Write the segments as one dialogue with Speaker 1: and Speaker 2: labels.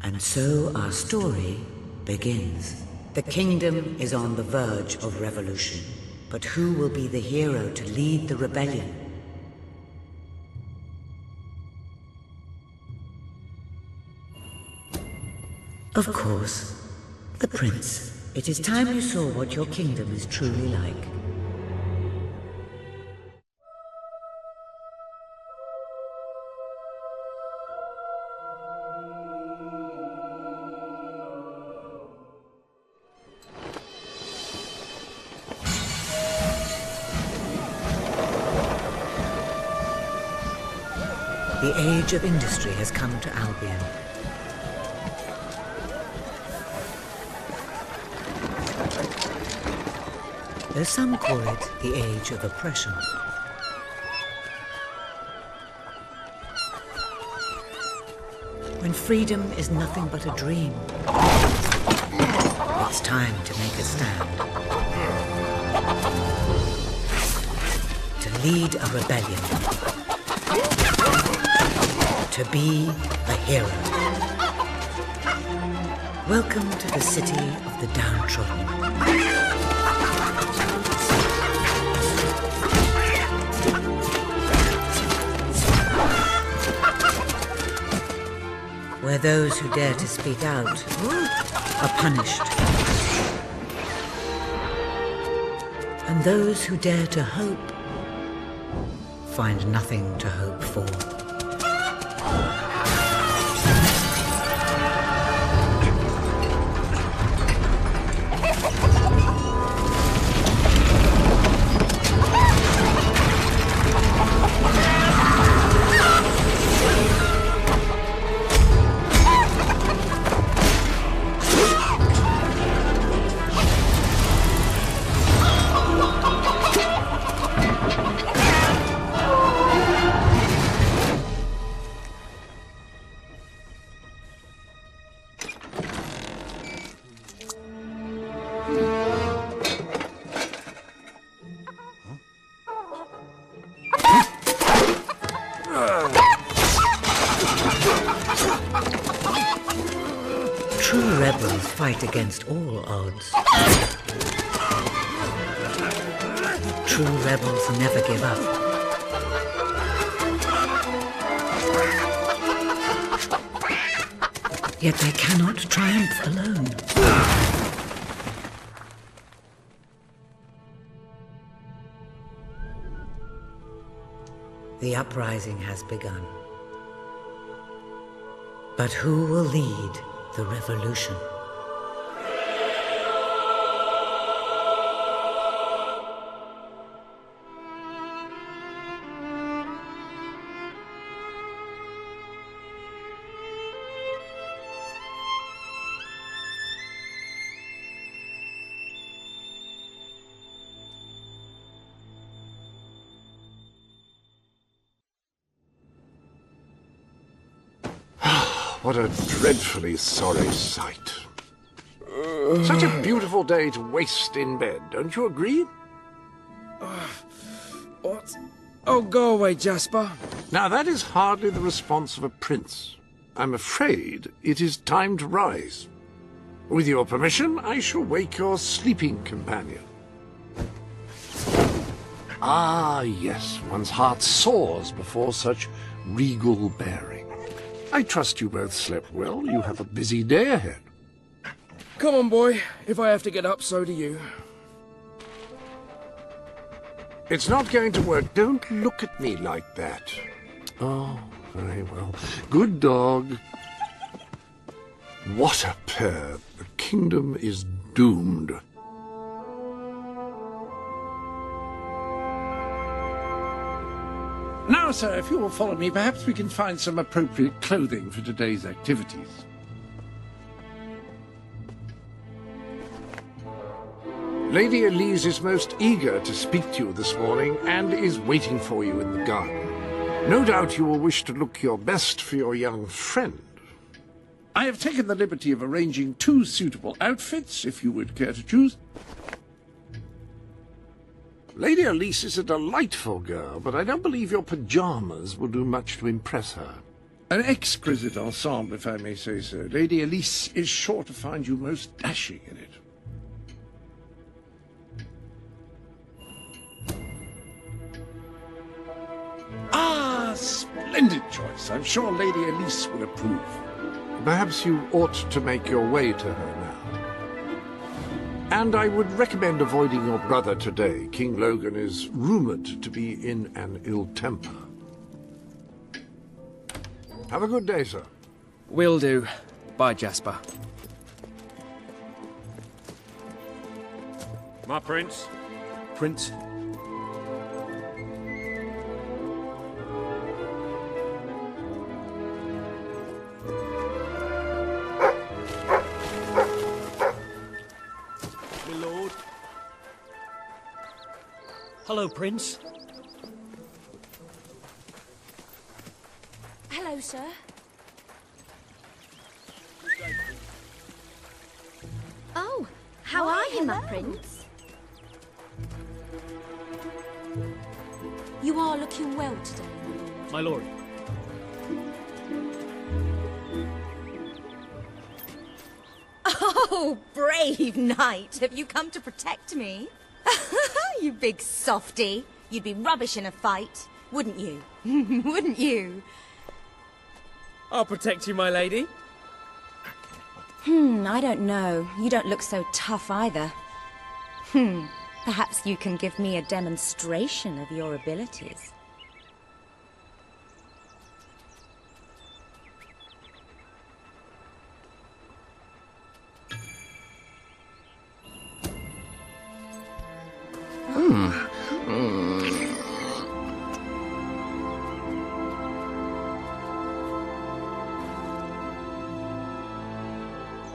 Speaker 1: And so our story begins. The kingdom is on the verge of revolution, but who will be the hero to lead the rebellion? Of course, the prince. It is time you saw what your kingdom is truly like. The age of industry has come to Albion. Though some call it the age of oppression. When freedom is nothing but a dream, it's time to make a stand. To lead a rebellion. To be a hero. Welcome to the city of the downtrodden. Where those who dare to speak out are punished. And those who dare to hope find nothing to hope for. True rebels fight against all odds. True rebels never give up. Yet they cannot triumph alone. The uprising has begun. But who will lead the revolution?
Speaker 2: What a dreadfully sorry sight. Such a beautiful day to waste in bed, don't you agree?
Speaker 3: What? Oh, go away, Jasper.
Speaker 2: Now, that is hardly the response of a prince. I'm afraid it is time to rise. With your permission, I shall wake your sleeping companion. Ah, yes, one's heart soars before such regal bearing. I trust you both slept well. You have a busy day ahead.
Speaker 3: Come on, boy. If I have to get up, so do you.
Speaker 2: It's not going to work. Don't look at me like that. Oh, very well. Good dog. What a pair. The kingdom is doomed. Now, sir, if you will follow me, perhaps we can find some appropriate clothing for today's activities. Lady Elise is most eager to speak to you this morning and is waiting for you in the garden. No doubt you will wish to look your best for your young friend. I have taken the liberty of arranging 2 suitable outfits, if you would care to choose. Lady Elise is a delightful girl, but I don't believe your pajamas will do much to impress her. An exquisite ensemble, if I may say so. Lady Elise is sure to find you most dashing in it. Ah, splendid choice. I'm sure Lady Elise will approve. Perhaps you ought to make your way to her now. And I would recommend avoiding your brother today. King Logan is rumored to be in an ill temper. Have a good day, sir.
Speaker 3: Will do. Bye, Jasper.
Speaker 4: My prince.
Speaker 3: Prince.
Speaker 4: My lord. Hello, Prince.
Speaker 5: Hello, sir. Oh, how are you, my prince? You are looking well today,
Speaker 4: My lord.
Speaker 6: Oh, brave knight. Have you come to protect me? You big softy. You'd be rubbish in a fight, wouldn't you? Wouldn't you?
Speaker 3: I'll protect you, my lady.
Speaker 6: I don't know. You don't look so tough either. Perhaps you can give me a demonstration of your abilities.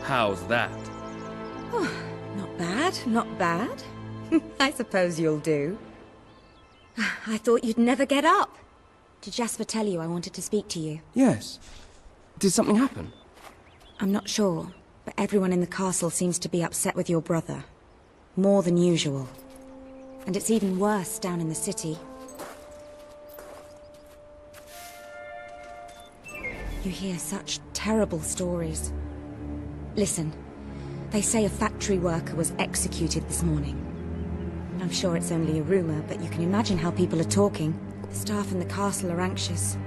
Speaker 3: How's that?
Speaker 6: Not bad, not bad. I suppose you'll do. I thought you'd never get up. Did Jasper tell you I wanted to speak to you?
Speaker 3: Yes. Did something happen?
Speaker 6: I'm not sure, but everyone in the castle seems to be upset with your brother. More than usual. And it's even worse down in the city. You hear such terrible stories. Listen, they say a factory worker was executed this morning. I'm sure it's only a rumor, but you can imagine how people are talking. The staff in the castle are anxious.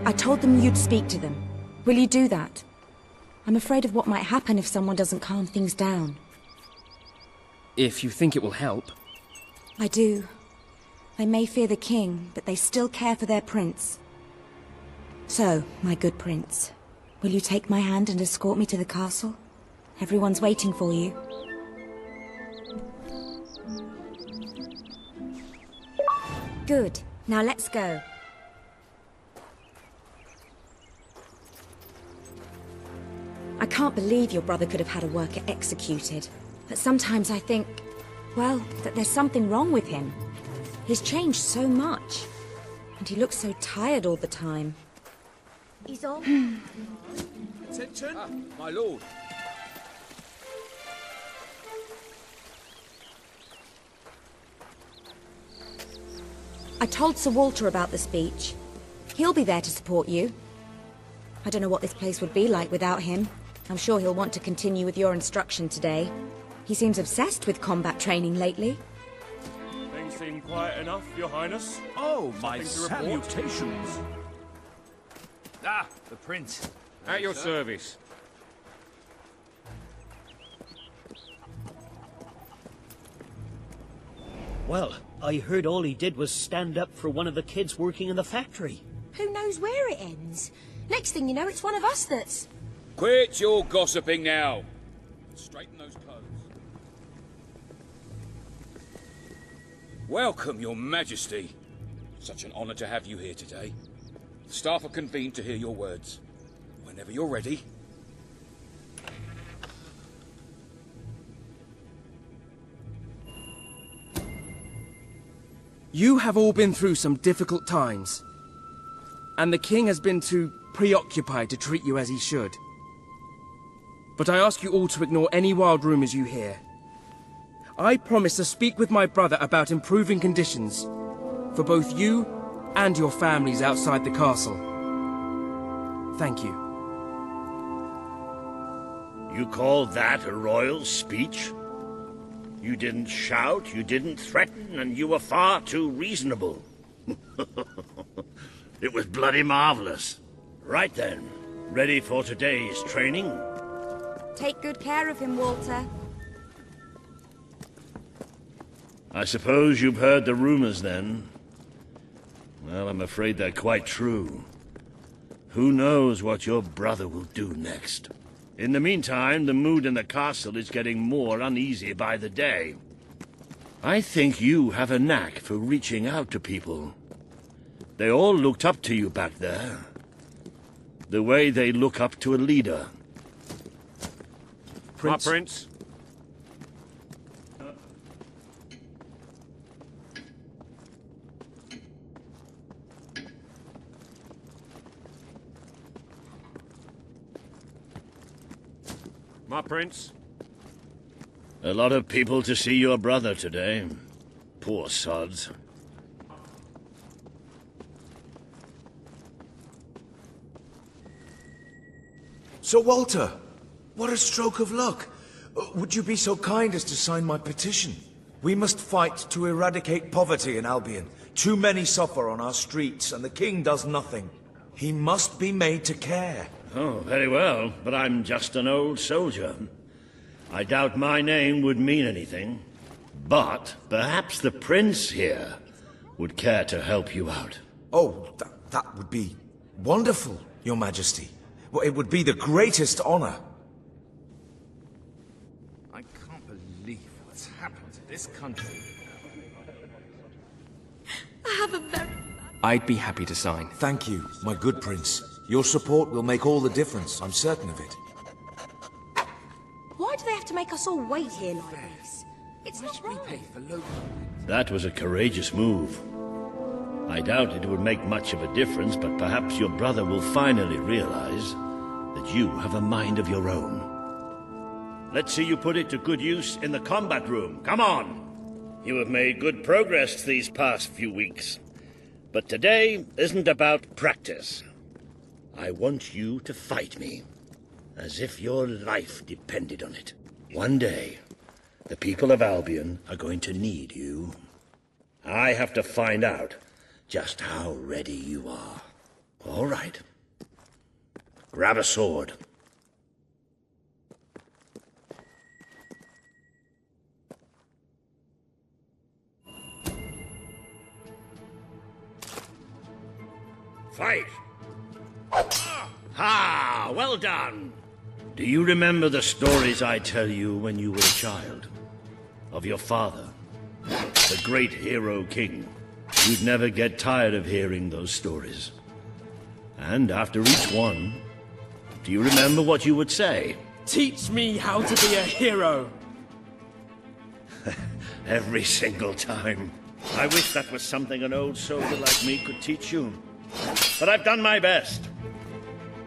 Speaker 6: I told them you'd speak to them. Will you do that? I'm afraid of what might happen if someone doesn't calm things down.
Speaker 3: If you think it will help.
Speaker 6: I do. They may fear the king, but they still care for their prince. So, my good prince, will you take my hand and escort me to the castle? Everyone's waiting for you. Good. Now let's go. I can't believe your brother could have had a worker executed. But sometimes I think, well, that there's something wrong with him. He's changed so much. And he looks so tired all the time.
Speaker 5: He's on.
Speaker 3: Attention!
Speaker 4: My lord.
Speaker 6: I told Sir Walter about the speech. He'll be there to support you. I don't know what this place would be like without him. I'm sure he'll want to continue with your instruction today. He seems obsessed with combat training lately.
Speaker 4: Things seem quiet enough, your highness.
Speaker 7: Oh, my
Speaker 4: Something to report?
Speaker 7: salutations. Ah, the prince.
Speaker 4: At your service.
Speaker 8: Well, I heard all he did was stand up for one of the kids working in the factory.
Speaker 5: Who knows where it ends? Next thing you know, it's one of us that's...
Speaker 9: Quit your gossiping now. Straighten those clothes. Welcome, your majesty. Such an honor to have you here today. The staff are convened to hear your words. Whenever you're ready.
Speaker 3: You have all been through some difficult times. And the king has been too preoccupied to treat you as he should. But I ask you all to ignore any wild rumors you hear. I promise to speak with my brother about improving conditions for both you and your families outside the castle. Thank you.
Speaker 10: You call that a royal speech? You didn't shout, you didn't threaten, and you were far too reasonable. It was bloody marvelous. Right then, ready for today's training?
Speaker 6: Take good care of him, Walter.
Speaker 10: I suppose you've heard the rumors then? Well, I'm afraid they're quite true. Who knows what your brother will do next? In the meantime, the mood in the castle is getting more uneasy by the day. I think you have a knack for reaching out to people. They all looked up to you back there. The way they look up to a leader.
Speaker 4: Prince? Prince? My prince?
Speaker 10: A lot of people to see your brother today. Poor sods.
Speaker 11: Sir Walter, what a stroke of luck. Would you be so kind as to sign my petition? We must fight to eradicate poverty in Albion. Too many suffer on our streets, and the king does nothing. He must be made to care.
Speaker 10: Oh, very well, but I'm just an old soldier. I doubt my name would mean anything. But perhaps the prince here would care to help you out.
Speaker 11: Oh, that would be wonderful, Your Majesty. Well, it would be the greatest honor.
Speaker 7: I can't believe what's happened to this country.
Speaker 6: I have a very...
Speaker 3: I'd be happy to sign.
Speaker 11: Thank you, my good prince. Your support will make all the difference, I'm certain of it.
Speaker 5: Why do they have to make us all wait here like this? It's not right.
Speaker 10: That was a courageous move. I doubt it would make much of a difference, but perhaps your brother will finally realize that you have a mind of your own. Let's see you put it to good use in the combat room. Come on! You have made good progress these past few weeks. But today isn't about practice. I want you to fight me, as if your life depended on it. One day, the people of Albion are going to need you. I have to find out just how ready you are. All right. Grab a sword. Fight! Ha! Well done! Do you remember the stories I tell you when you were a child? Of your father, the great hero king. You'd never get tired of hearing those stories. And after each one, do you remember what you would say?
Speaker 3: Teach me how to be a hero!
Speaker 10: Every single time. I wish that was something an old soldier like me could teach you. But I've done my best.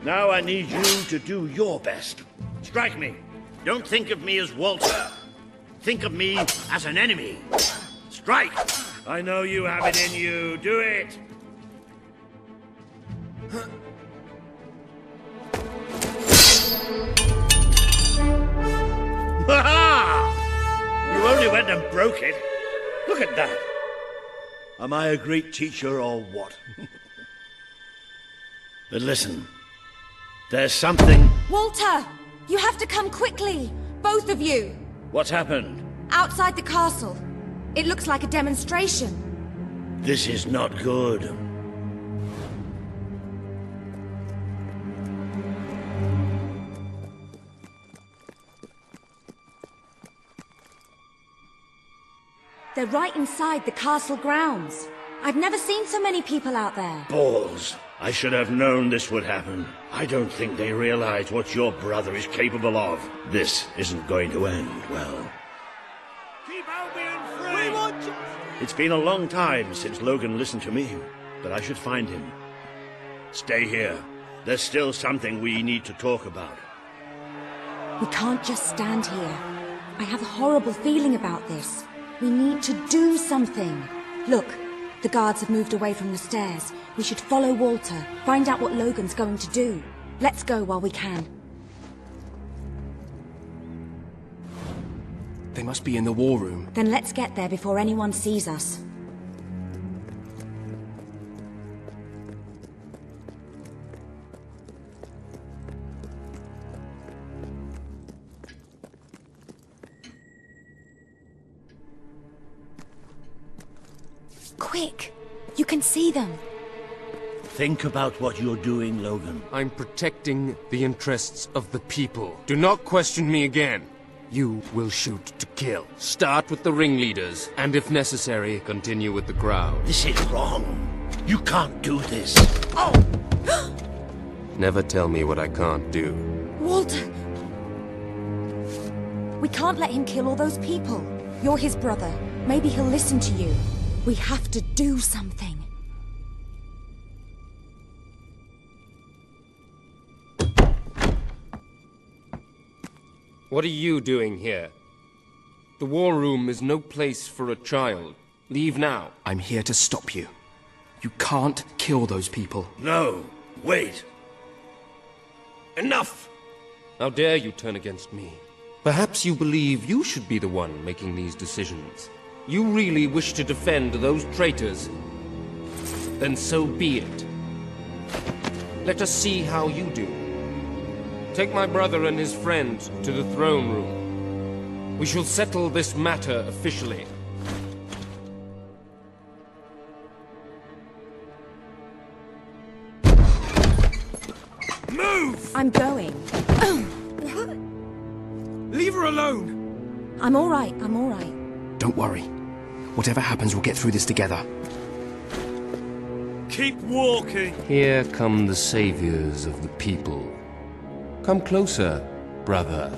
Speaker 10: Now I need you to do your best. Strike me. Don't think of me as Walter. Think of me as an enemy. Strike! I know you have it in you. Do it! Ha-ha! You only went and broke it. Look at that. Am I a great teacher or what? But listen, there's something...
Speaker 6: Walter! You have to come quickly! Both of you!
Speaker 10: What's happened?
Speaker 6: Outside the castle. It looks like a demonstration.
Speaker 10: This is not good.
Speaker 6: They're right inside the castle grounds. I've never seen so many people out there.
Speaker 10: Balls. I should have known this would happen. I don't think they realize what your brother is capable of. This isn't going to end well.
Speaker 7: Keep Albion free! We want justice!
Speaker 10: It's been a long time since Logan listened to me, but I should find him. Stay here. There's still something we need to talk about.
Speaker 6: We can't just stand here. I have a horrible feeling about this. We need to do something. Look, the guards have moved away from the stairs. We should follow Walter, find out what Logan's going to do. Let's go while we can.
Speaker 3: They must be in the war room.
Speaker 6: Then let's get there before anyone sees us. Quick! You can see them.
Speaker 10: Think about what you're doing, Logan.
Speaker 12: I'm protecting the interests of the people. Do not question me again. You will shoot to kill. Start with the ringleaders, and if necessary, continue with the crowd.
Speaker 10: This is wrong. You can't do this.
Speaker 6: Oh!
Speaker 12: Never tell me what I can't do.
Speaker 6: Walter! We can't let him kill all those people. You're his brother. Maybe he'll listen to you. We have to do something.
Speaker 12: What are you doing here? The war room is no place for a child. Leave now.
Speaker 3: I'm here to stop you. You can't kill those people.
Speaker 10: No, wait. Enough!
Speaker 12: How dare you turn against me? Perhaps you believe you should be the one making these decisions. You really wish to defend those traitors? Then so be it. Let us see how you do. Take my brother and his friend to the throne room. We shall settle this matter officially.
Speaker 3: Move!
Speaker 6: I'm going.
Speaker 3: Leave her alone!
Speaker 6: I'm all right, I'm all right.
Speaker 3: Don't worry. Whatever happens, we'll get through this together.
Speaker 7: Keep walking.
Speaker 12: Here come the saviors of the people. Come closer, brother.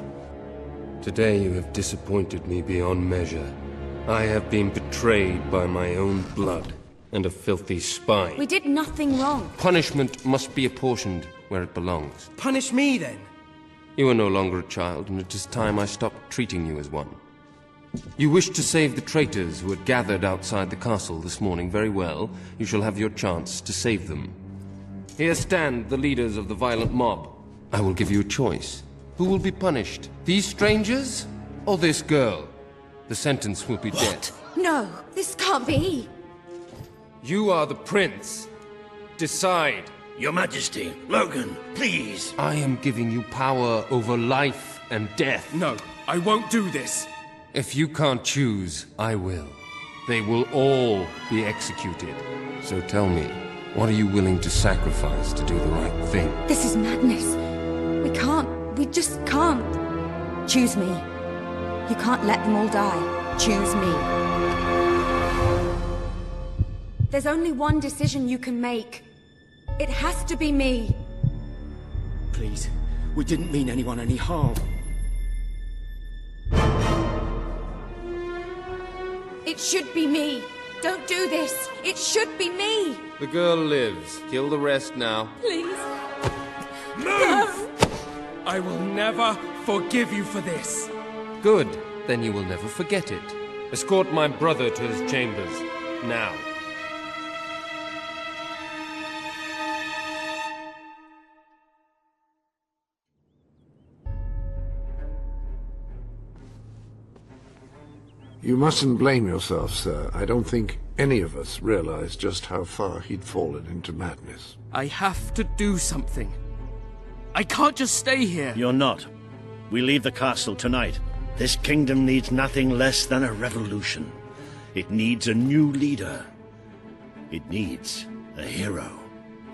Speaker 12: Today you have disappointed me beyond measure. I have been betrayed by my own blood and a filthy spine.
Speaker 6: We did nothing wrong.
Speaker 12: Punishment must be apportioned where it belongs.
Speaker 3: Punish me, then.
Speaker 12: You are no longer a child, and it is time I stopped treating you as one. You wish to save the traitors who had gathered outside the castle this morning. Very well. You shall have your chance to save them. Here stand the leaders of the violent mob. I will give you a choice. Who will be punished? These strangers or this girl? The sentence will be death.
Speaker 6: No, this can't be.
Speaker 12: You are the prince. Decide.
Speaker 10: Your Majesty, Logan, please.
Speaker 12: I am giving you power over life and death.
Speaker 3: No, I won't do this.
Speaker 12: If you can't choose, I will. They will all be executed. So tell me, what are you willing to sacrifice to do the right thing?
Speaker 6: This is madness. We just can't. Choose me. You can't let them all die. Choose me. There's only one decision you can make. It has to be me.
Speaker 3: Please, we didn't mean anyone any harm.
Speaker 6: It should be me. Don't do this. It should be me.
Speaker 12: The girl lives. Kill the rest now.
Speaker 6: Please.
Speaker 3: Move! No. I will never forgive you for this.
Speaker 12: Good. Then you will never forget it. Escort my brother to his chambers. Now.
Speaker 2: You mustn't blame yourself, sir. I don't think any of us realized just how far he'd fallen into madness.
Speaker 3: I have to do something. I can't just stay here.
Speaker 10: You're not. We leave the castle tonight. This kingdom needs nothing less than a revolution. It needs a new leader. It needs a hero.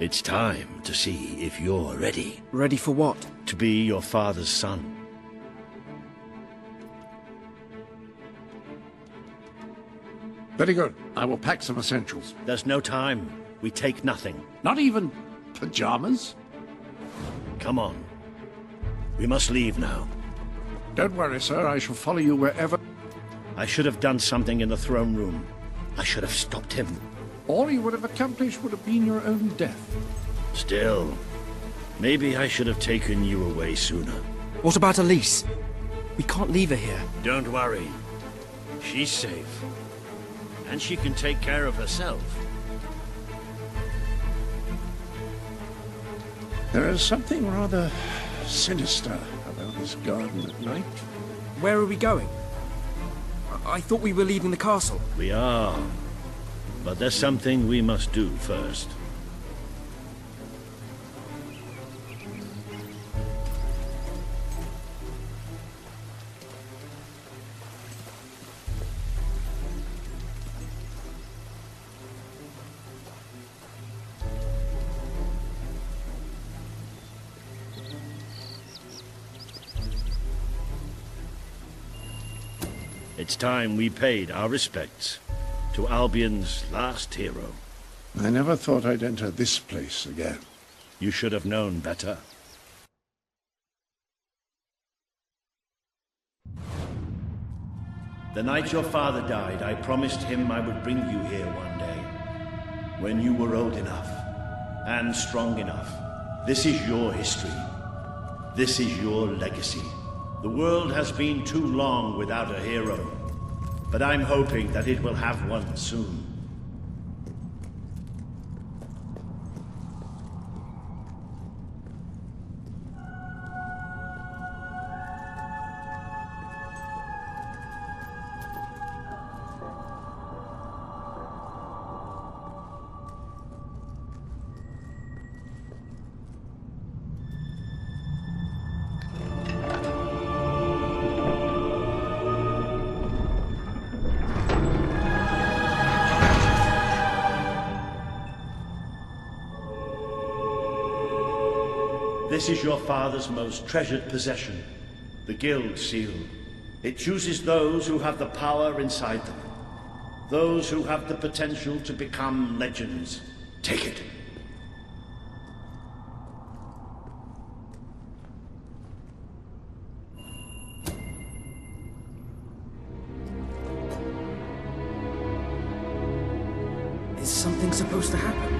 Speaker 10: It's time to see if you're ready.
Speaker 3: Ready for what?
Speaker 10: To be your father's son.
Speaker 2: Very good. I will pack some essentials.
Speaker 10: There's no time. We take nothing.
Speaker 2: Not even pajamas?
Speaker 10: Come on. We must leave now.
Speaker 2: Don't worry, sir. I shall follow you wherever...
Speaker 10: I should have done something in the throne room. I should have stopped him.
Speaker 2: All you would have accomplished would have been your own death.
Speaker 10: Still, maybe I should have taken you away sooner.
Speaker 3: What about Elise? We can't leave her here.
Speaker 10: Don't worry. She's safe. And she can take care of herself.
Speaker 2: There is something rather sinister about this garden at night.
Speaker 3: Where are we going? I thought we were leaving the castle.
Speaker 10: We are. But there's something we must do first. It's time we paid our respects to Albion's last hero.
Speaker 2: I never thought I'd enter this place again.
Speaker 10: You should have known better. The night your father died, I promised him I would bring you here one day. When you were old enough, and strong enough. This is your history. This is your legacy. The world has been too long without a hero, but I'm hoping that it will have one soon. This is your father's most treasured possession, the Guild Seal. It chooses those who have the power inside them, those who have the potential to become legends. Take it.
Speaker 3: Is something supposed to happen?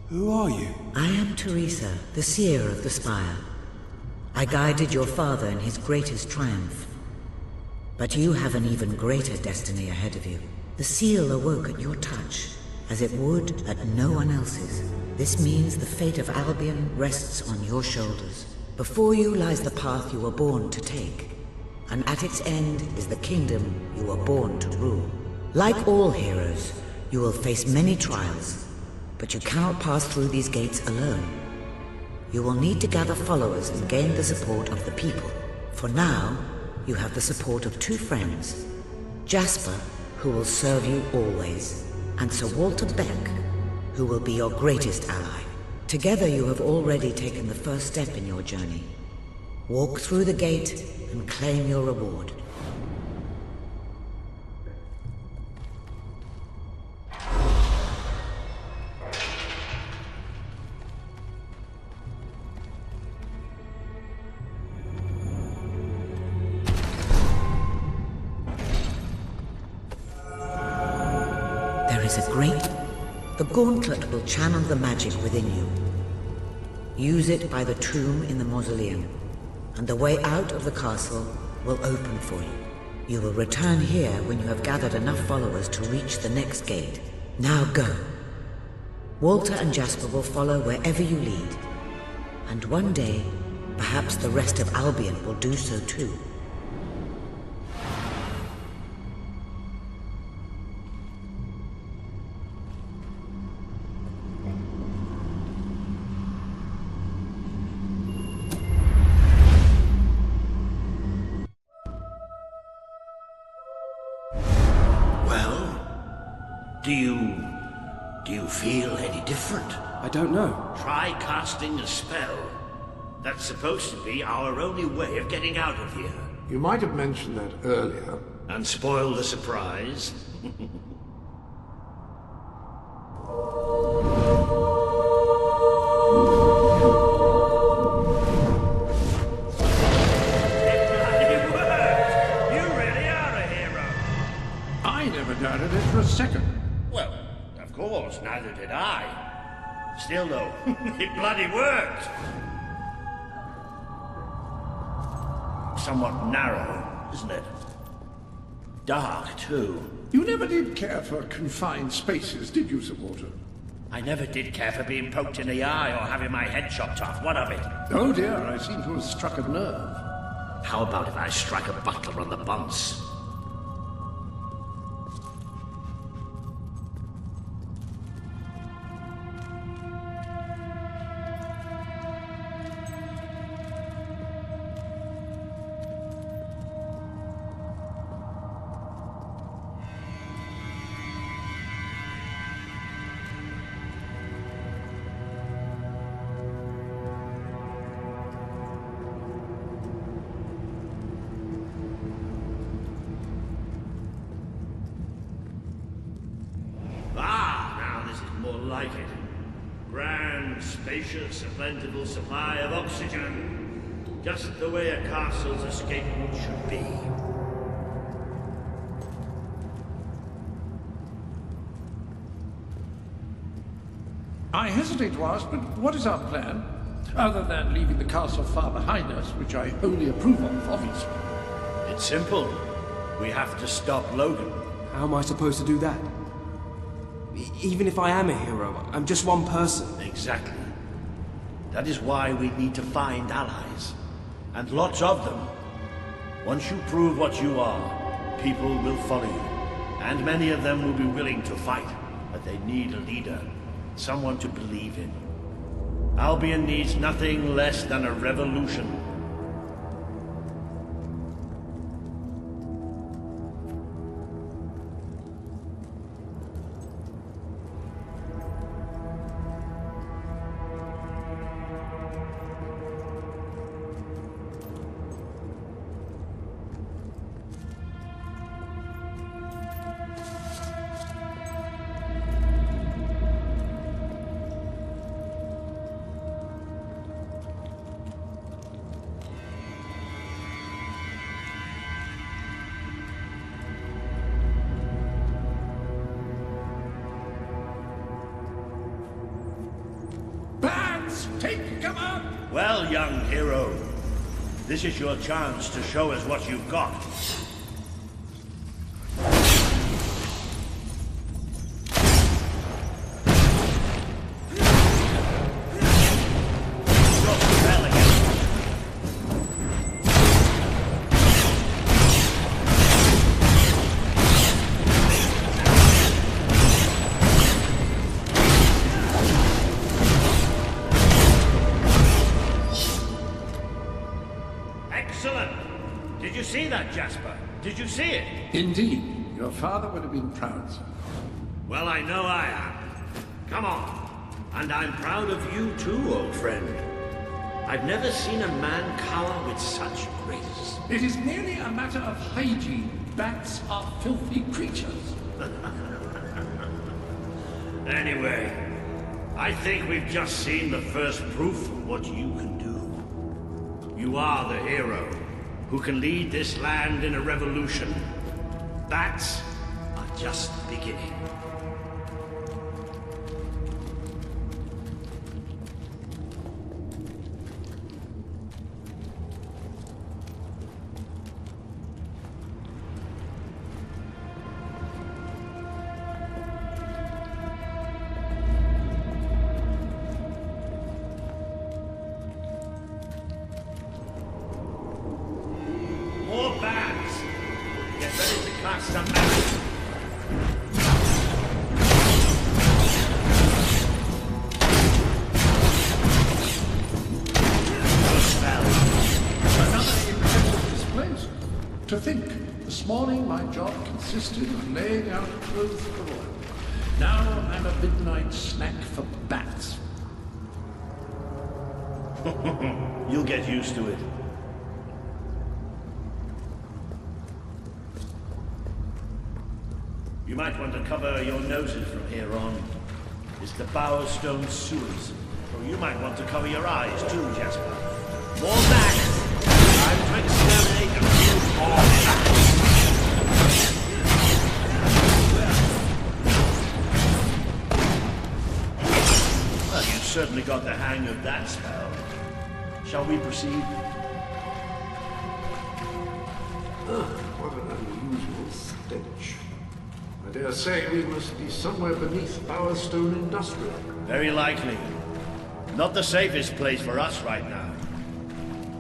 Speaker 11: Who are you?
Speaker 1: I am Teresa, the seer of the spire. I guided your father in his greatest triumph. But you have an even greater destiny ahead of you. The seal awoke at your touch, as it would at no one else's. This means the fate of Albion rests on your shoulders. Before you lies the path you were born to take, and at its end is the kingdom you were born to rule. Like all heroes, you will face many trials, but you cannot pass through these gates alone. You will need to gather followers and gain the support of the people. For now, you have the support of two friends, Jasper, who will serve you always, and Sir Walter Beck, who will be your greatest ally. Together you have already taken the first step in your journey. Walk through the gate and claim your reward. The gauntlet will channel the magic within you. Use it by the tomb in the mausoleum, and the way out of the castle will open for you. You will return here when you have gathered enough followers to reach the next gate. Now go. Walter and Jasper will follow wherever you lead, and one day, perhaps the rest of Albion will do so too.
Speaker 10: Do you feel any different?
Speaker 3: I don't know.
Speaker 10: Try casting a spell. That's supposed to be our only way of getting out of here.
Speaker 2: You might have mentioned that earlier.
Speaker 10: And spoil the surprise.
Speaker 2: I never doubted it for a second.
Speaker 9: Well,
Speaker 10: Neither did I. Still, though, it bloody worked. Somewhat narrow, isn't it? Dark, too.
Speaker 2: You never did care for confined spaces, did you, Sir Walter?
Speaker 10: I never did care for being poked in the eye or having my head chopped off. What of it?
Speaker 2: Oh dear, I seem to have struck a nerve.
Speaker 10: How about if I strike a butler on the bunce? Like it. Grand, spacious, a plentiful supply of oxygen. Just the way a castle's escape route should be.
Speaker 2: I hesitate to ask, but what is our plan? Other than leaving the castle far behind us, which I wholly approve of, obviously.
Speaker 10: It's simple. We have to stop Logan.
Speaker 3: How am I supposed to do that? Even if I am a hero, I'm just one person.
Speaker 10: Exactly. That is why we need to find allies. And lots of them. Once you prove what you are, people will follow you. And many of them will be willing to fight. But they need a leader. Someone to believe in. Albion needs nothing less than a revolution. Well, young hero, this is your chance to show us what you've got. Did you see it?
Speaker 2: Indeed. Your father would have been proud, sir.
Speaker 10: Well, I know I am. Come on. And I'm proud of you too, old friend. I've never seen a man cower with such grace.
Speaker 2: It is merely a matter of hygiene. Bats are filthy creatures.
Speaker 10: Anyway, I think we've just seen the first proof of what you can do. You are the hero who can lead this land in a revolution. Bats are just the beginning.
Speaker 2: To think, this morning my job consisted of laying out clothes for the royal. Now I'm a midnight snack for bats.
Speaker 10: You'll get used to it. You might want to cover your noses from here on. It's the Bowerstone sewers. So you might want to cover your eyes too, Jasper. More bats! Time to exterminate a few more bats! certainly got the hang of that spell. Shall we proceed?
Speaker 2: What an unusual stench. I dare say we must be somewhere beneath Bowerstone Industrial.
Speaker 10: Very likely. Not the safest place for us right now.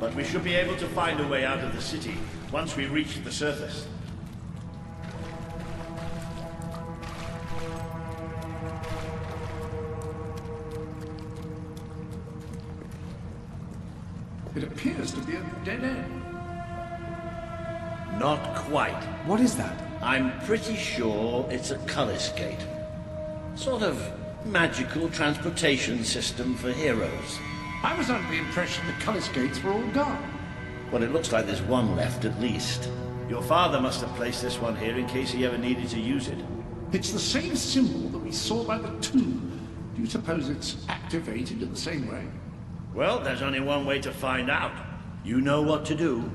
Speaker 10: But we should be able to find a way out of the city once we reach the surface.
Speaker 2: It appears to be a dead end.
Speaker 10: Not quite.
Speaker 7: What is that?
Speaker 10: I'm pretty sure it's a Cullis Gate. Sort of magical transportation system for heroes.
Speaker 2: I was under the impression the Cullis gates were all gone.
Speaker 10: Well, it looks like there's one left at least. Your father must have placed this one here in case he ever needed to use it.
Speaker 2: It's the same symbol that we saw by the tomb. Do you suppose it's activated in the same way?
Speaker 10: Well, there's only one way to find out. You know what to do.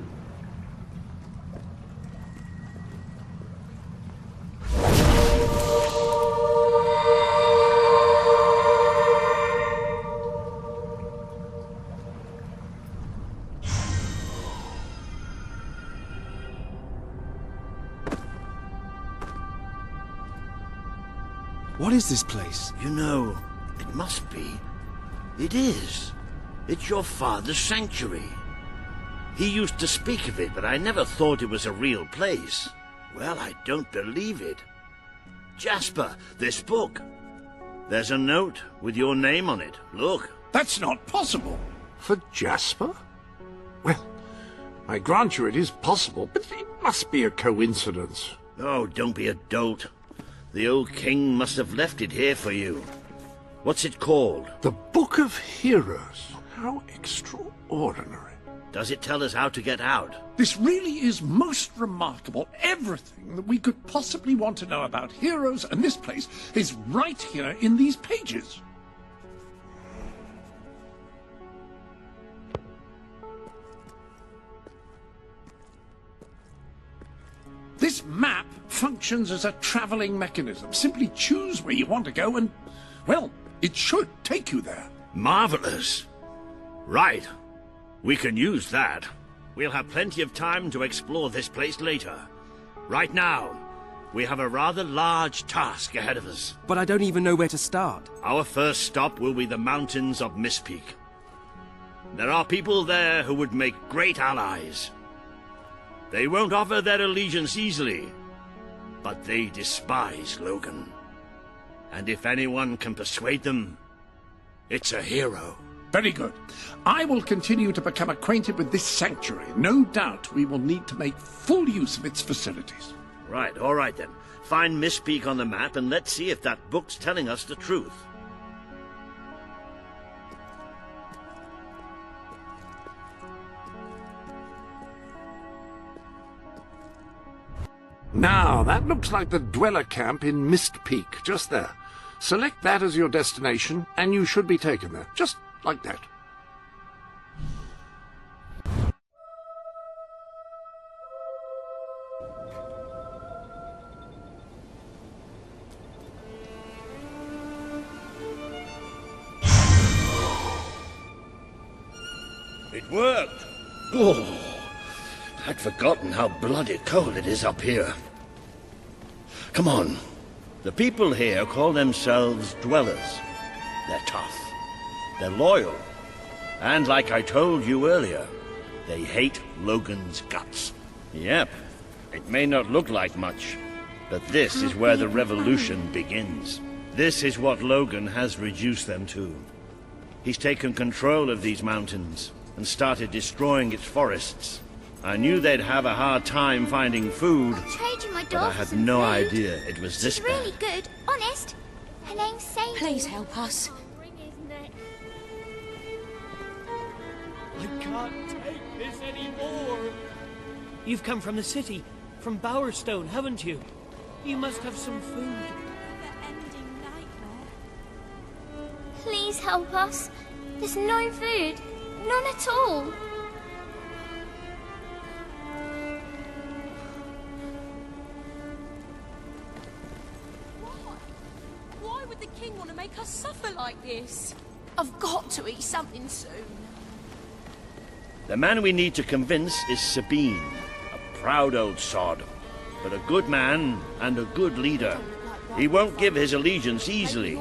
Speaker 7: What is this place?
Speaker 10: You know, it must be. It is. It's your father's sanctuary. He used to speak of it, but I never thought it was a real place. Well, I don't believe it. Jasper, this book. There's a note with your name on it. Look.
Speaker 2: That's not possible. For Jasper? Well, I grant you it is possible, but it must be a coincidence.
Speaker 10: Oh, don't be a dolt. The old king must have left it here for you. What's it called?
Speaker 2: The Book of Heroes. How extraordinary.
Speaker 10: Does it tell us how to get out?
Speaker 2: This really is most remarkable. Everything that we could possibly want to know about heroes and this place is right here in these pages. This map functions as a traveling mechanism. Simply choose where you want to go and, well, it should take you there.
Speaker 10: Marvelous. Right. We can use that. We'll have plenty of time to explore this place later. Right now, we have a rather large task ahead of us.
Speaker 3: But I don't even know where to start.
Speaker 10: Our first stop will be the mountains of Mistpeak. There are people there who would make great allies. They won't offer their allegiance easily, but they despise Logan. And if anyone can persuade them, it's a hero.
Speaker 2: Very good. I will continue to become acquainted with this sanctuary. No doubt we will need to make full use of its facilities.
Speaker 10: Right, all right then. Find Mistpeak on the map and let's see if that book's telling us the truth.
Speaker 2: Now, that looks like the dweller camp in Mistpeak, just there. Select that as your destination, and you should be taken there, just like that.
Speaker 10: It worked! Oh, I'd forgotten how bloody cold it is up here. Come on. The people here call themselves dwellers. They're tough. They're loyal. And like I told you earlier, they hate Logan's guts. Yep. It may not look like much, but this is where the revolution begins. This is what Logan has reduced them to. He's taken control of these mountains and started destroying its forests. I knew they'd have a hard time finding food, but I had no idea it was this bad.
Speaker 13: Really good, honest. Her name's Sadie.
Speaker 5: Please help us.
Speaker 8: I can't take this anymore. You've come from the city, from Bowerstone, haven't you? You must have some food.
Speaker 13: Never-ending nightmare. Please help us. There's no food. None at all.
Speaker 5: Why would the king want to make us suffer like this? I've got to eat something soon.
Speaker 10: The man we need to convince is Sabine, a proud old sod, but a good man and a good leader. He won't give his allegiance easily,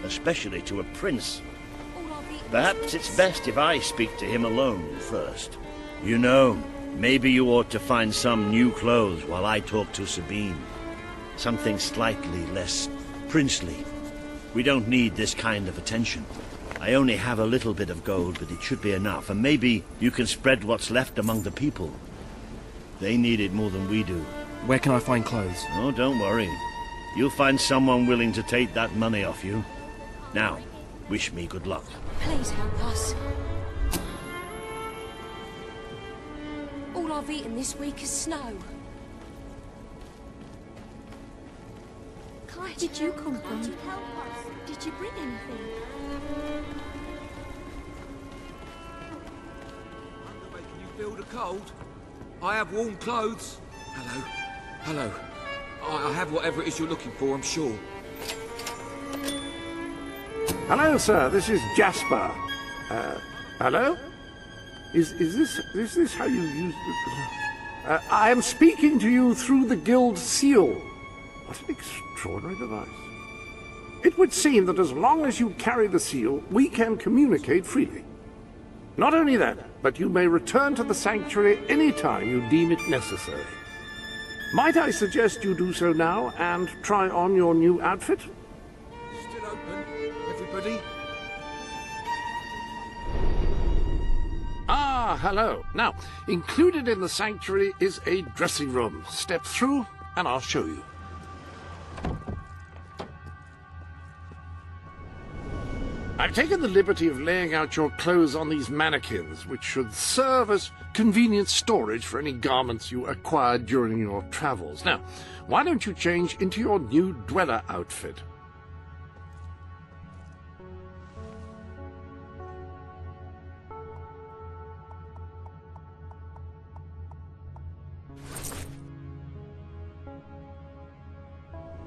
Speaker 10: especially to a prince. Perhaps it's best if I speak to him alone first. You know, maybe you ought to find some new clothes while I talk to Sabine. Something slightly less princely. We don't need this kind of attention. I only have a little bit of gold, but it should be enough, and maybe you can spread what's left among the people. They need it more than we do.
Speaker 3: Where can I find clothes?
Speaker 10: Oh, don't worry. You'll find someone willing to take that money off you. Now, wish me good luck.
Speaker 5: Please help us. All I've eaten this week is snow.
Speaker 6: Where did you come from? Did you bring anything?
Speaker 11: Making you feel the cold? I have warm clothes. Hello. Hello. I have whatever it is you're looking for, I'm sure.
Speaker 2: Hello, sir. This is Jasper. Hello? Is this how you use the... I am speaking to you through the guild seal. What an extraordinary device. It would seem that as long as you carry the seal, we can communicate freely. Not only that, but you may return to the sanctuary any time you deem it necessary. Might I suggest you do so now and try on your new outfit?
Speaker 11: Still open, everybody?
Speaker 2: Ah, hello. Now, included in the sanctuary is a dressing room. Step through and I'll show you. I've taken the liberty of laying out your clothes on these mannequins, which should serve as convenient storage for any garments you acquired during your travels. Now, why don't you change into your new dweller outfit?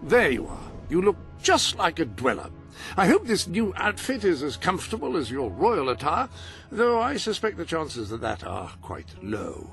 Speaker 2: There you are. You look just like a dweller. I hope this new outfit is as comfortable as your royal attire, though I suspect the chances of that are quite low.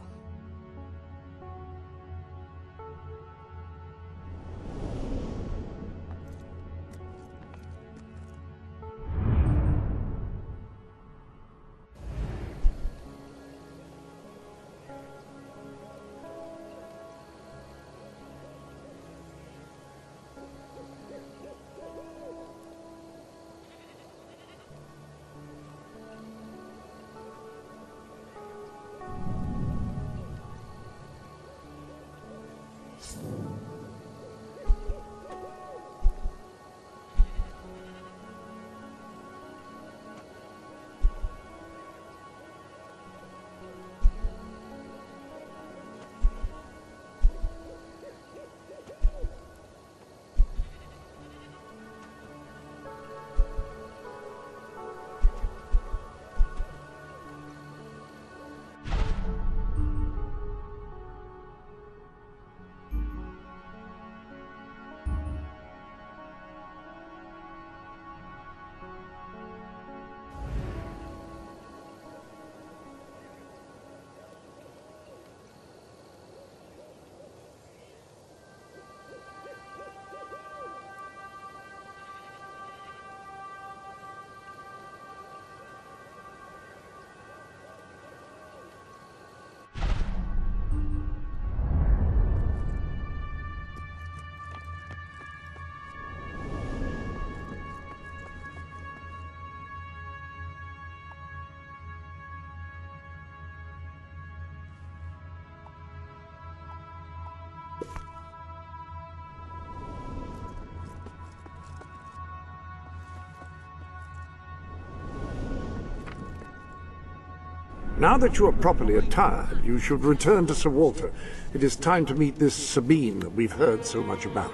Speaker 2: Now that you are properly attired, you should return to Sir Walter. It is time to meet this Sabine that we've heard so much about.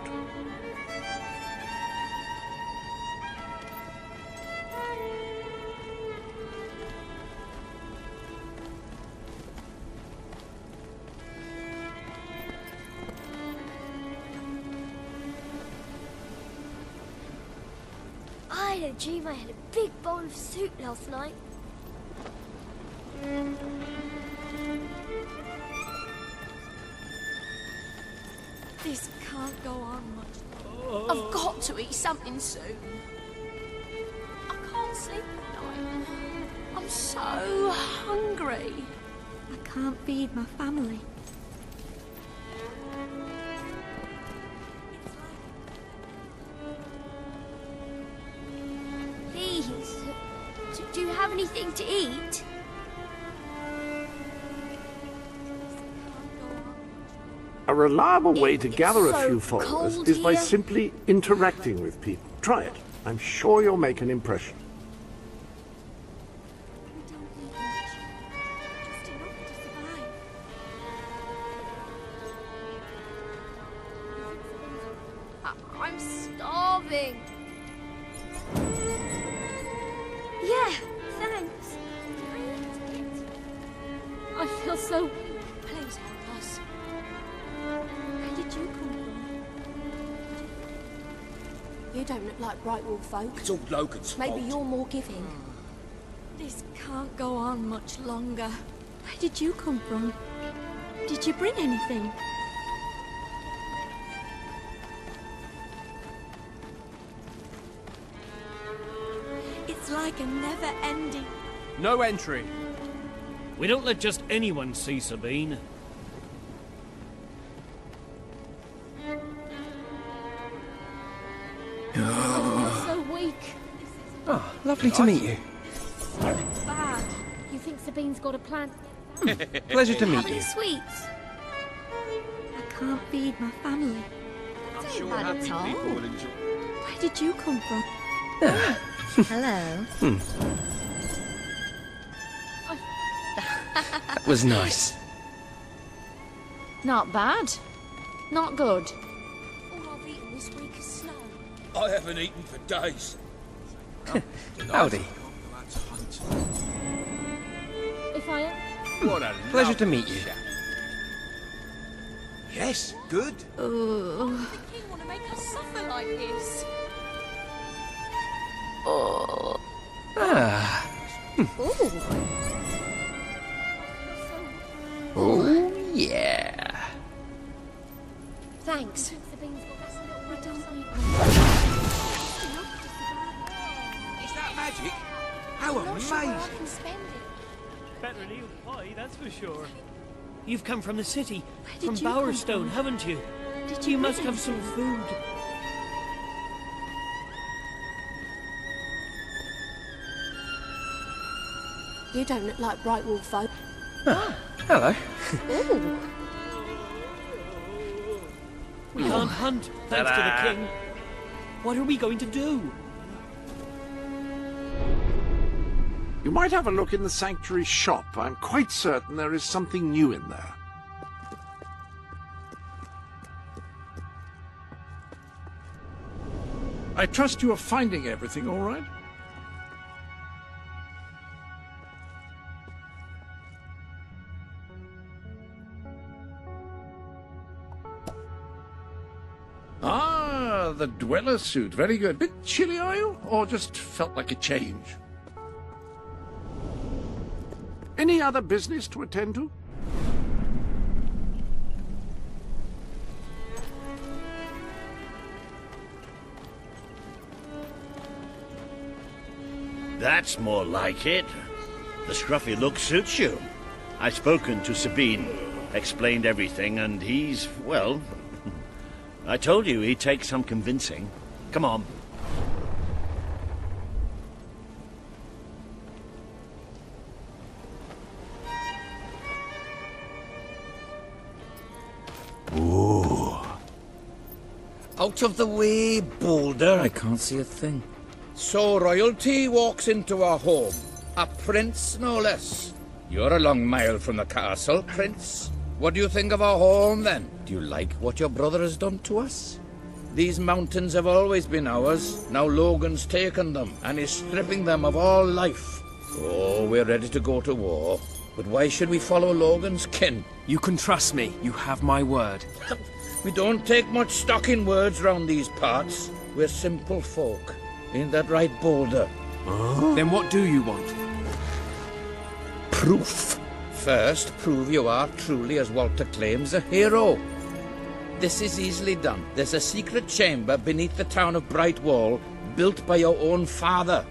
Speaker 13: I'd had a dream I had a big bowl of soup last night.
Speaker 14: This can't go on much.
Speaker 5: I've got to eat something soon. I can't sleep at night. I'm so hungry.
Speaker 14: I can't feed my family.
Speaker 13: Please, do you have anything to eat?
Speaker 2: A reliable way to gather a
Speaker 13: so
Speaker 2: few followers
Speaker 13: cold
Speaker 2: is by
Speaker 13: here.
Speaker 2: simply interacting with people. Try it. I'm sure you'll make an impression.
Speaker 13: I'm starving. Yeah, thanks. I feel so weak.
Speaker 5: Please help us. Where did you come from? You don't look like Brightwall folk.
Speaker 9: It's all Logan's fault.
Speaker 5: Maybe you're more giving.
Speaker 14: This can't go on much longer. Where did you come from? Did you bring anything? It's like a never-ending...
Speaker 4: No entry. We don't let just anyone see Sabine.
Speaker 13: I feel so weak.
Speaker 3: Oh, lovely to meet you.
Speaker 13: Bad. You think Sabine's got a plan?
Speaker 3: Pleasure to meet
Speaker 13: Have any
Speaker 3: you.
Speaker 13: sweets?
Speaker 14: I can't feed my family.
Speaker 9: I'm sure happy people will enjoy.
Speaker 14: Where did you come from?
Speaker 1: Hello.
Speaker 3: That was nice.
Speaker 14: Not bad. Not good.
Speaker 5: All I've eaten this week is snow.
Speaker 9: I haven't eaten for days.
Speaker 3: Howdy.
Speaker 13: If I
Speaker 9: What a
Speaker 3: Pleasure to meet you.
Speaker 11: Yes, good.
Speaker 5: Why would the king want to make us suffer like this?
Speaker 3: Ah.
Speaker 5: Ooh.
Speaker 3: Oh, yeah.
Speaker 5: Thanks.
Speaker 11: Is that magic? How amazing!
Speaker 8: Better than eel pie, that's for sure. You've come from the city,
Speaker 14: did
Speaker 8: from
Speaker 14: you come
Speaker 8: Bowerstone,
Speaker 14: from?
Speaker 8: haven't you?
Speaker 14: Did
Speaker 8: You
Speaker 14: you
Speaker 8: must
Speaker 14: bring
Speaker 8: have some food.
Speaker 5: You don't look like Brightwall folk.
Speaker 3: Hello.
Speaker 5: Ooh.
Speaker 8: We can't hunt, thanks to the king. What are we going to do?
Speaker 2: You might have a look in the sanctuary shop. I'm quite certain there is something new in there. I trust you are finding everything all right? Ah, the dweller suit. Very good. Bit chilly, are you? Or just felt like a change? Any other business to attend to?
Speaker 10: That's more like it. The scruffy look suits you. I've spoken to Sabine, explained everything, and he's, well... I told you he'd take some convincing. Come on.
Speaker 11: Ooh. Out of the way, Boulder. I can't see a thing.
Speaker 15: So royalty walks into our home. A prince, no less. You're a long mile from the castle, Prince. What do you think of our home, then? Do you like what your brother has done to us? These mountains have always been ours. Now Logan's taken them, and is stripping them of all life. Oh, we're ready to go to war. But why should we follow Logan's kin?
Speaker 3: You can trust me. You have my word.
Speaker 15: We don't take much stock in words round these parts. We're simple folk. Ain't that right, Boulder?
Speaker 3: Then what do you want?
Speaker 15: Proof. First, prove you are truly, as Walter claims, a hero. This is easily done. There's a secret chamber beneath the town of Brightwall, built by your own father.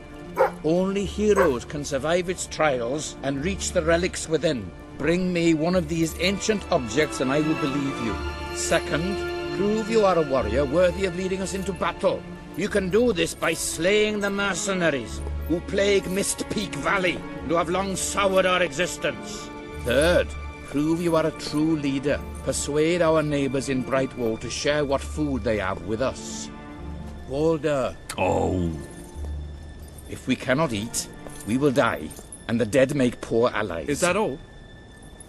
Speaker 15: Only heroes can survive its trials and reach the relics within. Bring me one of these ancient objects and I will believe you. Second, prove you are a warrior worthy of leading us into battle. You can do this by slaying the mercenaries who plague Mist Peak Valley and who have long soured our existence. Third, prove you are a true leader. Persuade our neighbors in Brightwall to share what food they have with us. Walder.
Speaker 10: Oh.
Speaker 15: If we cannot eat, we will die, and the dead make poor allies.
Speaker 3: Is that all?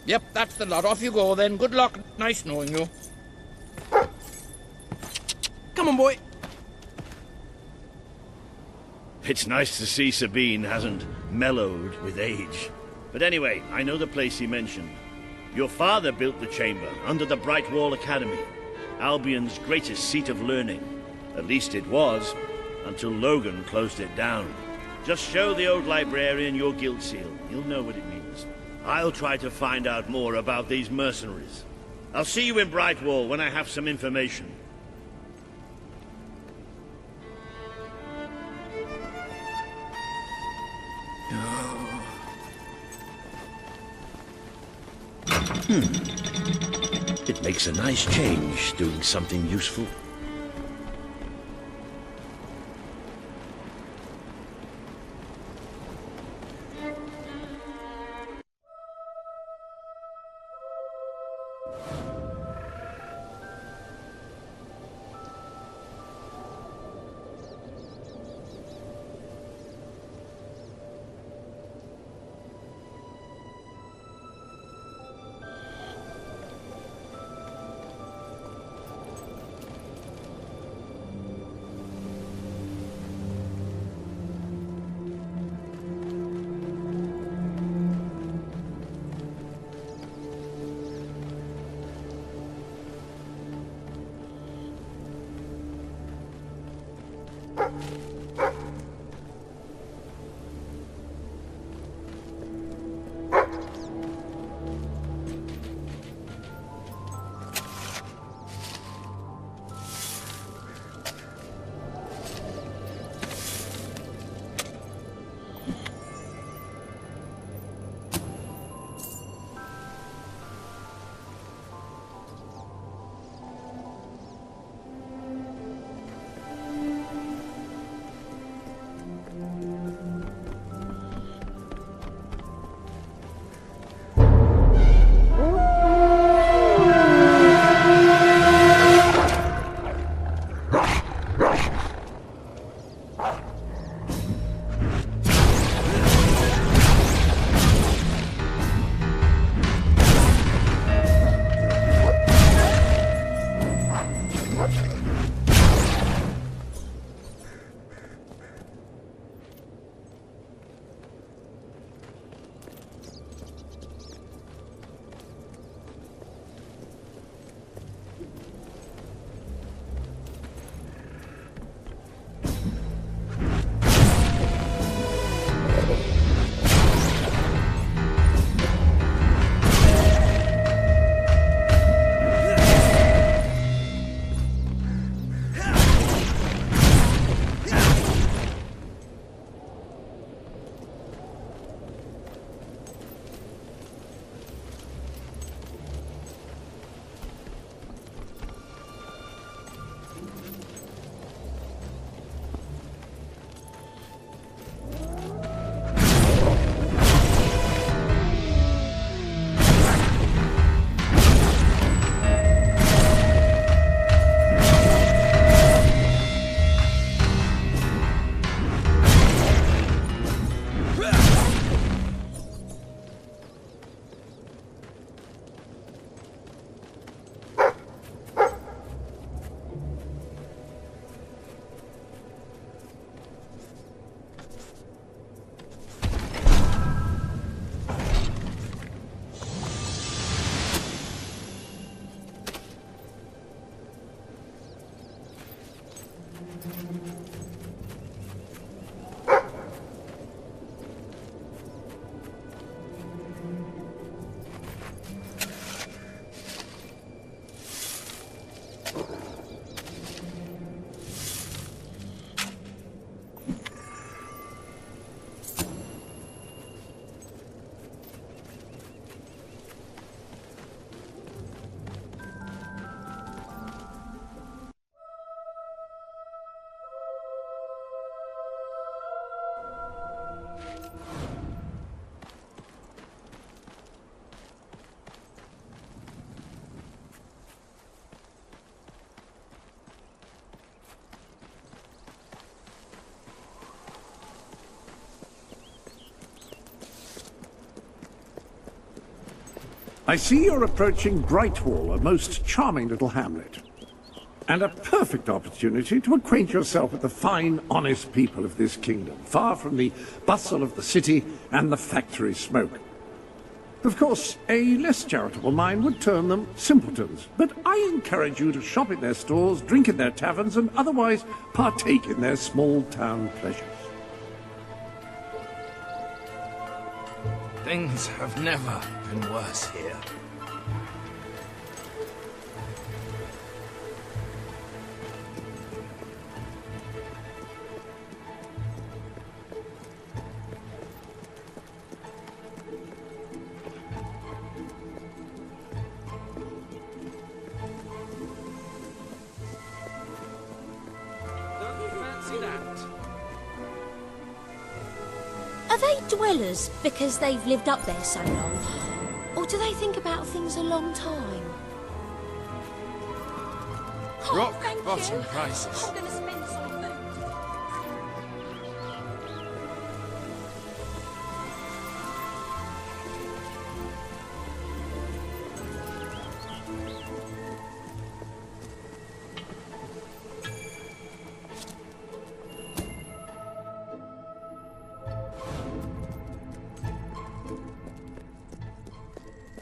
Speaker 15: Yep, that's the lot. Off you go then. Good luck. Nice knowing you.
Speaker 3: Come on, boy.
Speaker 10: It's nice to see Sabine hasn't mellowed with age. But anyway, I know the place he mentioned. Your father built the chamber under the Brightwall Academy, Albion's greatest seat of learning. At least it was, until Logan closed it down. Just show the old librarian your guild seal. He'll know what it means. I'll try to find out more about these mercenaries. I'll see you in Brightwall when I have some information. It makes a nice change, doing something useful.
Speaker 2: I see you're approaching Brightwall, a most charming little hamlet. And a perfect opportunity to acquaint yourself with the fine, honest people of this kingdom, far from the bustle of the city and the factory smoke. Of course, a less charitable mind would term them simpletons, but I encourage you to shop in their stores, drink in their taverns, and otherwise partake in their small-town pleasures.
Speaker 11: Things have never been worse here.
Speaker 13: Are they dwellers because they've lived up there so long? Or do they think about things a long time?
Speaker 15: Rock
Speaker 13: thank
Speaker 15: bottom
Speaker 13: you.
Speaker 15: prices.
Speaker 13: I'm gonna spend some food.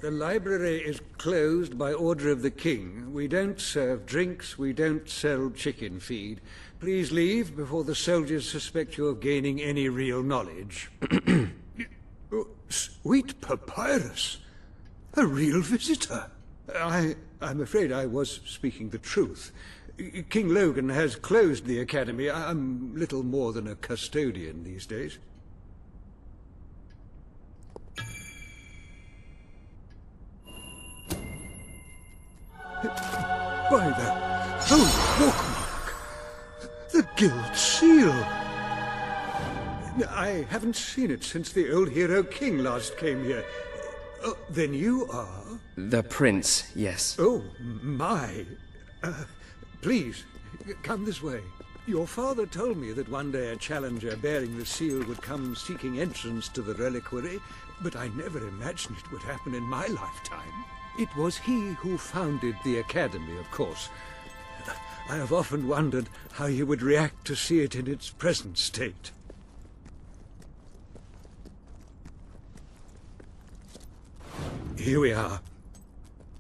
Speaker 16: The library is closed by order of the king. We don't serve drinks, we don't sell chicken feed. Please leave before the soldiers suspect you of gaining any real knowledge. Oh, sweet papyrus! A real visitor! I'm afraid I was speaking the truth. King Logan has closed the academy. I'm little more than a custodian these days. By the holy bookmark! The Guild Seal! I haven't seen it since the old hero king last came here. Oh, then you are?
Speaker 3: The prince, yes.
Speaker 16: Oh, my. Please, come this way. Your father told me that one day a challenger bearing the seal would come seeking entrance to the reliquary, but I never imagined it would happen in my lifetime. It was he who founded the academy, of course. I have often wondered how he would react to see it in its present state. Here we are.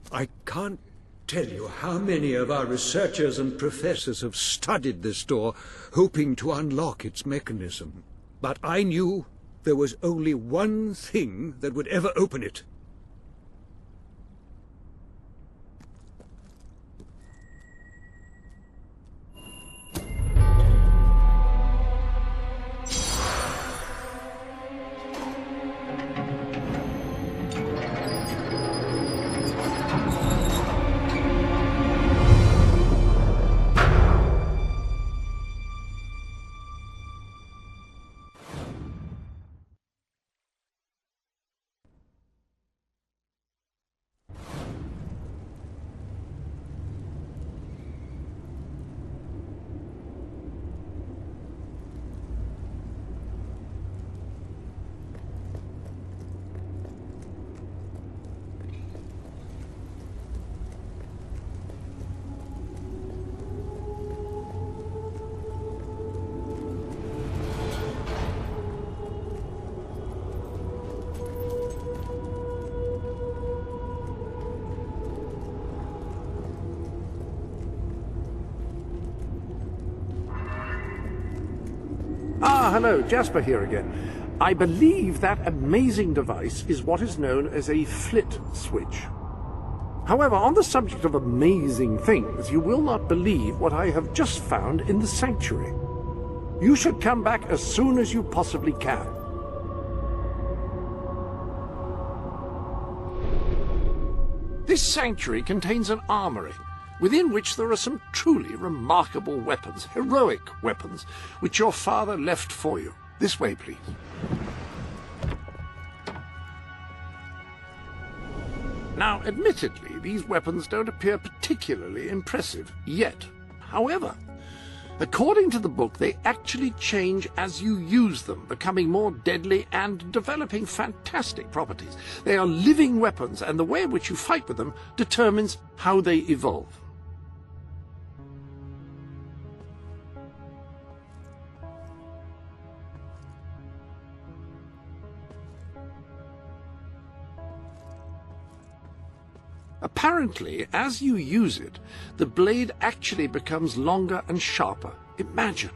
Speaker 16: I can't tell you how many of our researchers and professors have studied this door, hoping to unlock its mechanism. But I knew there was only one thing that would ever open it.
Speaker 2: Ah, hello, Jasper here again. I believe that amazing device is what is known as a flit switch. However, on the subject of amazing things, you will not believe what I have just found in the sanctuary. You should come back as soon as you possibly can. This sanctuary contains an armory, within which there are some truly remarkable weapons, heroic weapons, which your father left for you. This way, please. Now, admittedly, these weapons don't appear particularly impressive yet. However, According to the book, they actually change as you use them, becoming more deadly and developing fantastic properties. They are living weapons, and the way in which you fight with them determines how they evolve. Apparently, as you use it, the blade actually becomes longer and sharper. Imagine.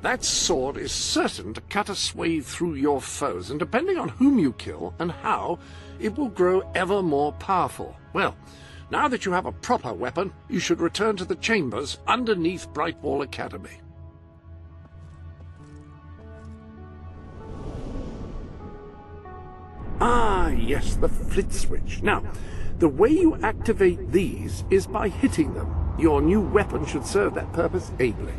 Speaker 2: That sword is certain to cut a swathe through your foes, and depending on whom you kill and how, it will grow ever more powerful. Well, now that you have a proper weapon, you should return to the chambers underneath Brightwall Academy. Ah, yes, the flit switch. Now, the way you activate these is by hitting them. Your new weapon should serve that purpose ably.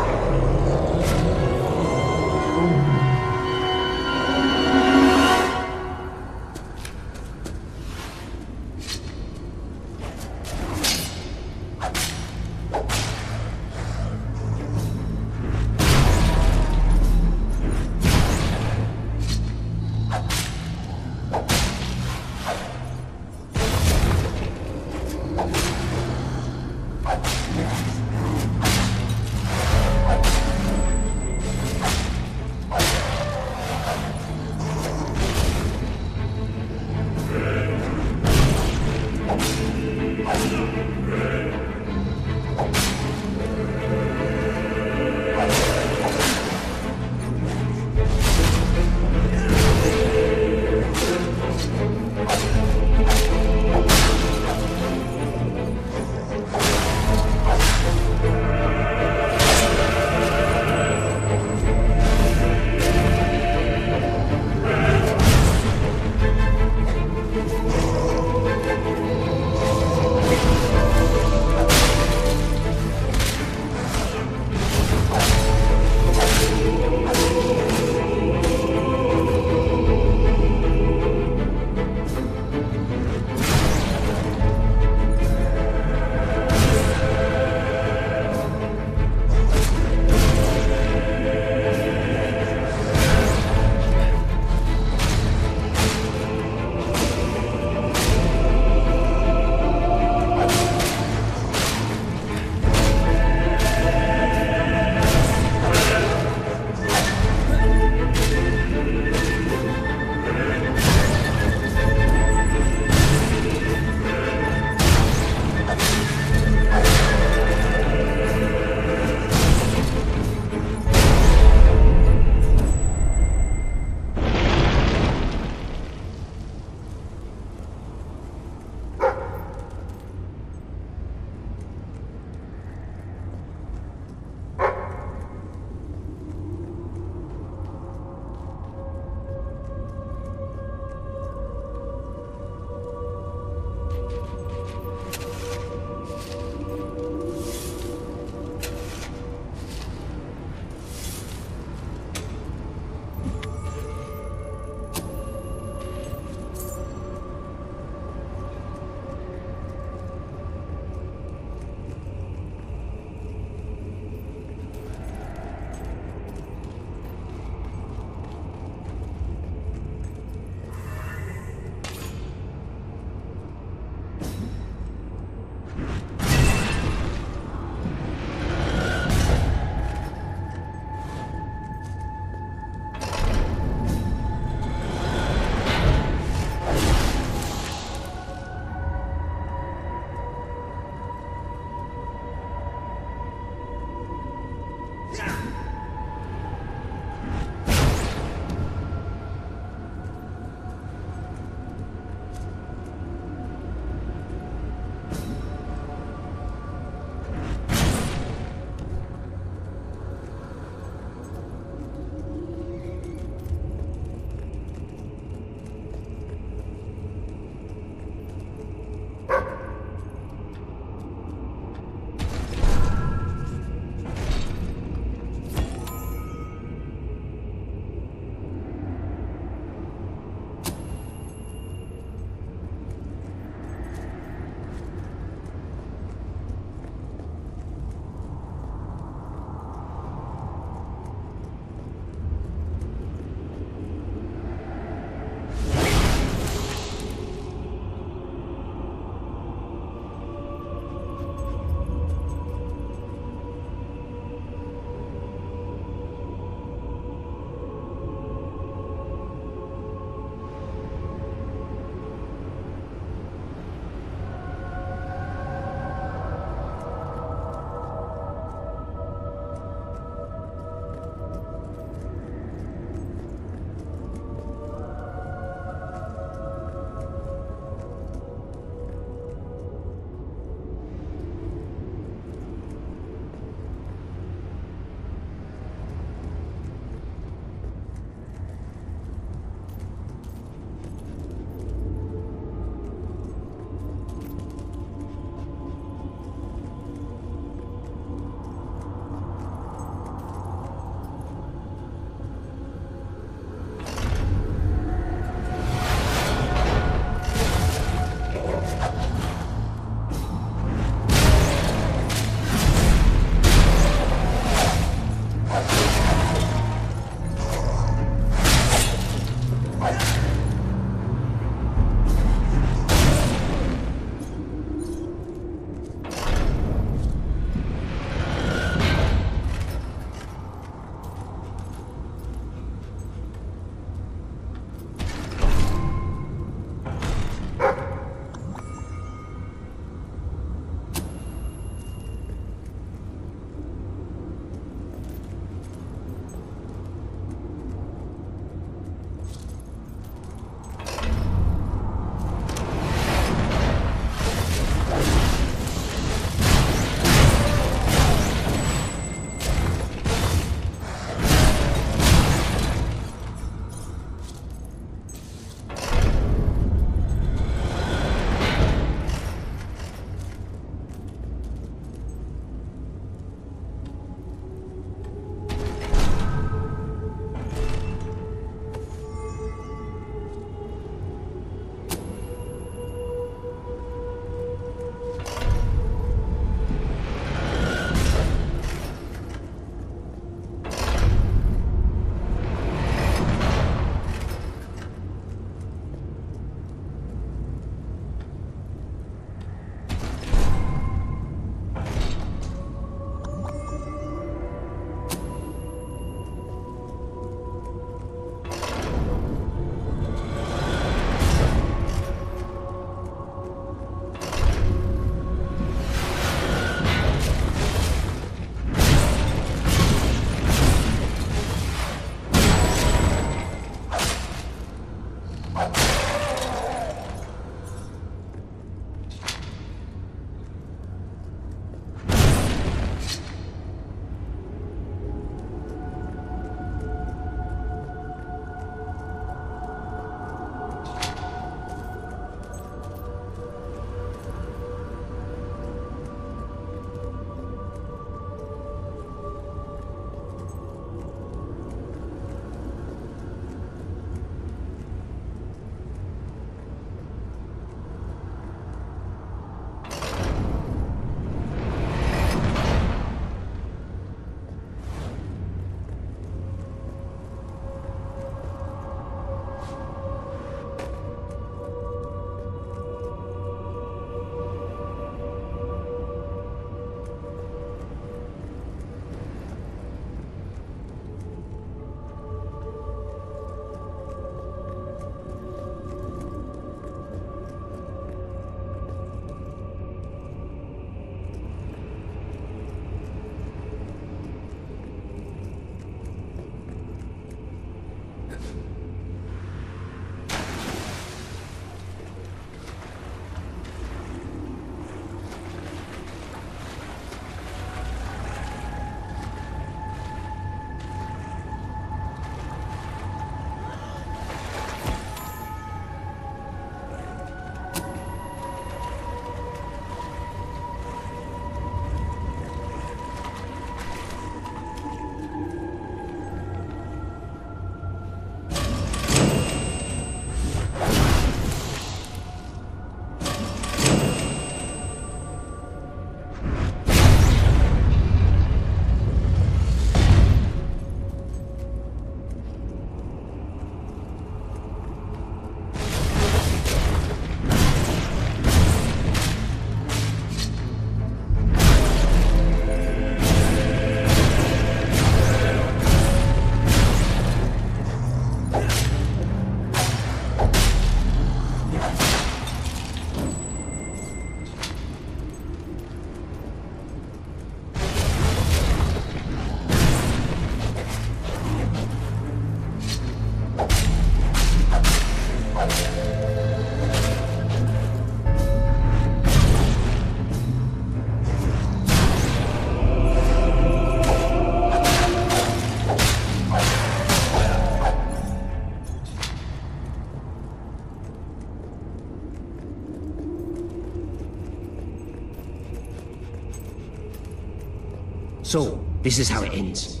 Speaker 17: So, this is how it ends.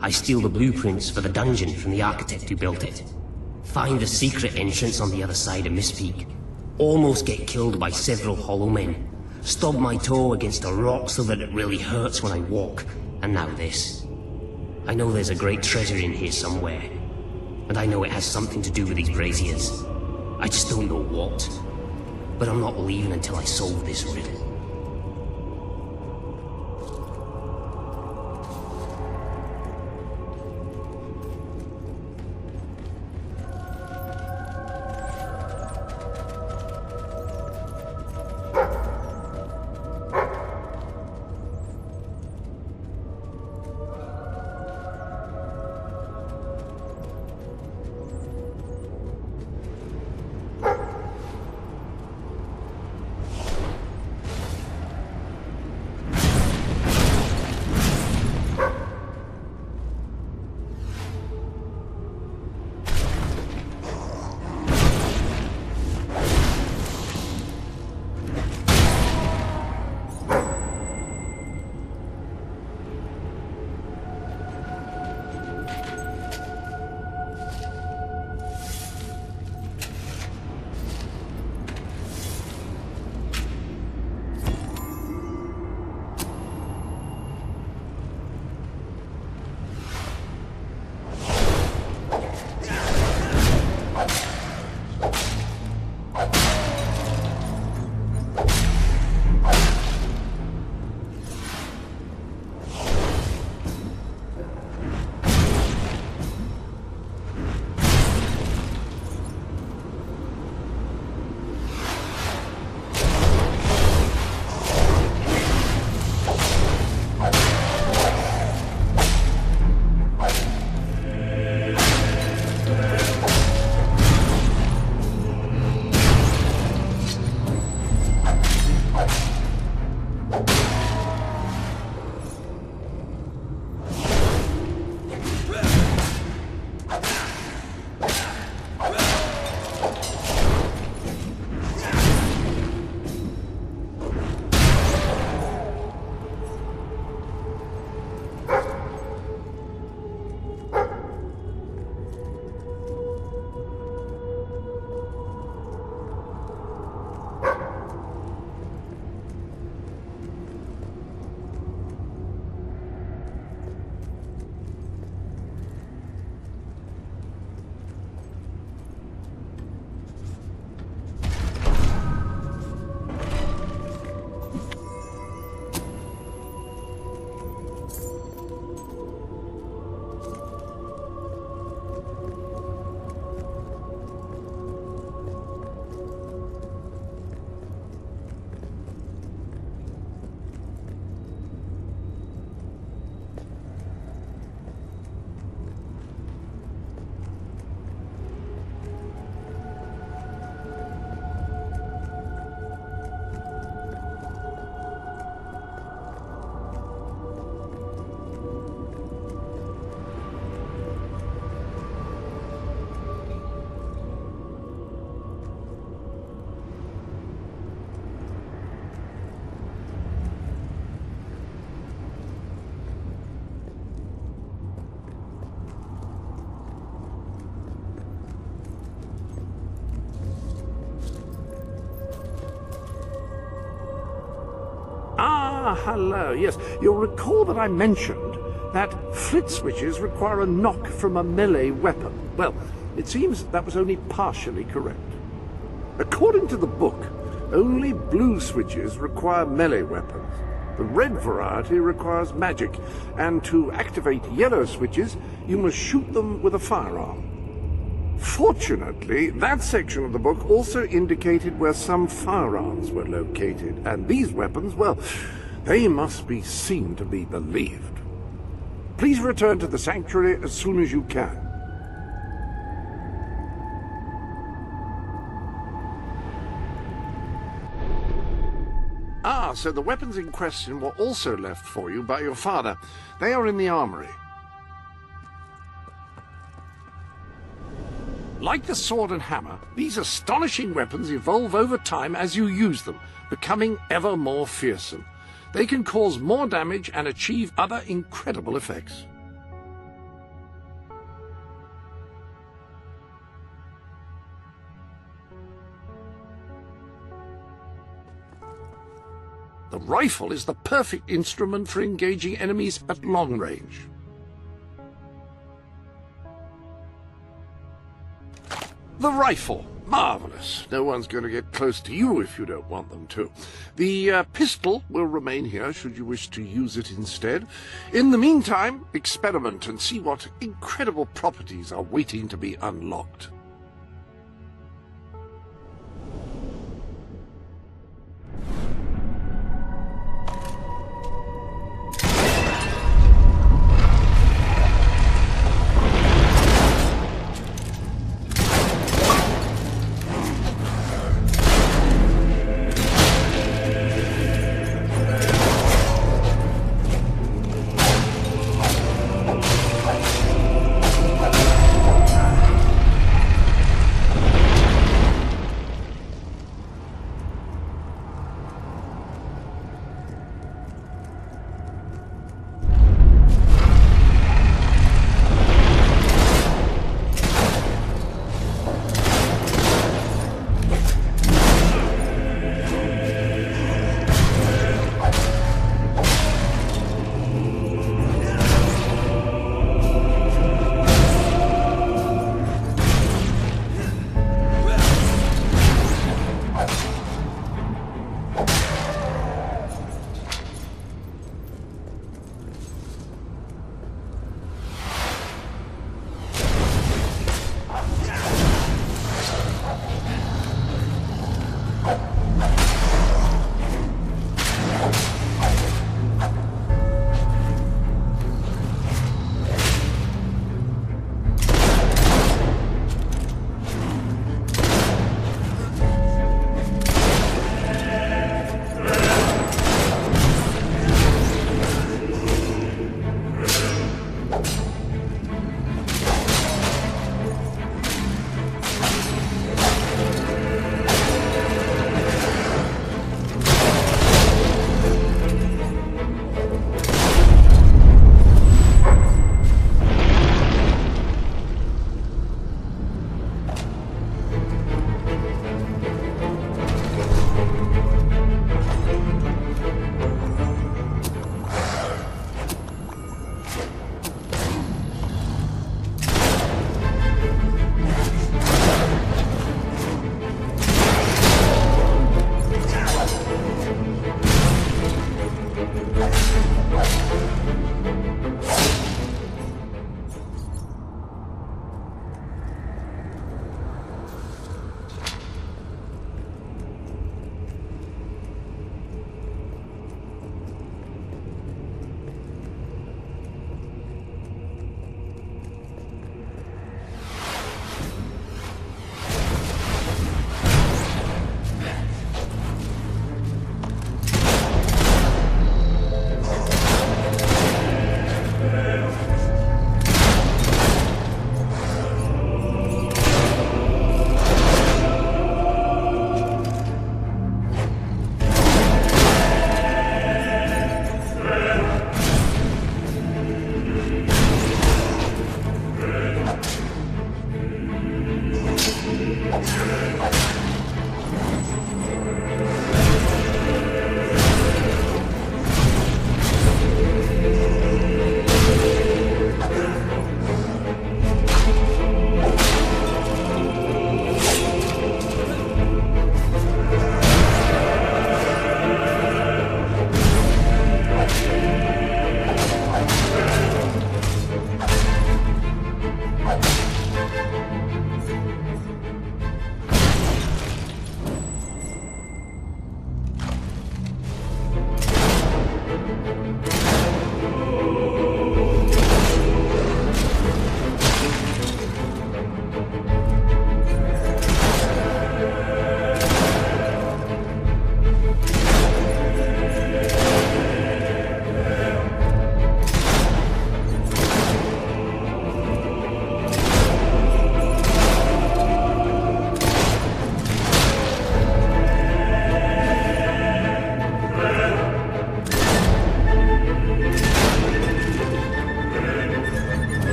Speaker 17: I steal the blueprints for the dungeon from the architect who built it. Find the secret entrance on the other side of Mistpeak. Almost get killed by several hollow men. Stub my toe against a rock so that it really hurts when I walk. And now this. I know there's a great treasure in here somewhere. And I know it has something to do with these braziers. I just don't know what. But I'm not leaving until I solve this riddle.
Speaker 2: hello. Yes, you'll recall that I mentioned that flit switches require a knock from a melee weapon. Well, it seems that was only partially correct. According to the book, only blue switches require melee weapons. The red variety requires magic, and to activate yellow switches, you must shoot them with a firearm. Fortunately, that section of the book also indicated where some firearms were located, and these weapons, well, they must be seen to be believed. Please return to the sanctuary as soon as you can. Ah, so the weapons in question were also left for you by your father. They are in the armory. Like the sword and hammer, these astonishing weapons evolve over time as you use them, becoming ever more fearsome. They can cause more damage and achieve other incredible effects. The rifle is the perfect instrument for engaging enemies at long range. The rifle. Marvelous. No one's going to get close to you if you don't want them to. The pistol will remain here should you wish to use it instead. In the meantime, experiment and see what incredible properties are waiting to be unlocked.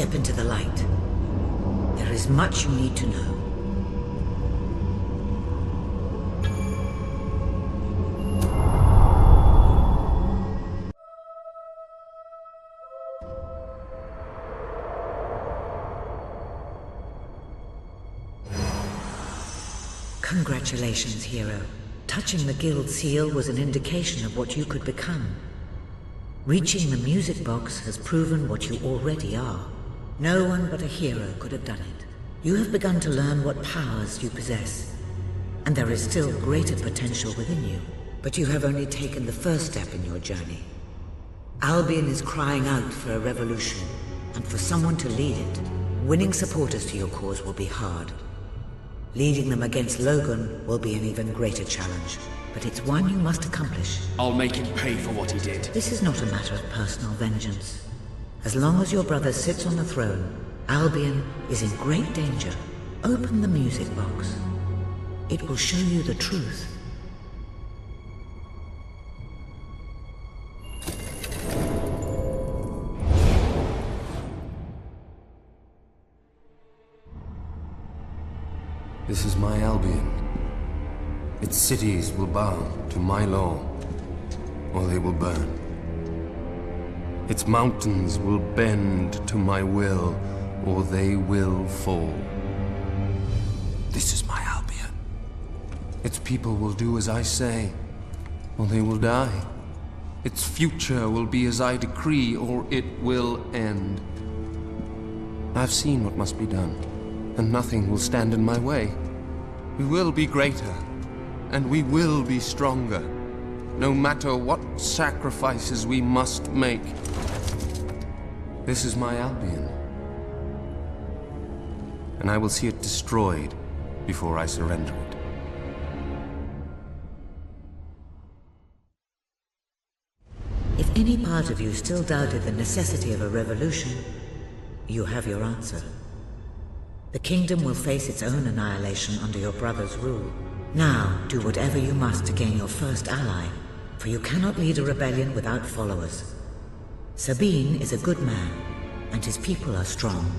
Speaker 1: step into the light. There is much you need to know. Congratulations, hero. Touching the guild seal was an indication of what you could become. Reaching the music box has proven what you already are. No one but a hero could have done it. You have begun to learn what powers you possess, and there is still greater potential within you. But you have only taken the first step in your journey. Albion is crying out for a revolution, and for someone to lead it. Winning supporters to your cause will be hard. Leading them against Logan will be an even greater challenge, but it's one you must accomplish.
Speaker 3: I'll make him pay for what he did.
Speaker 1: This is not a matter of personal vengeance. As long as your brother sits on the throne, Albion is in great danger. Open the music box. It will show you the truth.
Speaker 12: This is my Albion. Its cities will bow to my law, or they will burn. Its mountains will bend to my will, or they will fall. This is my Albion. Its people will do as I say, or they will die. Its future will be as I decree, or it will end. I've seen what must be done, and nothing will stand in my way. We will be greater, and we will be stronger, no matter what sacrifices we must make. This is my Albion, and I will see it destroyed before I surrender it.
Speaker 1: If any part of you still doubted the necessity of a revolution, you have your answer. The kingdom will face its own annihilation under your brother's rule. Now, do whatever you must to gain your first ally, for you cannot lead a rebellion without followers. Sabine is a good man, and his people are strong.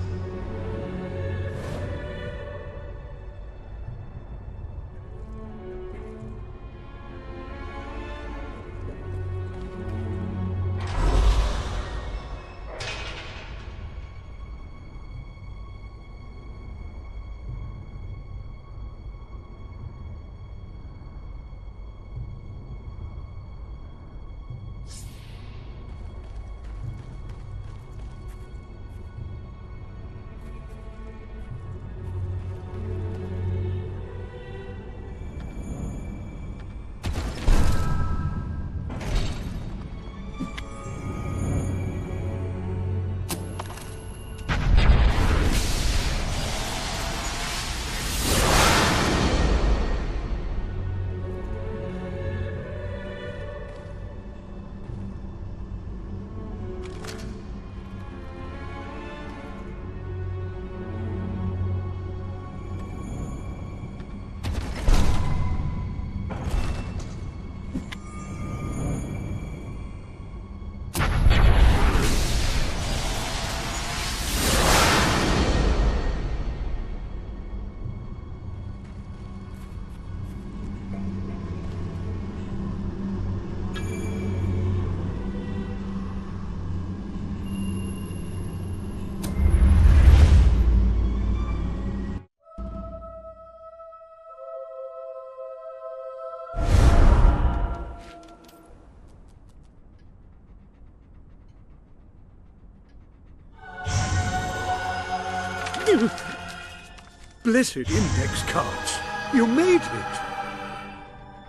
Speaker 16: Blessed index cards! You made it!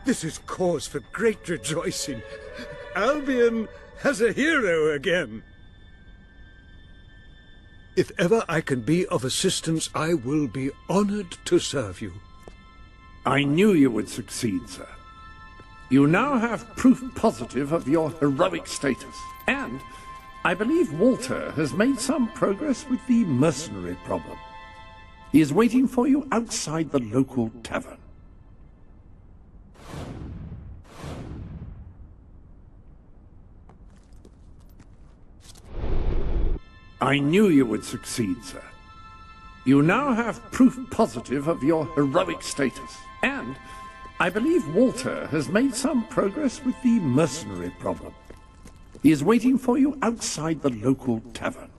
Speaker 16: This is cause for great rejoicing. Albion has a hero again. If ever I can be of assistance, I will be honored to serve you.
Speaker 2: I knew you would succeed, sir. You now have proof positive of your heroic status, and I believe Walter has made some progress with the mercenary problem. He is waiting for you outside the local tavern. I knew you would succeed, sir. You now have proof positive of your heroic status, and I believe Walter has made some progress with the mercenary problem. He is waiting for you outside the local tavern.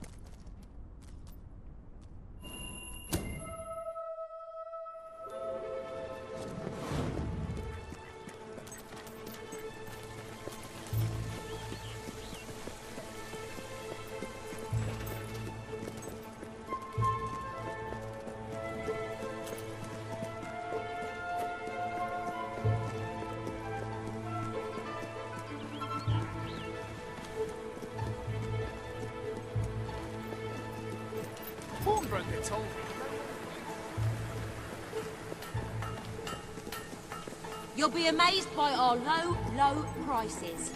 Speaker 13: You'll be amazed by our low, low prices.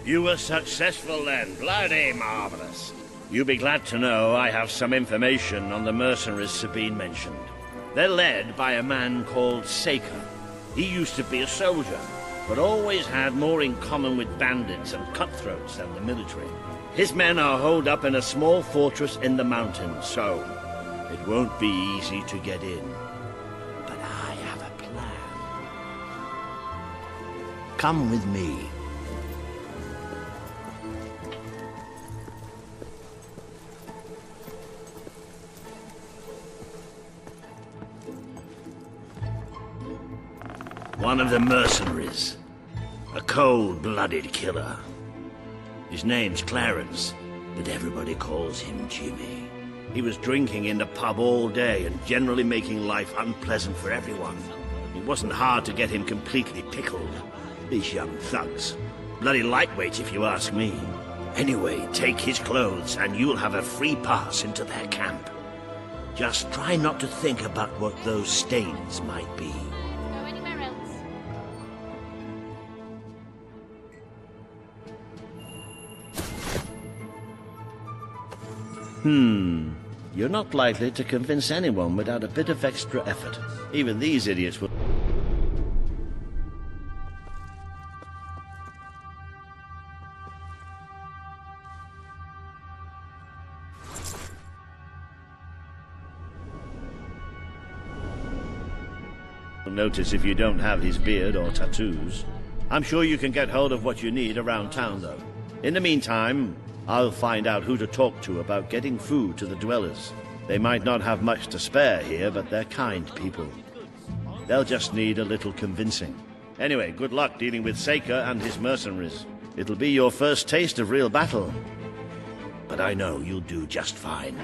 Speaker 10: You were successful then. Bloody marvelous. You'll be glad to know I have some information on the mercenaries Sabine mentioned. They're led by a man called Saker. He used to be a soldier, but always had more in common with bandits and cutthroats than the military. His men are holed up in a small fortress in the mountains, so it won't be easy to get in. But I have a plan. Come with me. One of the mercenaries. A cold-blooded killer. His name's Clarence, but everybody calls him Jimmy. He was drinking in the pub all day and generally making life unpleasant for everyone. It wasn't hard to get him completely pickled. These young thugs. Bloody lightweight, if you ask me. Anyway, take his clothes and you'll have a free pass into their camp. Just try not to think about what those stains might be.
Speaker 13: Go anywhere else.
Speaker 10: You're not likely to convince anyone without a bit of extra effort. Even these idiots will... notice if you don't have his beard or tattoos. I'm sure you can get hold of what you need around town, though. In the meantime, I'll find out who to talk to about getting food to the dwellers. They might not have much to spare here, but they're kind people. They'll just need a little convincing. Anyway, good luck dealing with Saker and his mercenaries. It'll be your first taste of real battle. But I know you'll do just fine.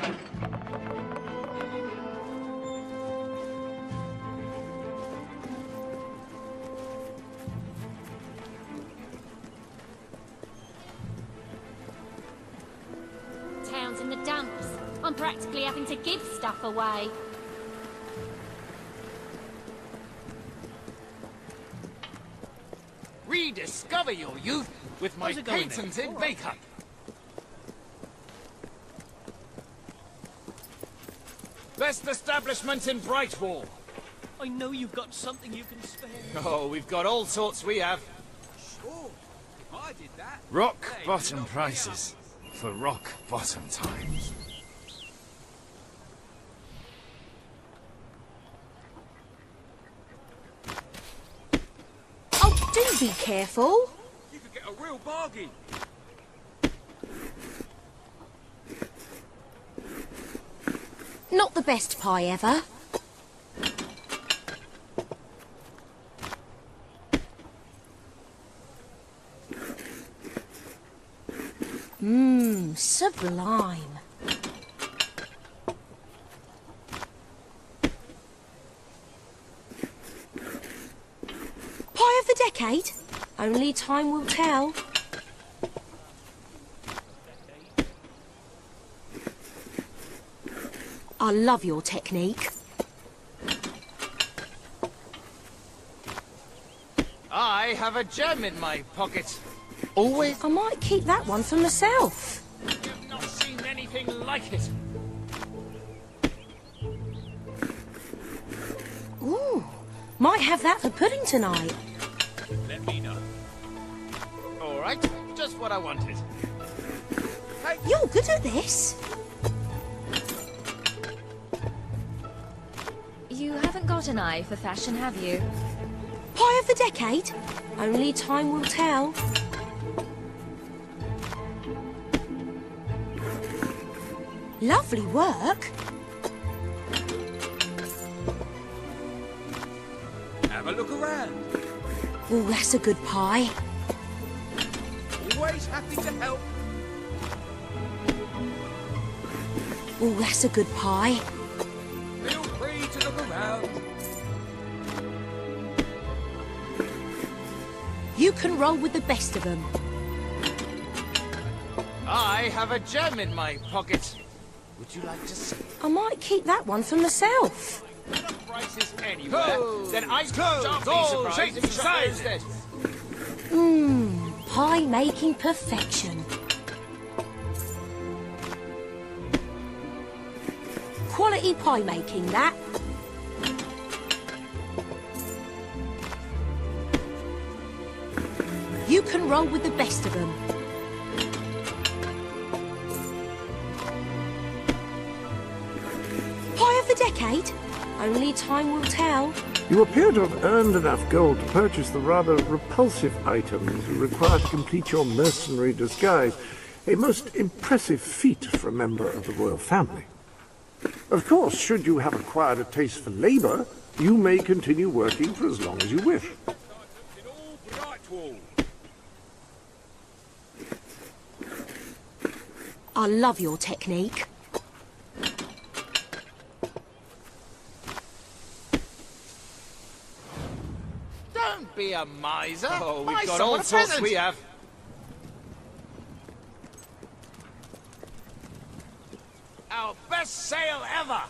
Speaker 13: Town's in the dumps. I'm practically having to give stuff away.
Speaker 18: Rediscover your youth with my patented makeup. Best establishment in Brightwall.
Speaker 8: I know you've got something you can spare.
Speaker 18: Oh, we've got all sorts we have.
Speaker 7: Sure. If I did that...
Speaker 18: Rock bottom prices. For rock bottom times.
Speaker 13: Oh, do be careful.
Speaker 7: You could get a real bargain.
Speaker 13: Not the best pie ever. Sublime. Pie of the decade? Only time will tell. I love your technique.
Speaker 18: I have a gem in my pocket. Always.
Speaker 13: I might keep that one for myself.
Speaker 18: You've not seen anything like it.
Speaker 13: Ooh, might have that for pudding tonight.
Speaker 18: Let me know. All right, just what I wanted. Hey.
Speaker 13: You're good at this.
Speaker 14: You haven't got an eye for fashion, have you?
Speaker 13: Pie of the decade? Only time will tell. Lovely work.
Speaker 15: Have a look around.
Speaker 13: Oh, that's a good pie.
Speaker 15: Always happy to help.
Speaker 13: Oh, that's a good pie.
Speaker 15: Feel free to look around.
Speaker 13: You can roll with the best of them.
Speaker 18: I have a gem in my pocket. Would you like to see?
Speaker 13: I might keep that one for myself.
Speaker 18: Prices anywhere.
Speaker 15: Close.
Speaker 18: Then I
Speaker 15: Close.
Speaker 18: shan't be
Speaker 15: All
Speaker 18: surprised if you
Speaker 15: shut
Speaker 18: shut it.
Speaker 13: Pie making perfection. Quality pie making, that. You can roll with the best of them. Pie of the decade? Only time will tell.
Speaker 2: You appear to have earned enough gold to purchase the rather repulsive items required to complete your mercenary disguise. A most impressive feat for a member of the royal family. Of course, should you have acquired a taste for labor, you may continue working for as long as you wish.
Speaker 13: I love your technique.
Speaker 18: Don't be a miser.
Speaker 8: Oh, we've
Speaker 18: Buy
Speaker 8: got
Speaker 18: someone
Speaker 8: all
Speaker 18: a
Speaker 8: sorts,
Speaker 18: present.
Speaker 8: we have.
Speaker 18: Our best sale ever.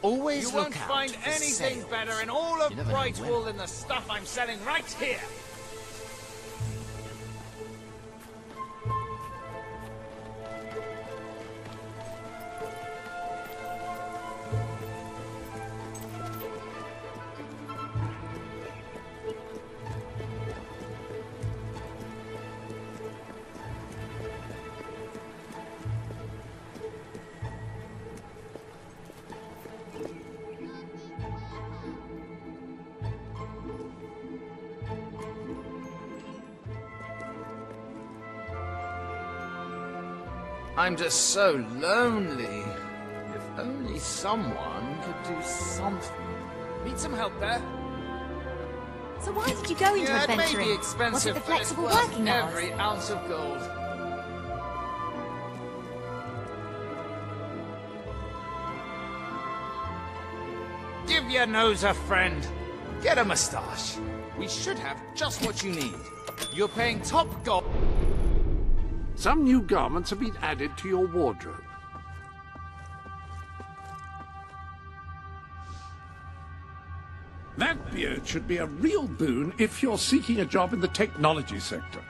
Speaker 8: Always
Speaker 18: You
Speaker 8: look
Speaker 18: won't
Speaker 8: out
Speaker 18: find
Speaker 8: for
Speaker 18: anything
Speaker 8: sales.
Speaker 18: better in all of
Speaker 8: You never know when.
Speaker 18: Brightwall than the stuff I'm selling right here. I'm just so lonely. If only someone could do something. Need some help there?
Speaker 14: So why did you go into
Speaker 18: Yeah, it may
Speaker 14: adventuring?
Speaker 18: be expensive,
Speaker 14: Was it the
Speaker 18: but it's
Speaker 14: flexible
Speaker 18: worth
Speaker 14: working hours?
Speaker 18: every ounce of gold. Give your nose a friend. Get a moustache. We should have just what you need. You're paying top gold.
Speaker 2: Some new garments have been added to your wardrobe. That beard should be a real boon if you're seeking a job in the technology sector.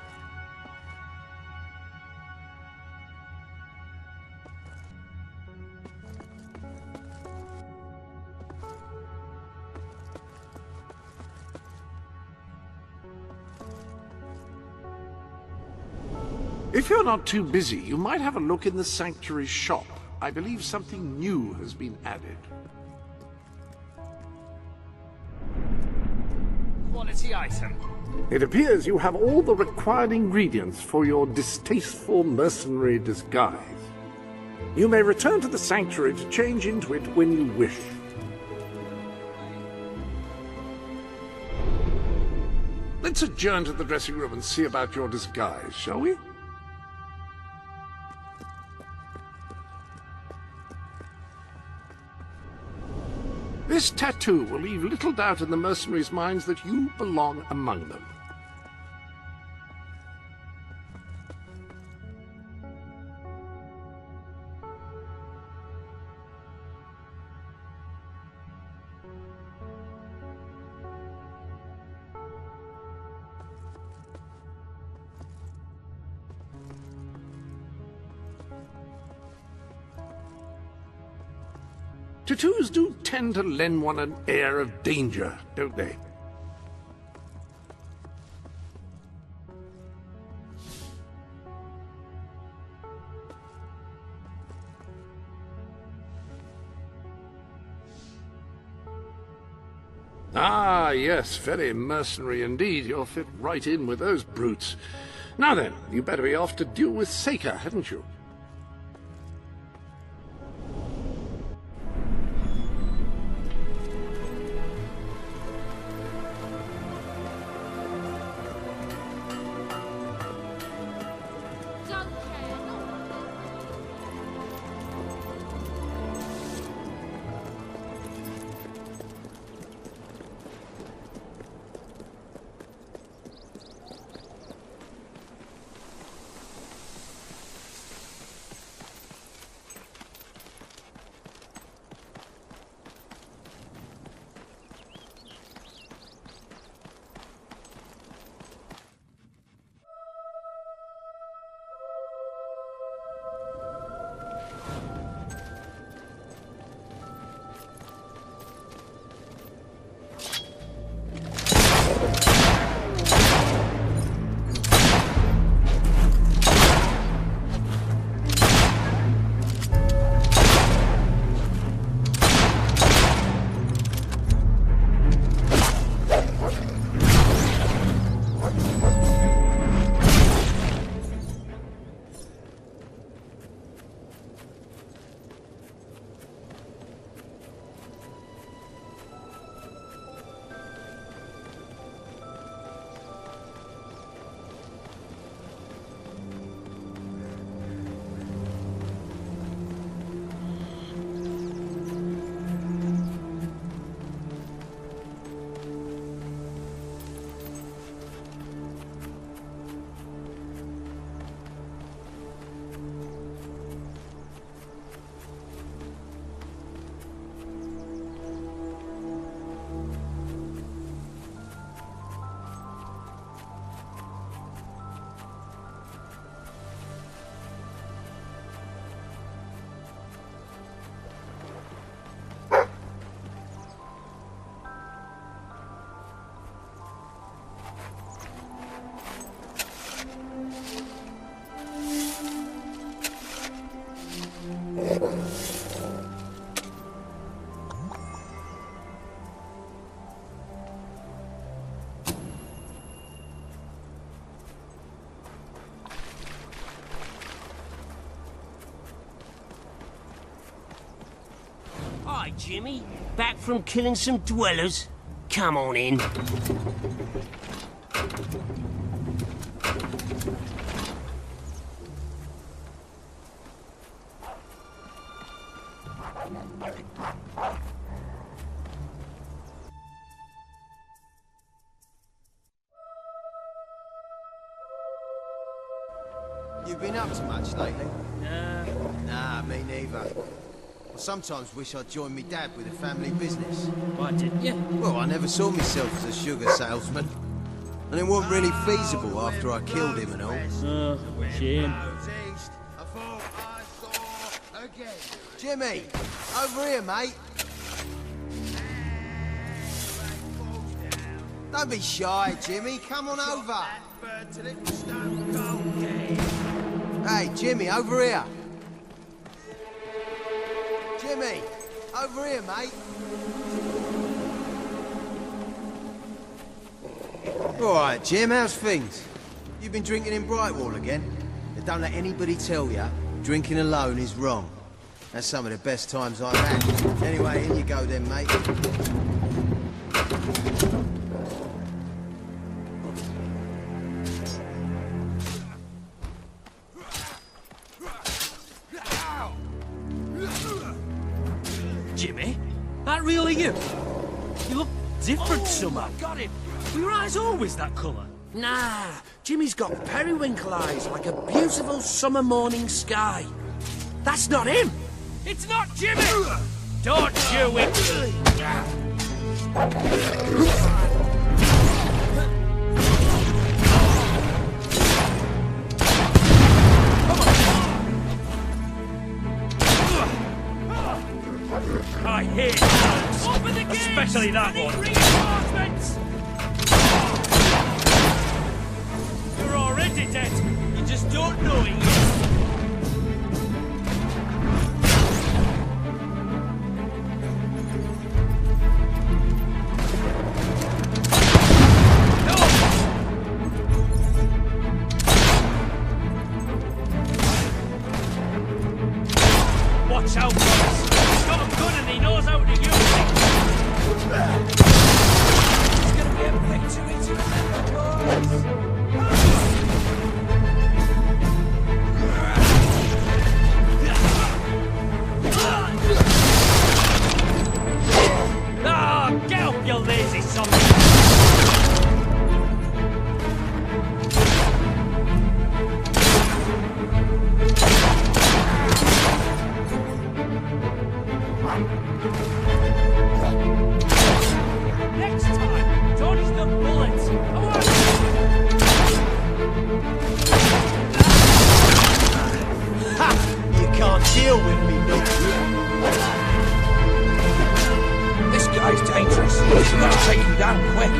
Speaker 2: If you're not too busy, you might have a look in the sanctuary shop. I believe something new has been added.
Speaker 18: Quality item.
Speaker 2: It appears you have all the required ingredients for your distasteful mercenary disguise. You may return to the sanctuary to change into it when you wish. Let's adjourn to the dressing room and see about your disguise, shall we? This tattoo will leave little doubt in the mercenaries' minds that you belong among them. Tattoos do tend to lend one an air of danger, don't they? Ah, yes, very mercenary indeed. You'll fit right in with those brutes. Now then, you better be off to deal with Seika, hadn't you?
Speaker 17: Hi, Jimmy. Back from killing some dwellers? Come on in.
Speaker 19: You been up to much lately?
Speaker 8: Nah.
Speaker 19: Nah, me neither. I sometimes wish I'd joined me dad with a family business.
Speaker 8: Why didn't you?
Speaker 19: Well, I never saw myself as a sugar salesman. And it wasn't really feasible after I killed him and all.
Speaker 8: Shame.
Speaker 19: Jimmy! Over here, mate! Don't be shy, Jimmy. Come on over. Hey, Jimmy, over here. Jimmy, over here, mate. All right, Jim, how's things? You've been drinking in Brightwall again? But don't let anybody tell you drinking alone is wrong. That's some of the best times I've had. Anyway, in you go then, mate.
Speaker 8: Jimmy? That really you? You look different somehow.
Speaker 20: Got it.
Speaker 8: Were your eyes always that colour?
Speaker 20: Nah, Jimmy's got periwinkle eyes like a beautiful summer morning sky. That's not him.
Speaker 8: It's not Jimmy! Don't you it! I hate dogs. Open the gates! Especially that one. Reinforcements! You're already dead. You just don't know it yet. Watch out, boys! He's got a gun and he knows how to use it! It's gonna be a victory to remember, boys! Ah, get up, you lazy son! Next time, dodge the bullets!
Speaker 19: Ha! You can't deal with me, mate.
Speaker 20: This guy's dangerous. We've got to take him down quick.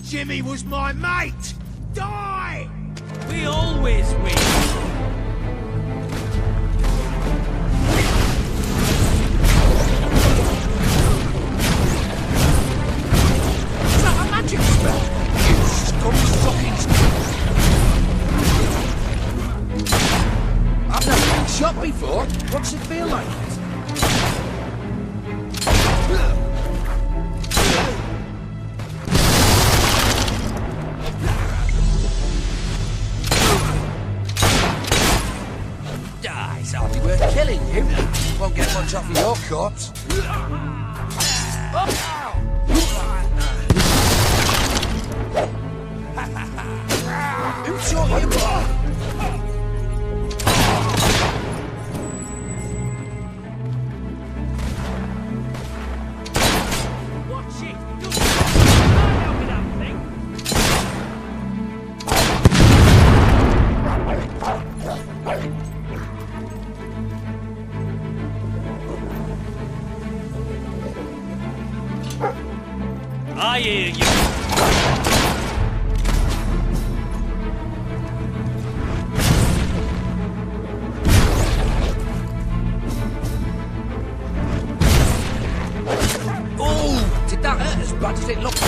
Speaker 20: Jimmy was my mate! Die!
Speaker 8: We always win!
Speaker 20: Is that a magic spell? You scum-sucking... I've never been shot before. What's it feel like? It's hardly worth killing you. Won't get much off of your corpse. Who taught you what?
Speaker 8: Watch it! Don't fly out with that thing! I hear you.
Speaker 20: Oh, did that hurt as bad as it looked?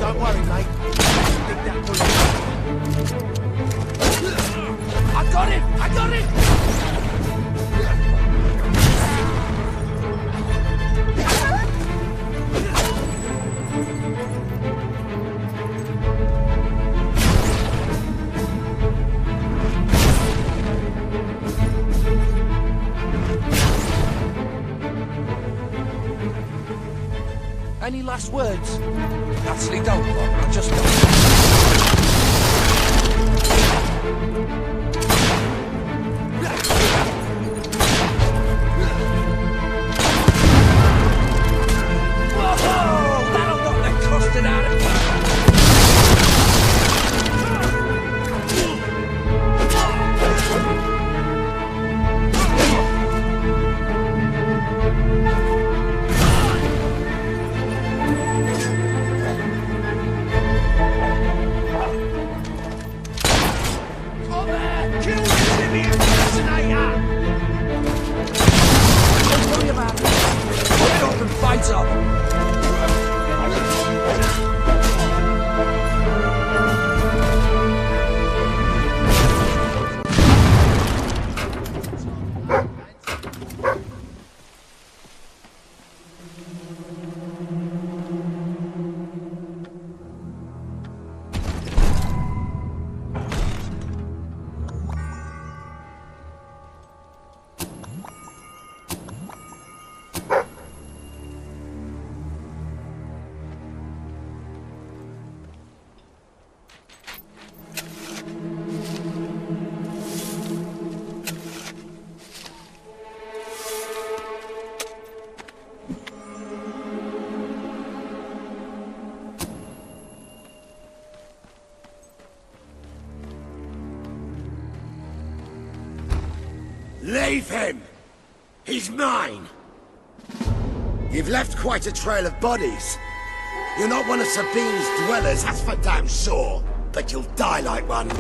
Speaker 19: Don't worry, mate. Dig that bullet.
Speaker 20: I got him! I got him! Any last words? Actually, don't, Bob. I just Whoa! That'll knock the custard out of you! Fight up!
Speaker 21: Leave him! He's mine! You've left quite a trail of bodies. You're not one of Sabine's dwellers, that's for damn sure. But you'll die like one.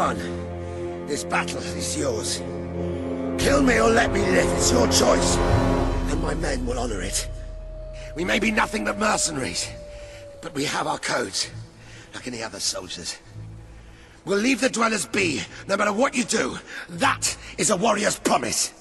Speaker 21: won. This battle is yours. Kill me or let me live, it's your choice. And my men will honor it. We may be nothing but mercenaries, but we have our codes, like any other soldiers. We'll leave the dwellers be, no matter what you do. That is a warrior's promise.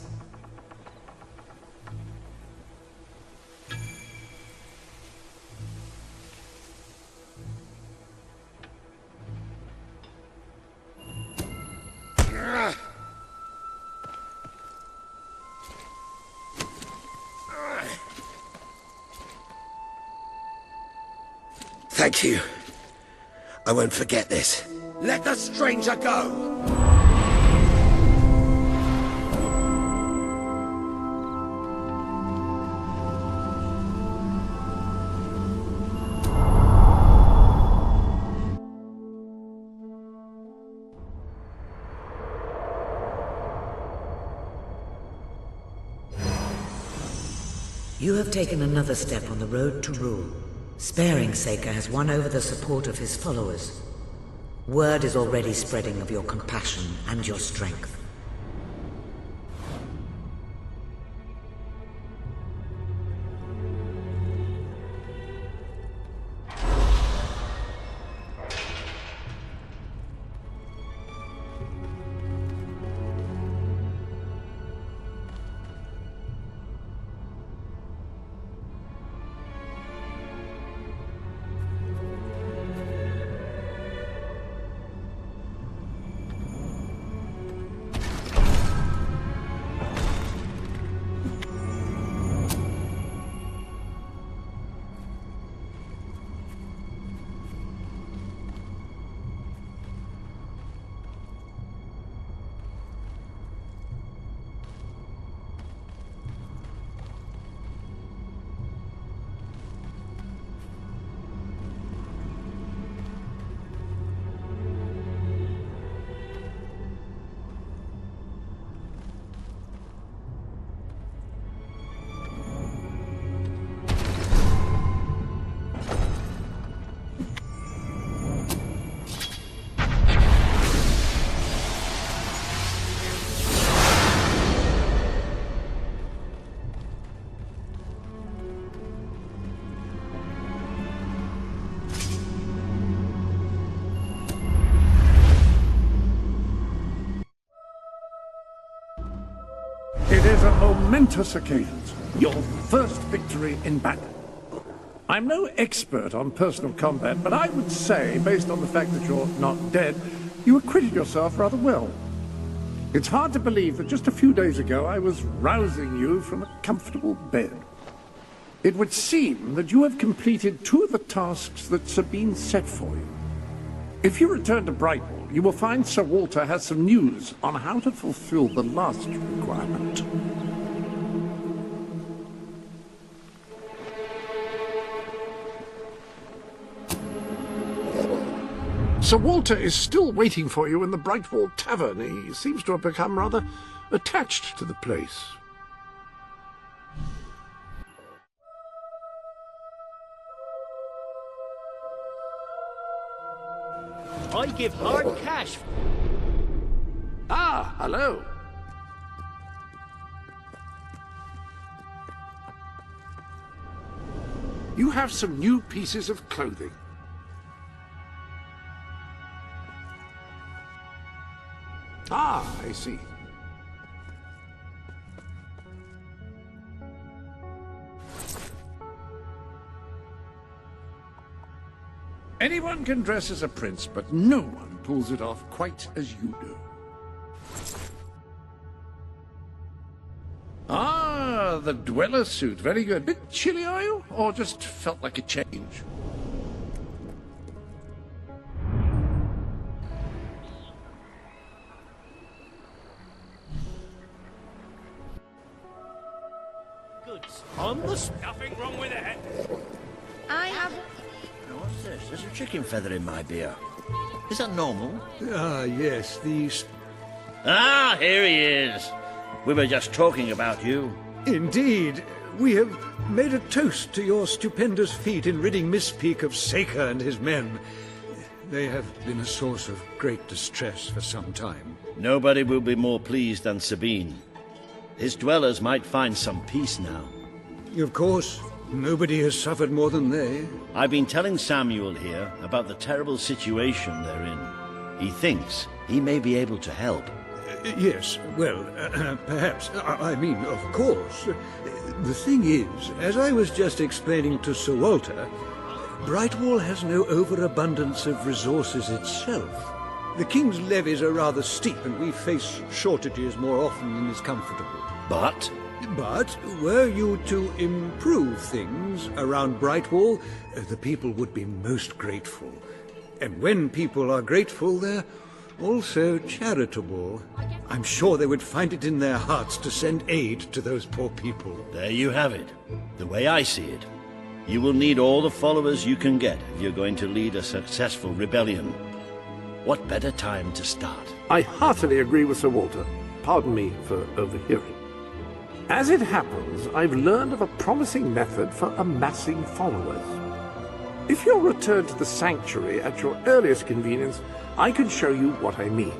Speaker 21: Thank you. I won't forget this. Let the stranger go!
Speaker 1: You have taken another step on the road to rule. Sparing Saker has won over the support of his followers. Word is already spreading of your compassion and your strength.
Speaker 2: It is a momentous occasion, your first victory in battle. I'm no expert on personal combat, but I would say, based on the fact that you're not dead, you acquitted yourself rather well. It's hard to believe that just a few days ago I was rousing you from a comfortable bed. It would seem that you have completed 2 of the tasks that Sabine set for you. If you return to Brightwall, you will find Sir Walter has some news on how to fulfill the last requirement. Sir Walter is still waiting for you in the Brightwall Tavern. He seems to have become rather attached to the place.
Speaker 8: I give hard cash.
Speaker 2: Ah, hello. You have some new pieces of clothing. Ah, I see. Anyone can dress as a prince, but no one pulls it off quite as you do. Ah, the dweller suit. Very good. Bit chilly, are you? Or just felt like a change?
Speaker 8: Goods. On the nothing wrong with it.
Speaker 14: I have...
Speaker 10: What's this? There's a chicken feather in my beer. Is that normal?
Speaker 16: Ah, yes, these...
Speaker 10: Ah, here he is. We were just talking about you.
Speaker 16: Indeed. We have made a toast to your stupendous feat in ridding Miss Peak of Saker and his men. They have been a source of great distress for some time.
Speaker 10: Nobody will be more pleased than Sabine. His dwellers might find some peace now.
Speaker 16: Of course, nobody has suffered more than they.
Speaker 10: I've been telling Samuel here about the terrible situation they're in. He thinks he may be able to help.
Speaker 16: Yes, well, perhaps. I mean, of course. The thing is, as I was just explaining to Sir Walter, Brightwall has no overabundance of resources itself. The King's levies are rather steep, and we face shortages more often than is comfortable.
Speaker 10: But
Speaker 16: were you to improve things around Brightwall, the people would be most grateful. And when people are grateful, they're also charitable. I'm sure they would find it in their hearts to send aid to those poor people.
Speaker 10: There you have it. The way I see it. You will need all the followers you can get if you're going to lead a successful rebellion. What better time to start?
Speaker 2: I heartily agree with Sir Walter. Pardon me for overhearing. As it happens, I've learned of a promising method for amassing followers. If you'll return to the sanctuary at your earliest convenience, I can show you what I mean.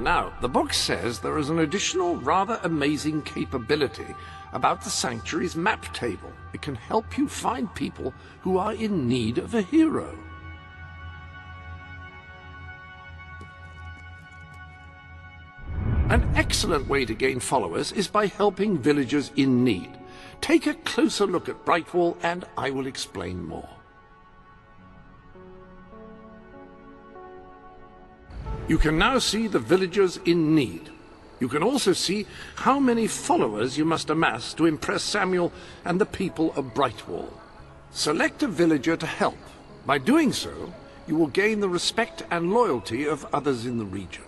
Speaker 2: Now, the book says there is an additional rather amazing capability about the sanctuary's map table. It can help you find people who are in need of a hero. An excellent way to gain followers is by helping villagers in need. Take a closer look at Brightwall and I will explain more. You can now see the villagers in need. You can also see how many followers you must amass to impress Samuel and the people of Brightwall. Select a villager to help. By doing so, you will gain the respect and loyalty of others in the region.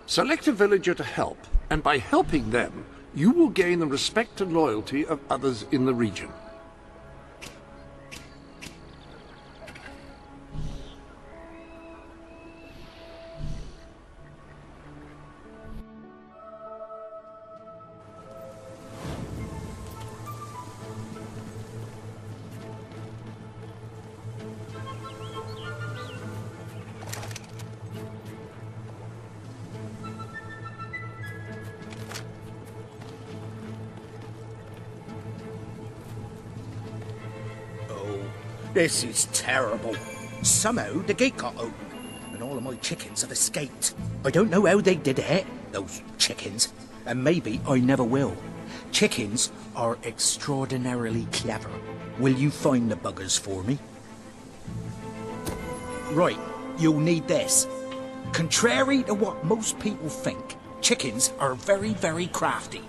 Speaker 2: Select a villager to help, and by helping them, you will gain the respect and loyalty of others in the region.
Speaker 20: This is terrible. Somehow the gate got open, and all of my chickens have escaped. I don't know how they did it, those chickens, and maybe I never will. Chickens are extraordinarily clever. Will you find the buggers for me? Right, you'll need this. Contrary to what most people think, chickens are very, very crafty.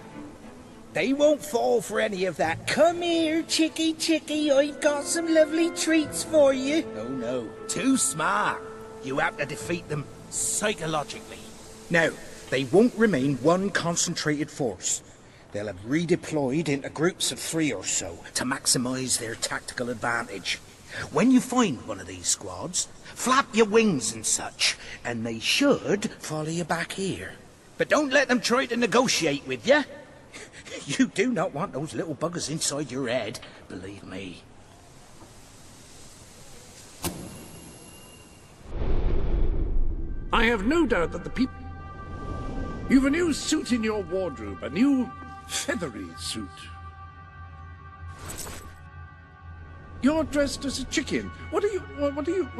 Speaker 20: They won't fall for any of that. Come here, chickie, chickie, I've got some lovely treats for you. Oh no, too smart. You have to defeat them psychologically. Now, they won't remain one concentrated force. They'll have redeployed into groups of 3 or so to maximize their tactical advantage. When you find one of these squads, flap your wings and such, and they should follow you back here. But don't let them try to negotiate with you. You do not want those little buggers inside your head, believe me.
Speaker 2: I have no doubt that the people... You've a new suit in your wardrobe, a new feathery suit. You're dressed as a chicken. What are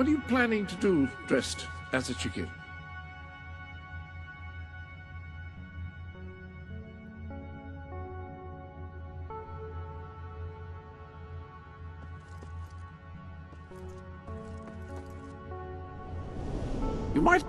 Speaker 2: you planning to do dressed as a chicken? You might...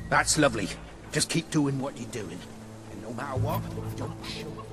Speaker 20: That's lovely. Just keep doing what you're doing. And no matter what, don't show up.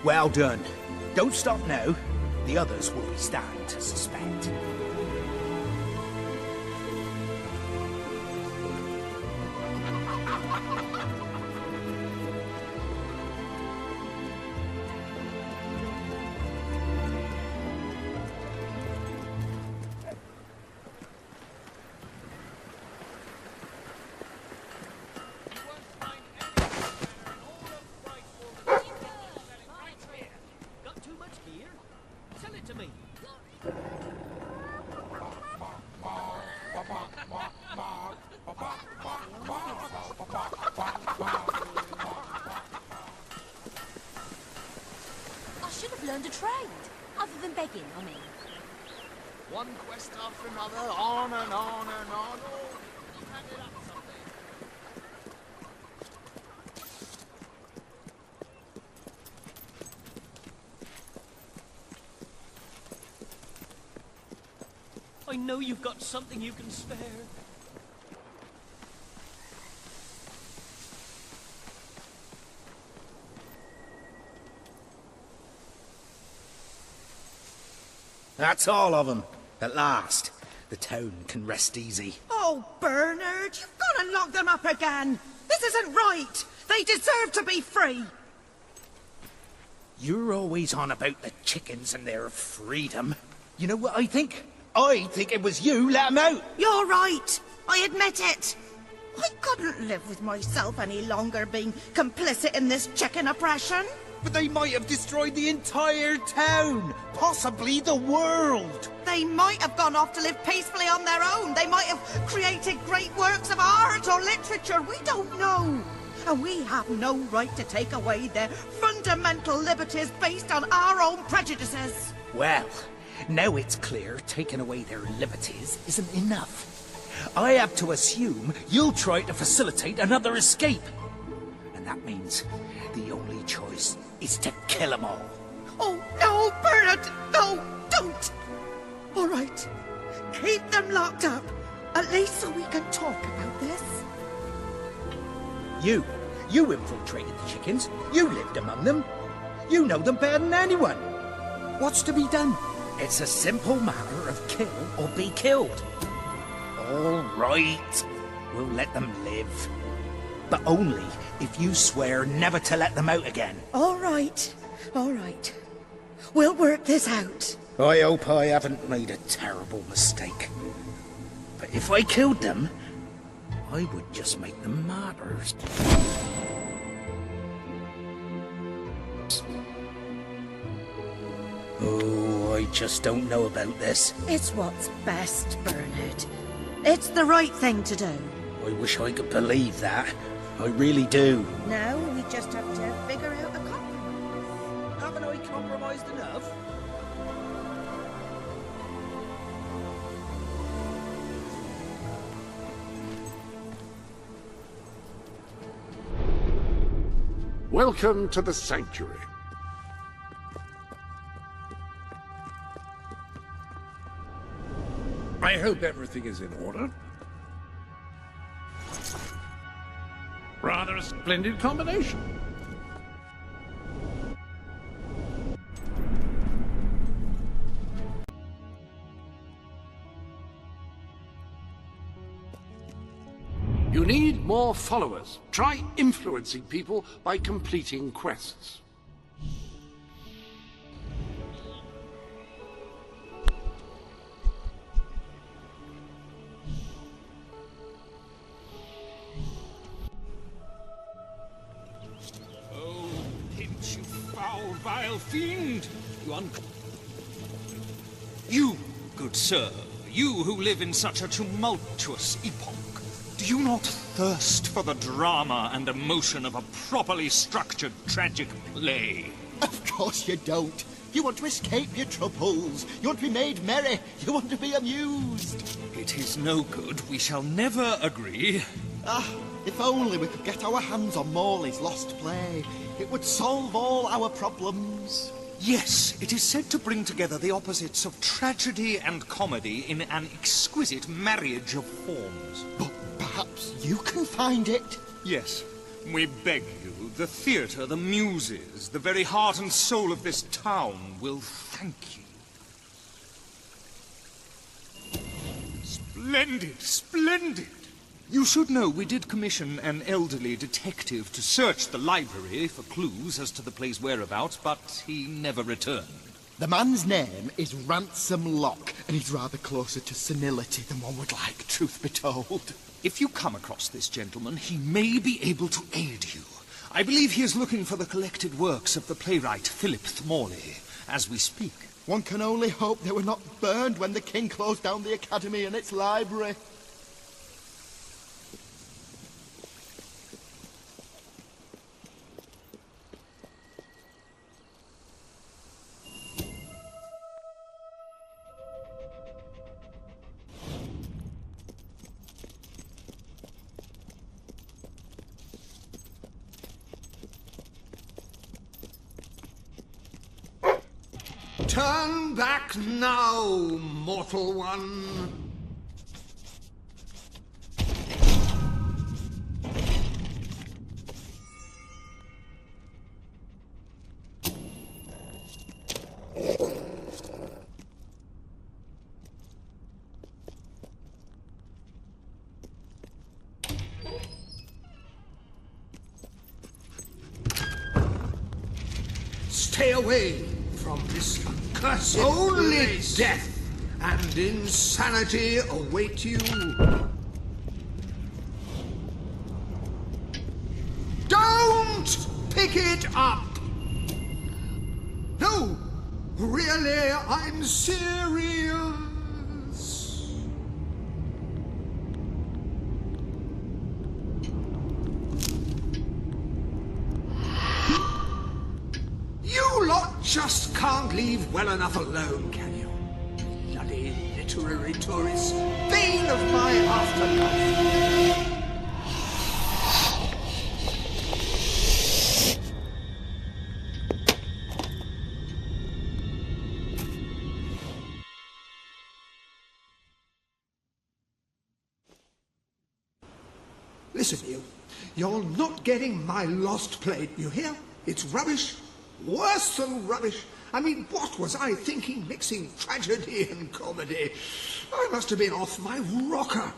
Speaker 20: Well done. Don't stop now. The others will be starting to suspect.
Speaker 13: Learned a trade, other than begging, I mean.
Speaker 18: One quest after another, on and on and on. Oh, you've had it up someday.
Speaker 8: I know you've got something you can spare.
Speaker 20: That's all of them. At last, the town can rest easy.
Speaker 6: Oh, Bernard, you've got to lock them up again. This isn't right. They deserve to be free.
Speaker 20: You're always on about the chickens and their freedom. You know what I think? I think it was you let them out.
Speaker 6: You're right. I admit it. I couldn't live with myself any longer being complicit in this chicken oppression.
Speaker 20: But they might have destroyed the entire town, possibly the world.
Speaker 6: They might have gone off to live peacefully on their own. They might have created great works of art or literature. We don't know. And we have no right to take away their fundamental liberties based on our own prejudices.
Speaker 20: Well, now it's clear taking away their liberties isn't enough. I have to assume you'll try to facilitate another escape. And that means the only choice is to kill them all.
Speaker 6: Oh, no, Bernard! No, don't! All right, keep them locked up. At least so we can talk about this.
Speaker 20: You infiltrated the chickens. You lived among them. You know them better than anyone. What's to be done? It's a simple matter of kill or be killed. All right, we'll let them live. But only if you swear never to let them out again.
Speaker 6: All right, all right. We'll work this out.
Speaker 20: I hope I haven't made a terrible mistake. But if I killed them, I would just make them martyrs. Oh, I just don't know about this.
Speaker 6: It's what's best, Bernard. It's the right thing to do.
Speaker 20: I wish I could believe that. I really do.
Speaker 6: Now we just have to figure out a compromise.
Speaker 20: Haven't I compromised enough?
Speaker 2: Welcome to the Sanctuary. I hope everything is in order. Rather a splendid combination. You need more followers. Try influencing people by completing quests.
Speaker 9: Oh, pinch, you foul, vile fiend! You, good sir, you who live in such a tumultuous epoch, do you not thirst for the drama and emotion of a properly structured tragic play?
Speaker 4: Of course you don't. You want to escape your troubles. You want to be made merry. You want to be amused.
Speaker 9: It is no good. We shall never agree.
Speaker 4: Ah, if only we could get our hands on Morley's lost play. It would solve all our problems.
Speaker 9: Yes, it is said to bring together the opposites of tragedy and comedy in an exquisite marriage of forms.
Speaker 4: But perhaps you can find it?
Speaker 9: Yes, we beg you. The theatre, the muses, the very heart and soul of this town will thank you. Splendid, splendid! You should know we did commission an elderly detective to search the library for clues as to the play's whereabouts, but he never returned.
Speaker 4: The man's name is Ransom Locke, and he's rather closer to senility than one would like, truth be told.
Speaker 9: If you come across this gentleman, he may be able to aid you. I believe he is looking for the collected works of the playwright Philip Morley, as we speak.
Speaker 4: One can only hope they were not burned when the king closed down the academy and its library.
Speaker 2: Turn back now, mortal one. Stay away from this accursed only death and insanity await you. Don't pick it up! No, really, I'm serious. You lot just can't leave well enough alone, can you? Bloody literary tourists, bane of my afterlife. Listen, you're not getting my lost plate, you hear? It's rubbish. Worse than rubbish. I mean, what was I thinking mixing tragedy and comedy? I must have been off my rocker.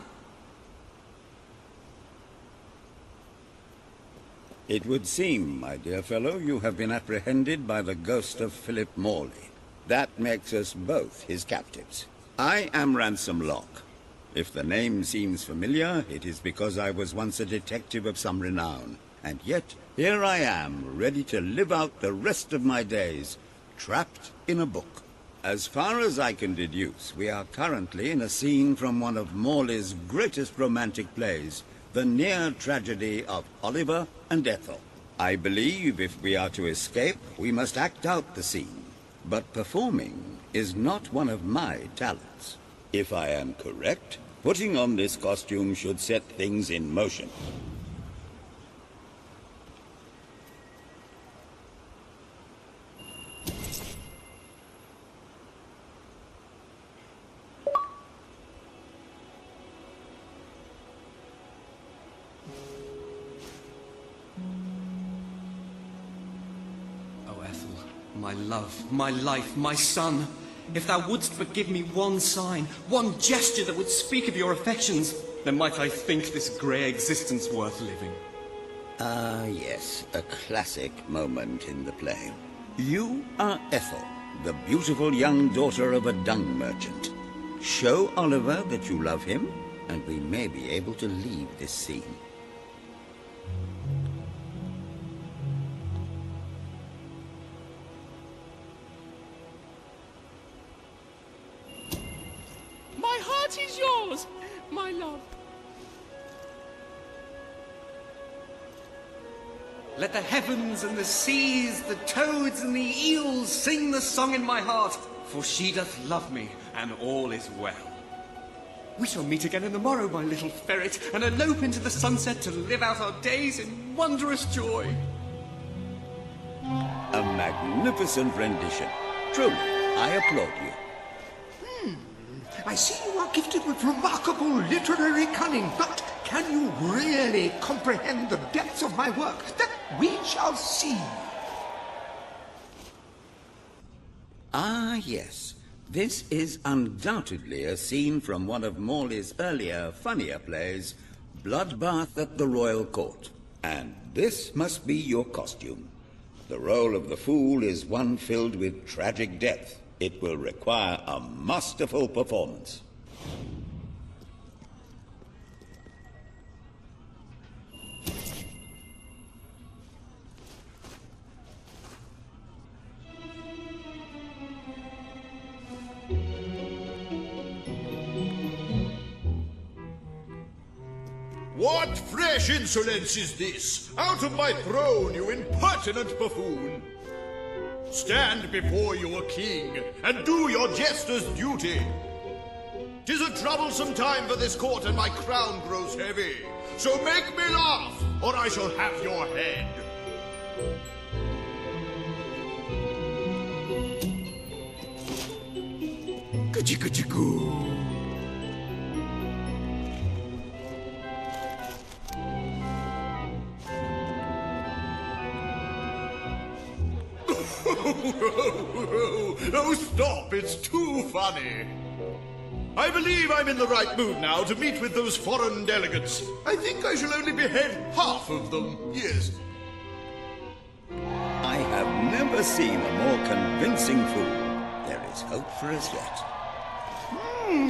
Speaker 22: It would seem, my dear fellow, you have been apprehended by the ghost of Philip Morley. That makes us both his captives. I am Ransom Locke. If the name seems familiar, it is because I was once a detective of some renown. And yet, here I am, ready to live out the rest of my days, trapped in a book. As far as I can deduce, we are currently in a scene from one of Morley's greatest romantic plays, the near tragedy of Oliver and Ethel. I believe if we are to escape, we must act out the scene. But performing is not one of my talents. If I am correct, putting on this costume should set things in motion.
Speaker 5: My love, my life, my son, if thou wouldst but give me one sign, one gesture that would speak of your affections, then might I think this grey existence worth living.
Speaker 22: Ah, yes, a classic moment in the play. You are Ethel, the beautiful young daughter of a dung merchant. Show Oliver that you love him, and we may be able to leave this scene.
Speaker 3: My heart is yours, my love.
Speaker 5: Let the heavens and the seas, the toads and the eels sing the song in my heart, for she doth love me, and all is well. We shall meet again in the morrow, my little ferret, and elope into the sunset to live out our days in wondrous joy.
Speaker 22: A magnificent rendition. Truly, I applaud you.
Speaker 21: I see you are gifted with remarkable literary cunning, but can you really comprehend the depths of my work? That we shall see.
Speaker 22: Ah, yes. This is undoubtedly a scene from one of Morley's earlier, funnier plays, Bloodbath at the Royal Court. And this must be your costume. The role of the fool is one filled with tragic depth. It will require a masterful performance.
Speaker 11: What fresh insolence is this? Out of my throne, you impertinent buffoon! Stand before your king, and do your jester's duty. 'Tis a troublesome time for this court, and my crown grows heavy. So make me laugh, or I shall have your head. Goo-chee-goo-chee-goo. Oh, stop, it's too funny. I believe I'm in the right mood now to meet with those foreign delegates. I think I shall only behead half of them, yes.
Speaker 22: I have never seen a more convincing fool. There is hope for us yet.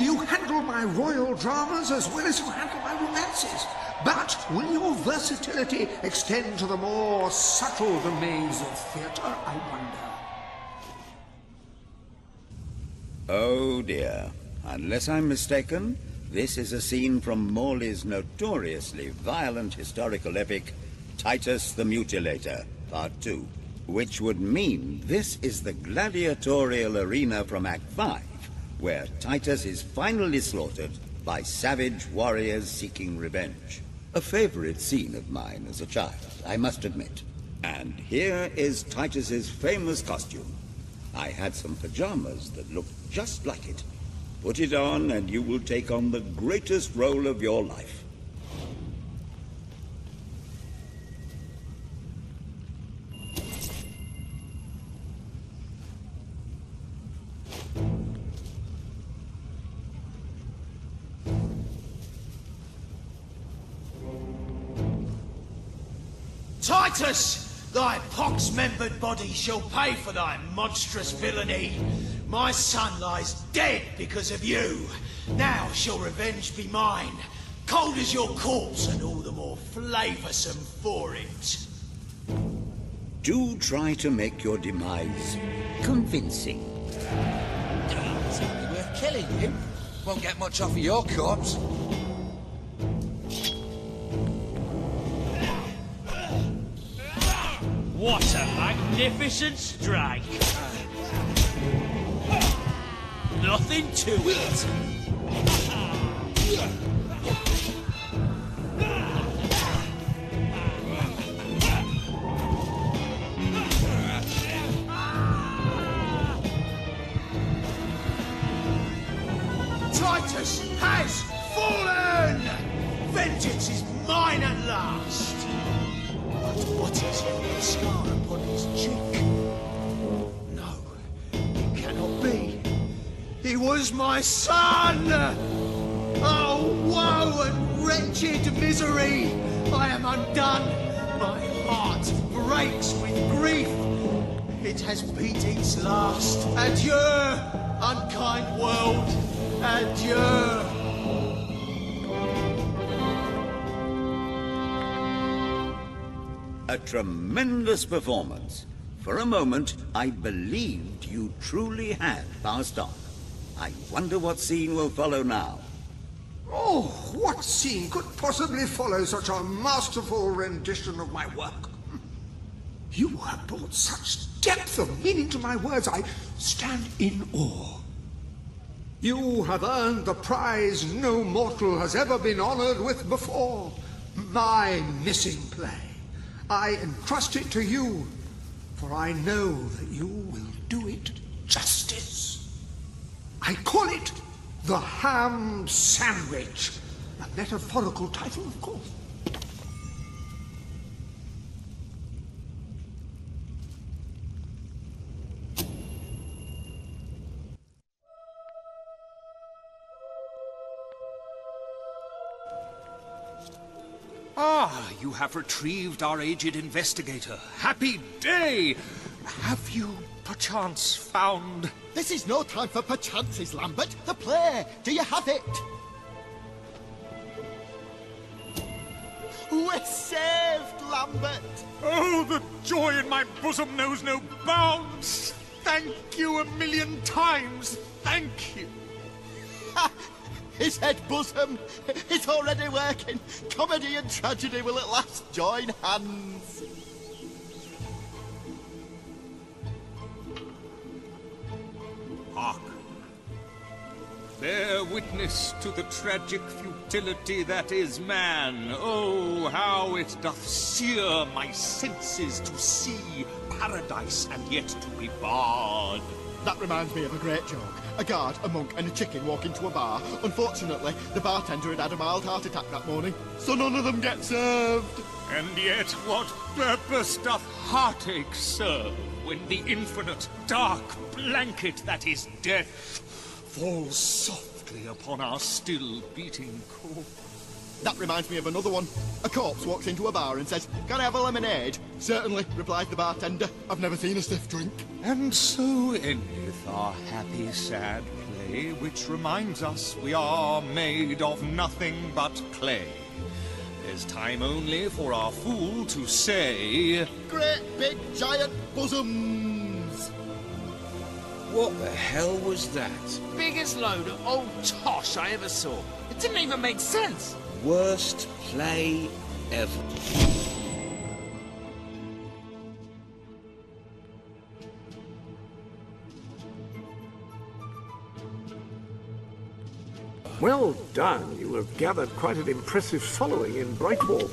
Speaker 21: You handle my royal dramas as well as you handle my romances. But will your versatility extend to the more subtle domains of theatre, I wonder?
Speaker 22: Oh dear. Unless I'm mistaken, this is a scene from Morley's notoriously violent historical epic, Titus the Mutilator, Part 2, which would mean this is the gladiatorial arena from Act 5, where Titus is finally slaughtered by savage warriors seeking revenge. A favorite scene of mine as a child, I must admit. And here is Titus's famous costume. I had some pajamas that looked just like it. Put it on and you will take on the greatest role of your life.
Speaker 23: Titus! Thy pox-membered body shall pay for thy monstrous villainy. My son lies dead because of you. Now shall revenge be mine, cold as your corpse and all the more flavoursome for it.
Speaker 22: Do try to make your demise convincing.
Speaker 20: It's hardly worth killing him. Won't get much off of your corpse.
Speaker 8: What a magnificent strike! Nothing to it!
Speaker 23: Titus has fallen! Vengeance is mine at last! But what is the scar upon his cheek? He was my son! Oh, woe and wretched misery! I am undone. My heart breaks with grief. It has beat its last. Adieu, unkind world. Adieu.
Speaker 22: A tremendous performance. For a moment, I believed you truly had passed on. I wonder what scene will follow now.
Speaker 2: Oh, what scene could possibly follow such a masterful rendition of my work? You have brought such depth of meaning to my words, I stand in awe. You have earned the prize no mortal has ever been honored with before. My missing play. I entrust it to you, for I know that you will do it justice. I call it The Ham Sandwich. A metaphorical title, of course.
Speaker 9: Ah, you have retrieved our aged investigator. Happy day! Have you, perchance, found...
Speaker 4: This is no time for perchances, Lambert. The play. Do you have it? We're saved, Lambert.
Speaker 9: Oh, the joy in my bosom knows no bounds. Thank you a million times. Thank you.
Speaker 4: His head bosom. It's already working. Comedy and tragedy will at last join hands.
Speaker 9: Hark. Bear witness to the tragic futility that is man. Oh, how it doth sear my senses to see paradise and yet to be barred.
Speaker 4: That reminds me of a great joke. A guard, a monk, and a chicken walk into a bar. Unfortunately, the bartender had had a mild heart attack that morning, so none of them get served.
Speaker 9: And yet what purpose doth heartache serve when the infinite dark blanket that is death falls softly upon our still beating core?
Speaker 4: That reminds me of another one. A corpse walks into a bar and says, "Can I have a lemonade?" "Certainly," replies the bartender. "I've never seen a stiff drink."
Speaker 9: And so endeth our happy sad play, which reminds us we are made of nothing but clay. There's time only for our fool to say...
Speaker 4: Great big giant bosoms!
Speaker 7: What the hell was that?
Speaker 18: Biggest load of old tosh I ever saw. It didn't even make sense.
Speaker 7: Worst play ever.
Speaker 2: Well done. You have gathered quite an impressive following in Brightwall.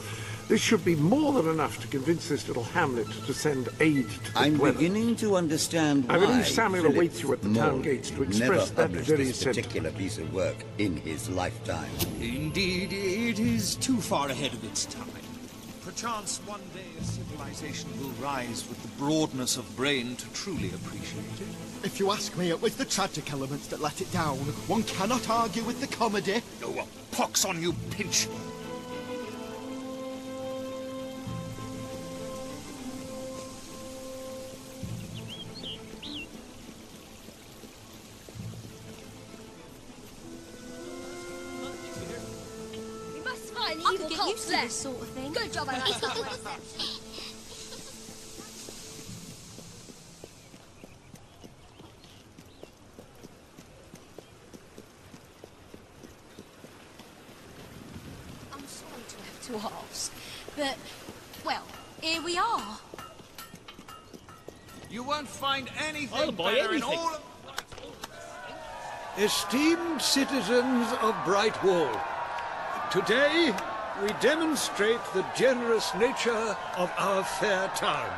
Speaker 2: This should be more than enough to convince this little hamlet to send aid to the
Speaker 22: I'm
Speaker 2: dweller.
Speaker 22: beginning to understand why
Speaker 2: I believe Samuel
Speaker 22: Philip
Speaker 2: awaits you at the town
Speaker 22: Morley
Speaker 2: gates to
Speaker 22: never
Speaker 2: express that
Speaker 22: published
Speaker 2: very
Speaker 22: this
Speaker 2: sentiment.
Speaker 22: particular piece of work in his lifetime.
Speaker 9: Indeed, it is too far ahead of its time. Perchance one day a civilization will rise with the broadness of brain to truly appreciate it.
Speaker 4: If you ask me, it was the tragic elements that let it down. One cannot argue with the comedy.
Speaker 9: Oh, a pox on you, Pinch!
Speaker 13: We must find
Speaker 14: I
Speaker 13: evil
Speaker 14: could get
Speaker 13: cults
Speaker 14: used to
Speaker 13: there.
Speaker 14: this sort of thing.
Speaker 13: Good job, Alex. I'm sorry to have to ask, but, well, here we are.
Speaker 18: You won't find anything
Speaker 8: I'll buy
Speaker 18: better in
Speaker 8: anything.
Speaker 18: all of...
Speaker 16: Esteemed citizens of Brightwall, today we demonstrate the generous nature of our fair town.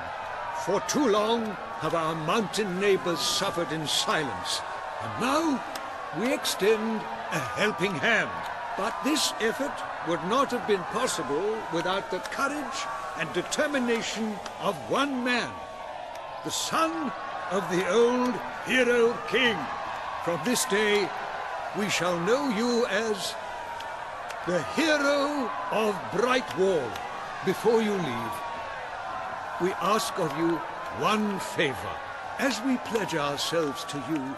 Speaker 16: For too long have our mountain neighbors suffered in silence, and now we extend a helping hand. But this effort would not have been possible without the courage and determination of one man, the son of the old hero king. From this day, we shall know you as the hero of Brightwall. Before you leave, we ask of you one favor. As we pledge ourselves to you,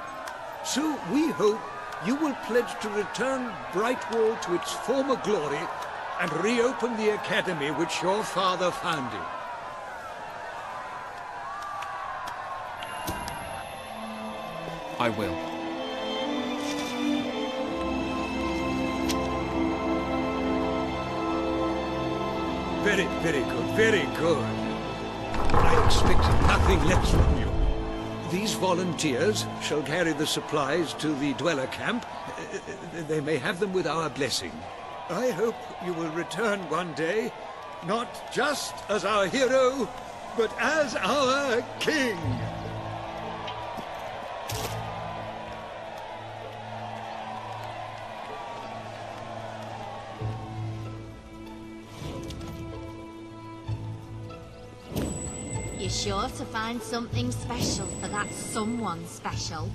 Speaker 16: so we hope you will pledge to return Brightwall to its former glory and reopen the academy which your father founded.
Speaker 3: I will.
Speaker 16: Very, very good, very good. I expected nothing less from you. These volunteers shall carry the supplies to the dweller camp. They may have them with our blessing. I hope you will return one day, not just as our hero, but as our king.
Speaker 13: You're sure to find something special for that someone special.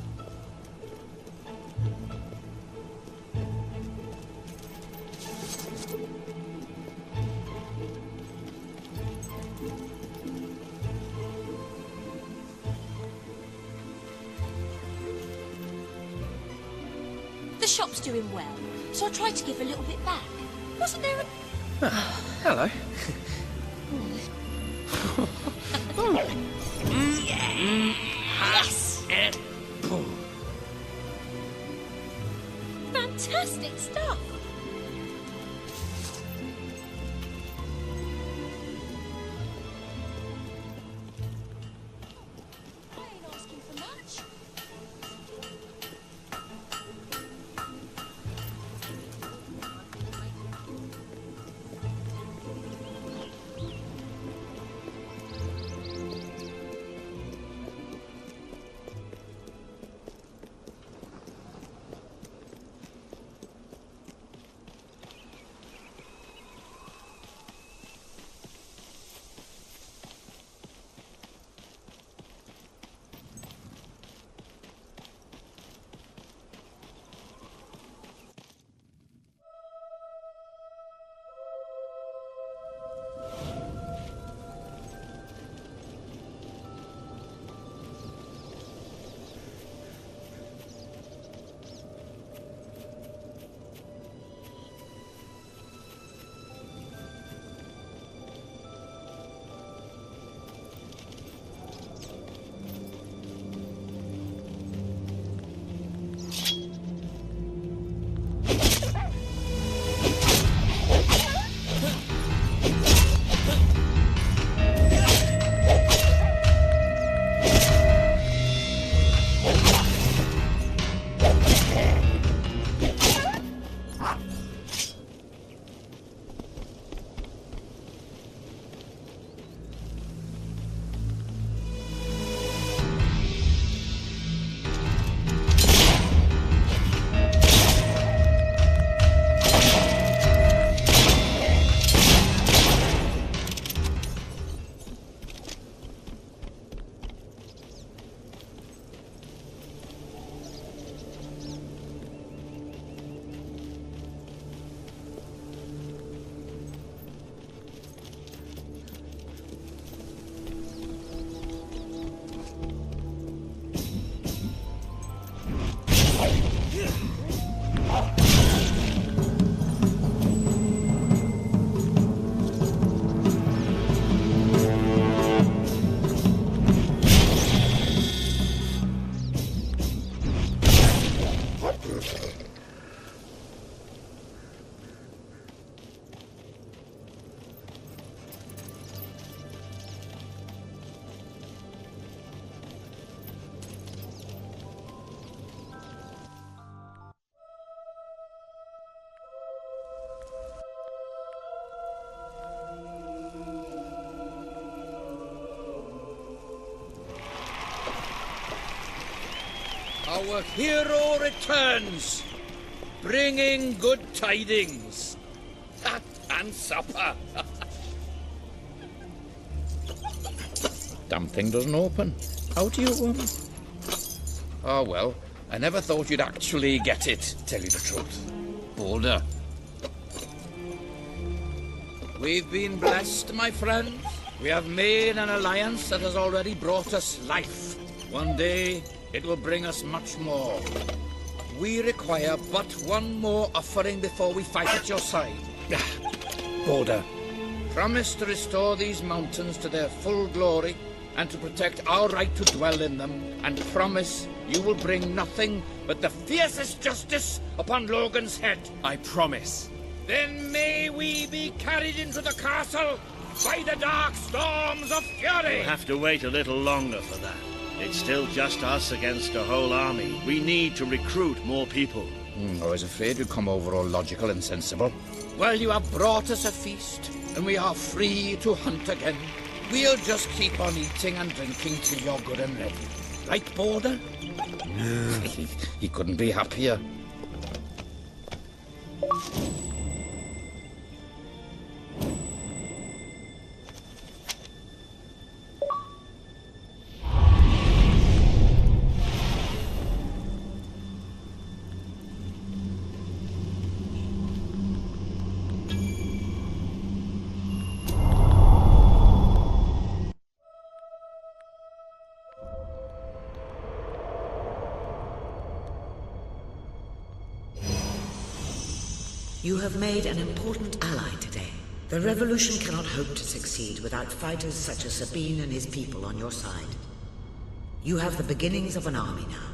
Speaker 14: The shop's doing well, so I tried to give a little bit back. Wasn't there a...
Speaker 3: Hello.
Speaker 14: Yes! Fantastic stuff! I ain't asking for much.
Speaker 21: Our hero returns, bringing good tidings. Hat and supper. Damn thing doesn't open. How do you... Oh well,
Speaker 12: I never thought you'd actually get it, tell you the truth. Boulder. We've been blessed, my friend. We have made an alliance that has already brought us life. One day, it will bring us much more. We require but one more offering before we fight at your side. Boulder, promise to restore these mountains to their full glory and to protect our right to dwell in them, and promise you will bring nothing but the fiercest justice upon Logan's head.
Speaker 3: I promise.
Speaker 12: Then may we be carried into the castle by the dark storms of fury!
Speaker 10: We'll have to wait a little longer for that. It's still just us against a whole army. We need to recruit more people.
Speaker 12: I was afraid you'd come over all logical and sensible. Well, you have brought us a feast, and we are free to hunt again. We'll just keep on eating and drinking till you're good and ready. Right, Boulder? He couldn't be happier.
Speaker 1: You have made an important ally today. The revolution cannot hope to succeed without fighters such as Sabine and his people on your side. You have the beginnings of an army now.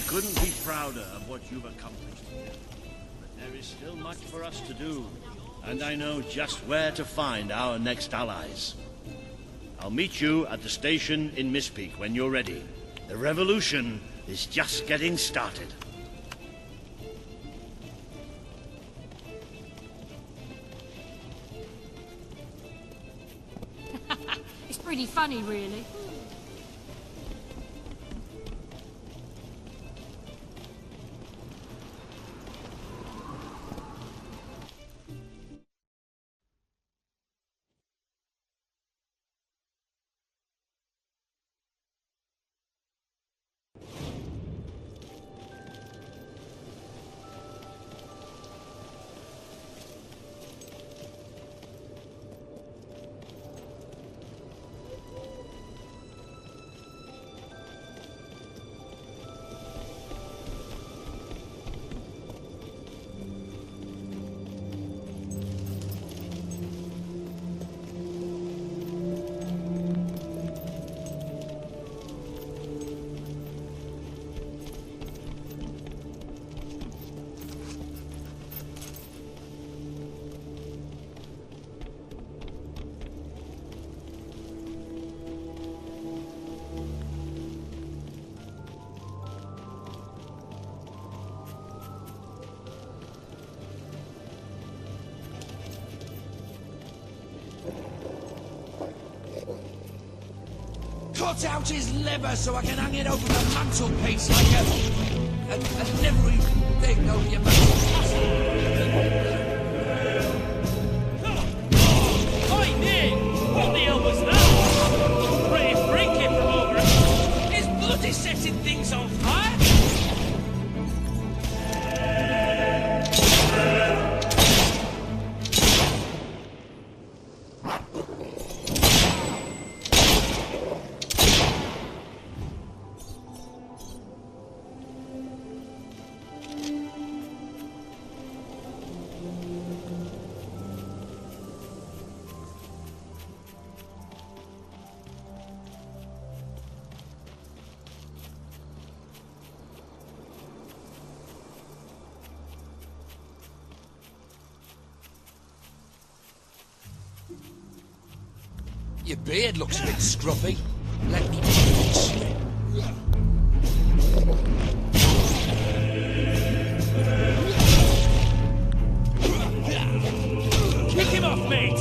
Speaker 10: Couldn't be prouder of what you've accomplished here. But there is still much for us to do, and I know just where to find our next allies. I'll meet you at the station in Mistpeak when you're ready. The revolution is just getting started.
Speaker 14: It's pretty funny, really.
Speaker 23: Cut out his liver so I can hang it over the mantelpiece like a livery thing over your mantelpiece.
Speaker 8: Oi, Nick! What the hell was that? Pretty freaky from over it. His blood is setting things on fire!
Speaker 20: Your beard looks a bit scruffy. Let me fix you.
Speaker 8: Kick him off, mate!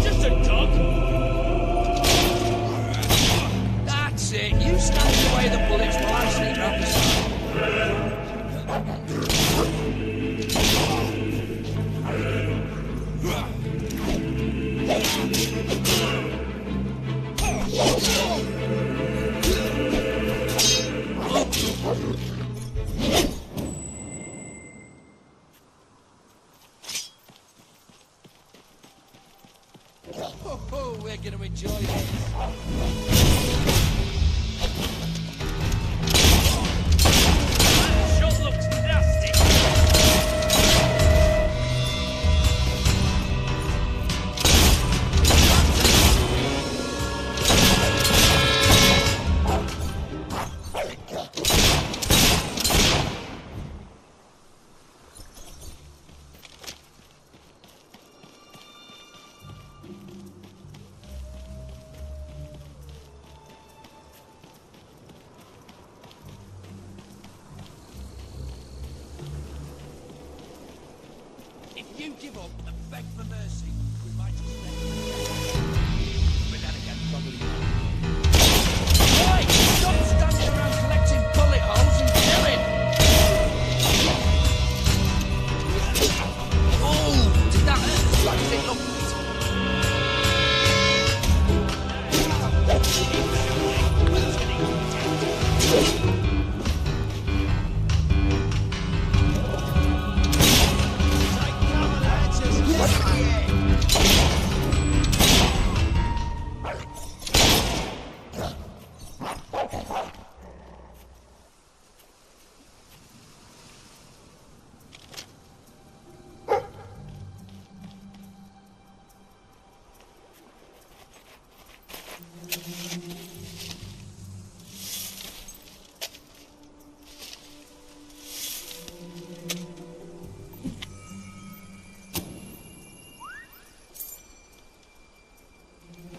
Speaker 8: Just a dog!
Speaker 20: That's it. You stand away the bullets while I sneak round the side. Oh, we're going to enjoy this.
Speaker 8: Shot looks nasty!
Speaker 20: If you give up and beg for mercy, we might just let you. But then again, probably not. Right, stop standing around collecting bullet holes and killing! Oh, did that hurt as like it looked?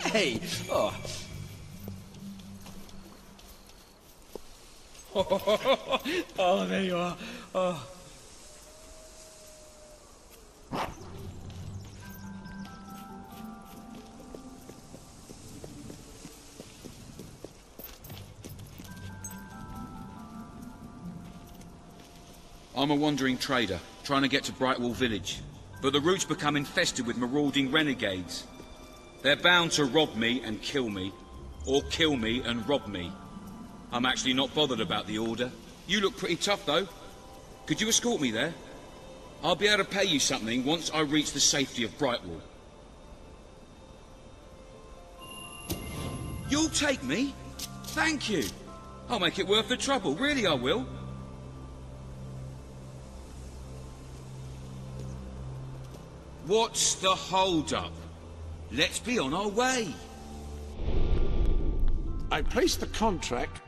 Speaker 20: Hey, oh.
Speaker 8: Oh, there you are. Oh.
Speaker 15: I'm a wandering trader, trying to get to Brightwall village. But the route's become infested with marauding renegades. They're bound to rob me and kill me, or kill me and rob me. I'm actually not bothered about the order. You look pretty tough, though. Could you escort me there? I'll be able to pay you something once I reach the safety of Brightwall. You'll take me? Thank you. I'll make it worth the trouble, really I will. What's the hold-up? Let's be on our way.
Speaker 2: I placed the contract.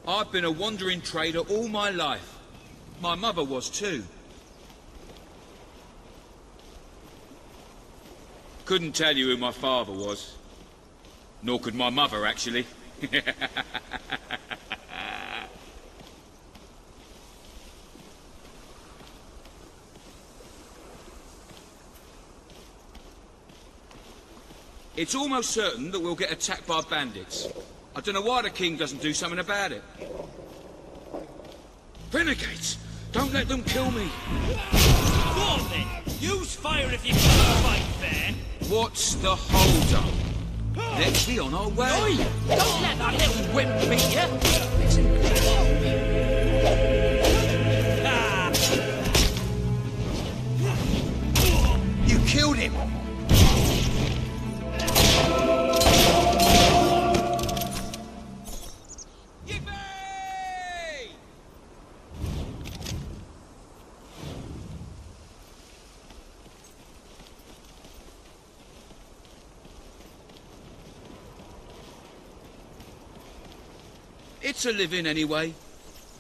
Speaker 15: I've been a wandering trader all my life. My mother was too. Couldn't tell you who my father was. Nor could my mother, actually. It's almost certain that we'll get attacked by bandits. I don't know why the king doesn't do something about it. Renegades! Don't let them kill me!
Speaker 8: Go on then! Use fire if you can't fight fair!
Speaker 15: What's the hold-up? Let's be on our way.
Speaker 20: Oi! Don't let that little wimp beat you! Listen.
Speaker 23: You killed him.
Speaker 15: It's a living anyway.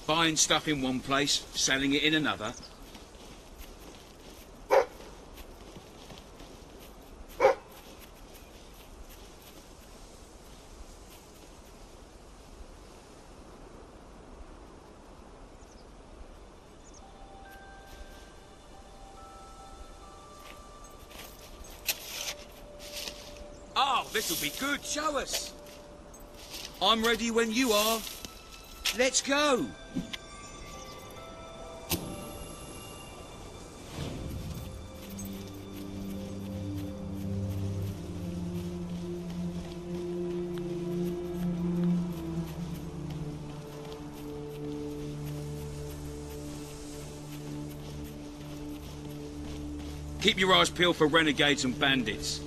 Speaker 15: Buying stuff in one place, selling it in another. Oh, this'll be good. Show us. I'm ready when you are. Let's go. Keep your eyes peeled for renegades and bandits.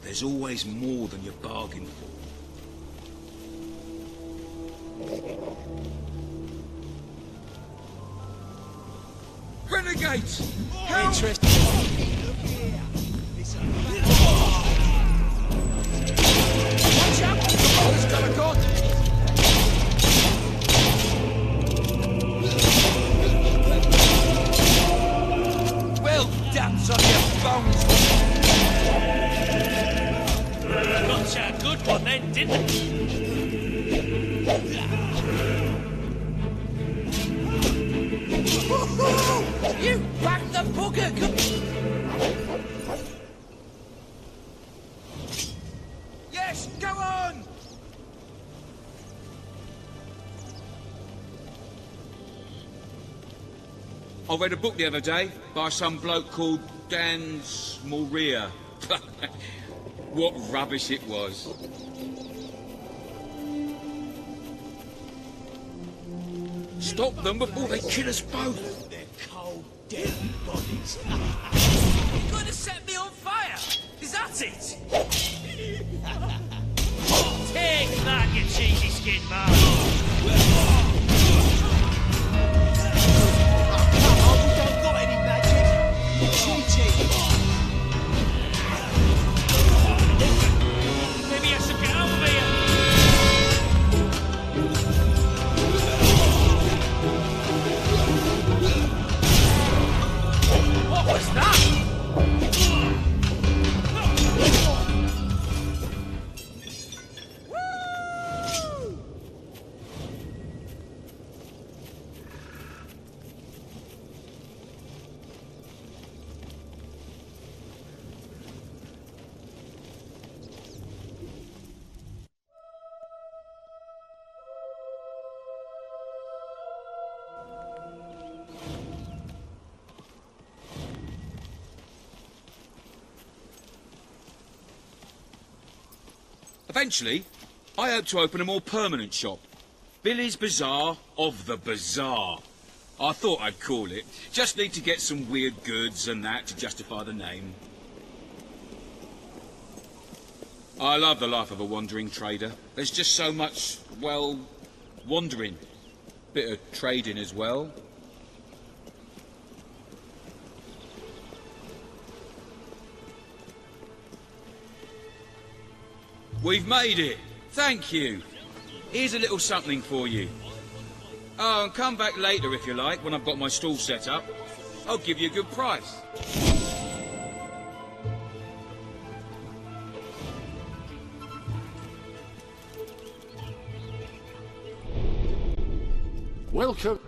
Speaker 15: There's always more than you bargained for. Renegades! Help!
Speaker 20: Watch out! He's got a gun! Well, dance on your bones!
Speaker 8: Got you a good one then, didn't it?
Speaker 20: You banged the bugger!
Speaker 15: Yes, go on! I read a book the other day by some bloke called Dan Smoria. What rubbish it was. Stop them before they kill us both.
Speaker 23: They're cold, dead bodies.
Speaker 20: You're going to set me on fire! Is that it?
Speaker 8: Take that, you cheesy skin man!
Speaker 23: Come on, we don't got any magic. You're cheating.
Speaker 8: Maybe I should get out of here!
Speaker 20: What was that?
Speaker 15: Eventually, I hope to open a more permanent shop. Billy's Bazaar of the Bazaar. I thought I'd call it. Just need to get some weird goods and that to justify the name. I love the life of a wandering trader. There's just so much, well, wandering. Bit of trading as well. We've made it. Thank you. Here's a little something for you. Oh, and come back later if you like, when I've got my stall set up. I'll give you a good price.
Speaker 2: Welcome.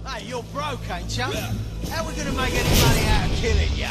Speaker 23: Hey, you're broke, ain't you? How are we gonna make any money out of killing you?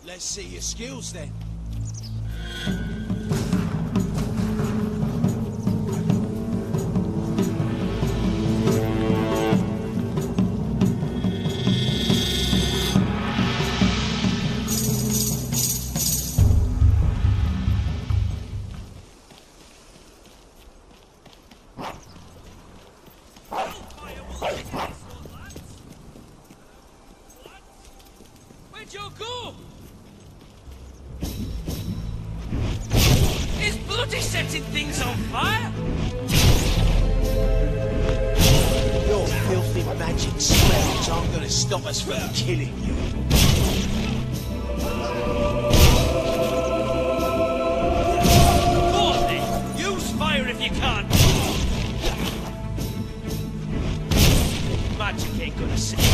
Speaker 23: Let's see your skills then.
Speaker 3: Where'd you go? Is bloody setting things on fire?
Speaker 23: Your filthy magic spells aren't gonna stop us from killing you.
Speaker 3: Go on then, use fire if you can. Magic ain't gonna save you.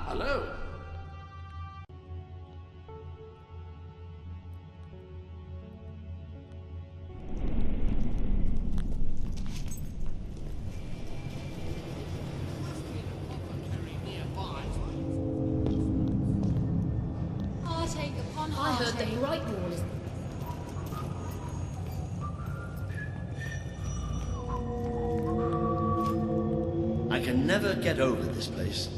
Speaker 2: Hello.
Speaker 6: I heard the Bright Wall is...
Speaker 10: I can never get over this place.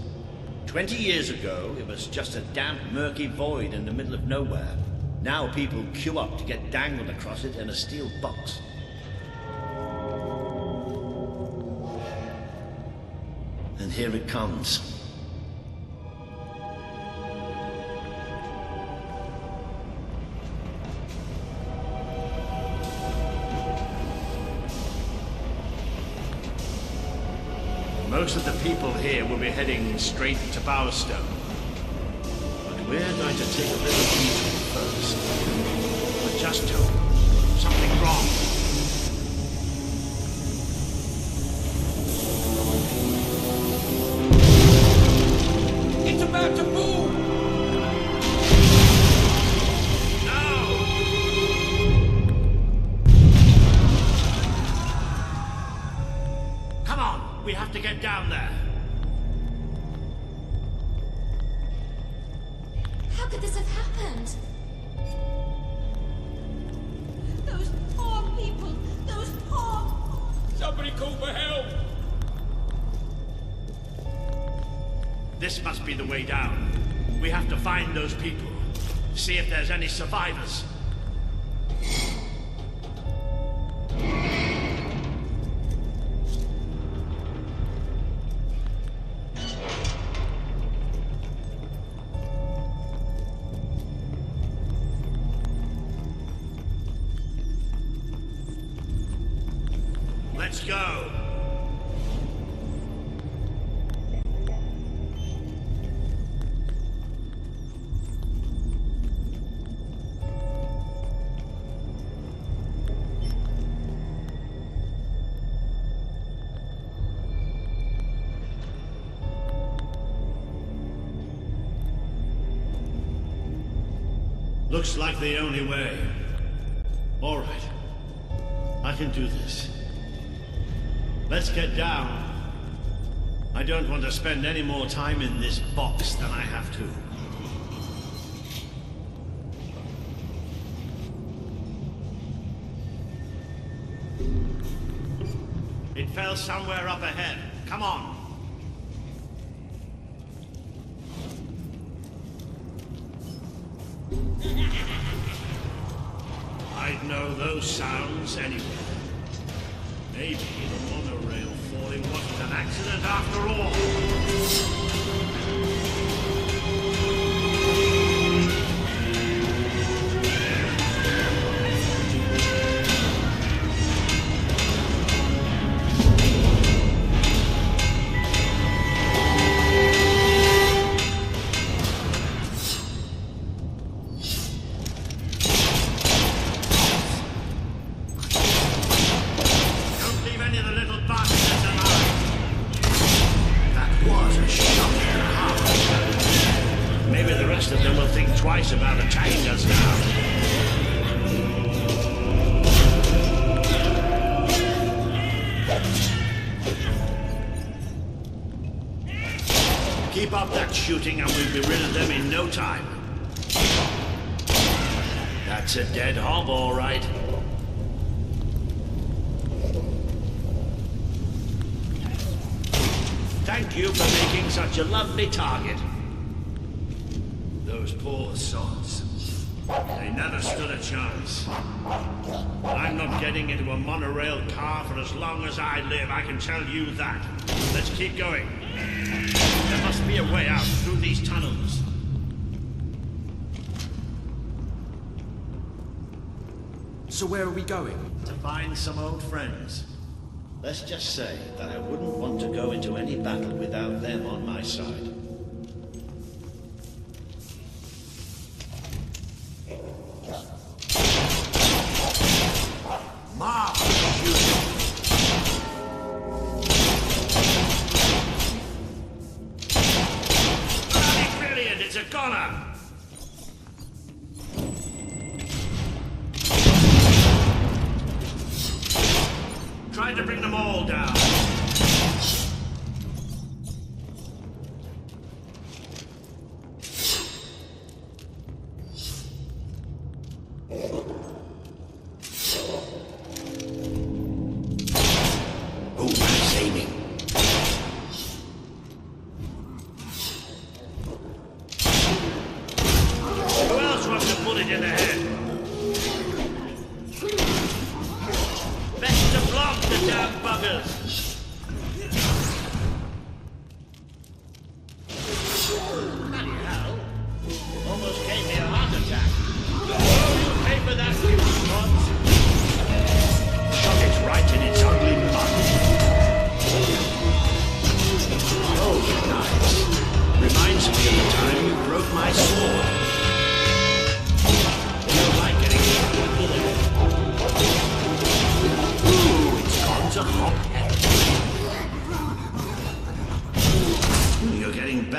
Speaker 10: 20 years ago, it was just a damp, murky void in the middle of nowhere. Now people queue up to get dangled across it in a steel box. And here it comes.
Speaker 5: Most of the people here will be heading straight to Bowerstone. But we're going to take a little detour first. But just tell me, something wrong.
Speaker 12: It's about to boom!
Speaker 5: We have to get down there.
Speaker 14: How could this have happened? Those poor people! Those poor...
Speaker 12: Somebody call for help!
Speaker 5: This must be the way down. We have to find those people. See if there's any survivors. Let's go! Looks like the only way. All right. I can do this. Let's get down. I don't want to spend any more time in this box than I have to. It fell somewhere up ahead. Come on. I'd know those sounds anyway. Maybe the monorail falling wasn't an accident after all. Twice about attacking us now. Keep up that shooting and we'll be rid of them in no time. That's a dead hob, all right. Thank you for making such a lovely target. Those poor sods. They never stood a chance. I'm not getting into a monorail car for as long as I live, I can tell you that. Let's keep going. There must be a way out through these tunnels.
Speaker 3: So where are we going?
Speaker 5: To find some old friends. Let's just say that I wouldn't want to go into any battle without them on my side. Brilliant, it's a goner! Trying to bring them all down. Oh, nice aiming. Who else wants a bullet in the head? Best to block the damn buggers. Bloody hell. Almost gave me a heart attack. Oh, you pay for that, you squads. Shot it right in its ugly mud.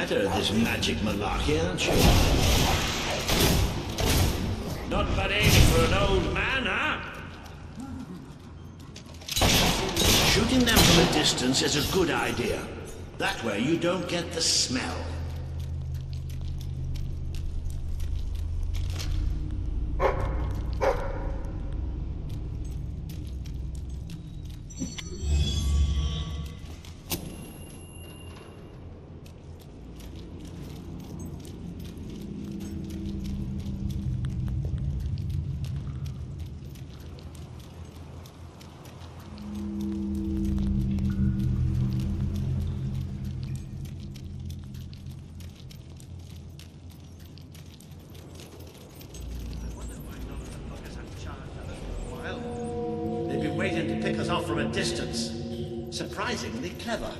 Speaker 5: better at this magic malarkey, aren't you? Not bad aiming for an old man, huh? Shooting them from a distance is a good idea. That way you don't get the smell. Waiting to pick us off from a distance. Surprisingly clever.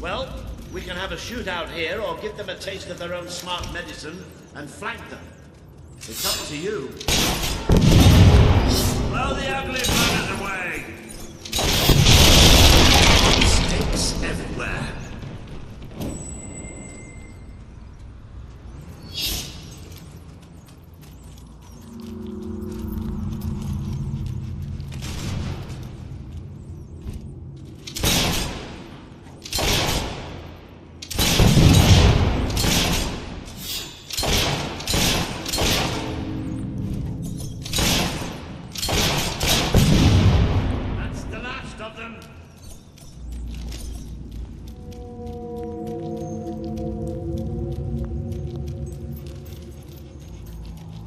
Speaker 5: Well, we can have a shootout here or give them a taste of their own smart medicine and flank them. It's up to you. Blow the ugly buggers away! Mistakes everywhere.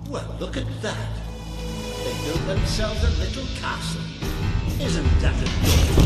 Speaker 5: Well, look at that. They built themselves a little castle. Isn't that adorable?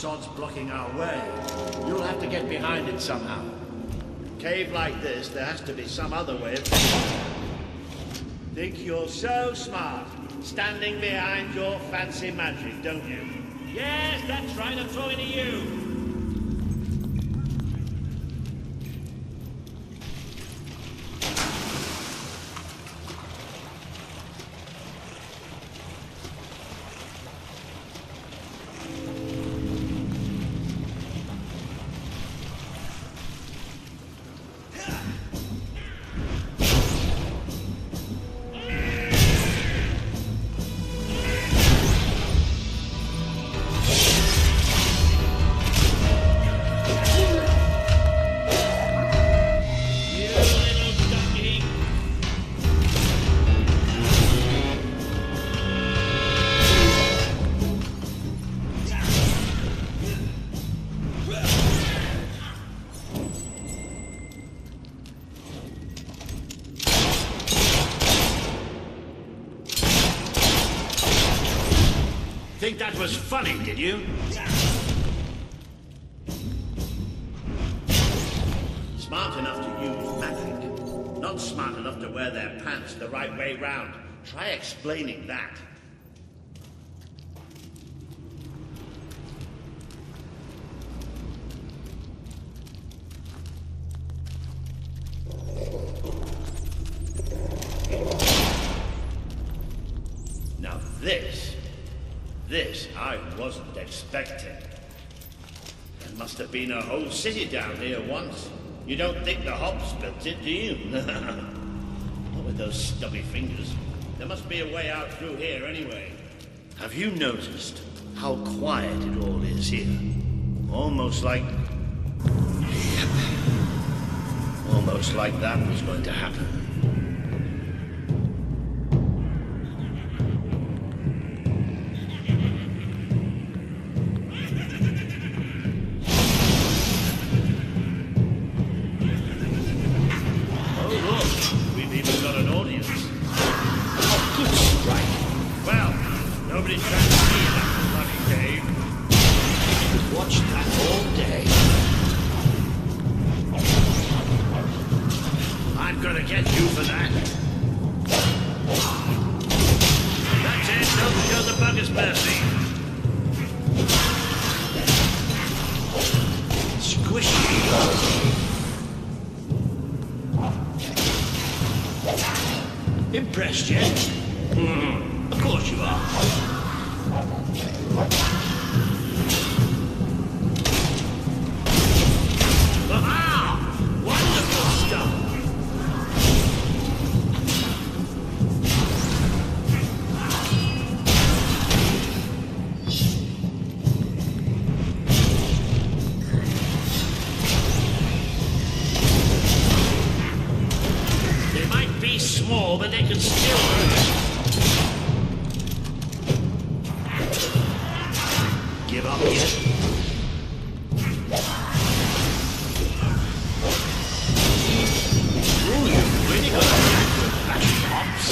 Speaker 5: sod's blocking our way. You'll have to get behind it somehow. Cave like this, there has to be some other way of... Think you're so smart, standing behind your fancy magic, don't you? Yes, that's right, I'm talking to you. Think that was funny, did you? Smart enough to use magic. Not smart enough to wear their pants the right way round. Try explaining that. Now this I wasn't expecting. There must have been a whole city down here once. You don't think the hops built it, do you? Not with those stubby fingers. There must be a way out through here anyway. Have you noticed how quiet it all is here? Almost like... Almost like that was going to happen. Impressed yet? Of course you are. Aha! Wonderful stuff! They might be small, but they can still hurt. Give up yet? Ooh, you've really got a knack for bashing hops.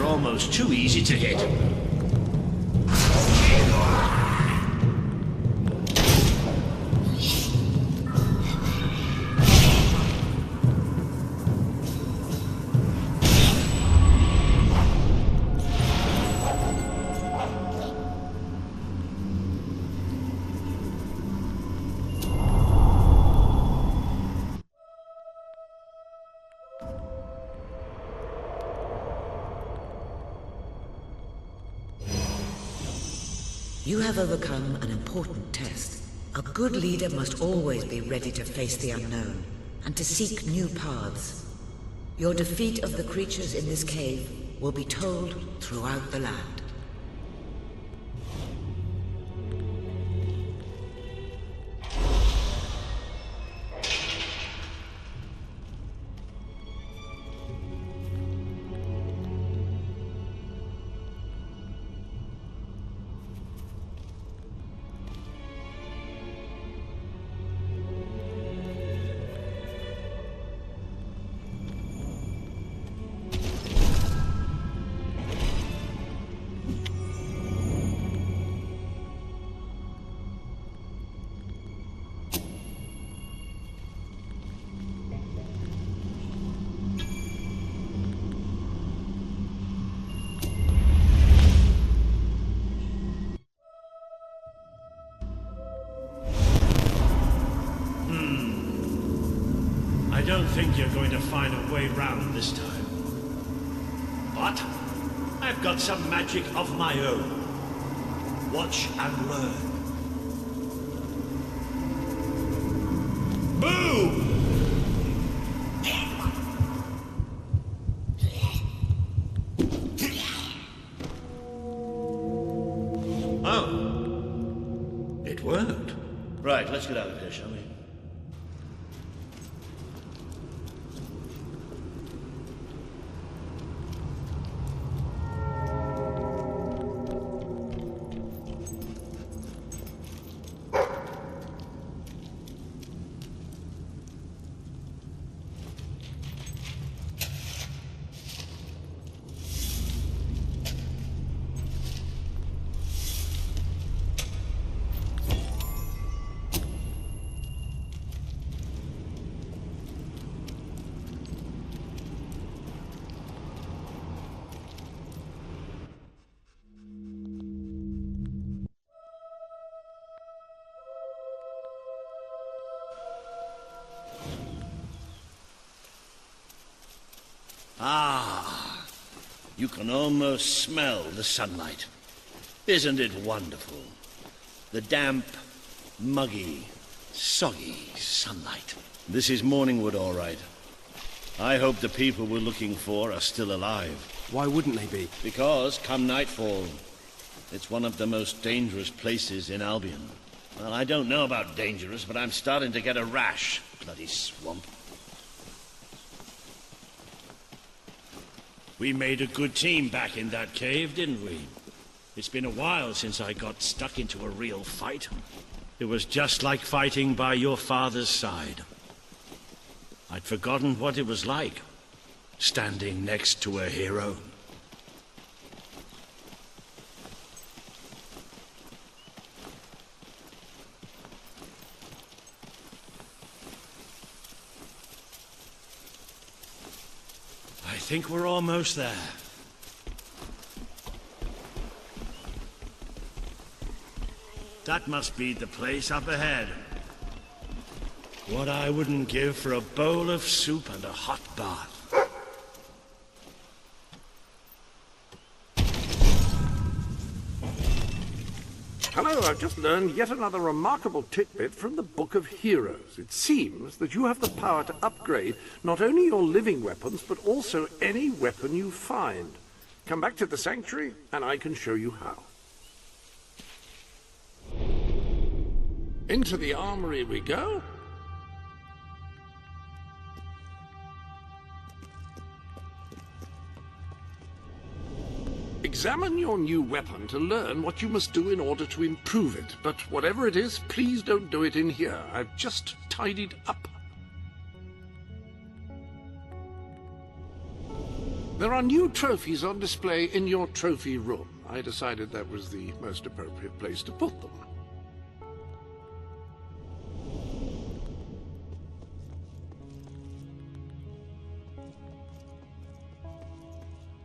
Speaker 5: Almost too easy to hit.
Speaker 1: You have overcome an important test. A good leader must always be ready to face the unknown, and to seek new paths. Your defeat of the creatures in this cave will be told throughout the land.
Speaker 5: I don't think you're going to find a way round this time. But I've got some magic of my own. Watch and learn. Boom! Oh. It worked.
Speaker 10: Right, let's get out of here, shall we? Ah, you can almost smell the sunlight. Isn't it wonderful? The damp, muggy, soggy sunlight. This is Morningwood, all right. I hope the people we're looking for are still alive.
Speaker 3: Why wouldn't they be?
Speaker 10: Because, come nightfall, it's one of the most dangerous places in Albion. Well, I don't know about dangerous, but I'm starting to get a rash. Bloody swamp.
Speaker 5: We made a good team back in that cave, didn't we? It's been a while since I got stuck into a real fight. It was just like fighting by your father's side. I'd forgotten what it was like, standing next to a hero. I think we're almost there. That must be the place up ahead. What I wouldn't give for a bowl of soup and a hot bath.
Speaker 2: Hello, I've just learned yet another remarkable tidbit from the Book of Heroes. It seems that you have the power to upgrade not only your living weapons, but also any weapon you find. Come back to the Sanctuary, and I can show you how. Into the armory we go. Examine your new weapon to learn what you must do in order to improve it. But whatever it is, please don't do it in here. I've just tidied up. There are new trophies on display in your trophy room. I decided that was the most appropriate place to put them.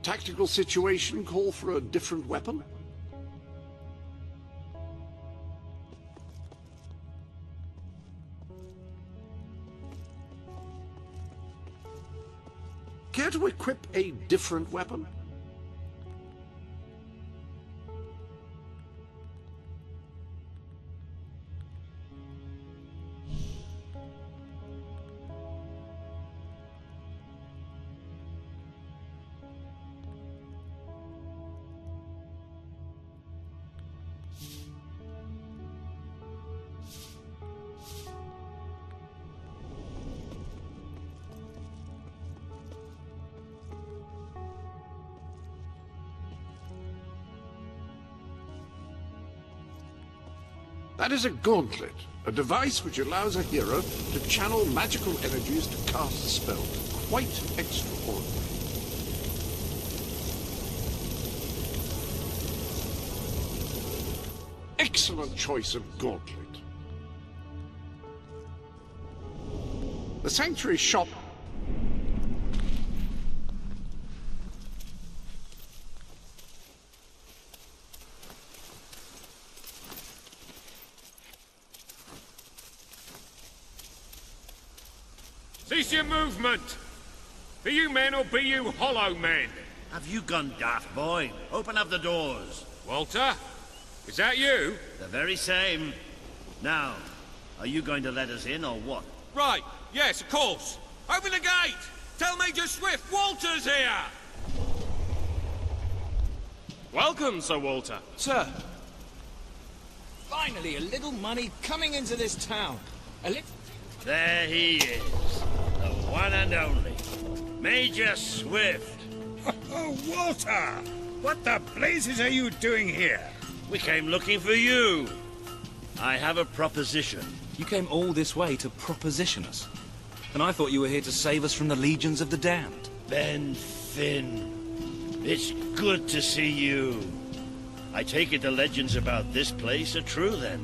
Speaker 2: Tactical situation call for a different weapon? Care to equip a different weapon? That is a gauntlet, a device which allows a hero to channel magical energies to cast a spell. Quite extraordinary. Excellent choice of gauntlet. The Sanctuary shop...
Speaker 11: Cease your movement! Be you men or be you hollow men?
Speaker 10: Have you gone daft, boy? Open up the doors.
Speaker 11: Walter? Is that you?
Speaker 10: The very same. Now, are you going to let us in or what?
Speaker 11: Right, yes, of course. Open the gate! Tell Major Swift Walter's here!
Speaker 3: Welcome, Sir Walter.
Speaker 12: Sir. Finally, a little money coming into this town. A little...
Speaker 10: There he is. The one and only. Major Swift.
Speaker 17: Oh, Walter! What the blazes are you doing here?
Speaker 10: We came looking for you. I have a proposition.
Speaker 19: You came all this way to proposition us. And I thought you were here to save us from the legions of the damned.
Speaker 10: Ben Finn. It's good to see you. I take it the legends about this place are true, then?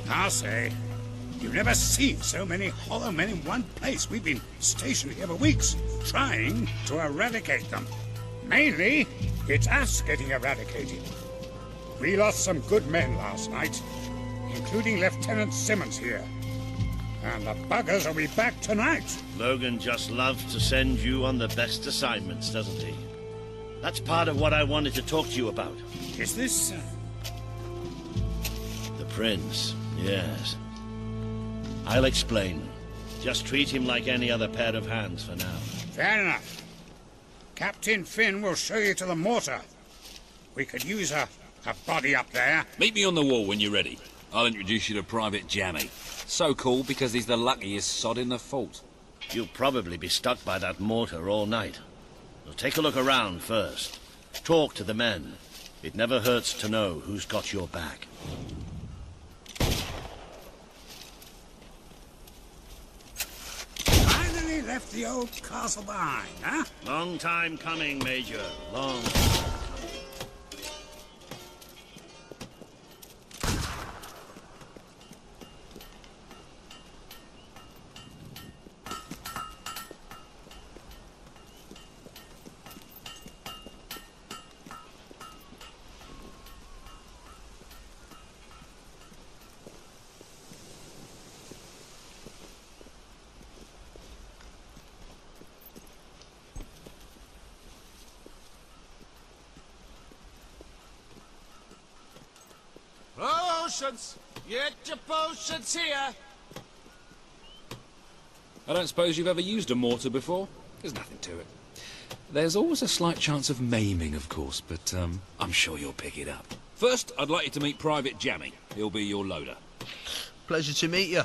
Speaker 17: I'll say. You've never seen so many hollow men in one place. We've been stationed here for weeks, trying to eradicate them. Mainly, it's us getting eradicated. We lost some good men last night, including Lieutenant Simmons here. And the buggers will be back tonight.
Speaker 10: Logan just loves to send you on the best assignments, doesn't he? That's part of what I wanted to talk to you about.
Speaker 17: Is this...
Speaker 10: The Prince, yes. I'll explain. Just treat him like any other pair of hands for now.
Speaker 17: Fair enough. Captain Finn will show you to the mortar. We could use a body up there.
Speaker 24: Meet me on the wall when you're ready. I'll introduce you to Private Jammy. So cool because he's the luckiest sod in the fort.
Speaker 10: You'll probably be stuck by that mortar all night. So take a look around first. Talk to the men. It never hurts to know who's got your back.
Speaker 17: Finally left the old castle behind, huh?
Speaker 10: Long time coming, Major. Long.
Speaker 23: Potions! Get your potions here!
Speaker 24: I don't suppose you've ever used a mortar before? There's nothing to it. There's always a slight chance of maiming, of course, but I'm sure you'll pick it up. First, I'd like you to meet Private Jammy. He'll be your loader.
Speaker 25: Pleasure to meet you.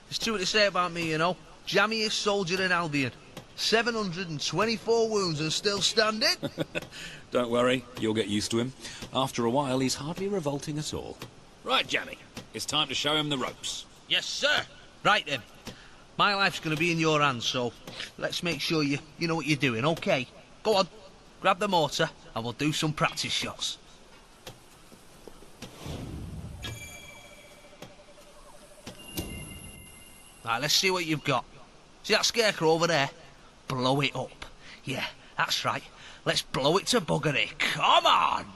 Speaker 25: There's true to say about me, you know. Jammiest soldier in Albion. 724 wounds and still standing.
Speaker 24: Don't worry, you'll get used to him. After a while, he's hardly revolting at all. Right, Jammy, it's time to show him the ropes.
Speaker 25: Yes, sir. Right then. My life's going to be in your hands, so let's make sure you know what you're doing, okay? Go on, grab the mortar and we'll do some practice shots. Right, let's see what you've got. See that scarecrow over there? Blow it up. Yeah, that's right. Let's blow it to buggery. Come on!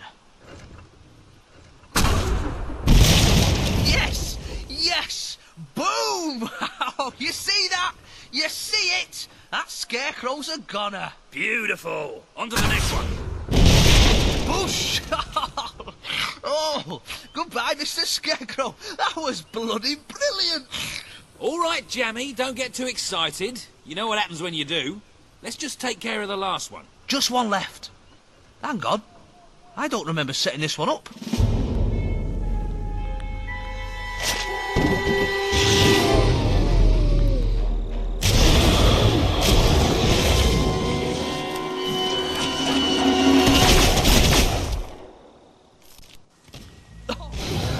Speaker 25: Yes! Yes! Boom! Oh, you see that? You see it? That scarecrow's a goner.
Speaker 10: Beautiful. On to the next one.
Speaker 25: Bush! Oh, goodbye, Mr. Scarecrow. That was bloody brilliant.
Speaker 24: All right, Jammy, don't get too excited. You know what happens when you do. Let's just take care of the last one.
Speaker 25: Just one left. Hang on. I don't remember setting this one up.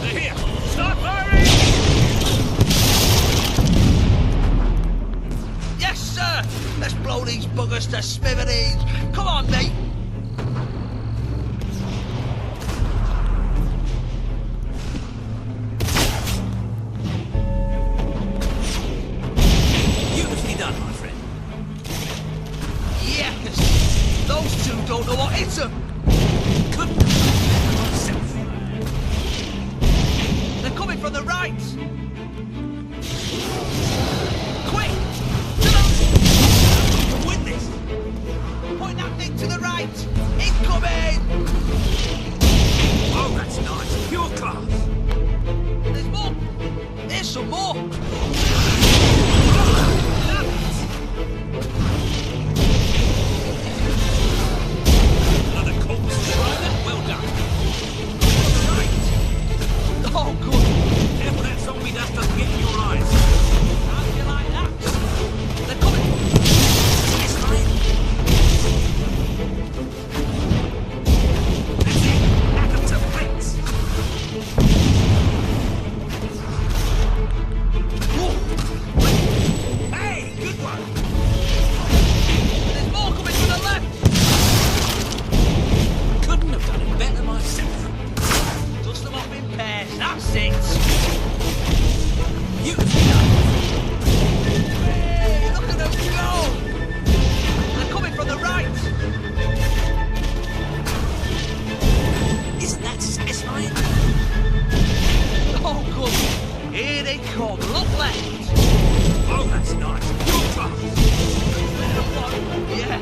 Speaker 11: They're here! Start firing!
Speaker 25: Those two don't know what hit them. They're coming from the right. Quick! Win this! Point that thing to the right! Incoming!
Speaker 11: Oh, that's nice. Pure class.
Speaker 25: There's more! There's some more!
Speaker 11: Another corpse rider. Well done.
Speaker 25: Right! Oh, good!
Speaker 11: Careful that zombie dust doesn't get in your eyes.
Speaker 25: How do you like that? They're coming!
Speaker 11: It's fine. That's it. Back up to bits. Hey, good one.
Speaker 25: There's more coming to the left!
Speaker 11: Couldn't have done it better myself.
Speaker 25: Dust them up in pairs, that's it!
Speaker 11: Beautifully done.
Speaker 25: Hey, look at them go! They're coming from the right!
Speaker 11: Isn't that satisfying?
Speaker 25: Oh, good! Here they come, look left!
Speaker 11: Oh, that's nice. Pure class.
Speaker 25: Yeah,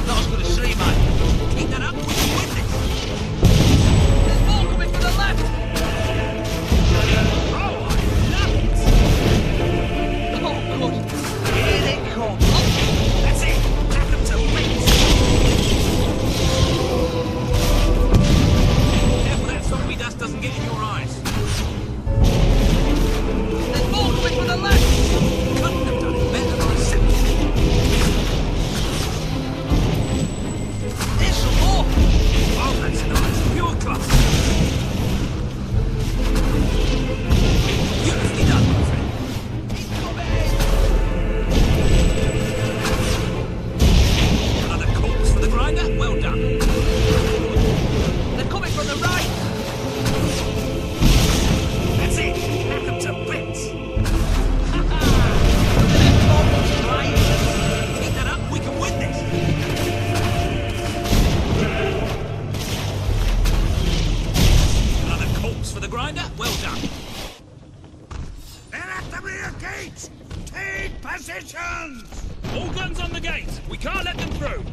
Speaker 25: not as good as 3, mate.
Speaker 11: Keep that up, we can win this.
Speaker 25: There's more coming from the left!
Speaker 11: Oh, I love it.
Speaker 25: Oh, good! Here they come, look!
Speaker 11: That's it. Back up to bits. Careful that zombie dust doesn't get in your eyes.
Speaker 25: There's more coming from the left!
Speaker 11: Couldn't have done it better myself.
Speaker 25: There's some more!
Speaker 11: Oh, that's nice. Pure class. Beautifully done, my friend. Another corpse for the grinder. Well done.
Speaker 25: They're coming from the right!
Speaker 11: That's it. Back up to bits. Keep that up. We can win this. Another corpse for the grinder. Well done.
Speaker 17: They're at the rear gate! Take positions!
Speaker 11: All guns on the gate. We can't let them through.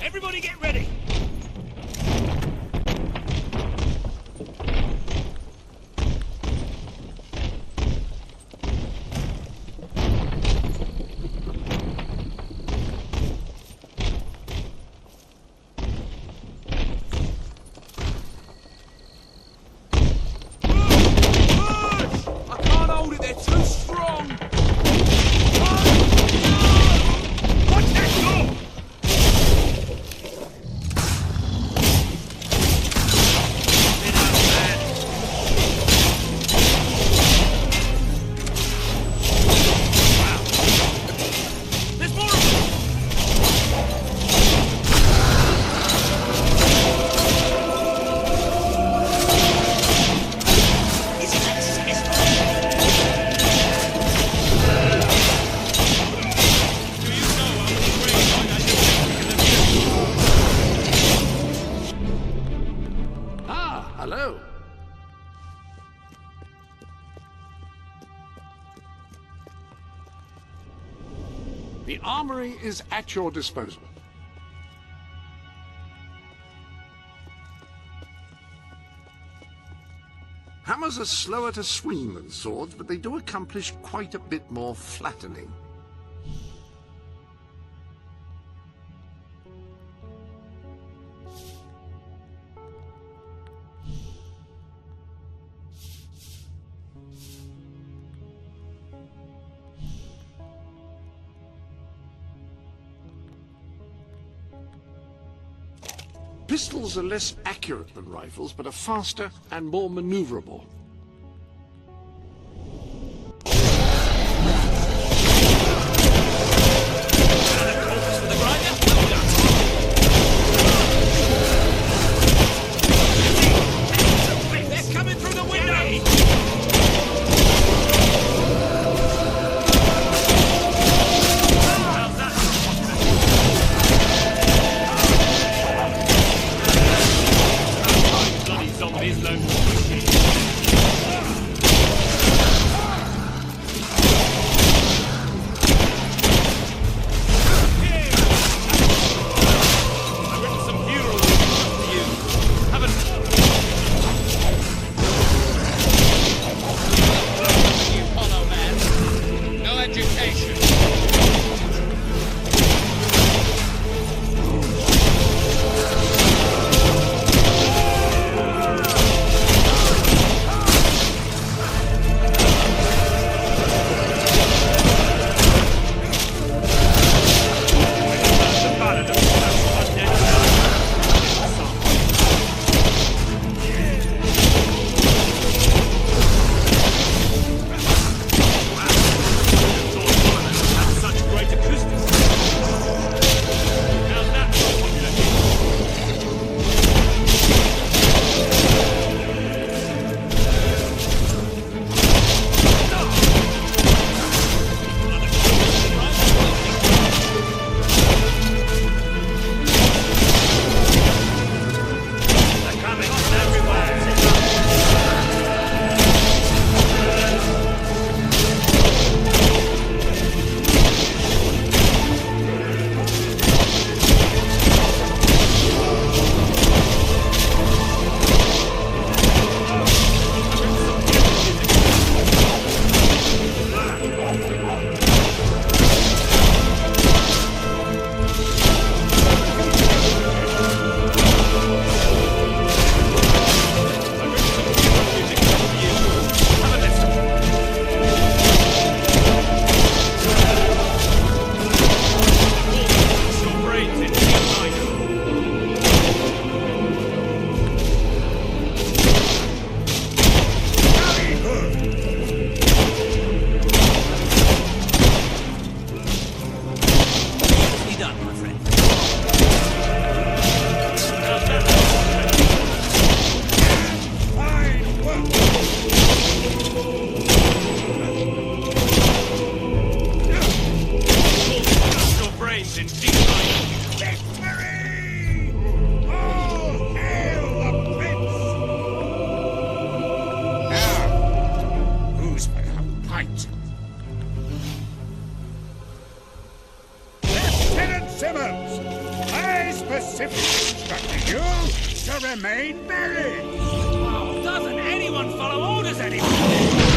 Speaker 11: Everybody get ready.
Speaker 25: I can't hold it, they're too strong!
Speaker 11: Watch that door! There's more of them! Isn't that satisfying? Do you know how many graves I just Ah, hello. The armory is at your disposal. Hammers are slower to swing than swords, but they do accomplish quite a bit more flattening.
Speaker 2: Pistols are less accurate than rifles, but are faster and more maneuverable.
Speaker 24: They're coming through the window! Zombies don't
Speaker 17: remain buried!
Speaker 24: Oh, doesn't anyone follow orders anymore?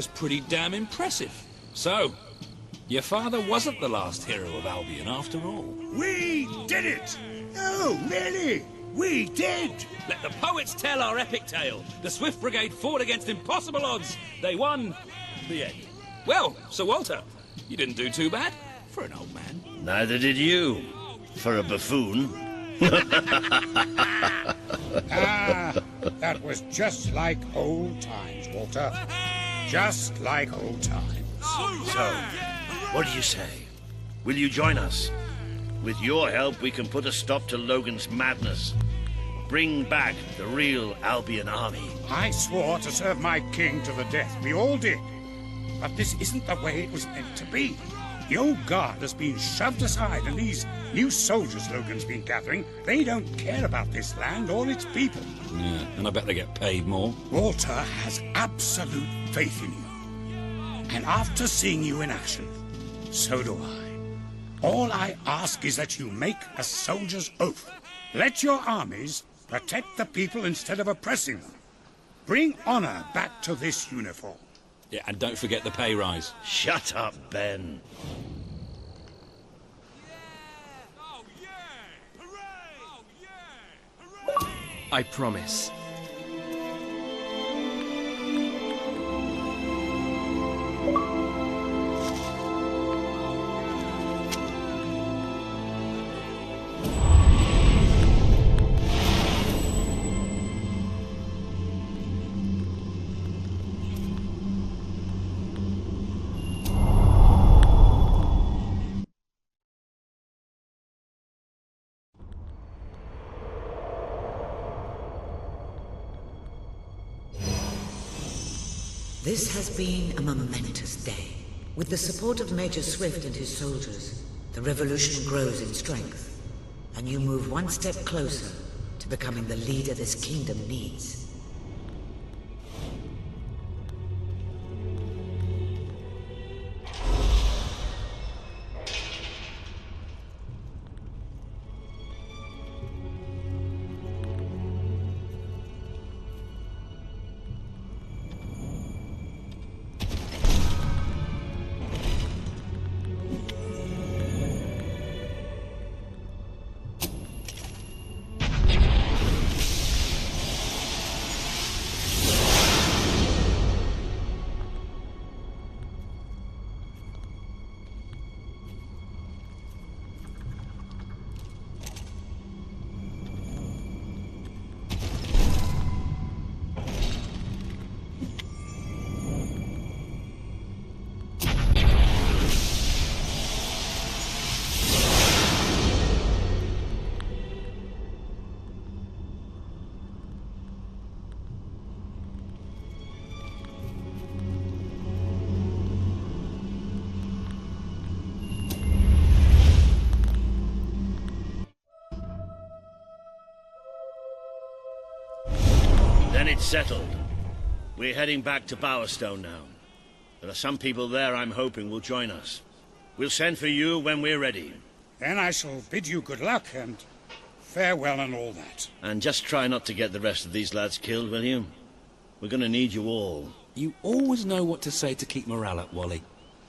Speaker 24: was pretty damn impressive. So, your father wasn't the last hero of Albion after all.
Speaker 17: We did it! Oh, really? We did!
Speaker 24: Let the poets tell our epic tale. The Swift Brigade fought against impossible odds. They won. The end. Well, Sir Walter, you didn't do too bad for an old man.
Speaker 10: Neither did you, for a buffoon.
Speaker 17: Ah, that was just like old times, Walter. Just like old times.
Speaker 10: So, what do you say? Will you join us? With your help, we can put a stop to Logan's madness. Bring back the real Albion army.
Speaker 17: I swore to serve my king to the death. We all did. But this isn't the way it was meant to be. The old guard has been shoved aside, and these new soldiers Logan's been gathering, they don't care about this land or its people.
Speaker 24: Yeah, and I bet they get paid more.
Speaker 17: Walter has absolute faith in you. And after seeing you in action, so do I. All I ask is that you make a soldier's oath. Let your armies protect the people instead of oppressing them. Bring honor back to this uniform.
Speaker 24: Yeah, and don't forget the pay rise.
Speaker 10: Shut up, Ben.
Speaker 3: I promise.
Speaker 1: This has been a momentous day. With the support of Major Swift and his soldiers, the revolution grows in strength, and you move one step closer to becoming the leader this kingdom needs.
Speaker 10: Then it's settled. We're heading back to Bowerstone now. There are some people there I'm hoping will join us. We'll send for you when we're ready.
Speaker 17: Then I shall bid you good luck and farewell and all that.
Speaker 10: And just try not to get the rest of these lads killed, will you? We're gonna need you all.
Speaker 24: You always know what to say to keep morale up, Wally.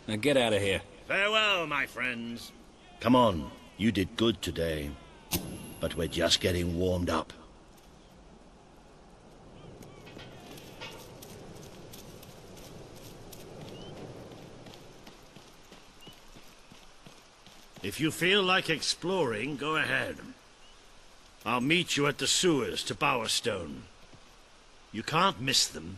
Speaker 24: Now get out of here.
Speaker 10: Farewell, my friends. Come on, you did good today. But we're just getting warmed up. If you feel like exploring, go ahead. I'll meet you at the sewers to Bowerstone. You can't miss them.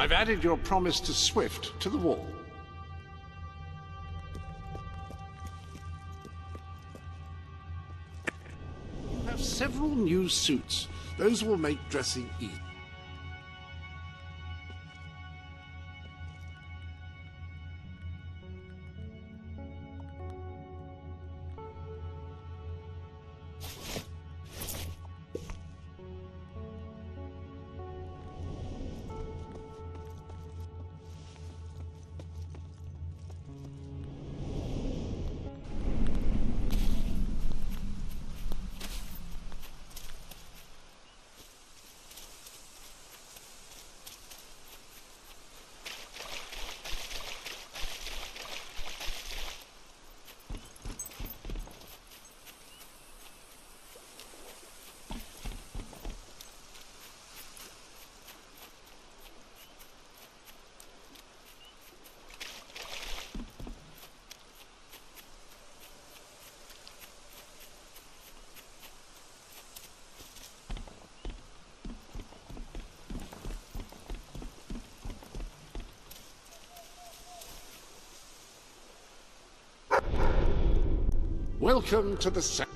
Speaker 2: I've added your promise to Swift to the wall. You have several new suits. Those will make dressing easy. Welcome to the set.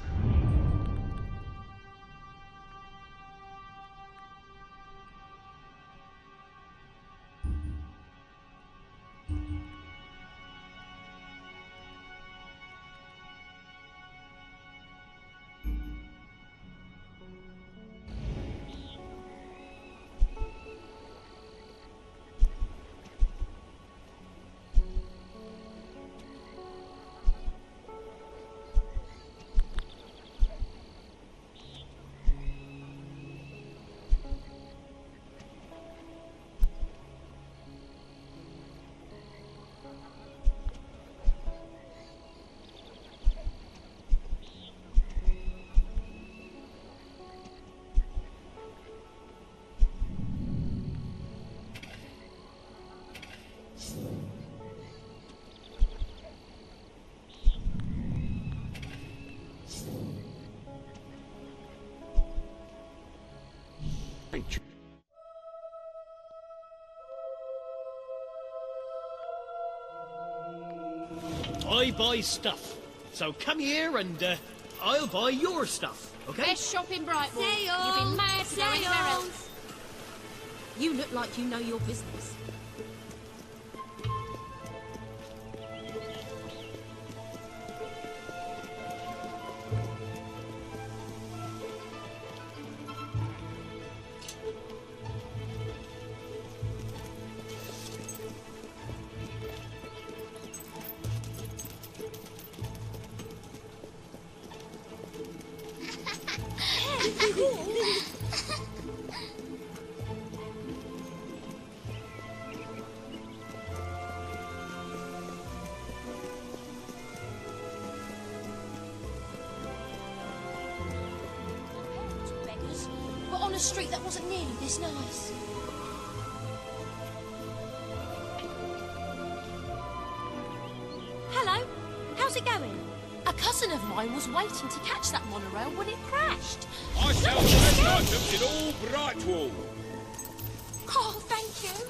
Speaker 8: I buy stuff. So come here and I'll buy your stuff, okay?
Speaker 6: Best shop in Brightwall. You've been mad to go anywhere else.
Speaker 13: You look like you know your business. But on a street that wasn't nearly this nice. Hello, how's it going? A cousin of mine was waiting to catch that monorail when it crashed.
Speaker 15: I sell best items in all Brightwall.
Speaker 13: Oh, thank you.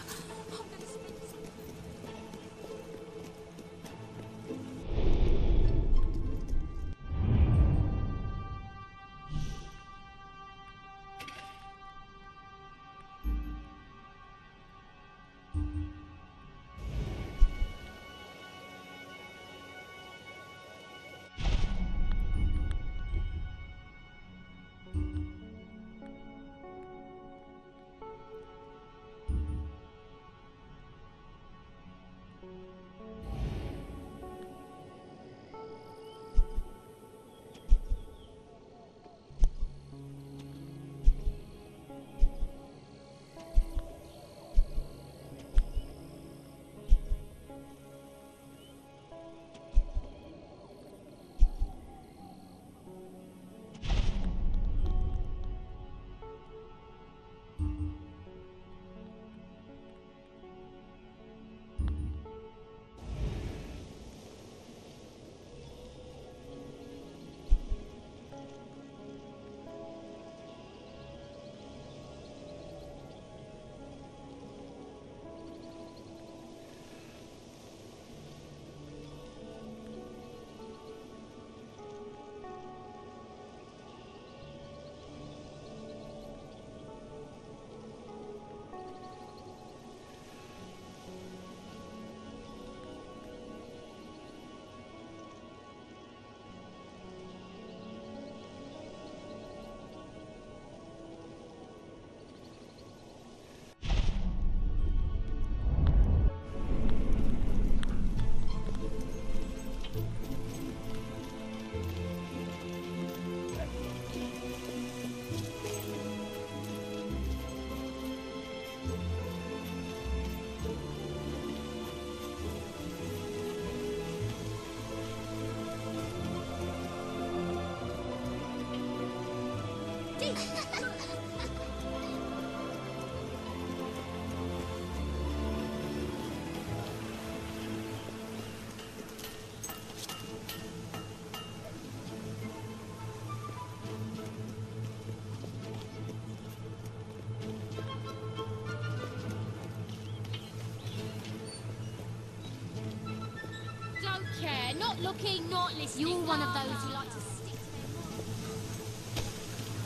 Speaker 6: lucky not listening. You're one of those who like to stick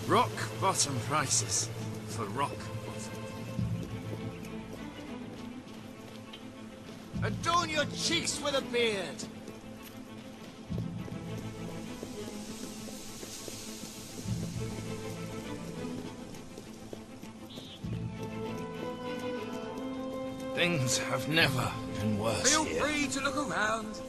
Speaker 6: to
Speaker 3: Rock bottom prices for rock bottom.
Speaker 20: Adorn your cheeks with a beard.
Speaker 3: Things have never been worse
Speaker 20: Feel
Speaker 3: here.
Speaker 20: free to look around.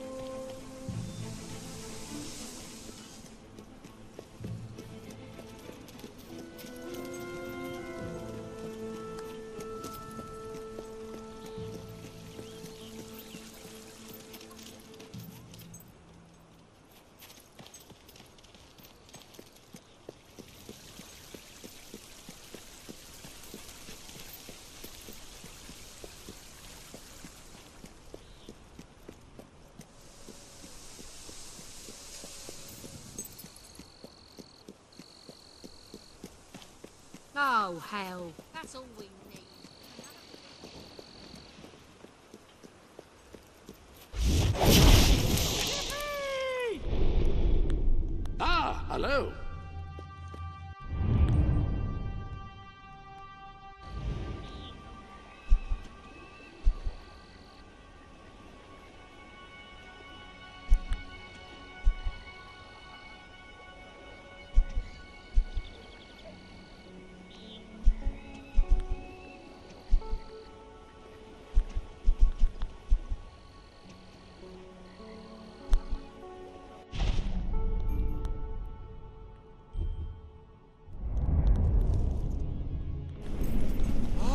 Speaker 6: Oh, hell. That's all we need.
Speaker 2: Ah, hello.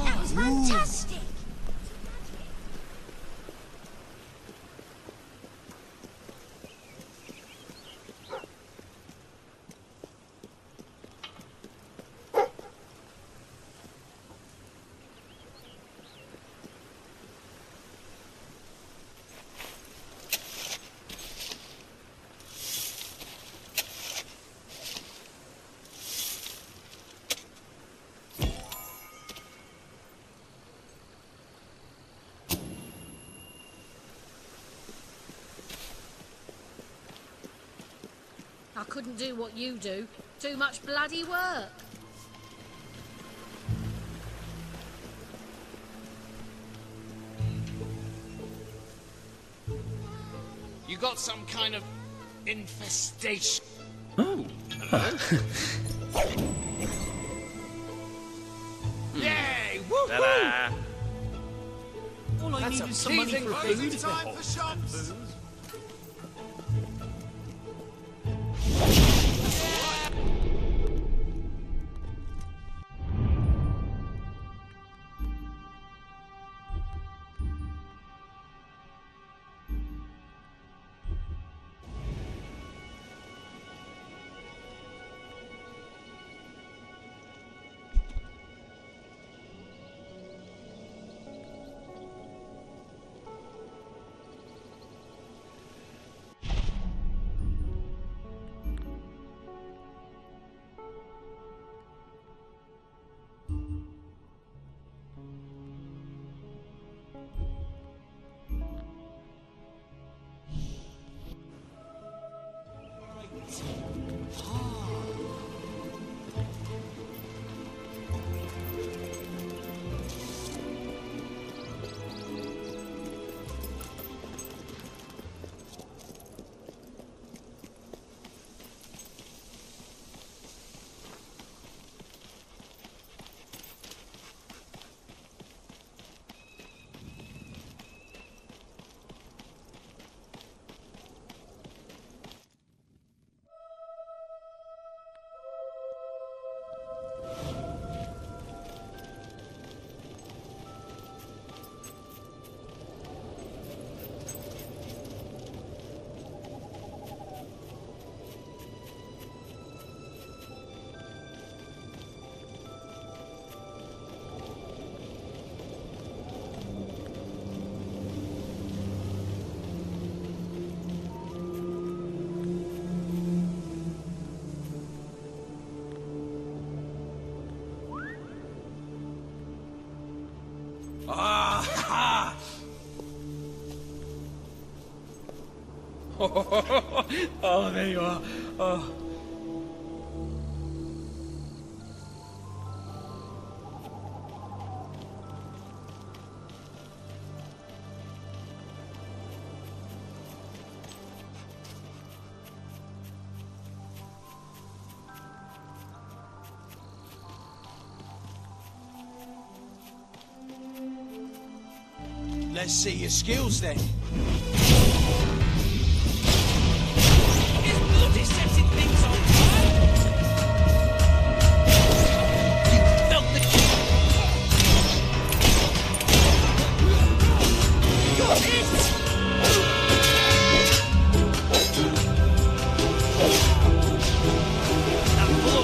Speaker 6: That was fantastic! I couldn't do what you do. Too much bloody work.
Speaker 20: You got some kind of infestation.
Speaker 3: Oh.
Speaker 20: Yay! Woohoo!
Speaker 3: Ta-da!
Speaker 8: All I
Speaker 20: That's
Speaker 8: need is some money
Speaker 20: appeasing
Speaker 8: for
Speaker 20: food.
Speaker 8: food.
Speaker 20: Time for shops.
Speaker 8: Oh, there you are. Oh.
Speaker 23: Let's see your skills then.
Speaker 8: His blood is setting things on fire! You felt the kick! Got it! That blow!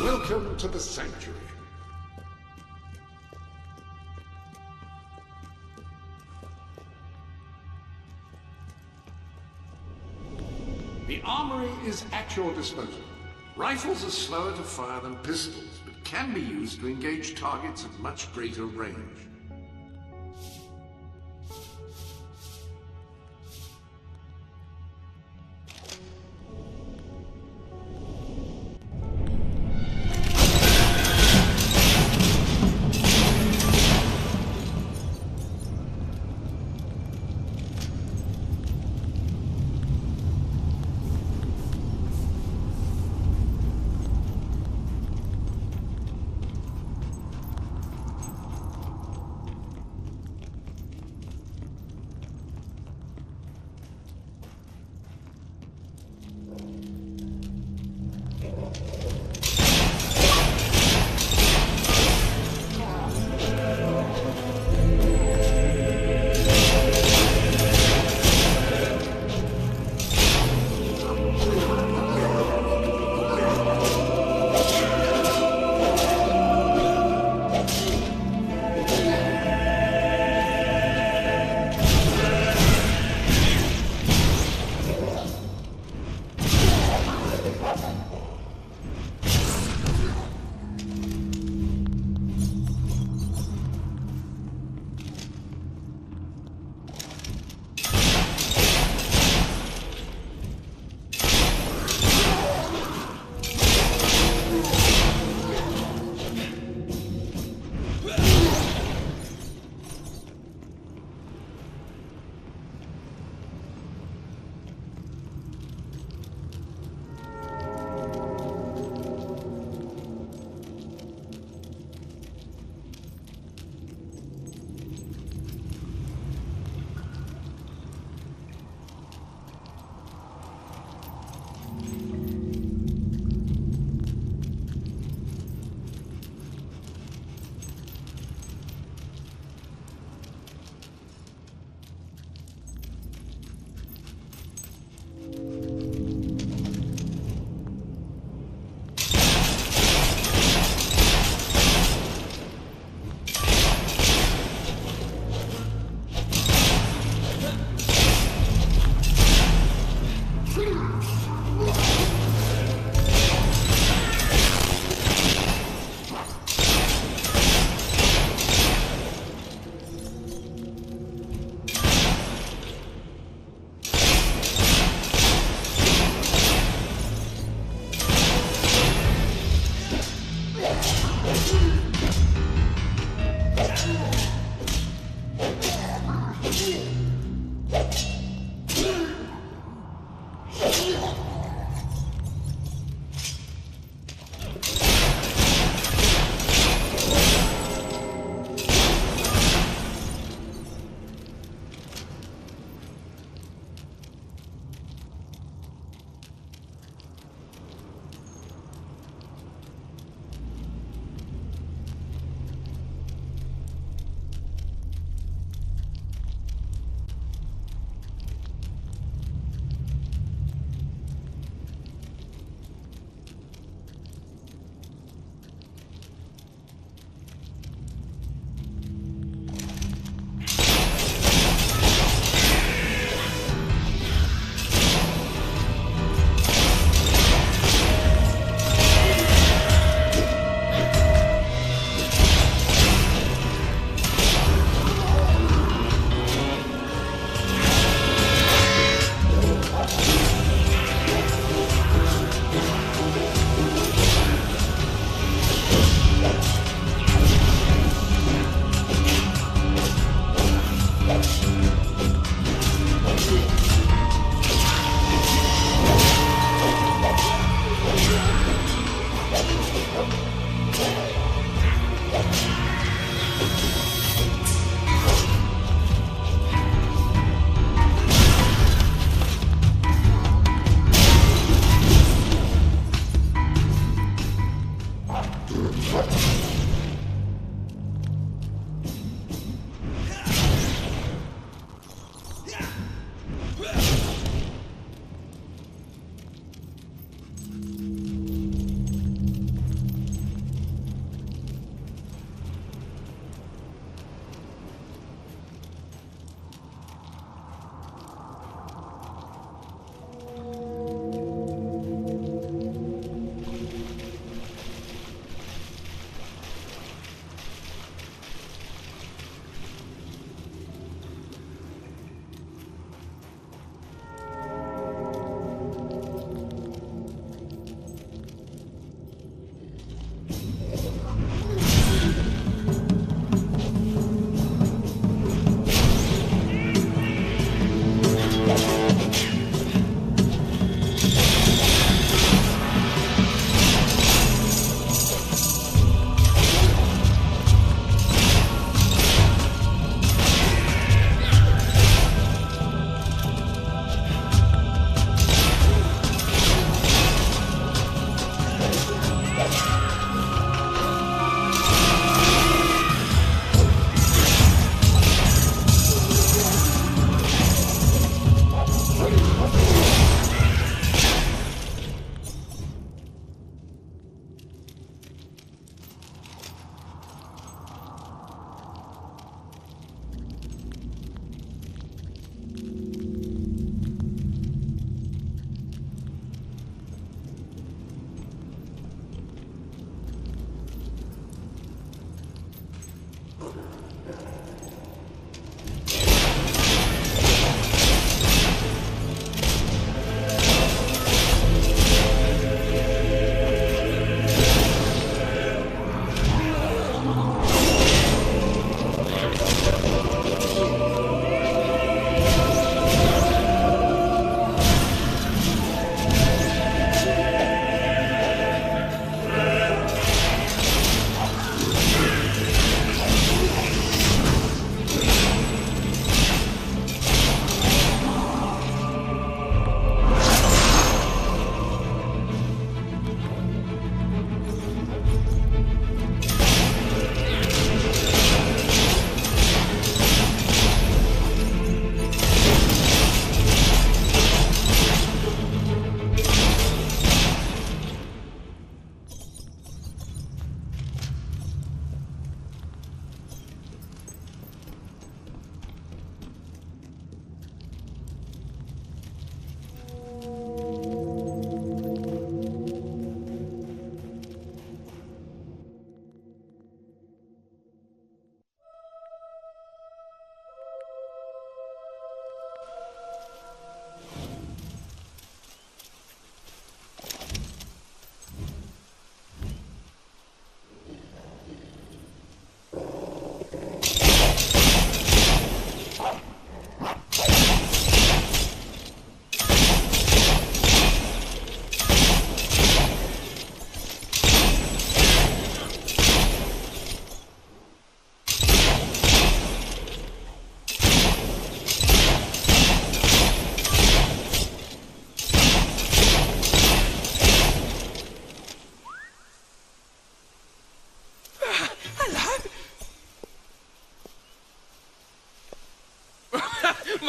Speaker 2: Welcome to the sanctuary. The armory is at your disposal. Rifles are slower to fire than pistols, but can be used to engage targets at much greater range.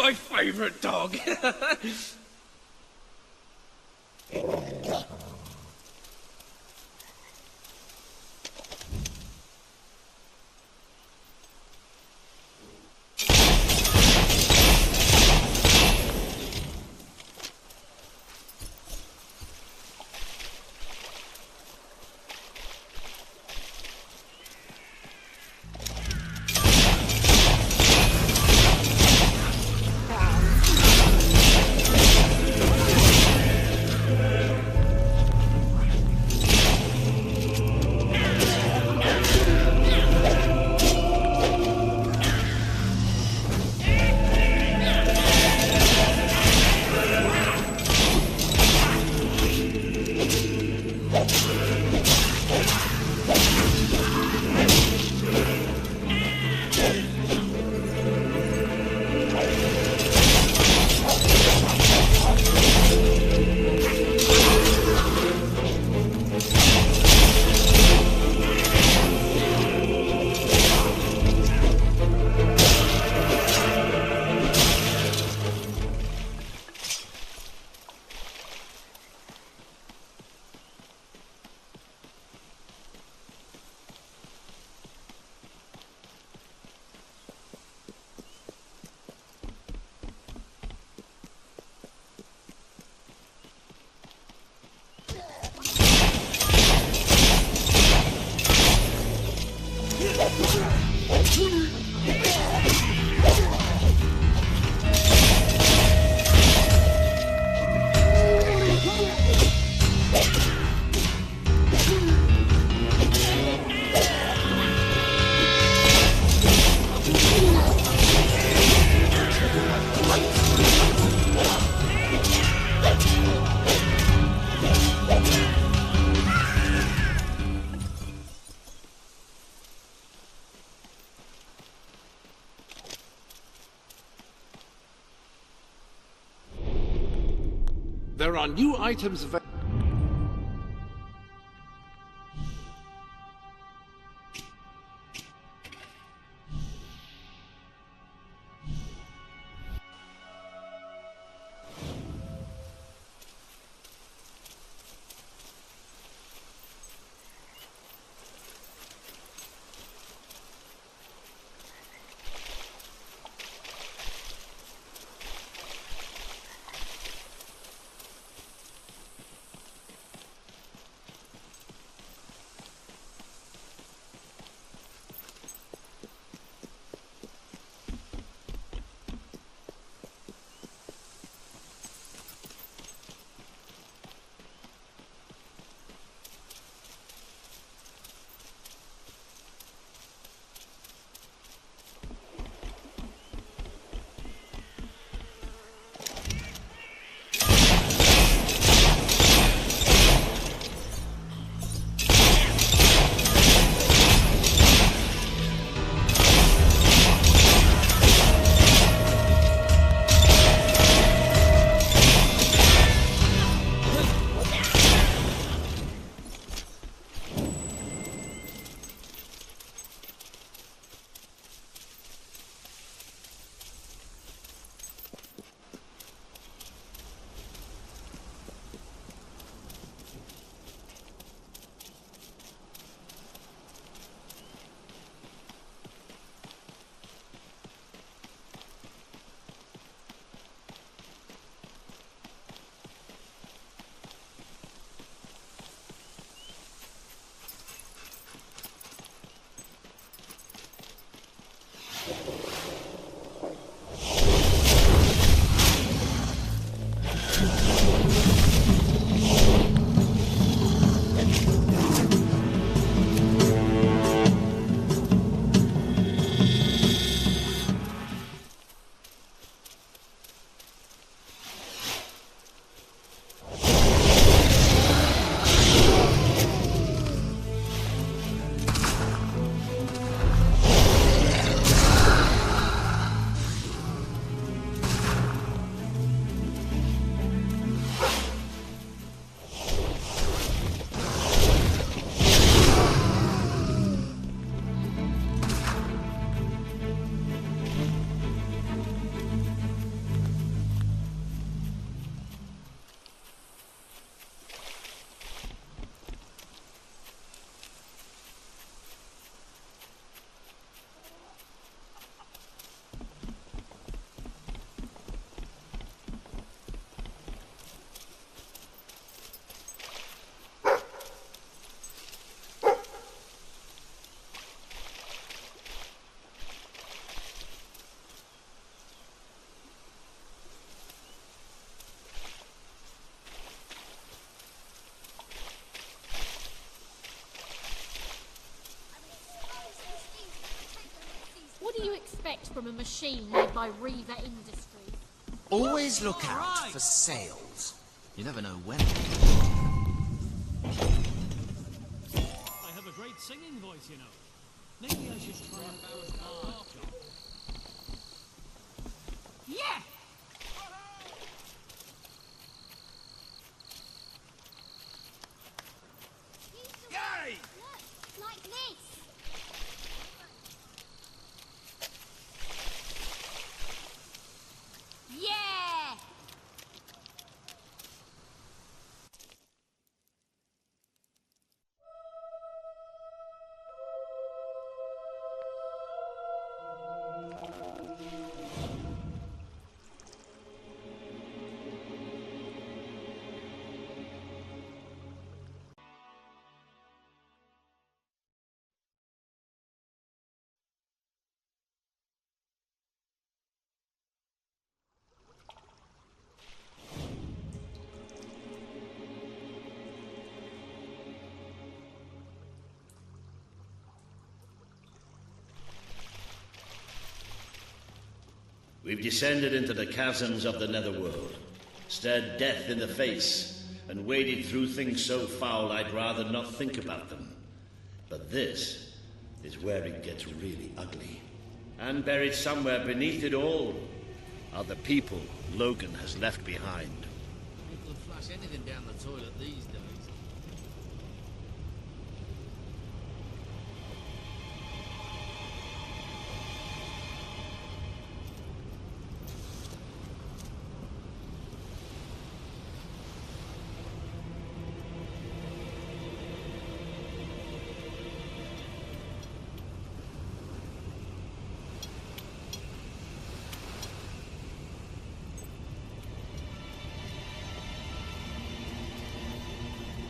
Speaker 3: My favourite dog.
Speaker 2: There are new items available.
Speaker 6: What do you expect from a machine made by Reaver Industries?
Speaker 4: Always look out for sales. You never know when.
Speaker 8: I have a great singing voice, you know. Maybe I should try a bar job.
Speaker 6: Yeah!
Speaker 21: Yay!
Speaker 13: Look, like this.
Speaker 6: Yeah!
Speaker 10: We've descended into the chasms of the netherworld, stared death in the face, and waded through things so foul I'd rather not think about them. But this is where it gets really ugly. And buried somewhere beneath it all are the people Logan has left behind.
Speaker 7: flush anything down the toilet these days.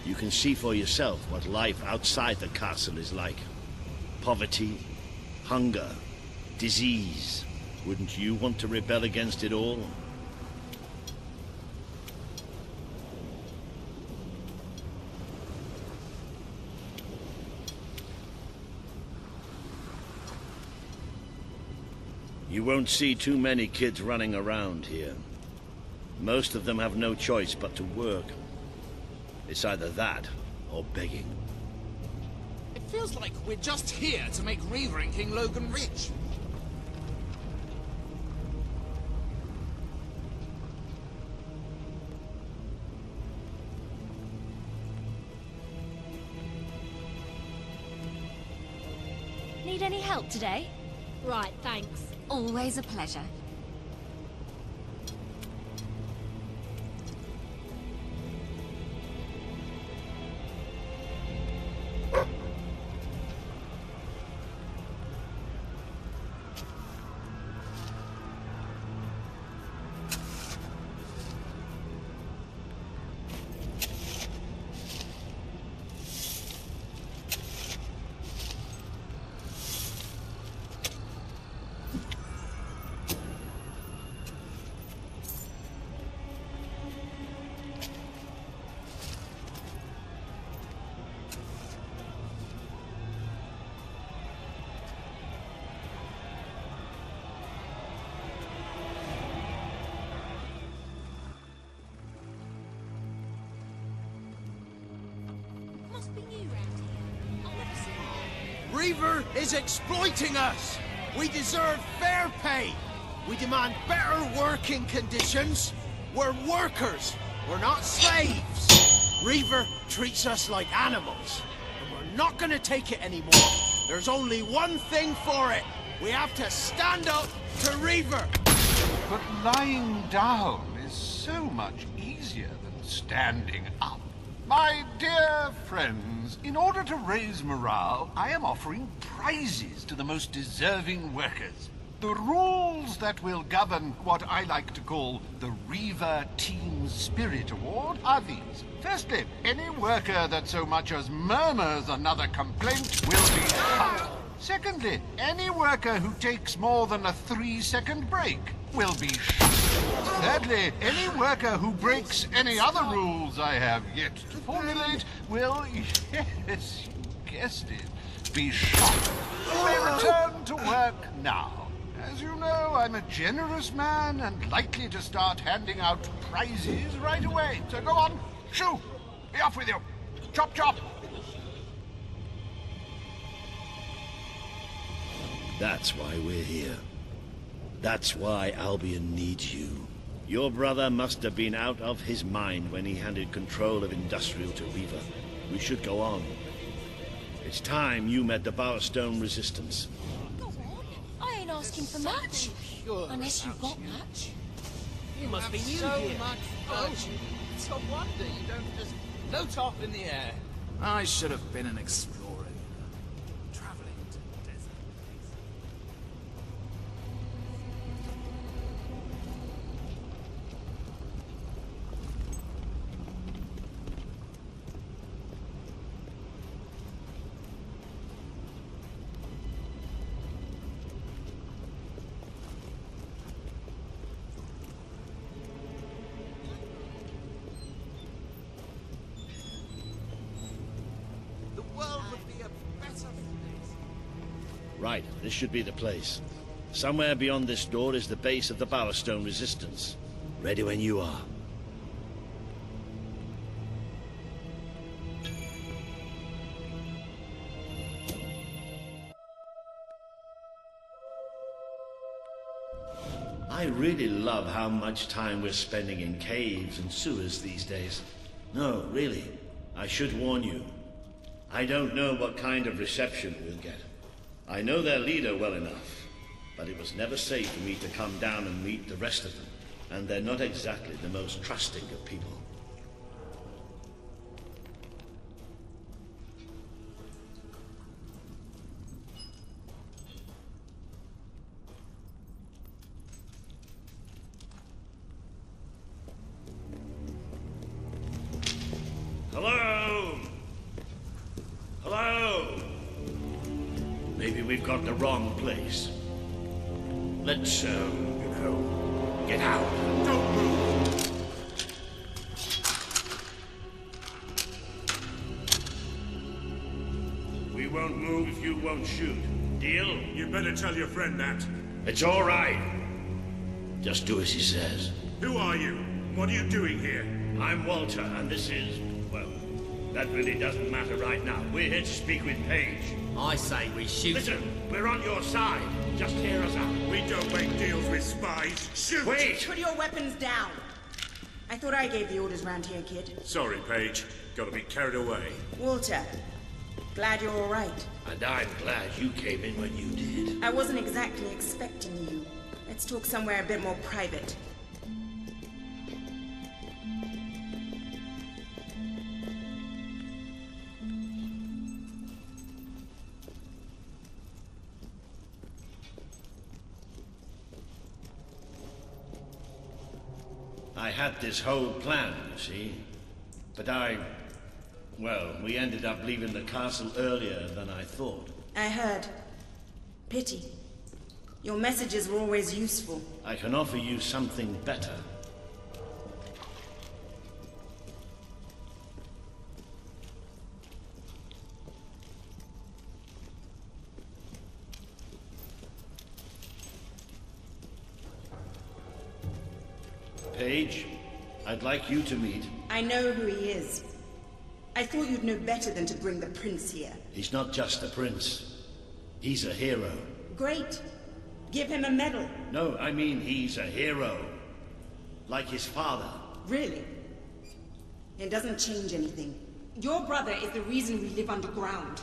Speaker 10: You can see for yourself what life outside the castle is like. Poverty, hunger, disease. Wouldn't you want to rebel against it all? You won't see too many kids running around here. Most of them have no choice but to work. It's either that, or begging.
Speaker 4: It feels like we're just here to make Reaver and King Logan rich.
Speaker 14: Need any help today?
Speaker 6: Right, thanks.
Speaker 14: Always a pleasure.
Speaker 23: Reaver is exploiting us! We deserve fair pay! We demand better working conditions! We're workers! We're not slaves! Reaver treats us like animals, and we're not gonna take it anymore. There's only one thing for it. We have to stand up to Reaver!
Speaker 2: But lying down is so much easier than standing up. My dear friends, in order to raise morale, I am offering prizes to the most deserving workers. The rules that will govern what I like to call the Reaver Team Spirit Award are these. Firstly, any worker that so much as murmurs another complaint will be cut. Secondly, any worker who takes more than a 3-second break will be shot. Thirdly, any worker who breaks any other rules I have yet to formulate will, yes, you guessed it, be shot. You may return to work now. As you know, I'm a generous man and likely to start handing out prizes right away. So go on, shoo! Be off with you! Chop chop!
Speaker 10: That's why we're here. That's why Albion needs you. Your brother must have been out of his mind when he handed control of Industrial to Reaver. We should go on. It's time you met the Bowerstone Resistance.
Speaker 14: Go on. I ain't asking for much. Unless you've got much.
Speaker 4: You must be new
Speaker 23: so
Speaker 4: here.
Speaker 23: much virtue.
Speaker 4: It's a wonder you don't just float off in the air.
Speaker 19: I should have been an explorer. Traveling to the desert.
Speaker 10: Right, this should be the place. Somewhere beyond this door is the base of the Bowerstone Resistance. Ready when you are. I really love how much time we're spending in caves and sewers these days. No, really, I should warn you. I don't know what kind of reception we'll get. I know their leader well enough, but it was never safe for me to come down and meet the rest of them. And they're not exactly the most trusting of people. Hello? Hello? Maybe we've got the wrong place. Let's, get out. Don't move. We won't move if you won't shoot. Deal?
Speaker 5: You better tell your friend that.
Speaker 10: It's all right. Just do as he says.
Speaker 5: Who are you? What are you doing here?
Speaker 10: I'm Walter, and this is, well, that really doesn't matter right now. We're here to speak with Paige.
Speaker 7: I say we shoot.
Speaker 10: Listen, we're on your side. Just hear us out.
Speaker 5: We don't make deals with spies. Shoot!
Speaker 10: Wait!
Speaker 9: Put your weapons down. I thought I gave the orders round here, kid.
Speaker 5: Sorry, Paige. Gotta be carried away.
Speaker 9: Walter, glad you're all right.
Speaker 10: And I'm glad you came in when you did.
Speaker 9: I wasn't exactly expecting you. Let's talk somewhere a bit more private.
Speaker 10: I had this whole plan, you see. But well, we ended up leaving the castle earlier than I thought.
Speaker 9: I heard. Pity. Your messages were always useful.
Speaker 10: I can offer you something better. Paige, I'd like you to meet.
Speaker 9: I know who he is. I thought you'd know better than to bring the prince here.
Speaker 10: He's not just a prince. He's a hero.
Speaker 9: Great. Give him a medal.
Speaker 10: No, I mean he's a hero. Like his father.
Speaker 9: Really? It doesn't change anything. Your brother is the reason we live underground.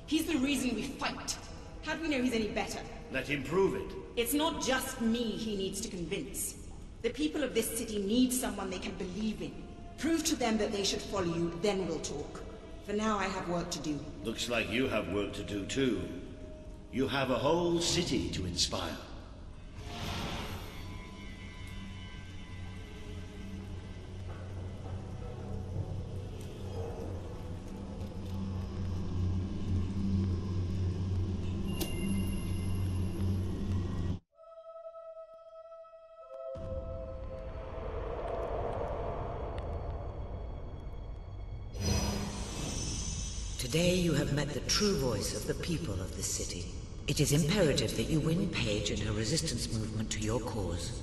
Speaker 9: He's the reason we fight. How do we know he's any better?
Speaker 10: Let him prove it.
Speaker 9: It's not just me he needs to convince. The people of this city need someone they can believe in. Prove to them that they should follow you, then we'll talk. For now, I have work to do.
Speaker 10: Looks like you have work to do too. You have a whole city to inspire.
Speaker 1: Today you have met the true voice of the people of this city. It is imperative that you win Paige and her resistance movement to your cause.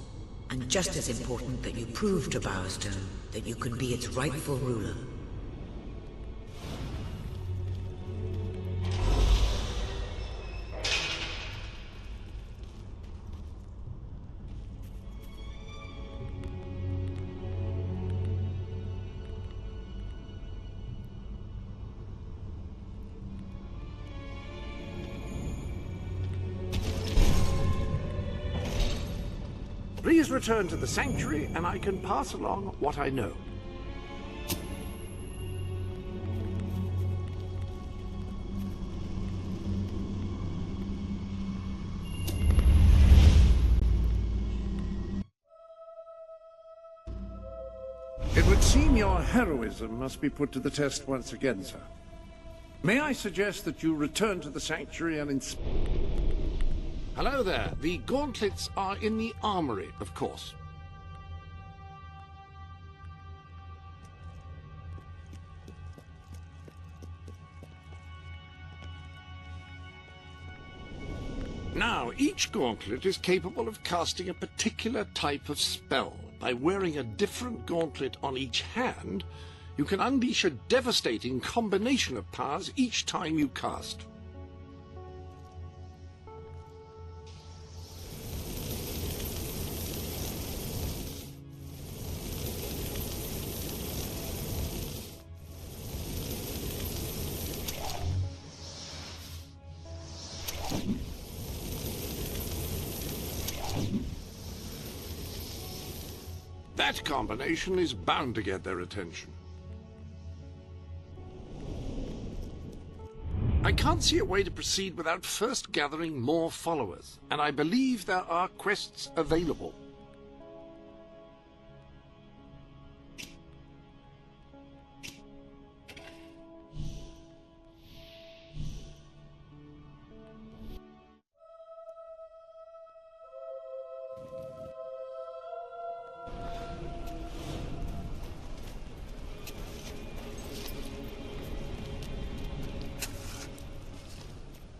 Speaker 1: And just as important that you prove to Bowerstone that you can be its rightful ruler.
Speaker 2: Please return to the sanctuary, and I can pass along what I know. It would seem your heroism must be put to the test once again, sir. May I suggest that you return to the sanctuary and Hello there. The gauntlets are in the armory, of course. Now, each gauntlet is capable of casting a particular type of spell. By wearing a different gauntlet on each hand, you can unleash a devastating combination of powers each time you cast. That combination is bound to get their attention. I can't see a way to proceed without first gathering more followers, and I believe there are quests available.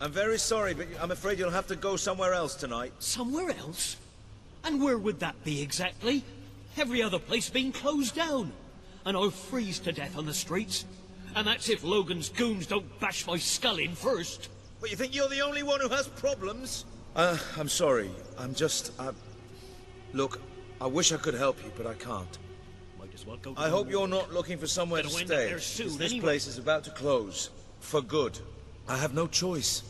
Speaker 12: I'm very sorry, but I'm afraid you'll have to go somewhere else tonight.
Speaker 8: Somewhere else? And where would that be exactly? Every other place being closed down. And I'll freeze to death on the streets. And that's if Logan's goons don't bash my skull in first.
Speaker 12: But you think you're the only one who has problems? I'm sorry. I'm just... Look, I wish I could help you, but I can't.
Speaker 8: Might as well go.
Speaker 12: I hope you're not looking for somewhere to
Speaker 8: Gonna end
Speaker 12: stay.
Speaker 8: up there soon,
Speaker 12: This
Speaker 8: anyway.
Speaker 12: place is about to close. For good. I have no choice.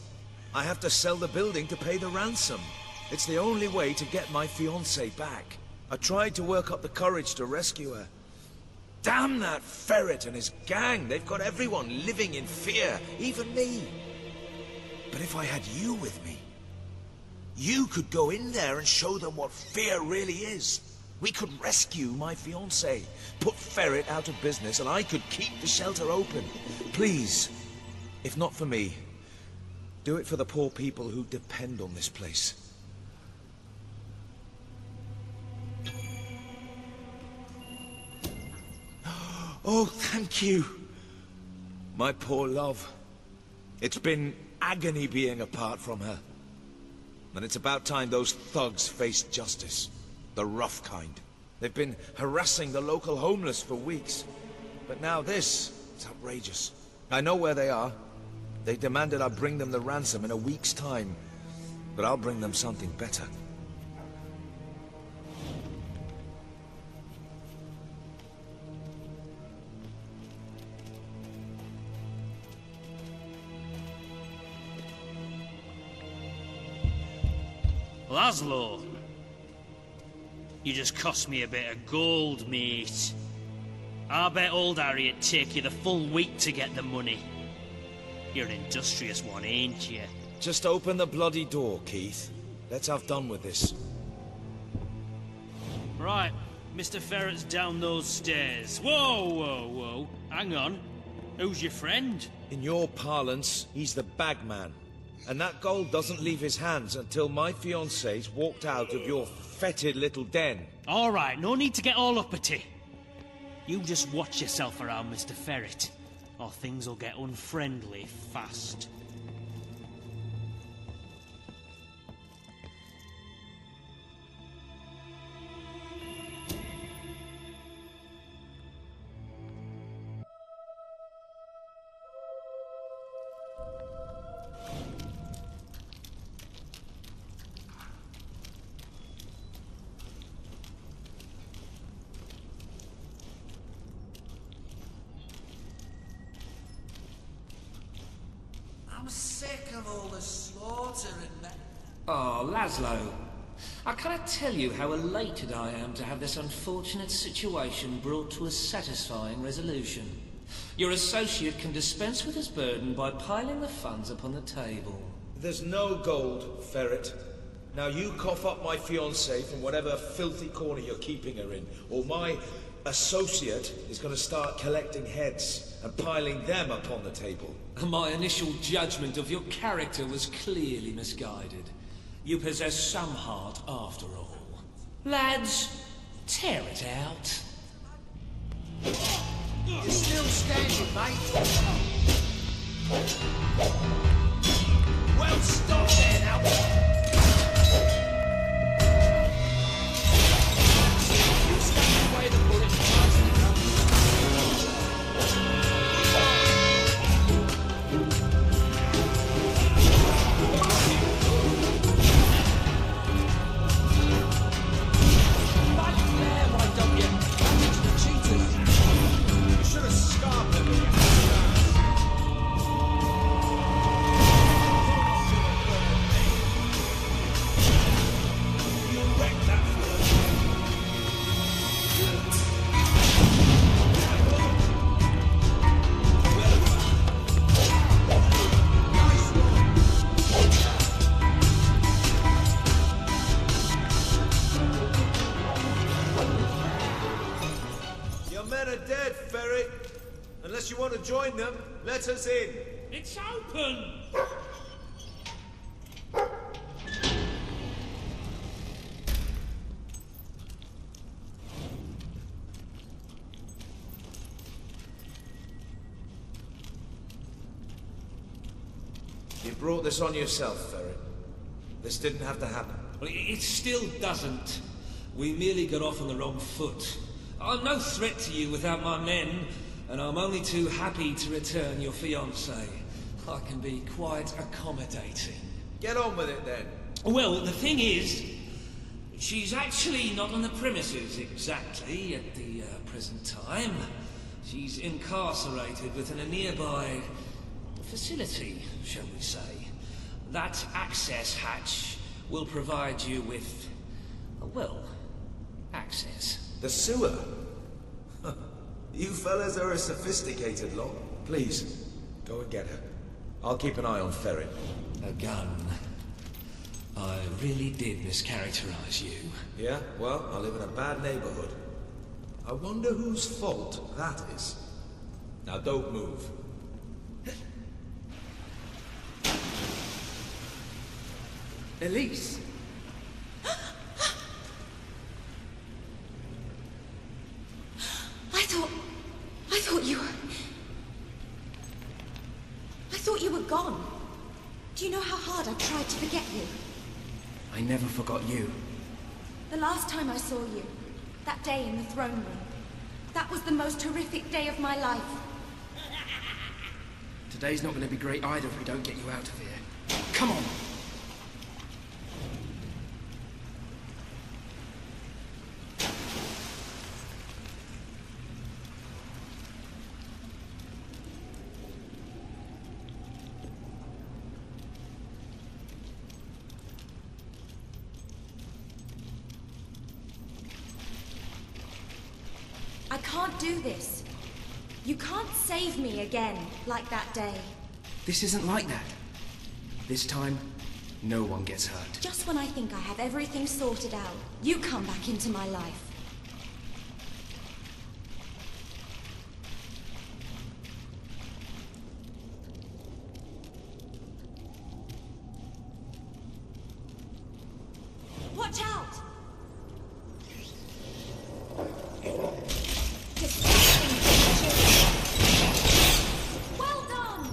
Speaker 12: I have to sell the building to pay the ransom. It's the only way to get my fiancée back. I tried to work up the courage to rescue her. Damn that ferret and his gang! They've got everyone living in fear, even me. But if I had you with me, you could go in there and show them what fear really is. We could rescue my fiancée, put Ferret out of business, and I could keep the shelter open. Please, if not for me, do it for the poor people who depend on this place. Oh, thank you. My poor love. It's been agony being apart from her. And it's about time those thugs faced justice. The rough kind. They've been harassing the local homeless for weeks. But now this, it's outrageous. I know where they are. They demanded I bring them the ransom in a week's time. But I'll bring them something better.
Speaker 8: Laszlo, you just cost me a bit of gold, mate. I bet old Harry'd take you the full week to get the money. You're an industrious one, ain't you?
Speaker 12: Just open the bloody door, Keith. Let's have done with this.
Speaker 8: Right, Mr. Ferret's down those stairs. Whoa, whoa, whoa. Hang on. Who's your friend?
Speaker 12: In your parlance, he's the bagman. And that gold doesn't leave his hands until my fiancée's walked out of your fetid little den.
Speaker 8: All right, no need to get all uppity. You just watch yourself around, Mr. Ferret, or things will get unfriendly fast.
Speaker 23: I'm sick of all the slaughter and that.
Speaker 16: Oh, Laszlo. I cannot tell you how elated I am to have this unfortunate situation brought to a satisfying resolution. Your associate can dispense with his burden by piling the funds upon the table.
Speaker 12: There's no gold, Ferret. Now you cough up my fiancée from whatever filthy corner you're keeping her in, or my associate is going to start collecting heads and piling them upon the table.
Speaker 16: My initial judgment of your character was clearly misguided. You possess some heart after all. Lads, tear it out.
Speaker 23: You're still standing, mate. Well, stop there now. You stand away the bullets faster.
Speaker 12: join them. Let us in.
Speaker 8: It's open!
Speaker 12: You brought this on yourself, Ferret. This didn't have to happen.
Speaker 16: Well, it still doesn't. We merely got off on the wrong foot. I'm no threat to you without my men, and I'm only too happy to return your fiancée. I can be quite accommodating.
Speaker 12: Get on with it, then.
Speaker 16: Well, the thing is, she's actually not on the premises exactly at the present time. She's incarcerated within a nearby facility, shall we say. That access hatch will provide you with, well, access.
Speaker 12: The sewer? You fellas are a sophisticated lot. Please, go and get her. I'll keep an eye on Ferret.
Speaker 16: A gun. I really did mischaracterize you.
Speaker 12: Yeah? Well, I live in a bad neighborhood. I wonder whose fault that is. Now don't move.
Speaker 3: Elise!
Speaker 9: I thought you were gone. Do you know how hard I tried to forget you?
Speaker 3: I never forgot you.
Speaker 9: The last time I saw you, that day in the throne room, that was the most horrific day of my life.
Speaker 3: Today's not going to be great either if we don't get you out of here. Come on!
Speaker 9: I can't do this. You can't save me again, like that day.
Speaker 3: This isn't like that. This time, no one gets hurt.
Speaker 9: Just when I think I have everything sorted out, you come back into my life. Watch out! Well done!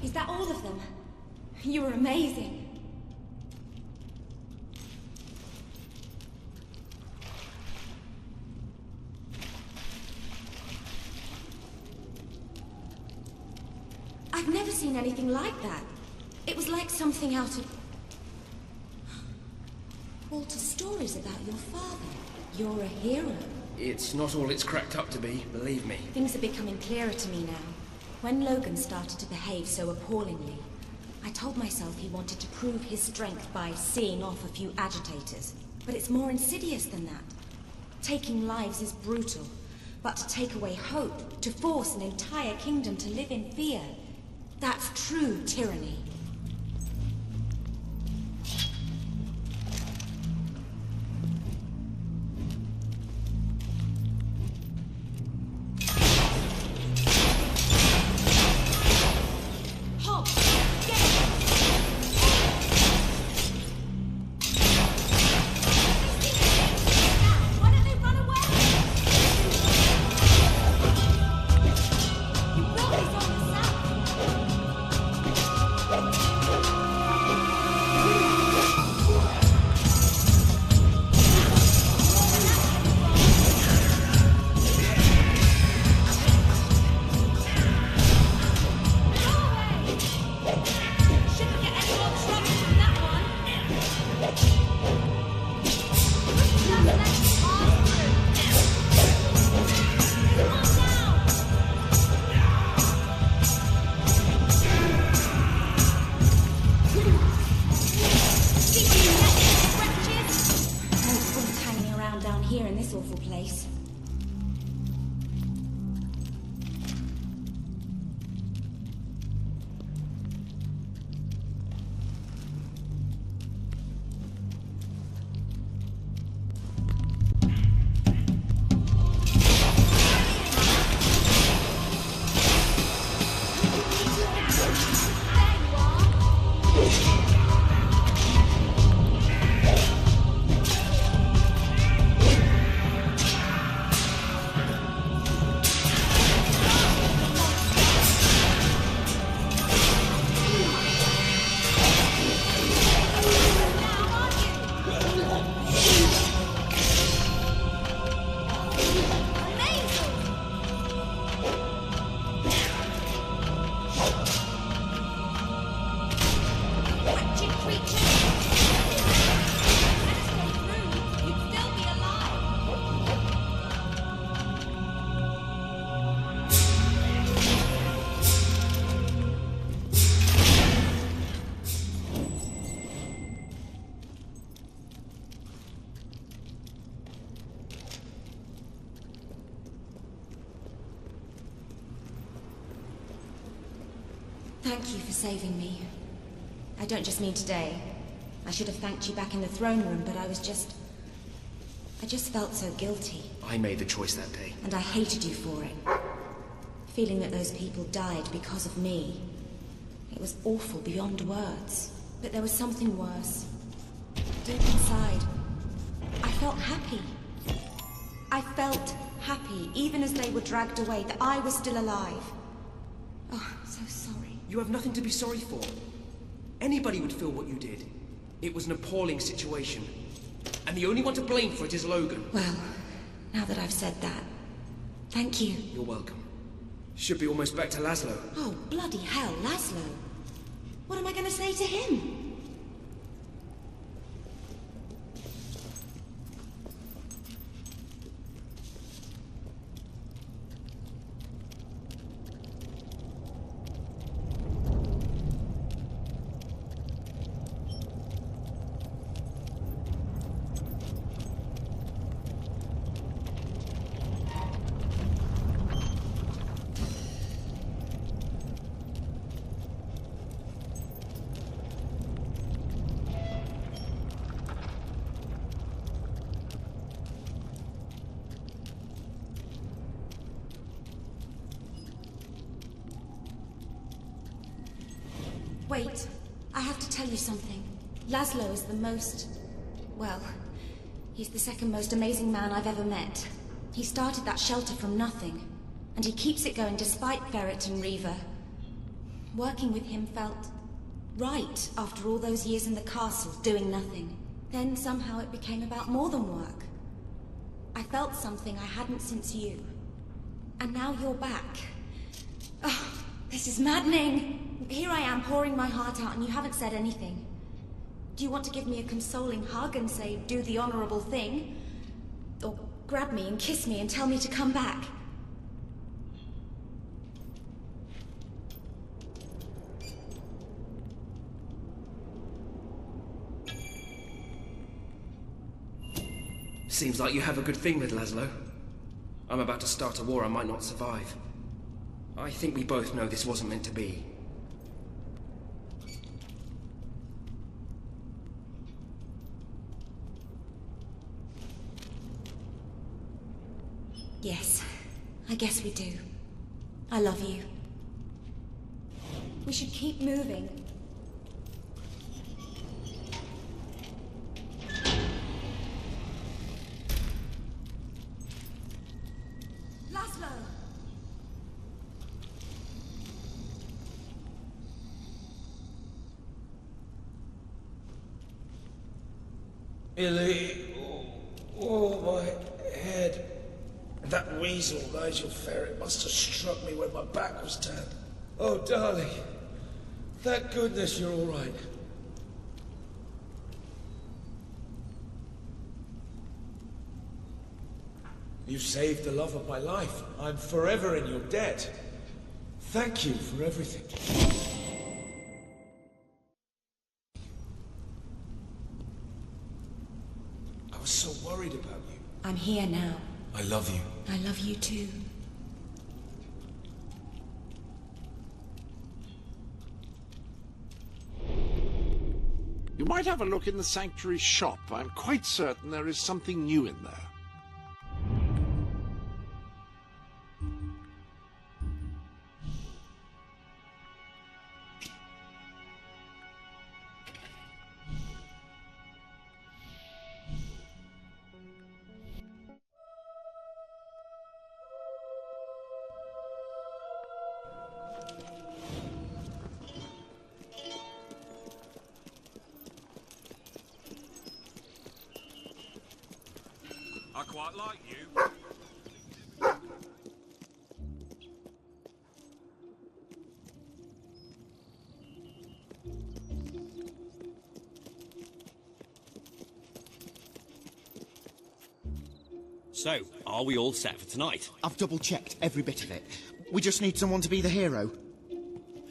Speaker 9: Is that all of them? You were amazing. I've never seen anything like that. It was like something out of Walter's stories about your father. You're a hero.
Speaker 3: It's not all it's cracked up to be, believe me.
Speaker 9: Things are becoming clearer to me now. When Logan started to behave so appallingly, I told myself he wanted to prove his strength by seeing off a few agitators. But it's more insidious than that. Taking lives is brutal, but to take away hope, to force an entire kingdom to live in fear, that's true tyranny.
Speaker 11: Thank you.
Speaker 9: Thank you for saving me. I don't just mean today. I should have thanked you back in the throne room, but I just felt so guilty.
Speaker 3: I made the choice that day.
Speaker 9: And I hated you for it. Feeling that those people died because of me. It was awful beyond words. But there was something worse. Deep inside, I felt happy. I felt happy, even as they were dragged away, that I was still alive. Oh, I'm so sorry.
Speaker 3: You have nothing to be sorry for. Anybody would feel what you did. It was an appalling situation. And the only one to blame for it is Logan.
Speaker 9: Well, now that I've said that, thank you.
Speaker 3: You're welcome. Should be almost back to Laszlo.
Speaker 9: Oh, bloody hell, Laszlo. What am I going to say to him? Wait, I have to tell you something. Laszlo is the most... well, he's the second most amazing man I've ever met. He started that shelter from nothing, and he keeps it going despite Ferret and Reaver. Working with him felt right after all those years in the castle doing nothing. Then somehow it became about more than work. I felt something I hadn't since you. And now you're back. Oh, this is maddening. Here I am pouring my heart out and you haven't said anything. Do you want to give me a consoling hug and say, do the honorable thing? Or grab me and kiss me and tell me to come back?
Speaker 3: Seems like you have a good thing with Laszlo. I'm about to start a war I might not survive. I think we both know this wasn't meant to be.
Speaker 9: Yes, I guess we do. I love you. We should keep moving. Laszlo!
Speaker 12: Illy, oh, my head. That weasel, Nigel Ferret, must have struck me when my back was turned. Oh, darling. Thank goodness you're all right. You saved the love of my life. I'm forever in your debt. Thank you for everything. I was so worried about you.
Speaker 9: I'm here now.
Speaker 12: I love you.
Speaker 9: I love you too.
Speaker 2: You might have a look in the sanctuary shop. I'm quite certain there is something new in there.
Speaker 5: I quite like you.
Speaker 11: So, are we all set for tonight?
Speaker 20: I've double-checked every bit of it. We just need someone to be the hero.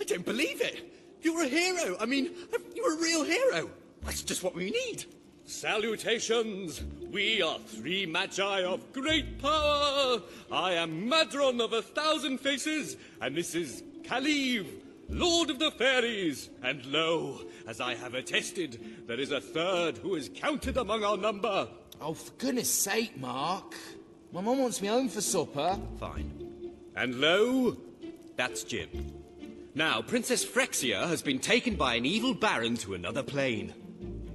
Speaker 11: I don't believe it! You're a hero! I mean, you're a real hero! That's just what we need!
Speaker 17: Salutations! We are three magi of great power! I am Madron of 1,000 Faces, and this is Kaliv, Lord of the Fairies, and lo, as I have attested, there is a third who is counted among our number.
Speaker 11: Oh, for goodness sake, Mark. My mum wants me home for supper.
Speaker 17: Fine. And lo, that's Jim. Now, Princess Frexia has been taken by an evil baron to another plane.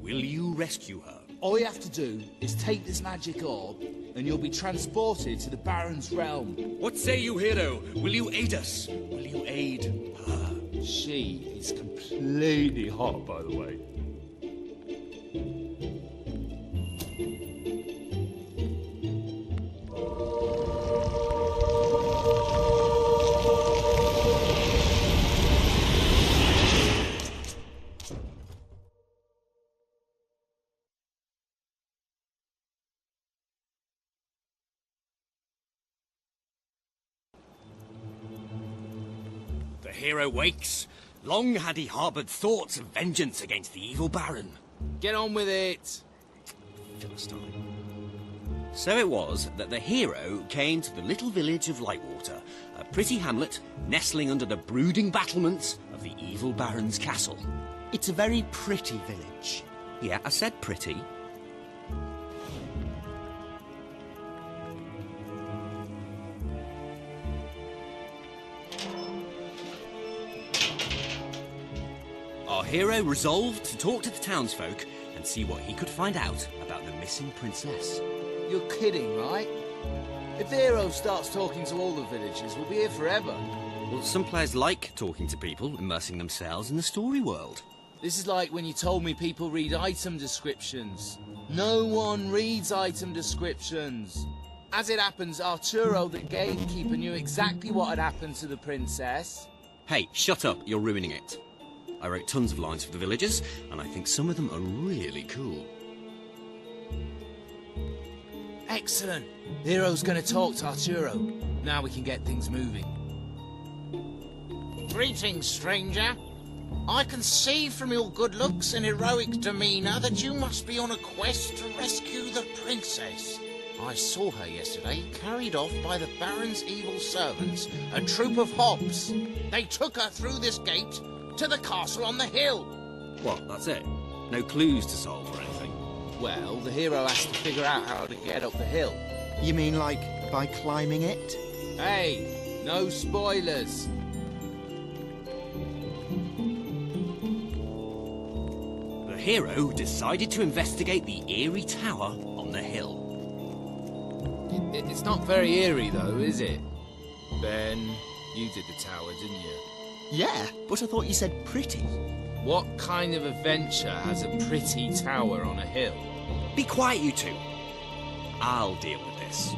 Speaker 17: Will you rescue her?
Speaker 11: All you have to do is take this magic orb, and you'll be transported to the Baron's realm.
Speaker 17: What say you, hero? Will you aid us? Will you aid her?
Speaker 11: She is completely hot, by the way.
Speaker 17: The hero wakes. Long had he harboured thoughts of vengeance against the evil baron.
Speaker 11: Get on with it!
Speaker 17: Philistine. So it was that the hero came to the little village of Lightwater, a pretty hamlet nestling under the brooding battlements of the evil baron's castle.
Speaker 15: It's a very pretty village.
Speaker 17: Yeah, I said pretty. Our hero resolved to talk to the townsfolk and see what he could find out about the missing princess.
Speaker 11: You're kidding, right? If the hero starts talking to all the villagers, we'll be here forever.
Speaker 17: Well, some players like talking to people, immersing themselves in the story world.
Speaker 11: This is like when you told me people read item descriptions. No one reads item descriptions. As it happens, Arturo, the gatekeeper, knew exactly what had happened to the princess.
Speaker 17: Hey, shut up, you're ruining it. I wrote tons of lines for the villagers, and I think some of them are really cool.
Speaker 11: Excellent. The hero's going to talk to Arturo. Now we can get things moving.
Speaker 18: Greetings, stranger. I can see from your good looks and heroic demeanour that you must be on a quest to rescue the princess. I saw her yesterday, carried off by the Baron's evil servants, a troop of hobs. They took her through this gate to the castle on the hill.
Speaker 17: What, that's it? No clues to solve or anything?
Speaker 11: Well, the hero has to figure out how to get up the hill.
Speaker 15: You mean like by climbing it?
Speaker 11: Hey, no spoilers.
Speaker 17: The hero decided to investigate the eerie tower on the hill.
Speaker 11: It's not very eerie, though, is it? Ben, you did the tower, didn't you?
Speaker 15: Yeah, but I thought you said pretty.
Speaker 11: What kind of adventure has a pretty tower on a hill?
Speaker 17: Be quiet, you two. I'll deal with this.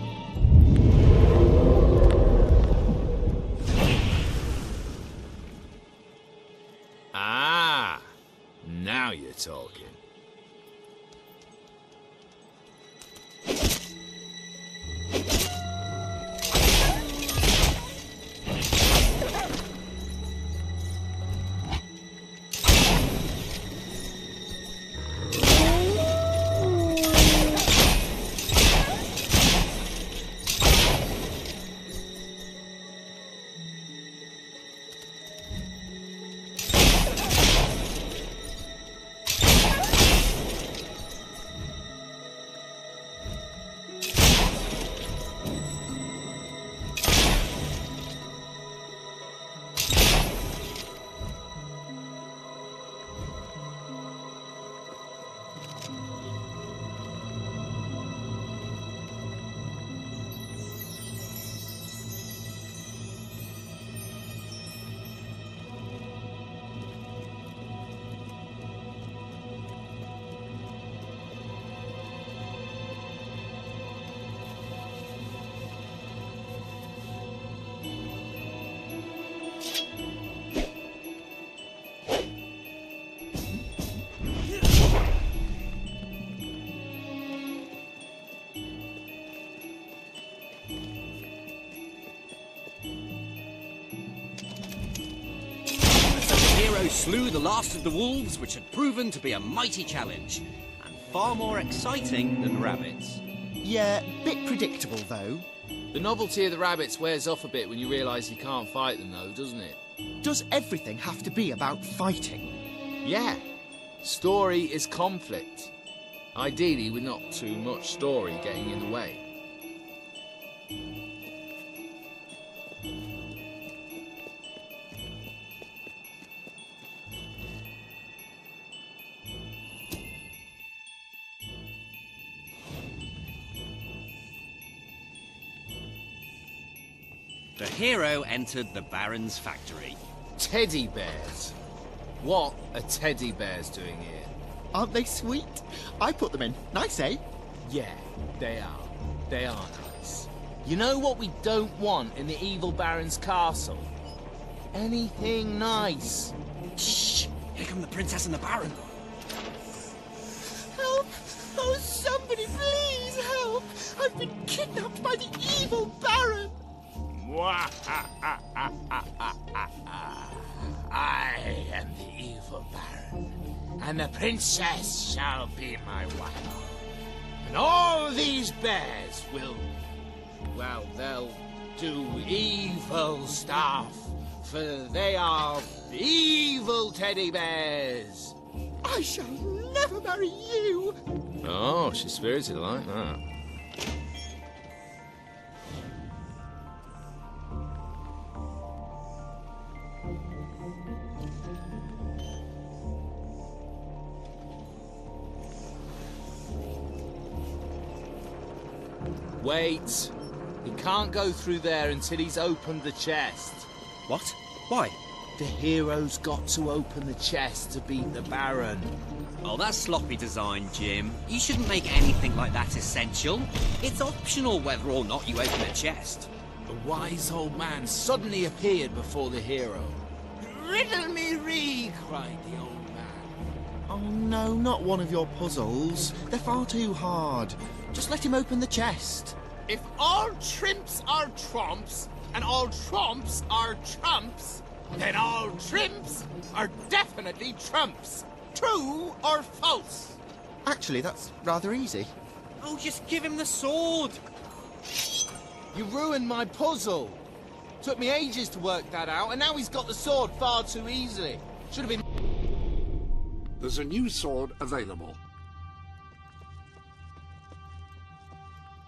Speaker 11: Ah, now you're talking.
Speaker 17: Slew the last of the wolves, which had proven to be a mighty challenge, and far more exciting than rabbits.
Speaker 15: Yeah, bit predictable though.
Speaker 11: The novelty of the rabbits wears off a bit when you realise you can't fight them though, doesn't it?
Speaker 15: Does everything have to be about fighting?
Speaker 11: Yeah. Story is conflict. Ideally, with not too much story getting in the way.
Speaker 17: The hero entered the Baron's factory.
Speaker 11: Teddy bears? What are teddy bears doing here?
Speaker 15: Aren't they sweet? I put them in. Nice, eh?
Speaker 11: Yeah, they are. They are nice. You know what we don't want in the evil Baron's castle? Anything nice.
Speaker 17: Shh! Here come the Princess and the Baron.
Speaker 15: Help! Oh, somebody please help! I've been kidnapped by the evil Baron!
Speaker 18: I am the evil Baron, and the princess shall be my wife. And all these bears will, well, they'll do evil stuff, for they are evil teddy bears.
Speaker 15: I shall never marry you!
Speaker 11: Oh, she's spirited like that. Wait. He can't go through there until he's opened the chest.
Speaker 17: What? Why?
Speaker 11: The hero's got to open the chest to beat the Baron.
Speaker 17: Oh, that's sloppy design, Jim. You shouldn't make anything like that essential. It's optional whether or not you open a chest.
Speaker 11: A wise old man suddenly appeared before the hero.
Speaker 18: Riddle me ree, cried the old man.
Speaker 15: Oh no, not one of your puzzles. They're far too hard. Just let him open the chest.
Speaker 18: If all trimps are trumps, and all trumps are trumps, then all trimps are definitely trumps. True or false?
Speaker 15: Actually, that's rather easy.
Speaker 17: Oh, just give him the sword.
Speaker 11: You ruined my puzzle. Took me ages to work that out, and now he's got the sword far too easily. Should have been...
Speaker 2: There's a new sword available.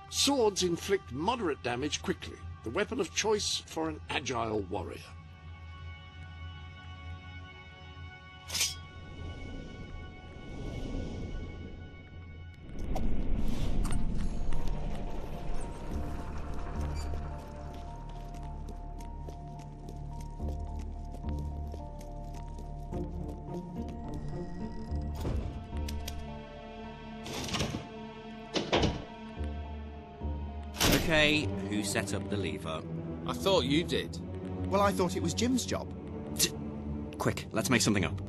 Speaker 2: Swords inflict moderate damage quickly. The weapon of choice for an agile warrior.
Speaker 17: Okay, who set up the lever?
Speaker 11: I thought you did.
Speaker 15: Well, I thought it was Jim's job.
Speaker 17: Quick, let's make something up.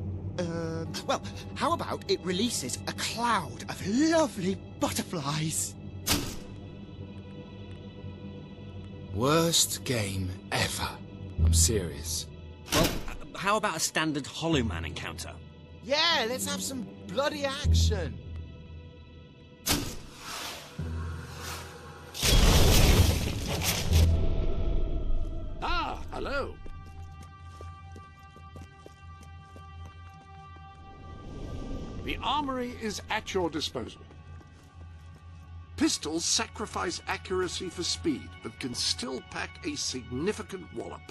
Speaker 15: Well, how about it releases a cloud of lovely butterflies?
Speaker 11: Worst game ever. I'm serious.
Speaker 17: Well, how about a standard Hollow Man encounter?
Speaker 11: Yeah, let's have some bloody action.
Speaker 2: Ah, hello. The armory is at your disposal. Pistols sacrifice accuracy for speed, but can still pack a significant wallop.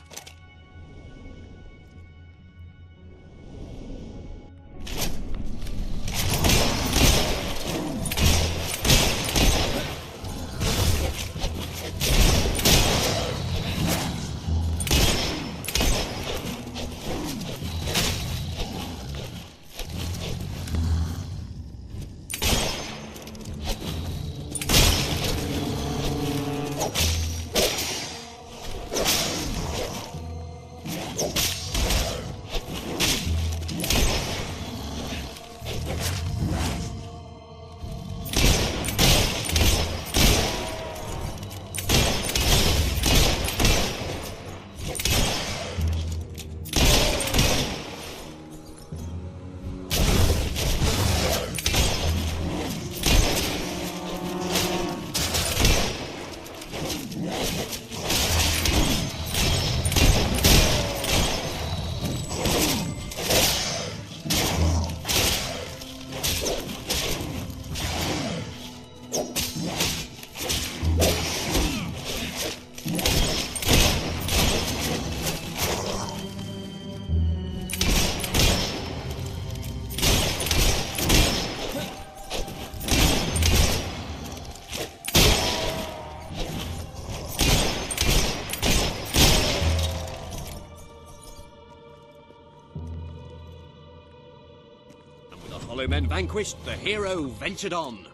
Speaker 17: Hollow men vanquished, the hero ventured on.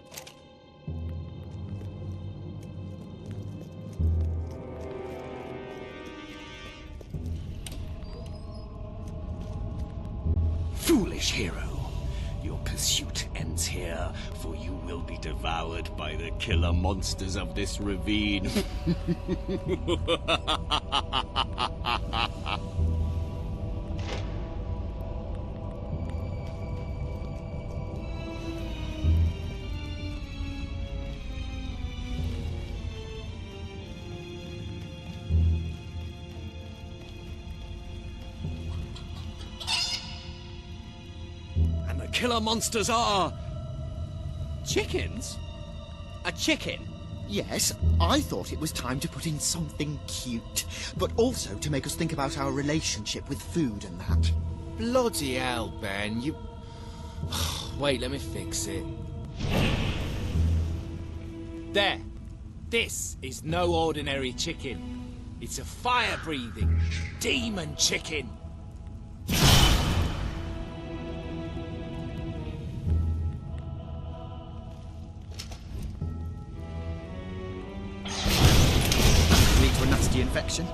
Speaker 17: Foolish hero. Your pursuit ends here, for you will be devoured by the killer monsters of this ravine. And the killer monsters are... chickens?
Speaker 13: A chicken? Yes, I thought it was time to put in something cute, but also to make us think about our relationship with food and that.
Speaker 11: Bloody hell, Ben, you... Wait, let me fix it. There. This is no ordinary chicken. It's a fire-breathing demon chicken.
Speaker 13: Lead to a nasty infection.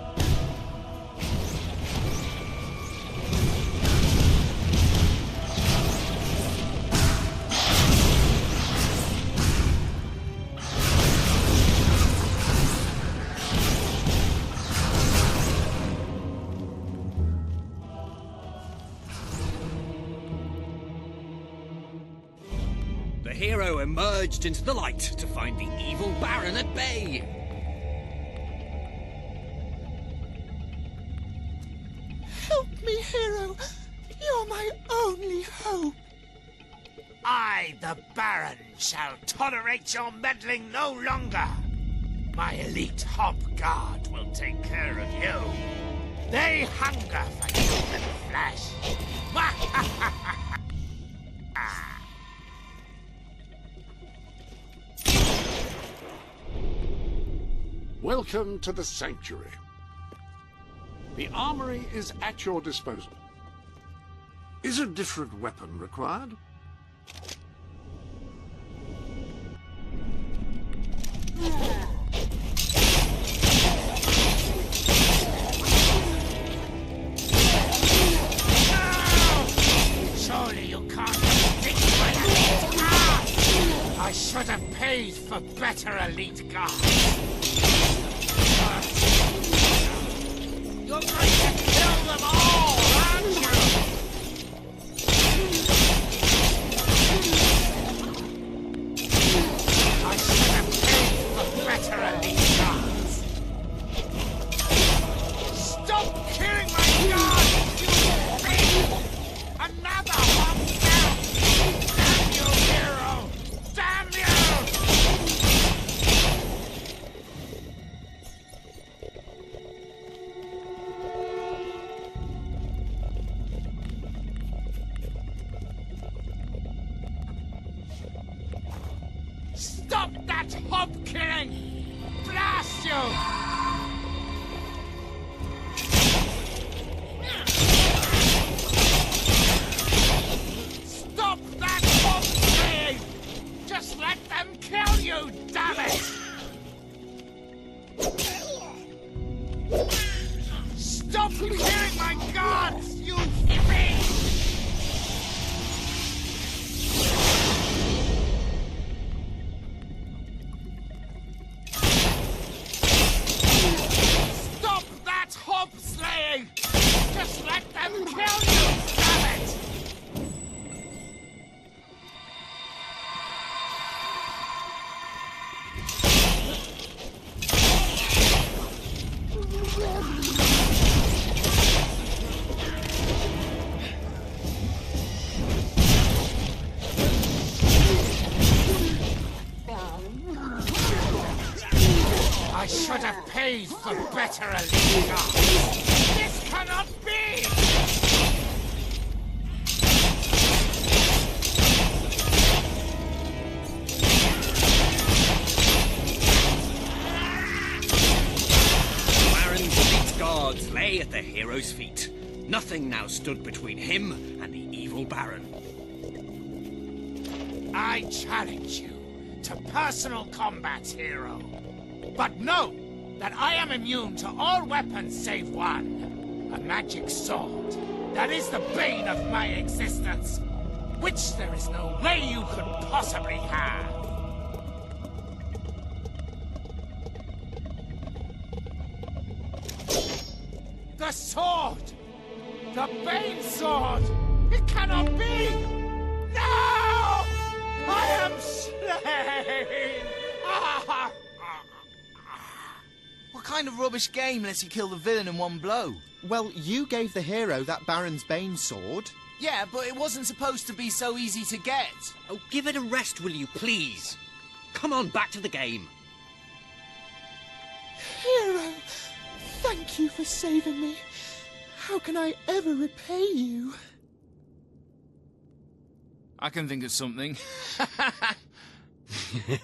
Speaker 17: The hero emerged into the light to find the evil Baron at bay.
Speaker 15: Help me, hero. You're my only hope.
Speaker 18: I, the Baron, shall tolerate your meddling no longer. My elite Hob Guard will take care of you. They hunger for human flesh.
Speaker 2: Welcome to the Sanctuary. The armory is at your disposal. Is a different weapon required?
Speaker 18: Surely you can't think my elite guard! I should have paid for better elite guards. You're going to kill them all, aren't you? I should have paid for better elite guards. Stop killing my guards, you thief! Another one down! Damn you, hero! Damn you! Stop that hob killing! Blast you! Stop that hob killing! Just let them kill you, damn it! Stop killing my guards, you hippie! Stop that hob slaying! Just let them kill you, damn it! I should have paid for better elite guards. This cannot be!
Speaker 17: Baron's elite guards lay at the hero's feet. Nothing now stood between him and the evil Baron.
Speaker 18: I challenge you to personal combat, hero. But know that I am immune to all weapons save one. A magic sword. That is the bane of my existence. Which there is no way you could possibly have. The sword! The Bane sword! It cannot be! No! I am slain! Ah!
Speaker 11: What kind of rubbish game lets you kill the villain in one blow?
Speaker 13: Well, you gave the hero that Baron's Bane sword.
Speaker 11: Yeah, but it wasn't supposed to be so easy to get.
Speaker 17: Oh, give it a rest, will you, please? Come on, back to the game.
Speaker 15: Hero, thank you for saving me. How can I ever repay you?
Speaker 11: I can think of something.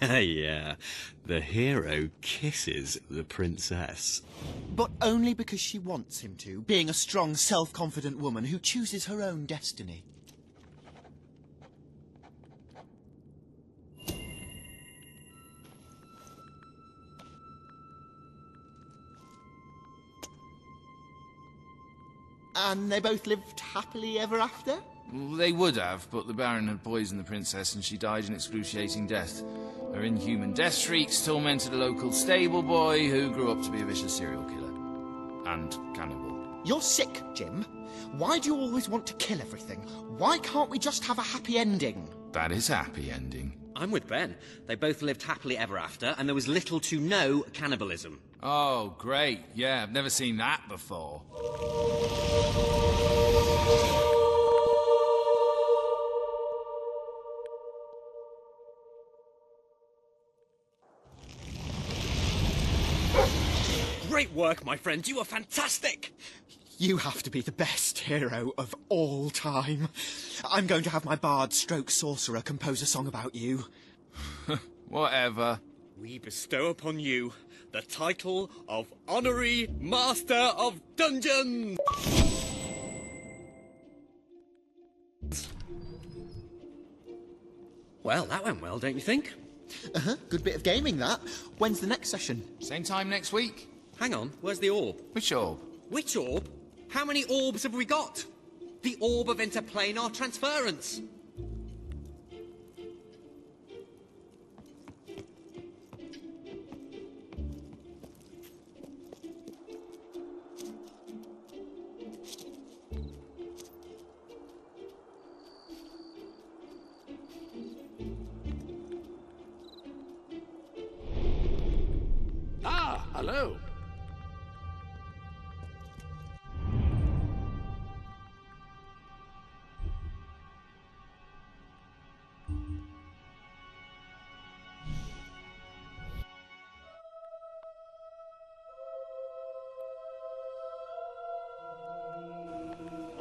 Speaker 17: Yeah, the hero kisses the princess.
Speaker 13: But only because she wants him to, being a strong, self-confident woman who chooses her own destiny. And they both lived happily ever after?
Speaker 11: Well, they would have, but the Baron had poisoned the princess and she died an excruciating death. Her inhuman death shrieks tormented a local stable boy who grew up to be a vicious serial killer. And cannibal.
Speaker 13: You're sick, Jim. Why do you always want to kill everything? Why can't we just have a happy ending?
Speaker 11: That is a happy ending.
Speaker 17: I'm with Ben. They both lived happily ever after, and there was little to no cannibalism.
Speaker 11: Oh, great. Yeah, I've never seen that before.
Speaker 17: Great work, my friend. You were fantastic.
Speaker 13: You have to be the best hero of all time. I'm going to have my bard stroke sorcerer compose a song about you.
Speaker 11: Whatever.
Speaker 17: We bestow upon you the title of Honorary Master of Dungeons. Well, that went well, don't you think?
Speaker 13: Uh-huh. Good bit of gaming, that. When's the next session?
Speaker 11: Same time next week.
Speaker 17: Hang on, where's the orb?
Speaker 11: Which orb?
Speaker 17: Which orb? How many orbs have we got? The orb of interplanar transference.
Speaker 2: Ah, hello.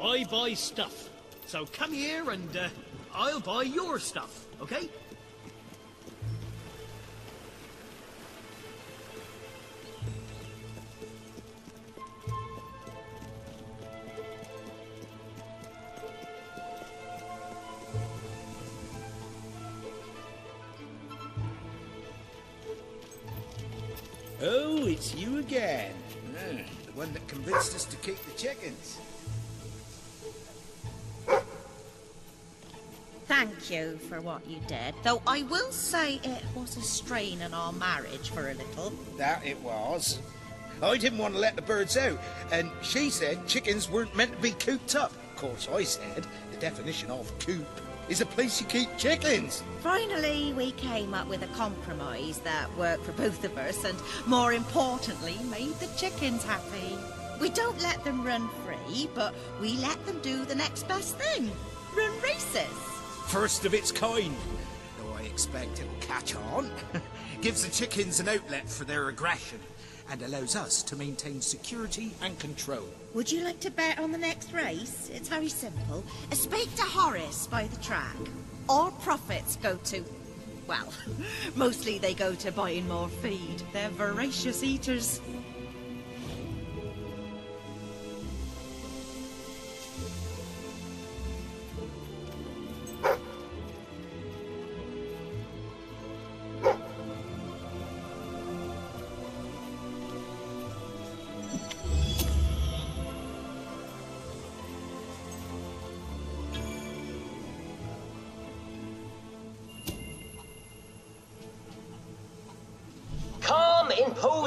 Speaker 8: I buy stuff. So come here and I'll buy your stuff, okay?
Speaker 20: Oh, it's you again. The one that convinced us to keep the chickens.
Speaker 6: Thank you for what you did, though I will say it was a strain on our marriage for a little.
Speaker 20: That it was. I didn't want to let the birds out, and she said chickens weren't meant to be cooped up. Of course, I said the definition of coop is a place you keep chickens.
Speaker 6: Finally, we came up with a compromise that worked for both of us and, more importantly, made the chickens happy. We don't let them run free, but we let them do the next best thing. Run races.
Speaker 20: First of its kind. Though I expect it'll catch on. Gives the chickens an outlet for their aggression and allows us to maintain security and control.
Speaker 6: Would you like to bet on the next race? It's very simple. Speak to Horace by the track. All profits go to... well, mostly they go to buying more feed. They're voracious eaters.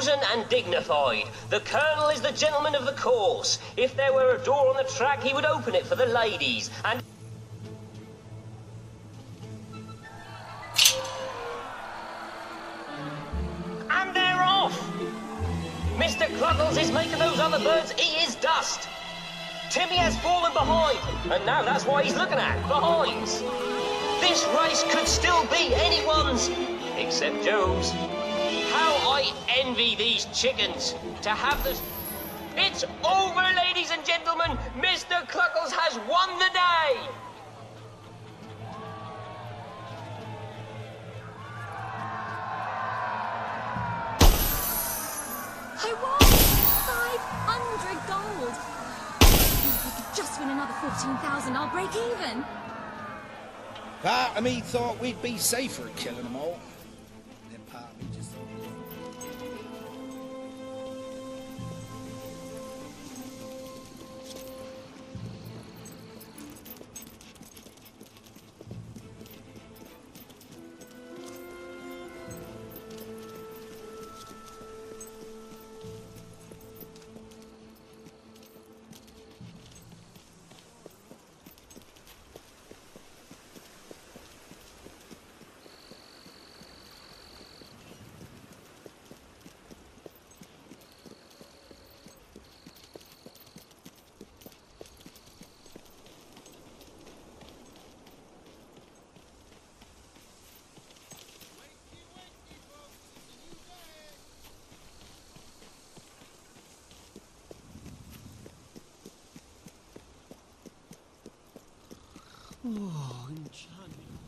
Speaker 14: chosen and dignified. The Colonel is the gentleman of the course. If there were a door on the track, he would open it for the ladies. And they're off! Mr. Cluggles is making those other birds eat his dust. Timmy has fallen behind, and now that's what he's looking at, behind. This race could still be anyone's, except Joe's. How I envy these chickens to have this. It's over, ladies and gentlemen. Mr. Cluggles has won the day.
Speaker 9: I won! 500 gold! If I could just win another 14,000, I'll break even.
Speaker 20: Part of me thought we'd be safer killing them all. Then part of me just...
Speaker 7: Oh, enchanting.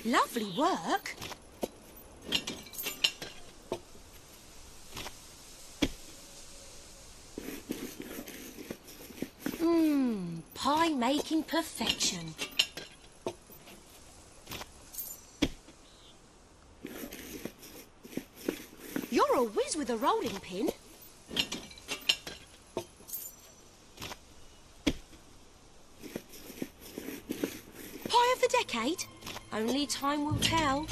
Speaker 9: Lovely work. Pie making perfection. You're a whiz with a rolling pin. Pie of the decade? Only time will tell.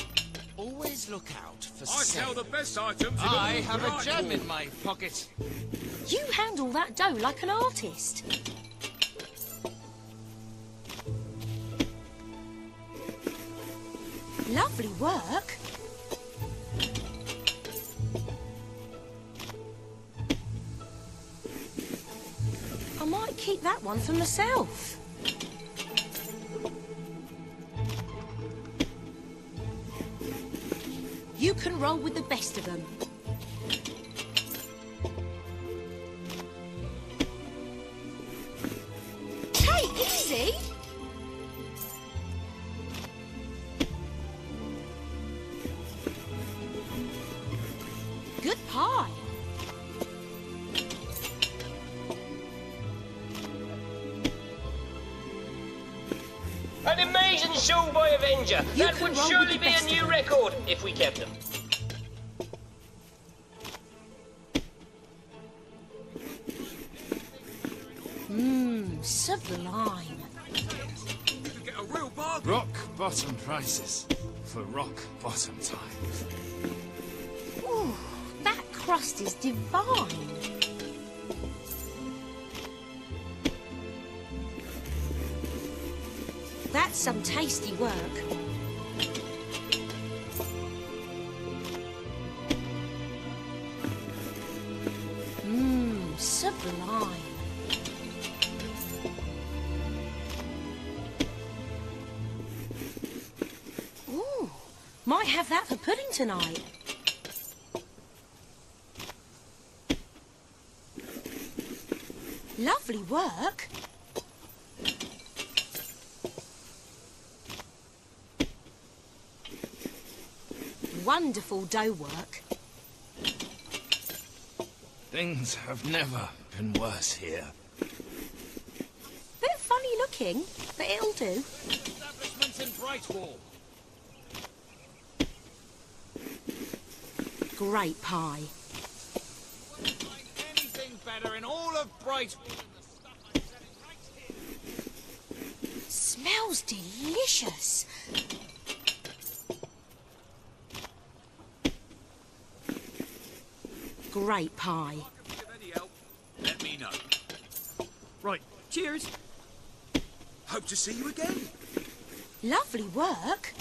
Speaker 11: Always look out for
Speaker 5: I sell the best items.
Speaker 11: I have a gem in my pocket.
Speaker 9: You handle that dough like an artist. Lovely work. I might keep that one for myself. You can roll with the best of them. Hey, easy! Good pie.
Speaker 14: An amazing show by Avenger.
Speaker 9: You
Speaker 14: That
Speaker 9: can
Speaker 14: would
Speaker 9: roll
Speaker 14: surely
Speaker 9: with the
Speaker 14: be a
Speaker 9: best of
Speaker 14: new
Speaker 9: them.
Speaker 14: record if we kept them.
Speaker 9: Sublime.
Speaker 5: You could get a real bargain.
Speaker 19: Rock bottom prices for rock bottom times.
Speaker 9: Ooh, that crust is divine. That's some tasty work. Sublime. Ooh, might have that for pudding tonight. Lovely work. Wonderful dough work.
Speaker 19: Things have never been worse here.
Speaker 9: Bit funny looking, but it'll do.
Speaker 11: Establishments in Brightwall.
Speaker 9: Great pie.
Speaker 11: Anything
Speaker 23: better in all of Bright...
Speaker 9: Smells delicious. Great pie.
Speaker 5: Let me know. Right, cheers. Hope to see you again.
Speaker 9: Lovely work.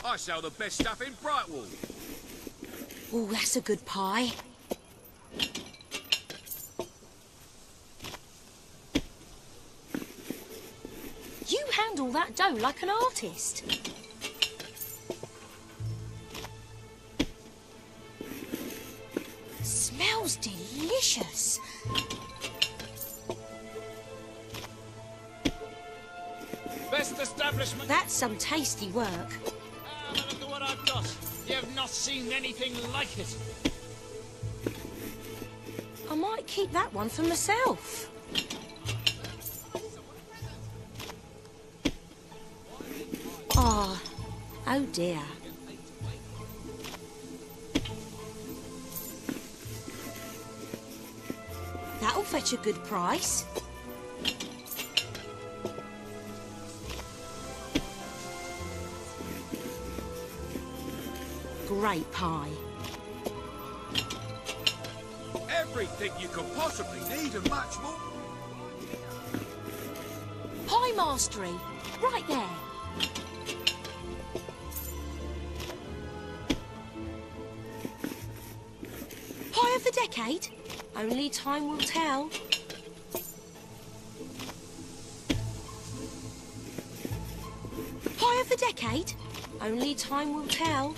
Speaker 5: I sell the best stuff in Brightwall.
Speaker 9: Oh, that's a good pie. You handle that dough like an artist. Smells delicious.
Speaker 23: Best establishment...
Speaker 9: That's some tasty work.
Speaker 23: Ah, but look at what I've got. You have not seen anything like it.
Speaker 9: I might keep that one for myself. Oh dear. That'll fetch a good price. Great pie.
Speaker 5: Everything you could possibly need and much more.
Speaker 9: Pie mastery, right there. Pie of the decade? Only time will tell. Pie of the decade? Only time will tell.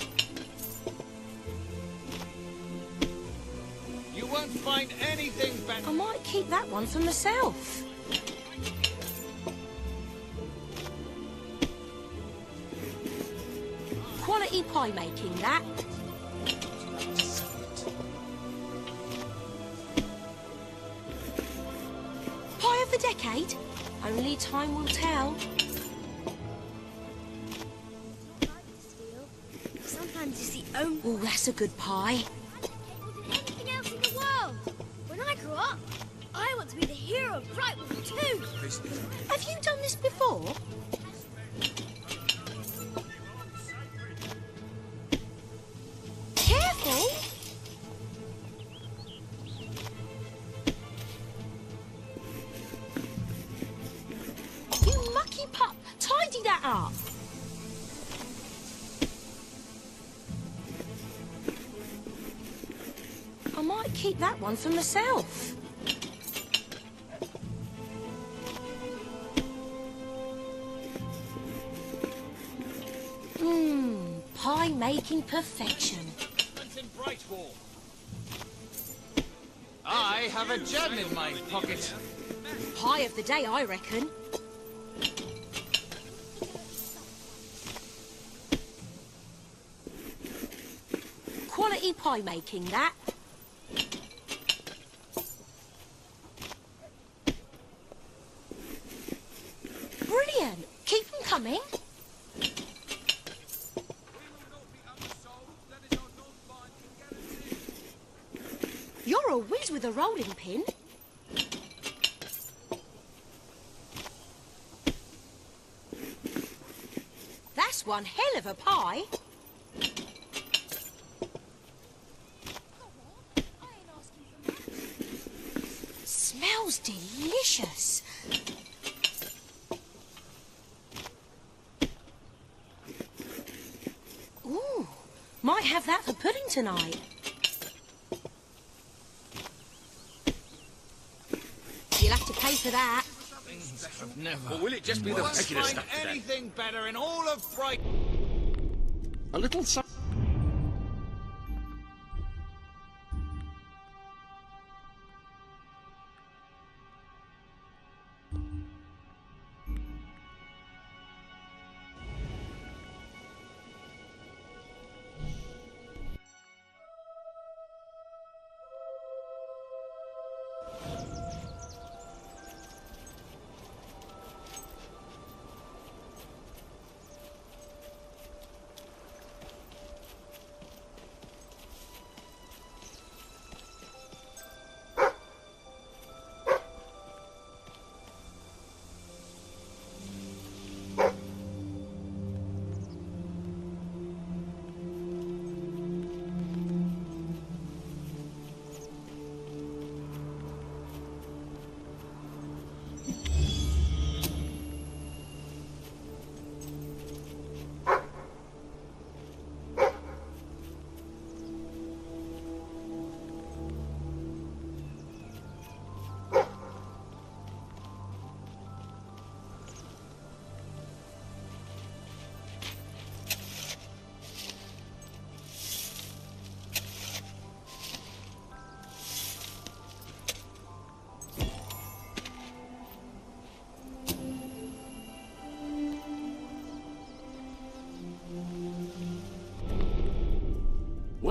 Speaker 23: You won't find anything better.
Speaker 9: I might keep that one for myself. Quality pie making, that. Pie of the decade? Only time will tell.
Speaker 4: Sometimes it's the only...
Speaker 9: Oh, that's a good pie.
Speaker 4: Anything else in the world. When I grow up, I want to be the hero of Brightwall too.
Speaker 9: Have you done this before? Careful! You mucky pup! Tidy that up! I might keep that one for myself. Pie making perfection.
Speaker 23: In Brightwall. I have a gem in my pocket.
Speaker 9: Pie of the day, I reckon. Quality pie making, that. Brilliant! Keep them coming. You're a whiz with a rolling pin. That's one hell of a pie. Smells delicious. Ooh, might have that for pudding tonight. You'll have to pay for that.
Speaker 23: Never.
Speaker 5: Or will it just be the regular
Speaker 23: find
Speaker 5: stuff today?
Speaker 23: anything better in all of Bright...
Speaker 2: A little something.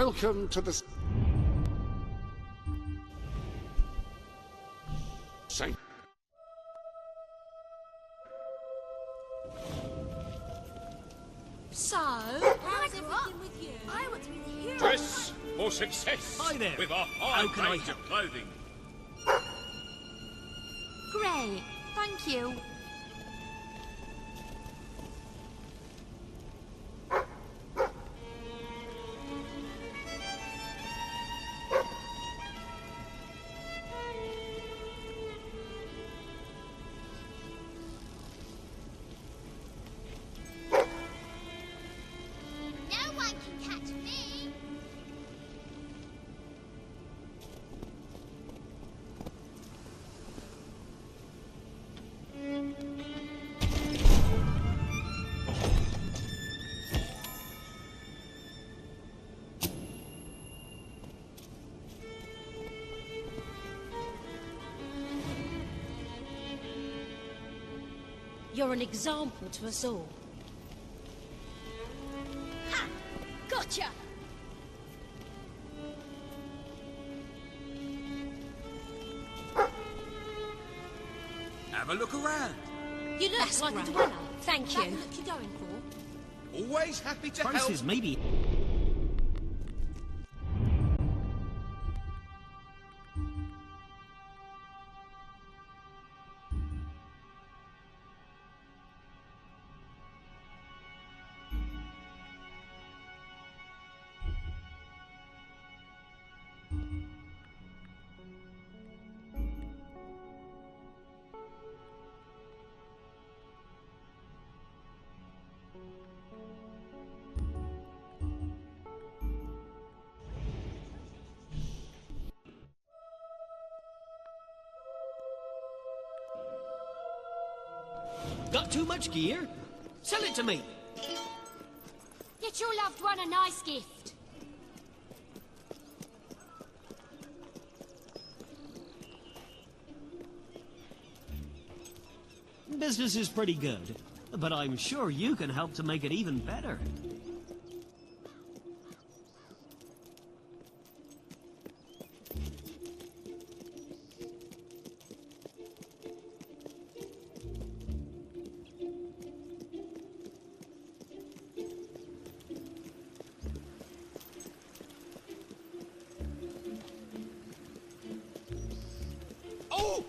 Speaker 2: welcome to the... Saint...
Speaker 4: So, how's everything with you? I want to be the hero.
Speaker 5: Dress for success.
Speaker 16: Hi there.
Speaker 5: With a high range of clothing.
Speaker 4: Great, thank you. No one can catch me. You're an example to us all. Ha! Gotcha!
Speaker 5: Have a look around.
Speaker 4: You look
Speaker 9: That's
Speaker 4: like
Speaker 9: great.
Speaker 4: a winner.
Speaker 9: Thank
Speaker 4: That
Speaker 9: you.
Speaker 4: look you're going for.
Speaker 5: Always happy to help.
Speaker 16: Prices maybe.
Speaker 7: Got too much gear? Sell it to me.
Speaker 4: Get your loved one a nice gift.
Speaker 7: Business is pretty good, but I'm sure you can help to make it even better.
Speaker 5: Oh!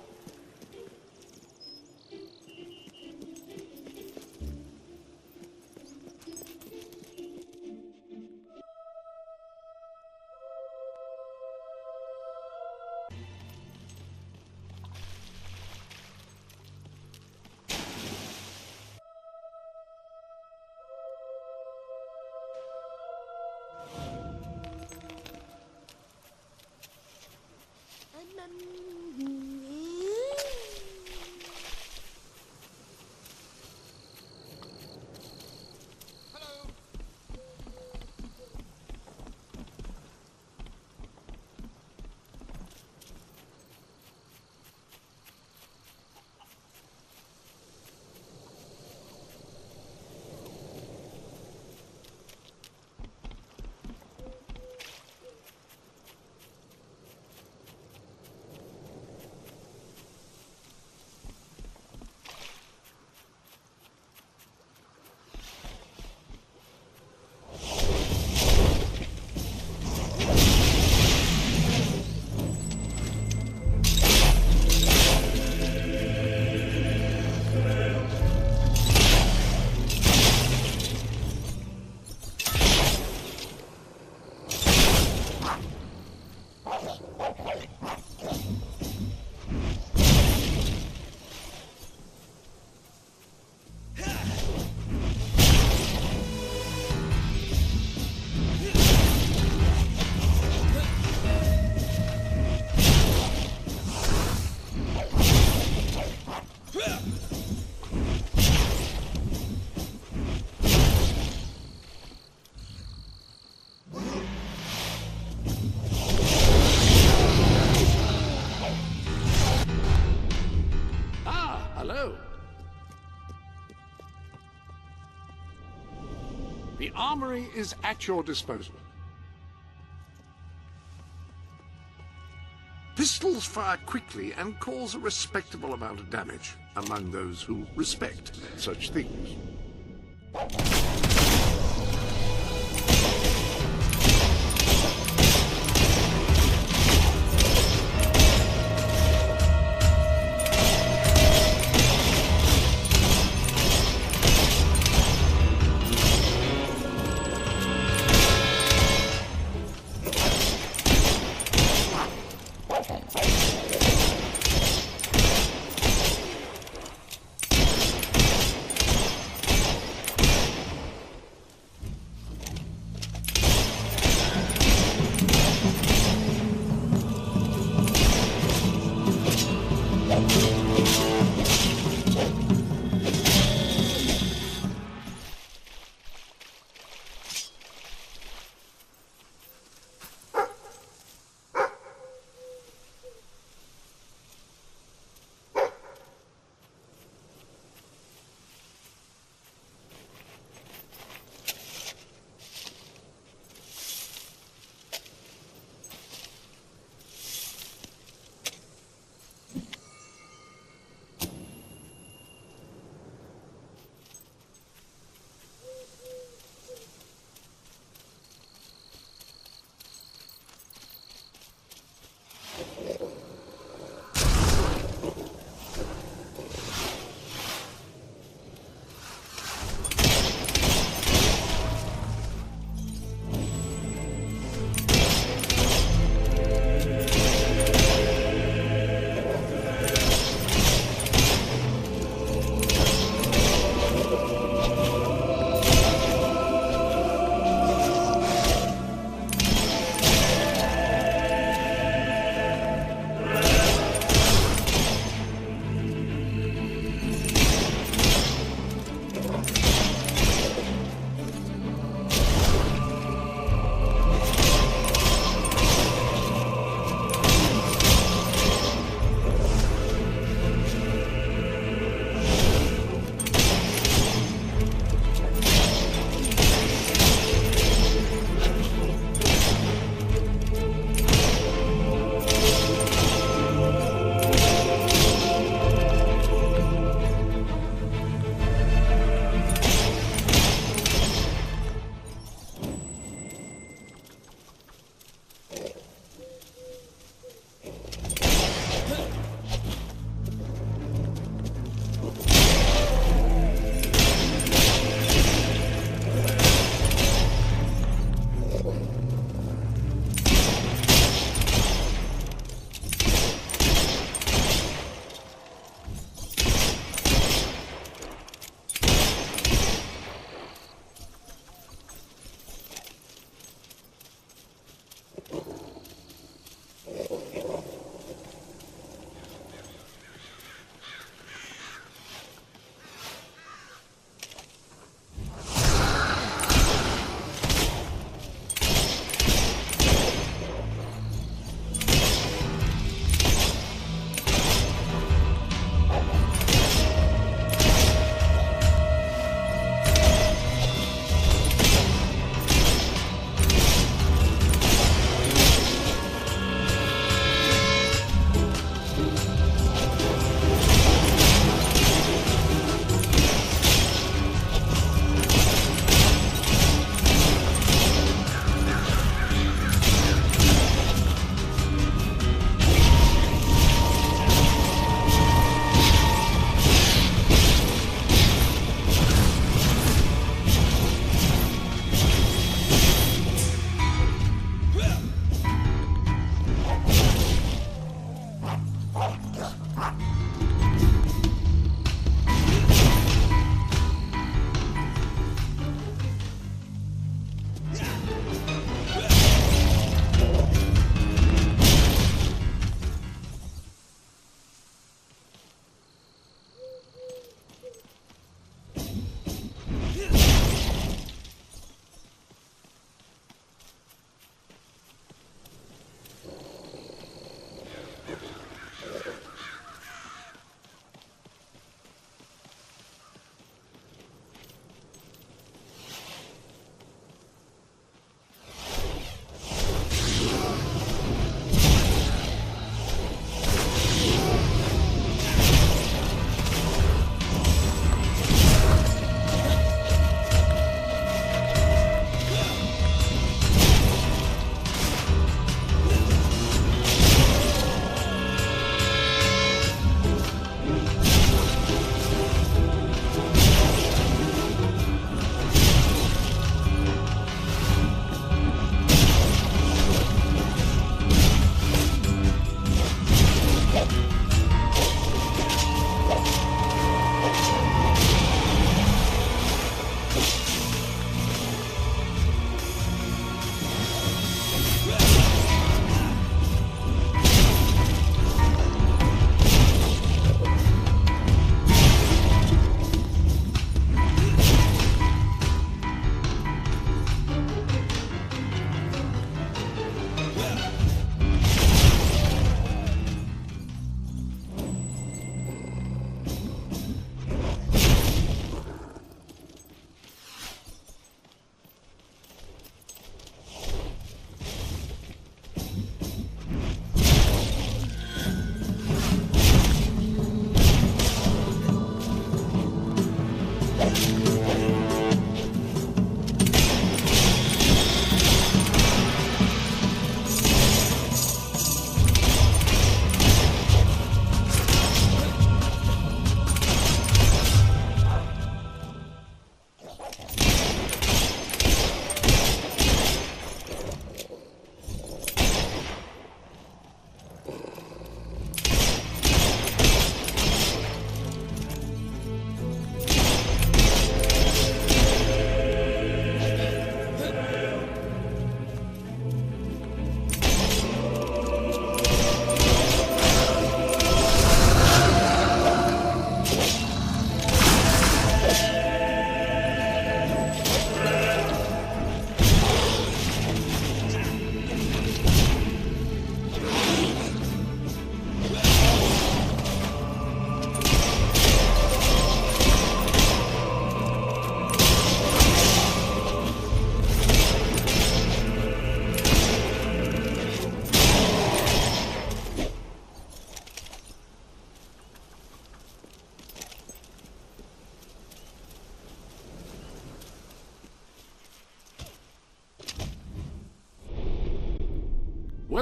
Speaker 2: The armory is at your disposal. Pistols fire quickly and cause a respectable amount of damage among those who respect such things.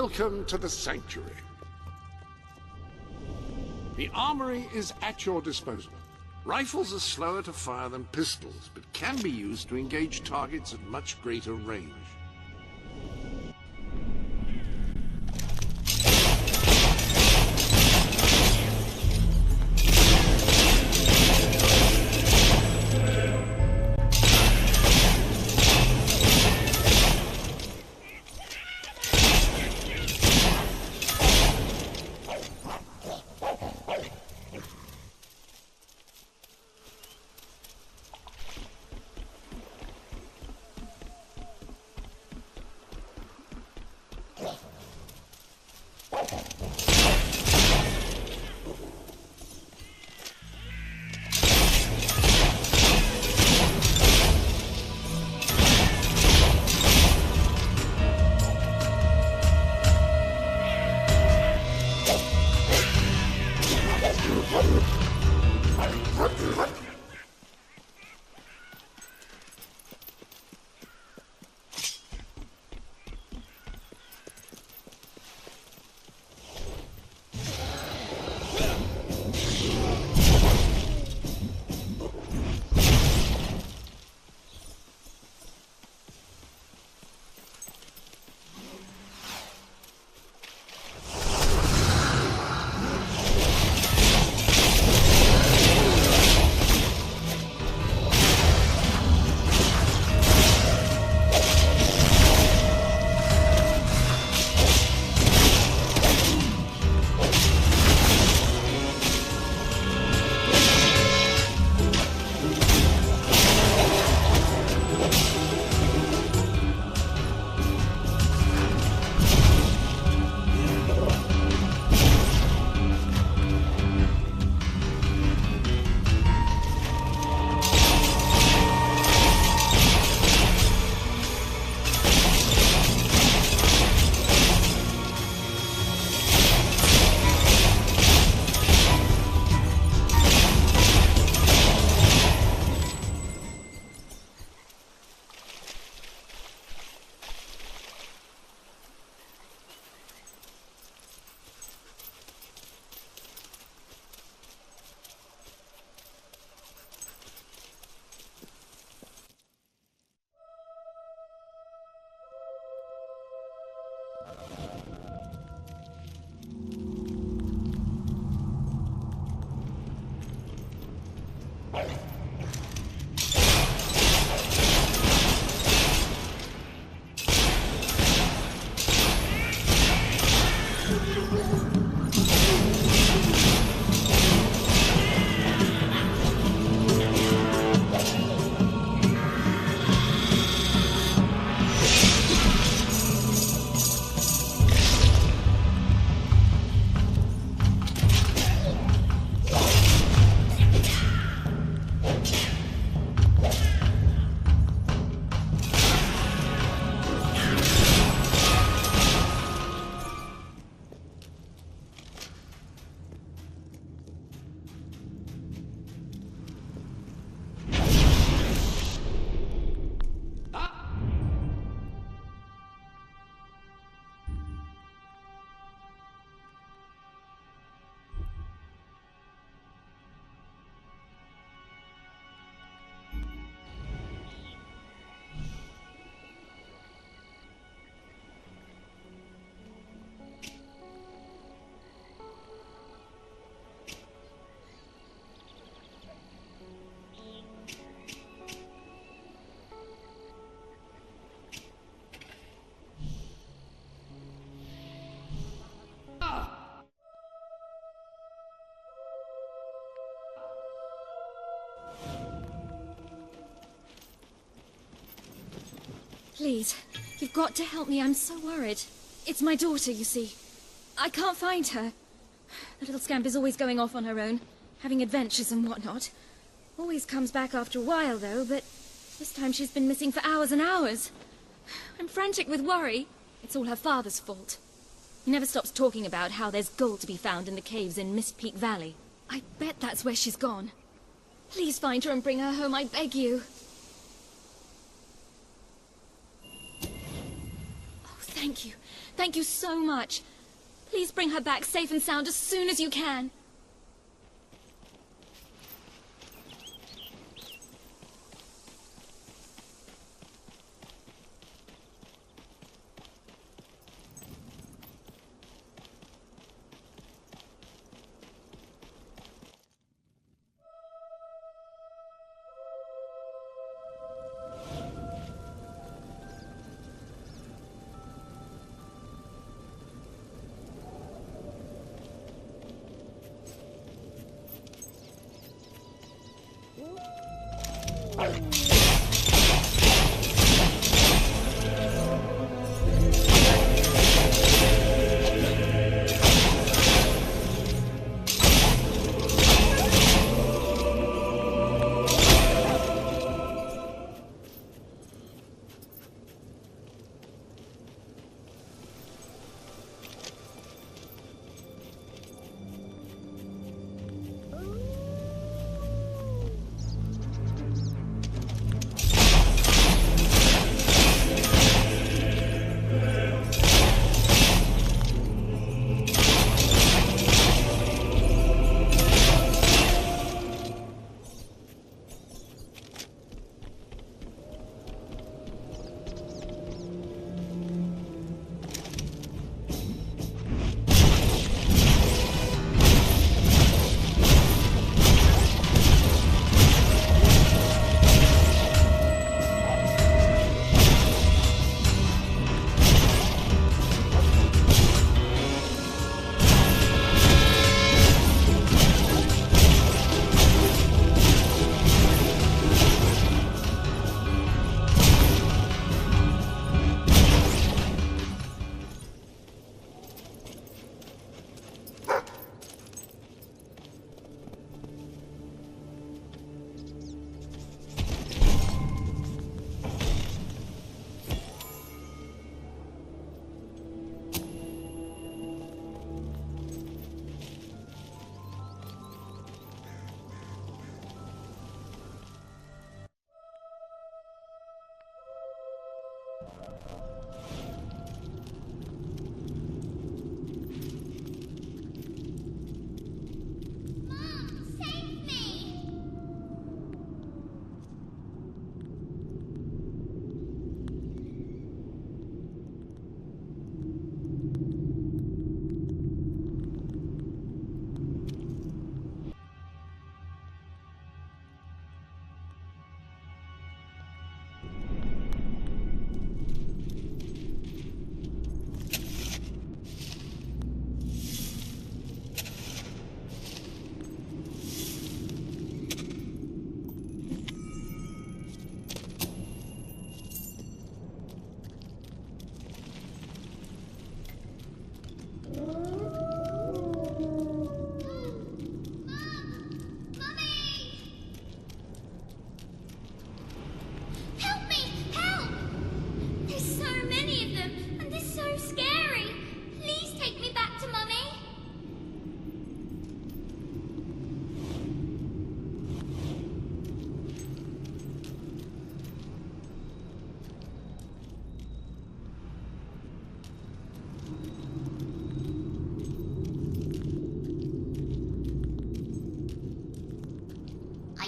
Speaker 2: welcome to the sanctuary. The armory is at your disposal. Rifles are slower to fire than pistols, but can be used to engage targets at much greater range.
Speaker 9: Please, you've got to help me. I'm so worried. It's my daughter, you see. I can't find her. The little scamp is always going off on her own, having adventures and whatnot. Always comes back after a while, though, but this time she's been missing for hours and hours. I'm frantic with worry. It's all her father's fault. He never stops talking about how there's gold to be found in the caves in Mist Peak Valley. I bet that's where she's gone. Please find her and bring her home, I beg you. Oh, thank you.
Speaker 10: Thank you so much. Please bring her back safe and sound as soon as you can.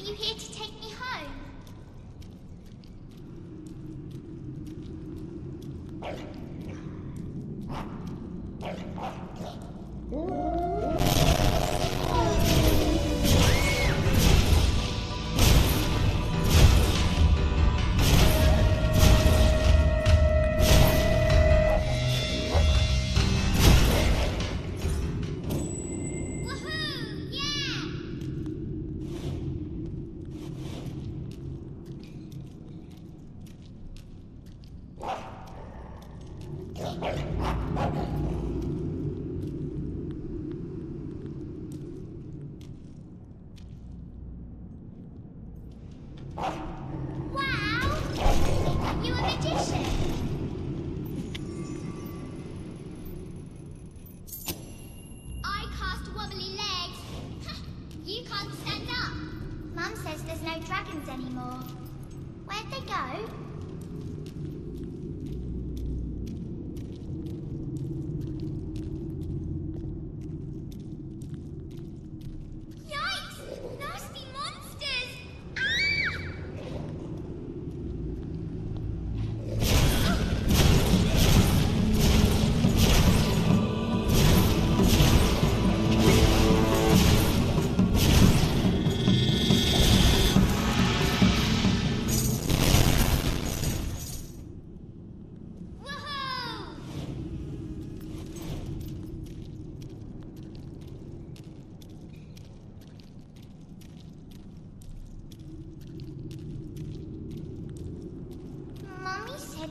Speaker 4: you here to take me home?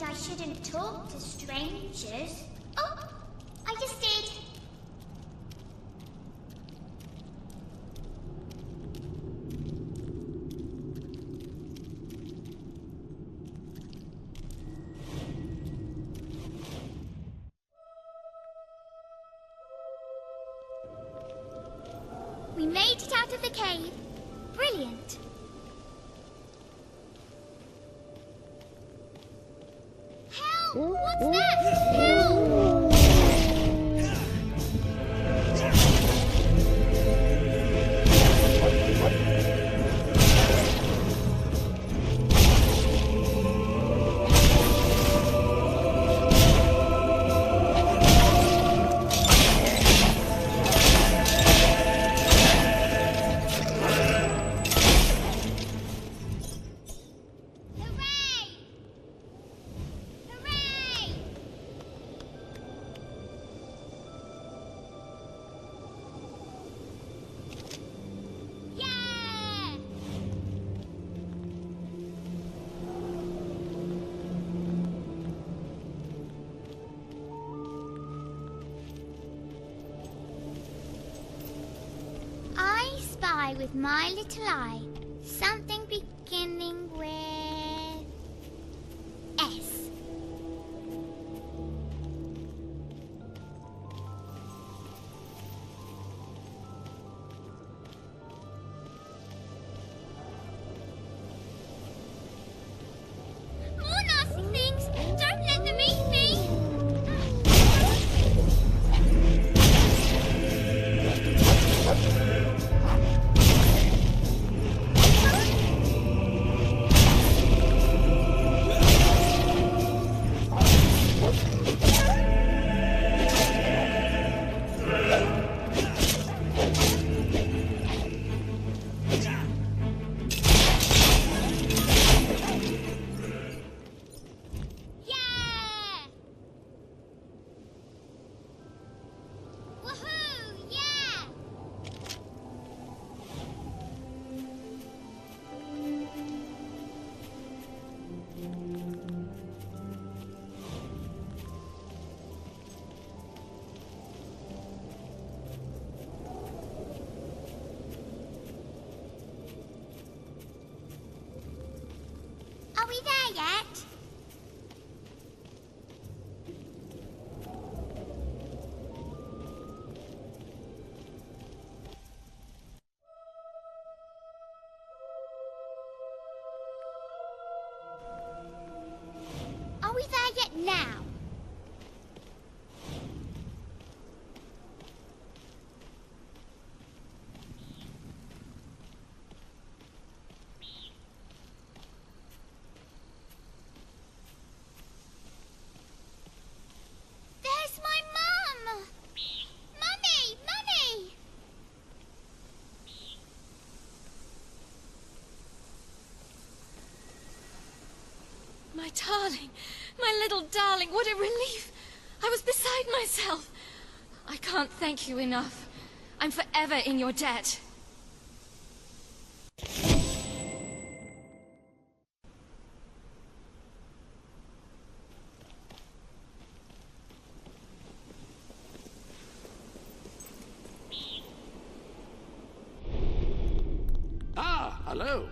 Speaker 4: I shouldn't talk to strangers. Oh, I just did. We made it out of the cave. Brilliant. Help! What's that? Help! I spy with my little eye something beginning with S. More nasty things! Don't let them eat me! Are we there yet? Are we there yet now? There's my mum! Mummy! Mummy!
Speaker 10: My darling, my little darling, what a relief! I was beside myself. I can't thank you enough. I'm forever in your debt.
Speaker 2: Ah, hello.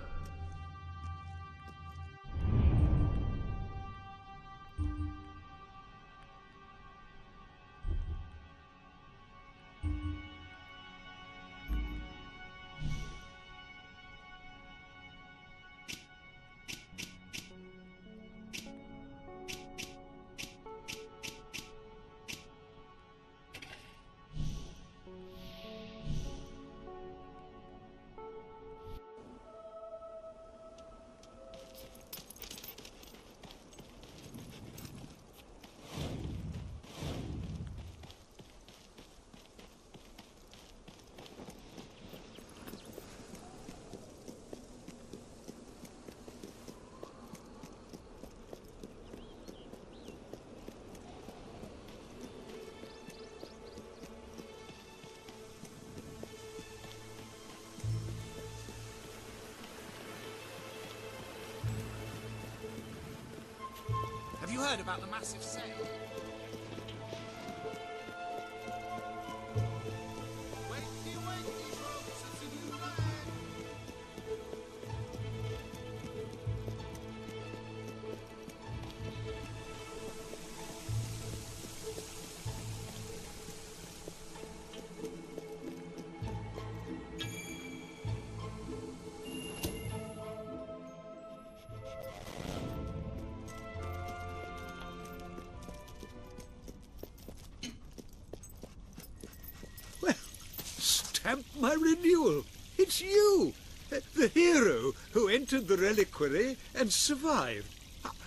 Speaker 19: heard about the massive sale.
Speaker 1: Stamp my renewal. It's you, the hero who entered the reliquary and survived.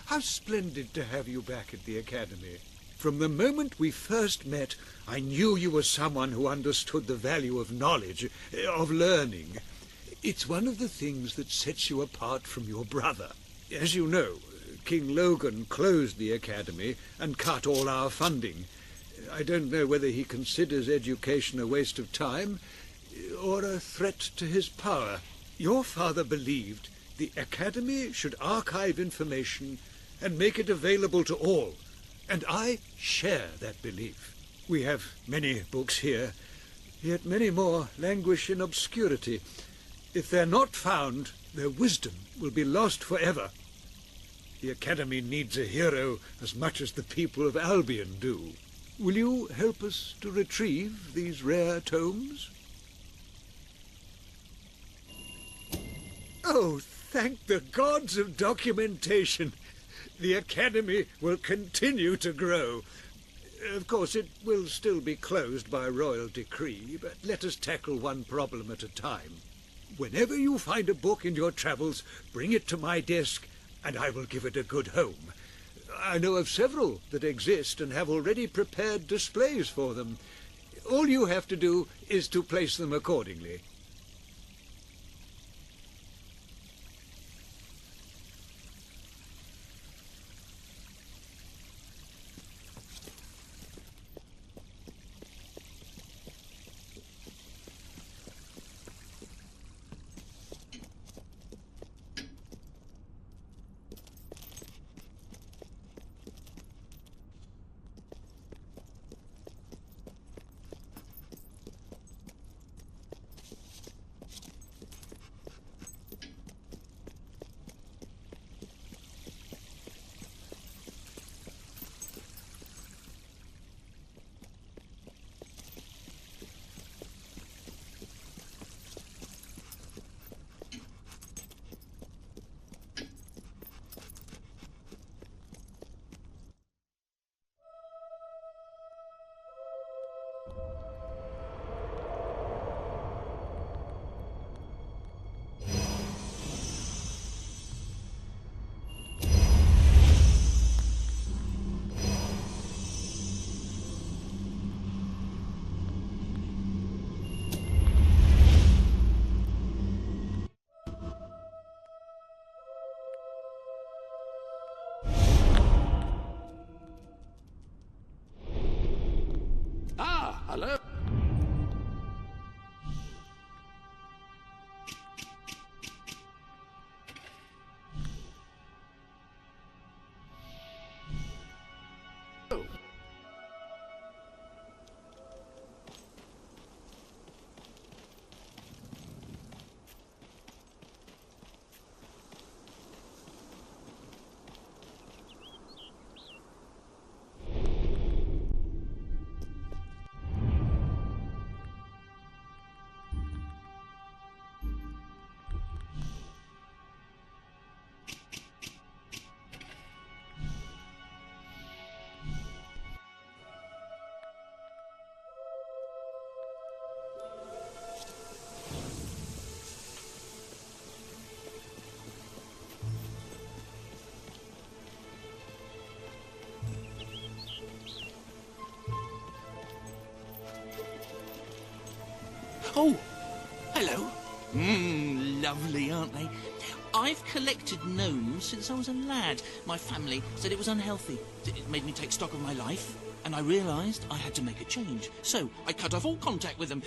Speaker 1: How splendid to have you back at the Academy. From the moment we first met, I knew you were someone who understood the value of knowledge, of learning. It's one of the things that sets you apart from your brother. As you know, King Logan closed the Academy and cut all our funding. I don't know whether he considers education a waste of time or a threat to his power. Your father believed the Academy should archive information and make it available to all, and I share that belief. We have many books here, yet many more languish in obscurity. If they're not found, their wisdom will be lost forever. The Academy needs a hero as much as the people of Albion do. Will you help us to retrieve these rare tomes? Oh, thank the gods of documentation. The Academy will continue to grow. Of course, it will still be closed by royal decree, but let us tackle one problem at a time. Whenever you find a book in your travels, bring it to my desk, and I will give it a good home. I know of several that exist and have already prepared displays for them. All you have to do is to place them accordingly.
Speaker 2: Hello?
Speaker 21: Oh, hello. Lovely, aren't they? I've collected gnomes since I was a lad. My family said it was unhealthy. It made me take stock of my life, and I realised I had to make a change. So I cut off all contact with them.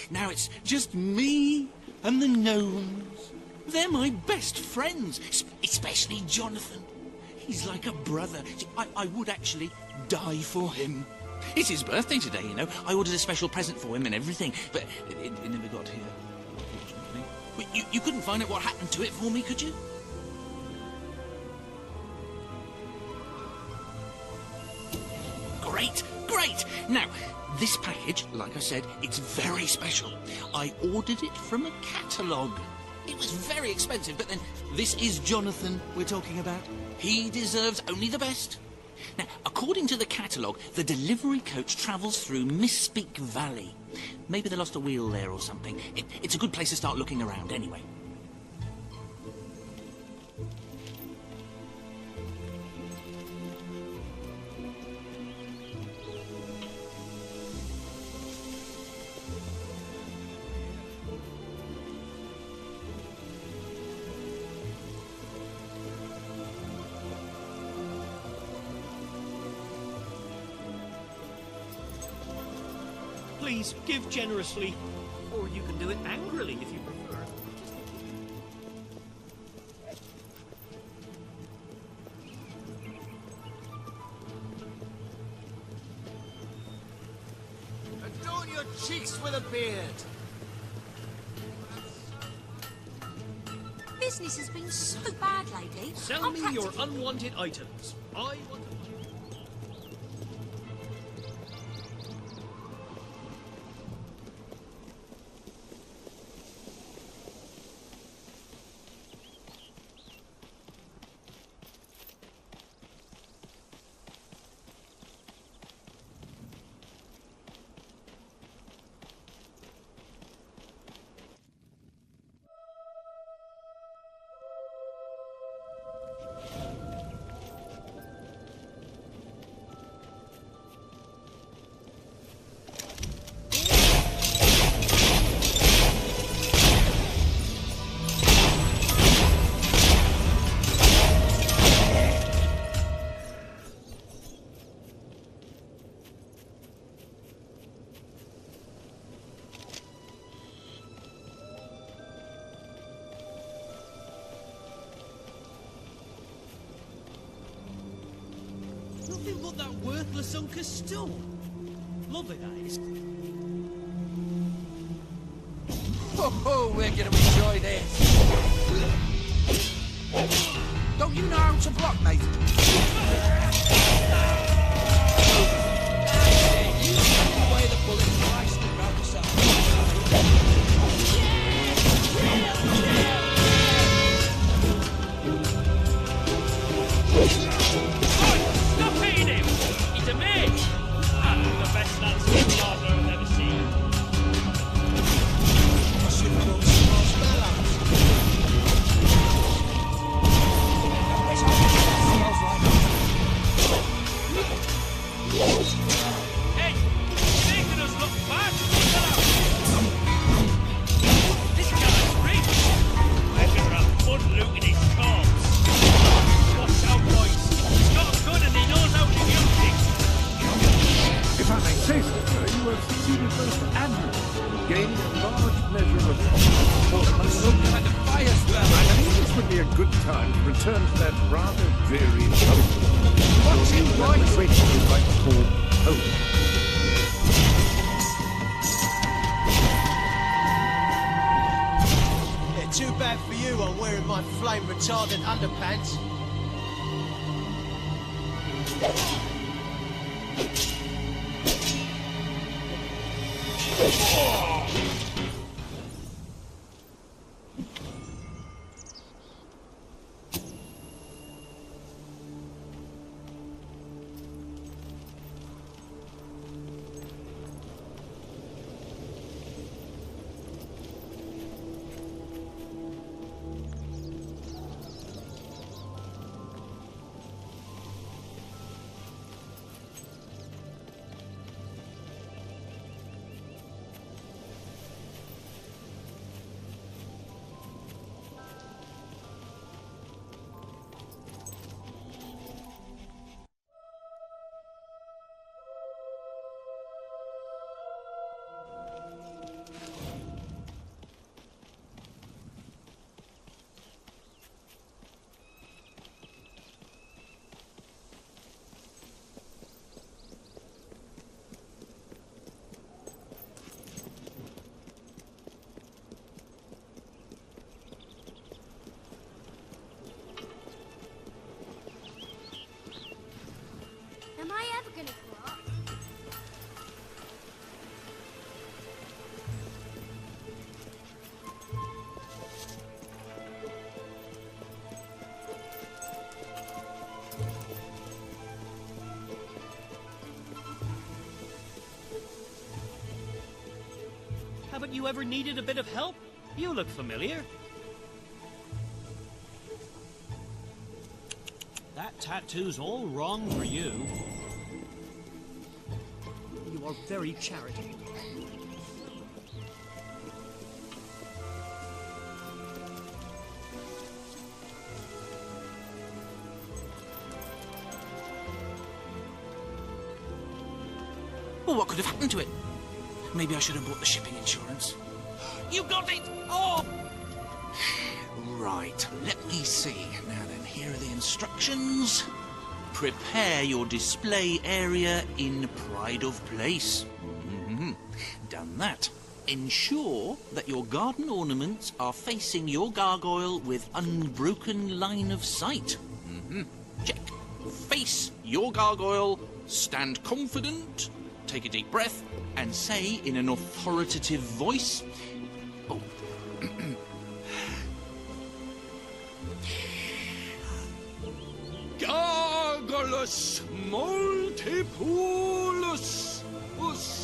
Speaker 21: Now it's just me and the gnomes. They're my best friends, especially Jonathan. He's like a brother. I would actually die for him. It's his birthday today, you know. I ordered a special present for him and everything, but it never got here, unfortunately. But you couldn't find out what happened to it for me, could you? Great, great! Now, this package, like I said, it's very special. I ordered it from a catalogue. It was very expensive, but then this is Jonathan we're talking about. He deserves only the best. Now, according to the catalogue, the delivery coach travels through Misspeak Valley. Maybe they lost a wheel there or something. It's a good place to start looking around anyway.
Speaker 7: Please, give generously. Or you can do it angrily if you prefer.
Speaker 23: Adorn your cheeks with a beard.
Speaker 3: Business has been so bad lately.
Speaker 7: Sell me your unwanted items. I want... Nothing but that worthless Uncas stone. Lovely, that is.
Speaker 18: Oh, we're going to enjoy this. Don't you know how to block, mate? You take away the bullet twice and grab yourself.
Speaker 8: Stop hitting him! He's a mate! The best landscape gardener I've ever seen.
Speaker 23: I should have brought some more spell-outs.
Speaker 8: Hey! You're making us look bad! This guy's rich! We're gonna have fun looting his corpse. Watch out, boys! He's got a gun and he knows how to use it!
Speaker 2: If I may say so, sir, you have succeeded most admirably, gained a large measure of confidence.
Speaker 18: Some kind of fire spell.
Speaker 2: I think this would be a good time to return to that rather dreary home.
Speaker 23: What's it like?
Speaker 2: The British like to call home.
Speaker 23: Yeah, too bad for you I'm wearing my flame-retardant underpants.
Speaker 7: Haven't you ever needed a bit of help? You look familiar. That tattoo's all wrong for you. You are very charitable.
Speaker 21: Well, what could have happened to it? Maybe I should have bought the shipping insurance. You got it! Oh! Right, let me see. Now then, here are the instructions. Prepare your display area in pride of place. Done that. Ensure that your garden ornaments are facing your gargoyle with unbroken line of sight. Check. Face your gargoyle, stand confident, take a deep breath, and say in an authoritative voice... Oh. Gargulus multipulus us.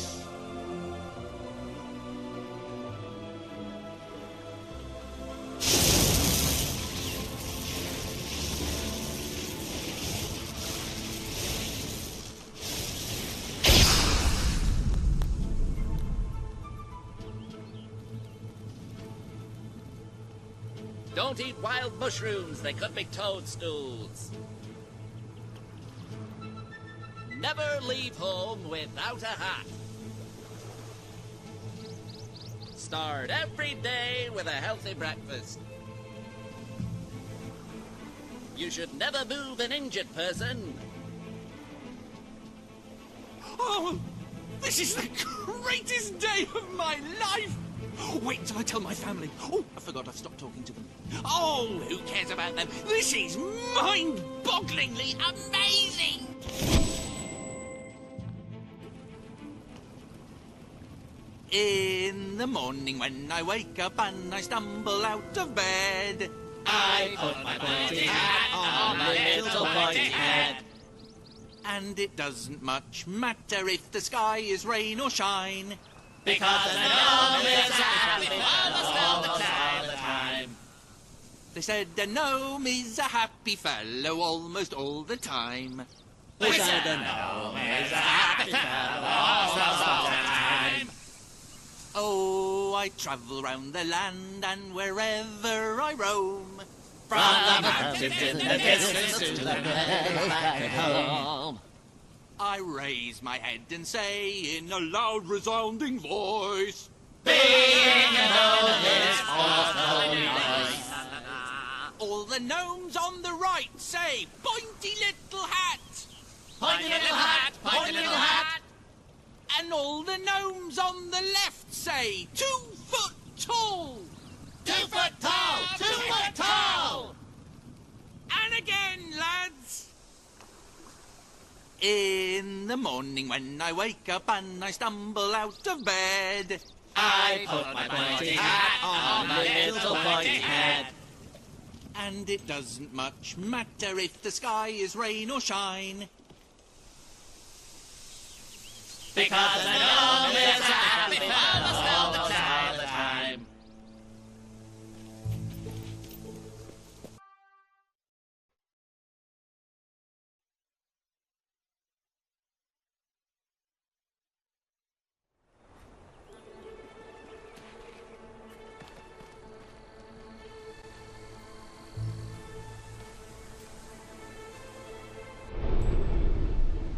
Speaker 14: Don't eat wild mushrooms, they could be toadstools. Never leave home without a hat. Start every day with a healthy breakfast. You should never move an injured person.
Speaker 21: Oh, this is the greatest day of my life! Wait till I tell my family. Oh, I forgot I've stopped talking to them. Oh, who cares about them? This is mind-bogglingly amazing! In the morning when I wake up and I stumble out of bed,
Speaker 14: I put my pointy hat on my little pointy head.
Speaker 21: And it doesn't much matter if the sky is rain or shine,
Speaker 14: because the gnome is happy all the time.
Speaker 21: They said a gnome is a happy fellow almost all the time.
Speaker 14: They said a gnome is a happy fellow almost all the time.
Speaker 21: Oh, I travel round the land and wherever I roam,
Speaker 14: from the mountains in the distance to the meadows back at home,
Speaker 21: I raise my head and say in a loud resounding voice,
Speaker 14: being a gnome is awfully nice.
Speaker 21: All the gnomes on the right say, pointy little hat.
Speaker 14: Pointy little hat, pointy little hat.
Speaker 21: And all the gnomes on the left say, 2 foot tall.
Speaker 14: 2 foot tall, 2 foot tall.
Speaker 21: And again, lads. In the morning when I wake up and I stumble out of bed,
Speaker 14: I put my pointy hat on my little pointy head.
Speaker 21: And it doesn't much matter if the sky is rain or shine,
Speaker 14: because the gnome is a happy fellow all the time.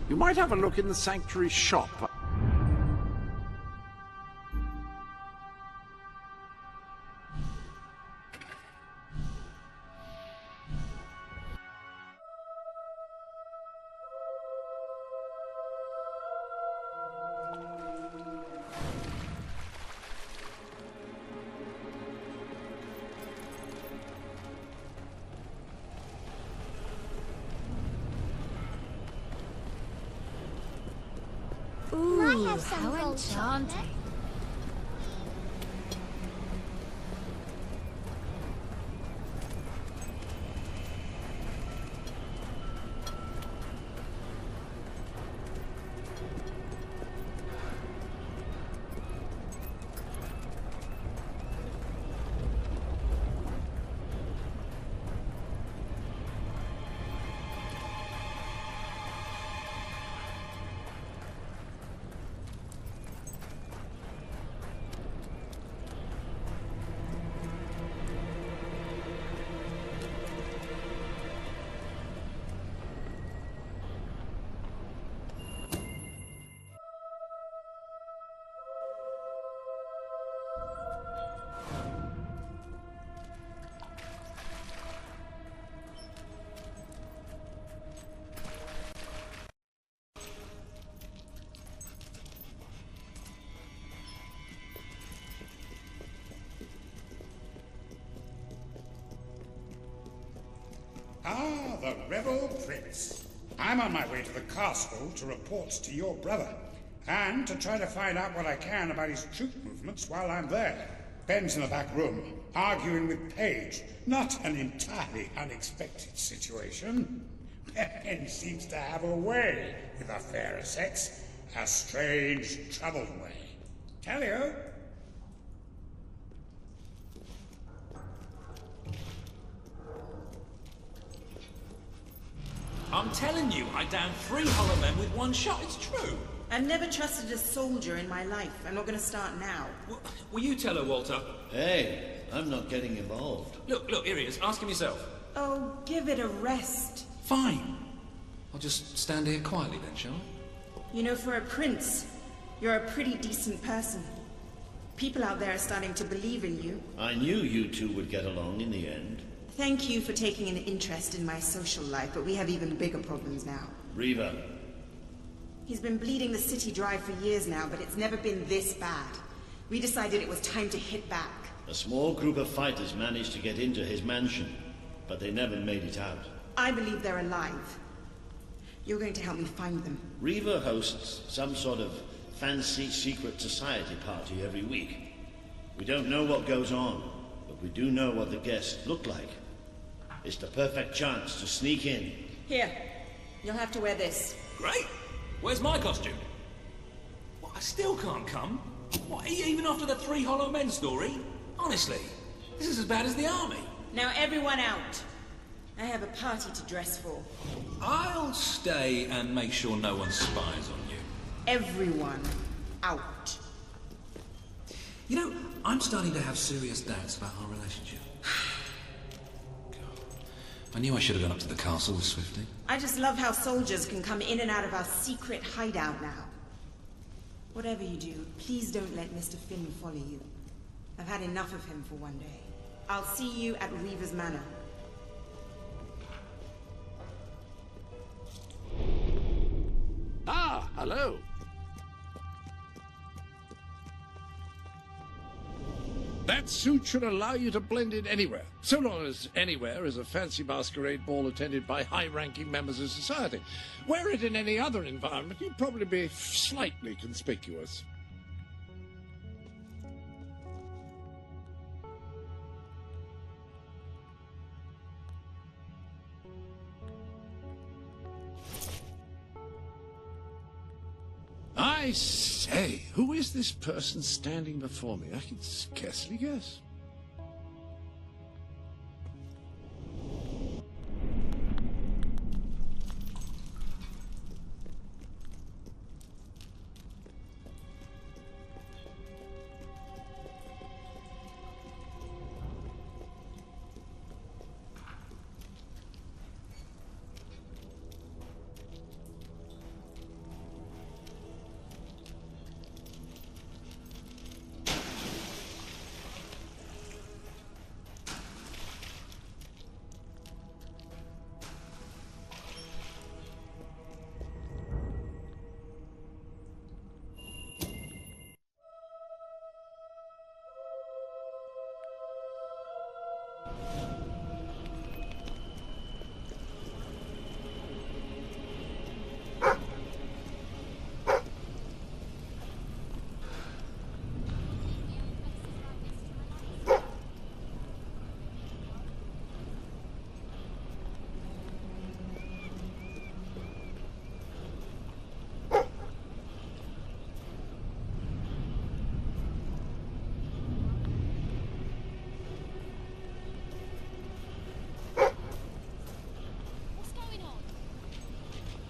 Speaker 2: You might have a look in the sanctuary shop.
Speaker 4: Ooh, how enchanting.
Speaker 12: Ah, the rebel prince. I'm on my way to the castle to report to your brother, and to try to find out what I can about his troop movements while I'm there. Ben's in the back room, arguing with Paige. Not an entirely unexpected situation. Ben seems to have a way with the fairer sex. A strange, troubled way. Tell you.
Speaker 16: I'm telling you, I downed 3 hollow men with 1 shot. It's true.
Speaker 6: I've never trusted a soldier in my life. I'm not going to start now.
Speaker 16: Will you tell her, Walter?
Speaker 15: Hey, I'm not getting involved.
Speaker 16: Look, here he is. Ask him yourself.
Speaker 6: Oh, give it a rest.
Speaker 16: Fine. I'll just stand here quietly then, shall I?
Speaker 6: You know, for a prince, you're a pretty decent person. People out there are starting to believe in you.
Speaker 15: I knew you two would get along in the end.
Speaker 6: Thank you for taking an interest in my social life, but we have even bigger problems now.
Speaker 15: Riva.
Speaker 6: He's been bleeding the city dry for years now, but it's never been this bad. We decided it was time to hit back.
Speaker 15: A small group of fighters managed to get into his mansion, but they never made it out.
Speaker 6: I believe they're alive. You're going to help me find them.
Speaker 15: Riva hosts some sort of fancy secret society party every week. We don't know what goes on, but we do know what the guests look like. It's the perfect chance to sneak in.
Speaker 6: Here, you'll have to wear this.
Speaker 16: Great. Where's my costume? What, I still can't come? What, even after the 3 hollow men story? Honestly, this is as bad as the army.
Speaker 6: Now everyone out. I have a party to dress for.
Speaker 16: I'll stay and make sure no one spies on you.
Speaker 6: Everyone out.
Speaker 16: You know, I'm starting to have serious doubts about our relationship. I knew I should have gone up to the castle with Swifty.
Speaker 6: I just love how soldiers can come in and out of our secret hideout now. Whatever you do, please don't let Mr. Finn follow you. I've had enough of him for one day. I'll see you at Reaver's Manor.
Speaker 2: Ah, hello. That suit should allow you to blend in anywhere, so long as anywhere is a fancy masquerade ball attended by high-ranking members of society. Wear it in any other environment, you'd probably be slightly conspicuous. I say, who is this person standing before me? I can scarcely guess.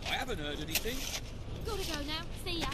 Speaker 5: I haven't heard anything.
Speaker 4: Gotta go now. See ya.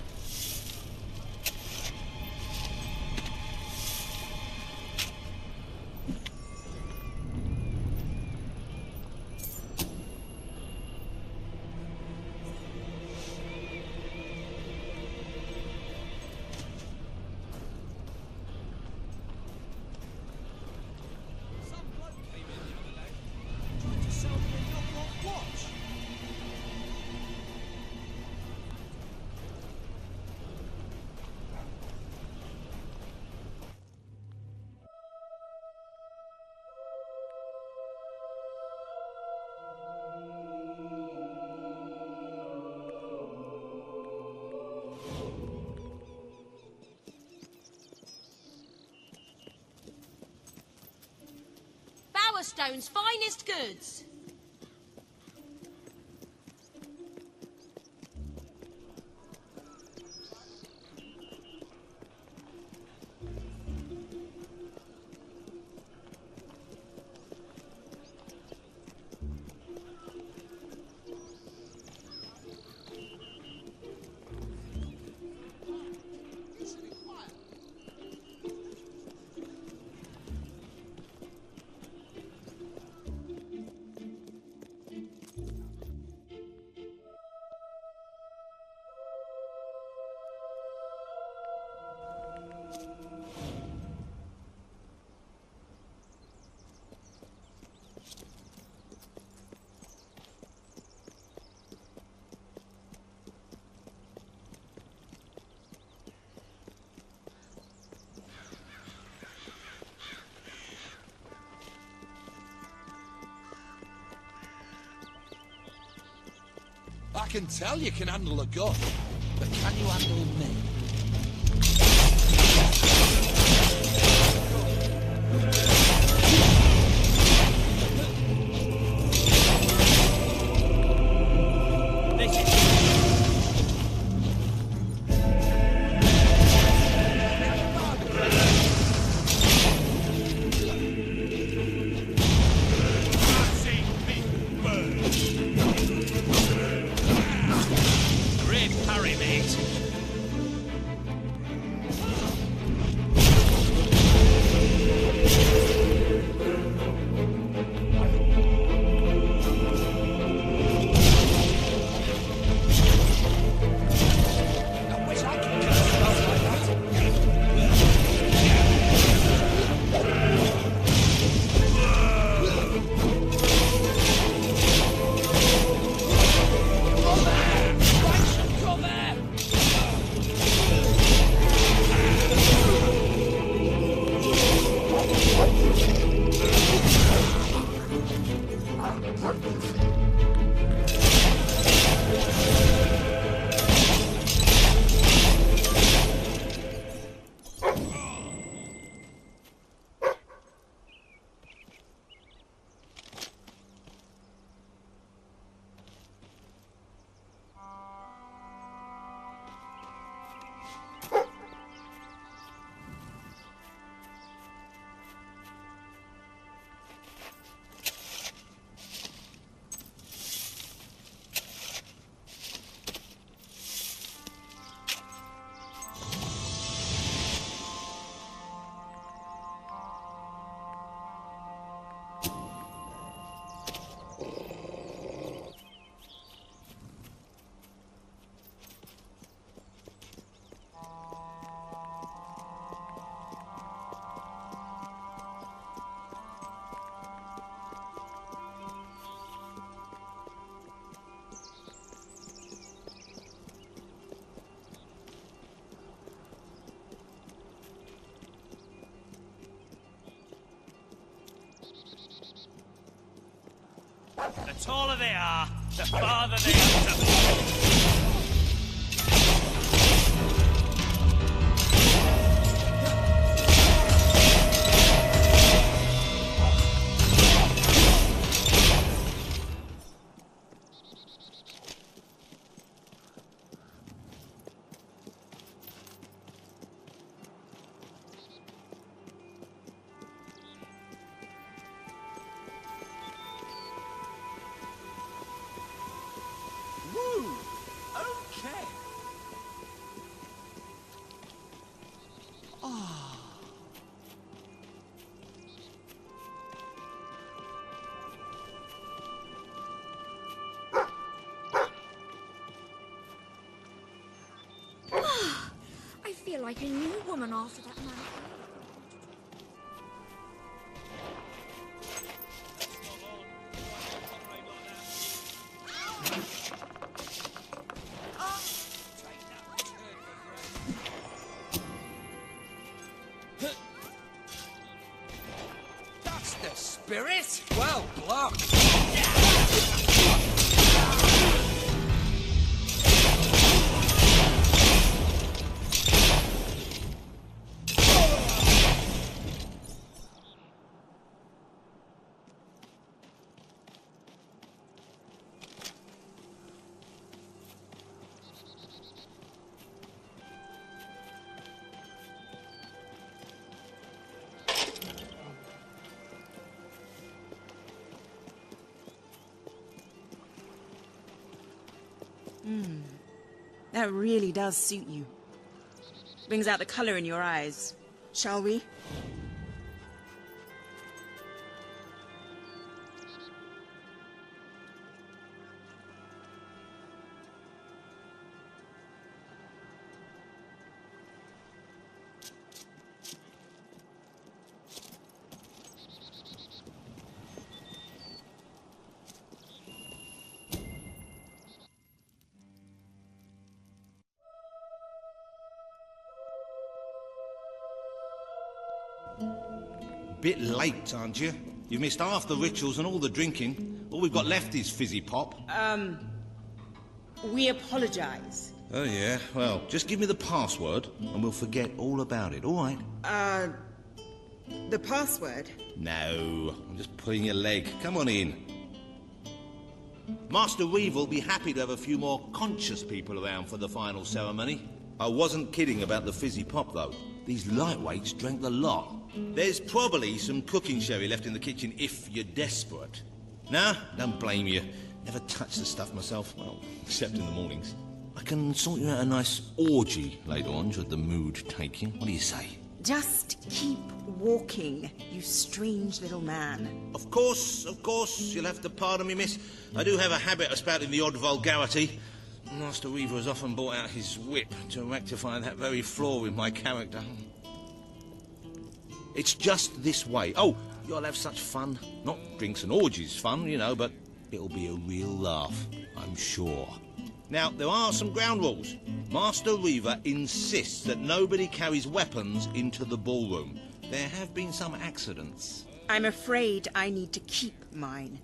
Speaker 3: Towerstone's finest goods.
Speaker 5: I can tell you can handle a gun, but can you handle me?
Speaker 8: The taller they are, the farther they have to fall.
Speaker 5: Woo! Okay. Ah.
Speaker 4: I feel like a new woman after that man.
Speaker 5: That's the spirit. Well blocked.
Speaker 13: That really does suit you. Brings out the color in your eyes. Shall we?
Speaker 5: Bit late, aren't you? You've missed half the rituals and all the drinking. All we've got left is fizzy pop.
Speaker 13: We apologize.
Speaker 5: Oh, yeah? Well, just give me the password and we'll forget all about it, all right?
Speaker 13: The password?
Speaker 5: No, I'm just pulling your leg. Come on in. Master Reeve will be happy to have a few more conscious people around for the final ceremony. I wasn't kidding about the fizzy pop, though. These lightweights drank the lot. There's probably some cooking sherry left in the kitchen if you're desperate. Nah, don't blame you. Never touch the stuff myself, well, except in the mornings. I can sort you out a nice orgy later on, should the mood take you. What do you say?
Speaker 13: Just keep walking, you strange little man.
Speaker 5: Of course, you'll have to pardon me, miss. I do have a habit of spouting the odd vulgarity. Master Reaver has often brought out his whip to rectify that very flaw in my character. It's just this way. Oh, you'll have such fun. Not drinks and orgies fun, you know, but it'll be a real laugh, I'm sure. Now, there are some ground rules. Master Reaver insists that nobody carries weapons into the ballroom. There have been some accidents.
Speaker 13: I'm afraid I need to keep mine.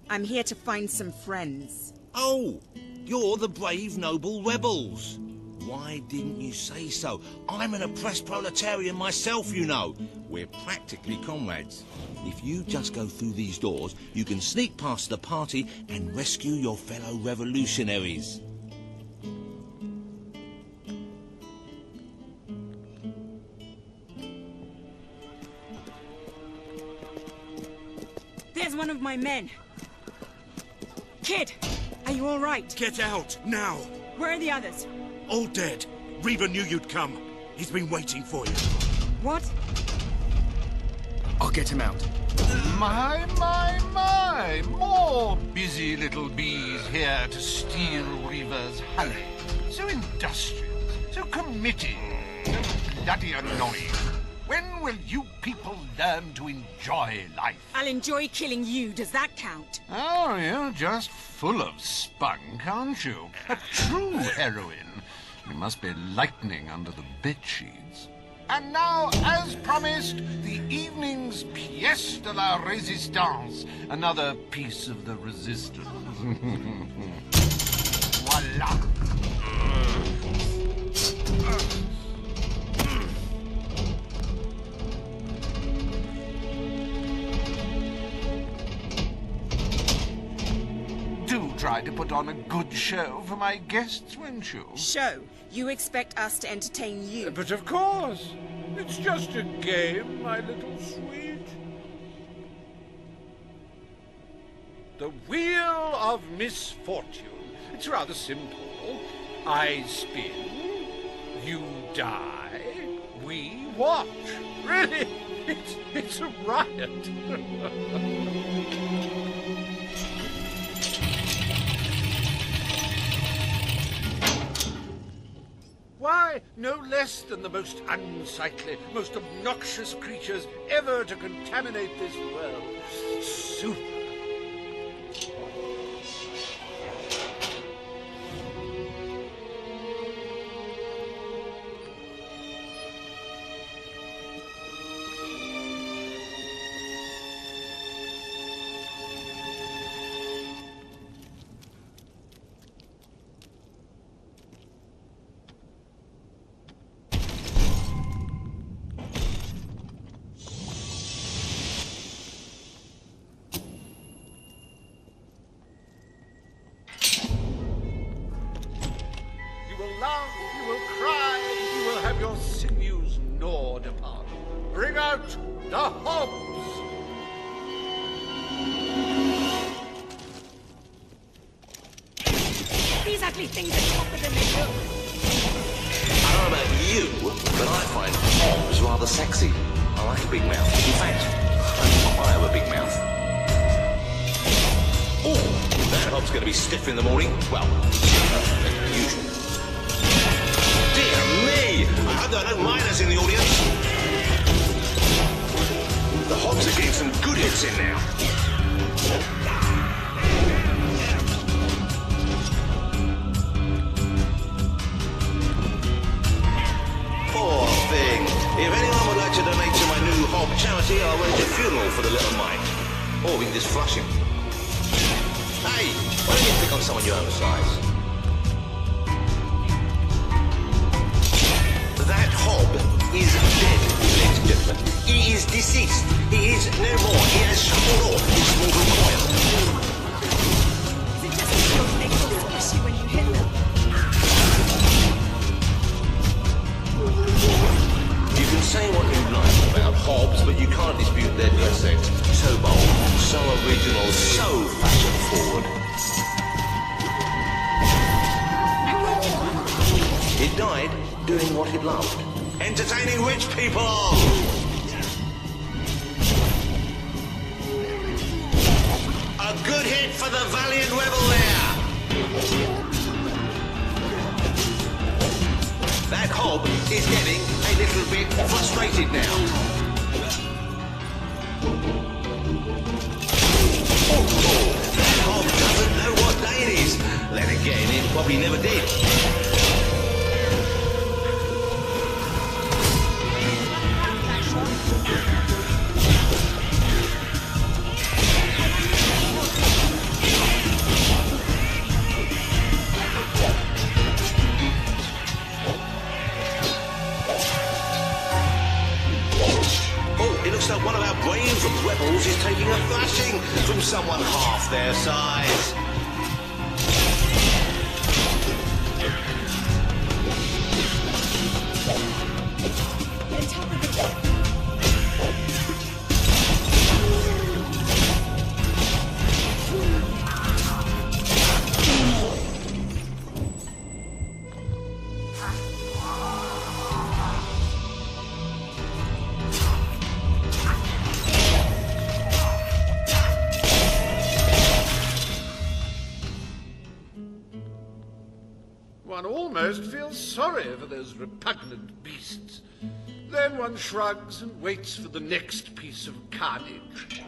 Speaker 13: I'm here to find some friends.
Speaker 5: Oh, you're the brave, noble rebels. Why didn't you say so? I'm an oppressed proletarian myself, you know. We're practically comrades. If you just go through these doors, you can sneak past the party and rescue your fellow revolutionaries.
Speaker 13: There's one of my men. Kid, are you all right?
Speaker 17: Get out, now!
Speaker 13: Where are the others?
Speaker 17: All dead. Reaver knew you'd come. He's been waiting for you.
Speaker 13: What?
Speaker 17: I'll get him out.
Speaker 2: My! More busy little bees here to steal Reaver's honey. So industrious, so committed, so bloody annoying. When will you people learn to enjoy life?
Speaker 13: I'll enjoy killing you. Does that count?
Speaker 2: Oh, you're just full of spunk, aren't you? A true heroine. You must be lightning under the bedsheets. And now, as promised, the evening's pièce de la résistance. Another piece of the resistance. Voila! Do try to put on a good show for my guests, won't you?
Speaker 13: Show? You expect us to entertain you?
Speaker 2: But of course. It's just a game, my little sweet. The Wheel of Misfortune. It's rather simple. I spin, you die, we watch. Really, it's a riot. Why, no less than the most unsightly, most obnoxious creatures ever to contaminate this world. Super. You will cry, you will have your sinews gnawed apart. Bring out the hobs!
Speaker 13: These
Speaker 11: sadly things are tougher than they look.
Speaker 5: I don't know about you, but I find Hobbs rather sexy. I like a big mouth. In fact, I have a big mouth. Oh, that Hobbs going to be stiff in the morning. Well, usual. Dear me! I hope there are no miners in the audience. The Hobbs are getting some good hits in now. Poor thing. If anyone would like to donate to my new Hob charity, I'll arrange a funeral for the little mite. Or we can just flush him. Hey, why don't you pick on someone your own size? That Hob is dead, ladies and gentlemen. He is deceased. He is no more. He has shuffled off his mortal coil.
Speaker 11: Is it just that your legs are squishy when you hit them?
Speaker 5: You can say what you like about Hobbs, but you can't dispute their dress sense. So bold, so original, so fashion-forward. He died doing what he loved. Entertaining rich people! A good hit for the valiant rebel there! That Hob is getting a little bit frustrated now. Oh, that Hob doesn't know what day it is. Then again, it probably never did. Looks like one of our brave rebels is taking a thrashing from someone half their size.
Speaker 2: One almost feels sorry for those repugnant beasts. Then one shrugs and waits for the next piece of carnage.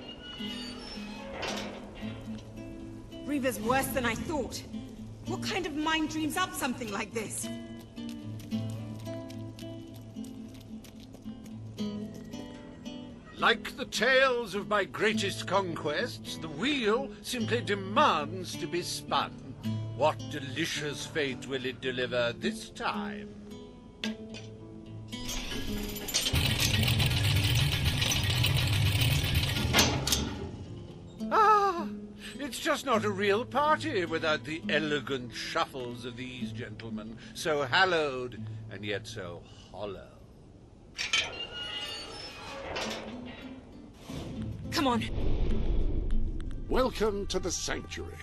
Speaker 11: Reaver's worse than I thought. What kind of mind dreams up something like this?
Speaker 2: Like the tales of my greatest conquests, the wheel simply demands to be spun. What delicious fate will it deliver this time? Ah, it's just not a real party without the elegant shuffles of these gentlemen, so hallowed and yet so hollow.
Speaker 11: Come on.
Speaker 2: Welcome to the sanctuary.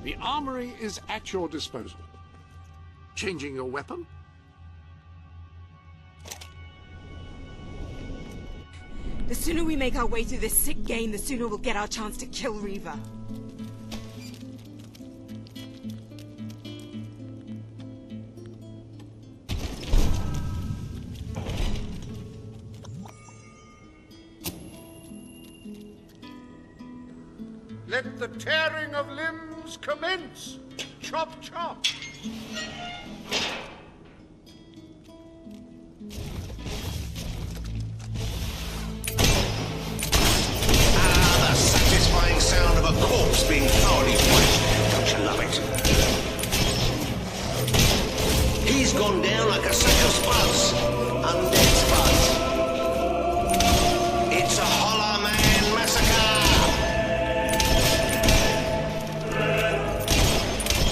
Speaker 2: The armory is at your disposal. Changing your weapon?
Speaker 11: The sooner we make our way through this sick game, the sooner we'll get our chance to kill Reaver.
Speaker 2: Let the tearing of limbs commence! Chop, chop!
Speaker 5: Ah, the satisfying sound of a corpse being thoroughly polished. Don't you love it? He's gone down like a sack of spuds. Undead spuds. It's a Holler Man massacre!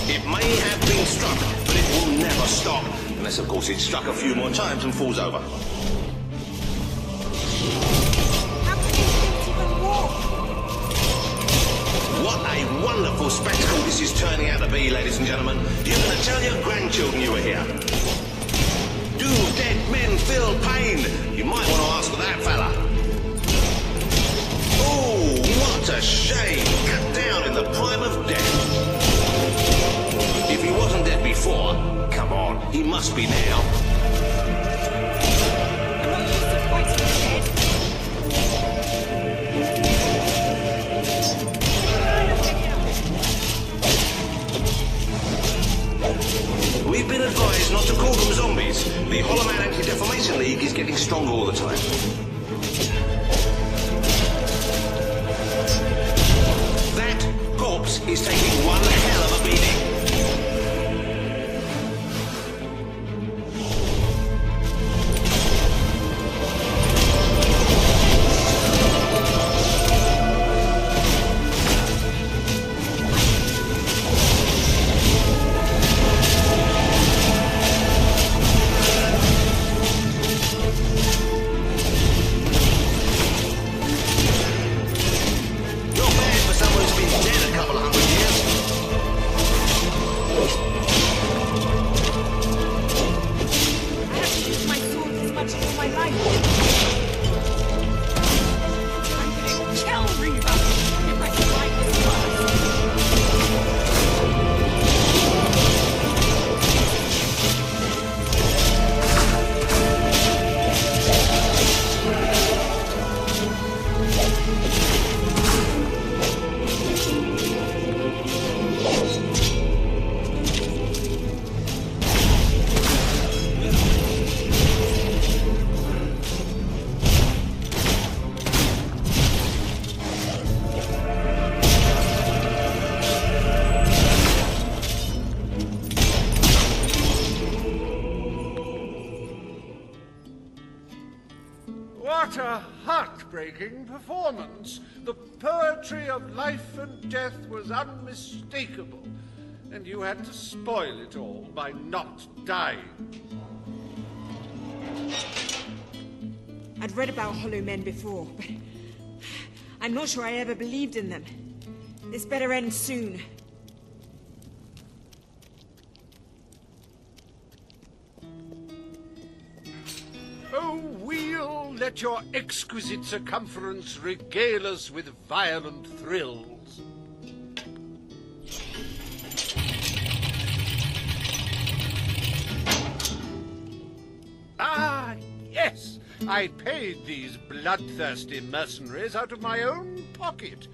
Speaker 5: It may have been struck, but it will never stop. Unless, of course, it's struck a few more times and falls over.
Speaker 11: How can these things even walk?
Speaker 5: What a wonderful spectacle this is turning out to be, ladies and gentlemen. You're going to tell your grandchildren you were here. Do dead men feel pain? You might want to ask for that fella. Oh, what a shame. Cut down in the prime of death. If he wasn't dead before, come on, he must be now. We've been advised not to call them zombies. The Hollow Man Anti-Defamation League is getting stronger all the time. That corpse is taking one hell of a beating.
Speaker 2: What a heartbreaking performance. The poetry of life and death was unmistakable, and you had to spoil it all by not dying.
Speaker 11: I'd read about hollow men before, but I'm not sure I ever believed in them. This better end soon.
Speaker 2: Oh, we'll let your exquisite circumference regale us with violent thrills. Ah, yes! I paid these bloodthirsty mercenaries out of my own pocket.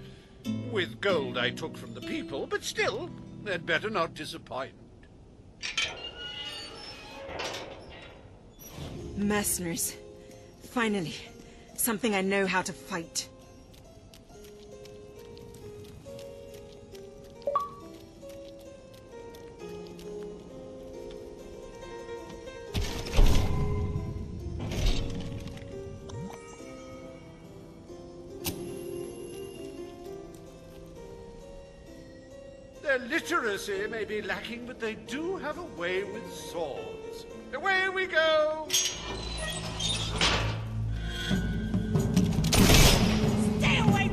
Speaker 2: With gold I took from the people, but still, they'd better not disappoint.
Speaker 11: Mercenaries. Finally, something I know how to fight.
Speaker 2: Their literacy may be lacking, but they do have a way with swords. Away we go!
Speaker 11: Stay away!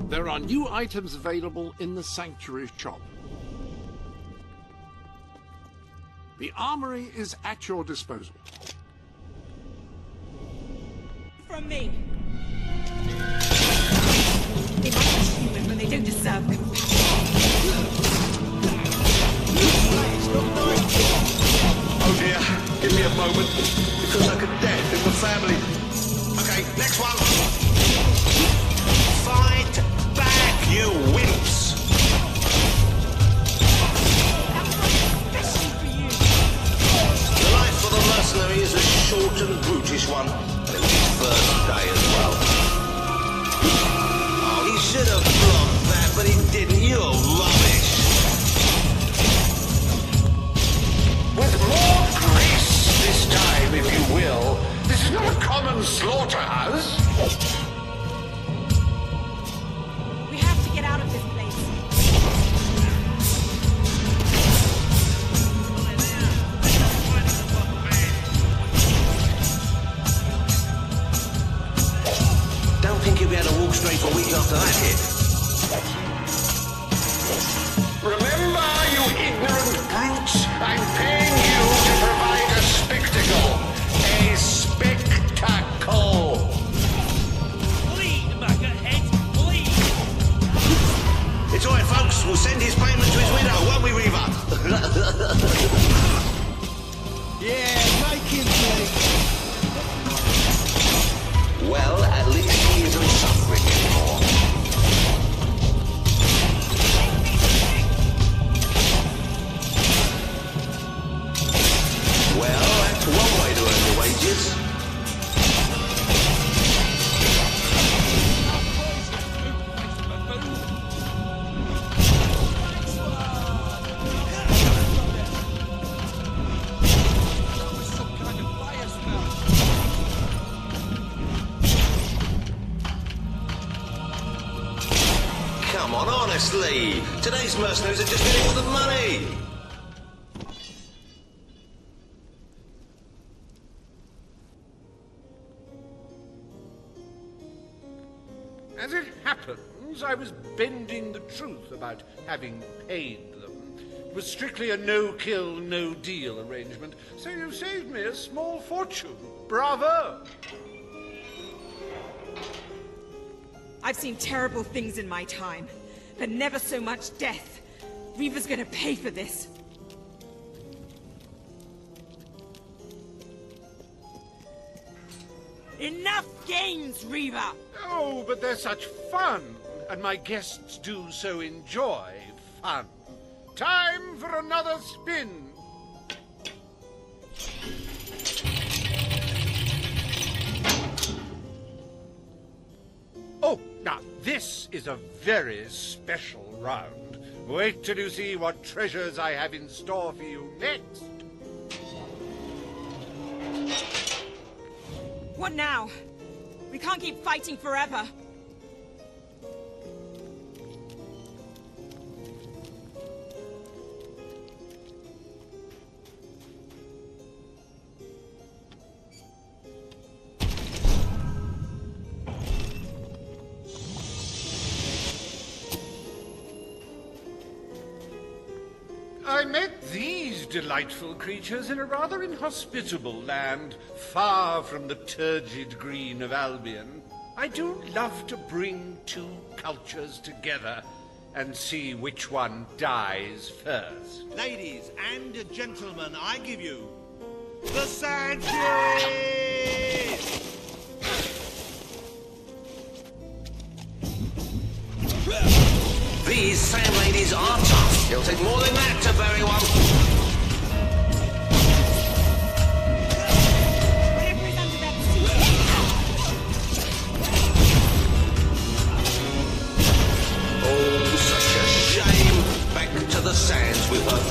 Speaker 2: There are new items available in the Sanctuary shop. The armory is at your disposal.
Speaker 11: From me! They might be human, but they don't deserve them.
Speaker 5: Oh dear, give me a moment. It feels like a death in the family. Okay, next one. Fight back, you wimps! The life for the mercenary is a short and brutish one, and it was his first day as well. Oh, he should have blocked that, but he didn't. You're rubbish.
Speaker 2: With more grace this time, if you will. This is not a common slaughterhouse.
Speaker 11: We have to get out of this place.
Speaker 5: Don't think you'll be able to walk straight for a week after that hit. come on, honestly. Today's mercenaries are just getting all the money.
Speaker 2: As it happens, I was bending the truth about having paid them. It was strictly a no-kill, no-deal arrangement, so you saved me a small fortune. Bravo!
Speaker 11: I've seen terrible things in my time, but never so much death. Reaver's gonna pay for this. Enough games, Reaver!
Speaker 2: Oh, but they're such fun, and my guests do so enjoy fun. Time for another spin. Oh, now this is a very special round. Wait till you see what treasures I have in store for you next.
Speaker 11: What now? We can't keep fighting forever.
Speaker 2: I met these delightful creatures in a rather inhospitable land, far from the turgid green of Albion. I do love to bring two cultures together and see which one dies first.
Speaker 5: Ladies and gentlemen, I give you the Sand Furies! These sand ladies are tough. It'll take more than that to bury one. Oh, such a shame. Back to the sands with her.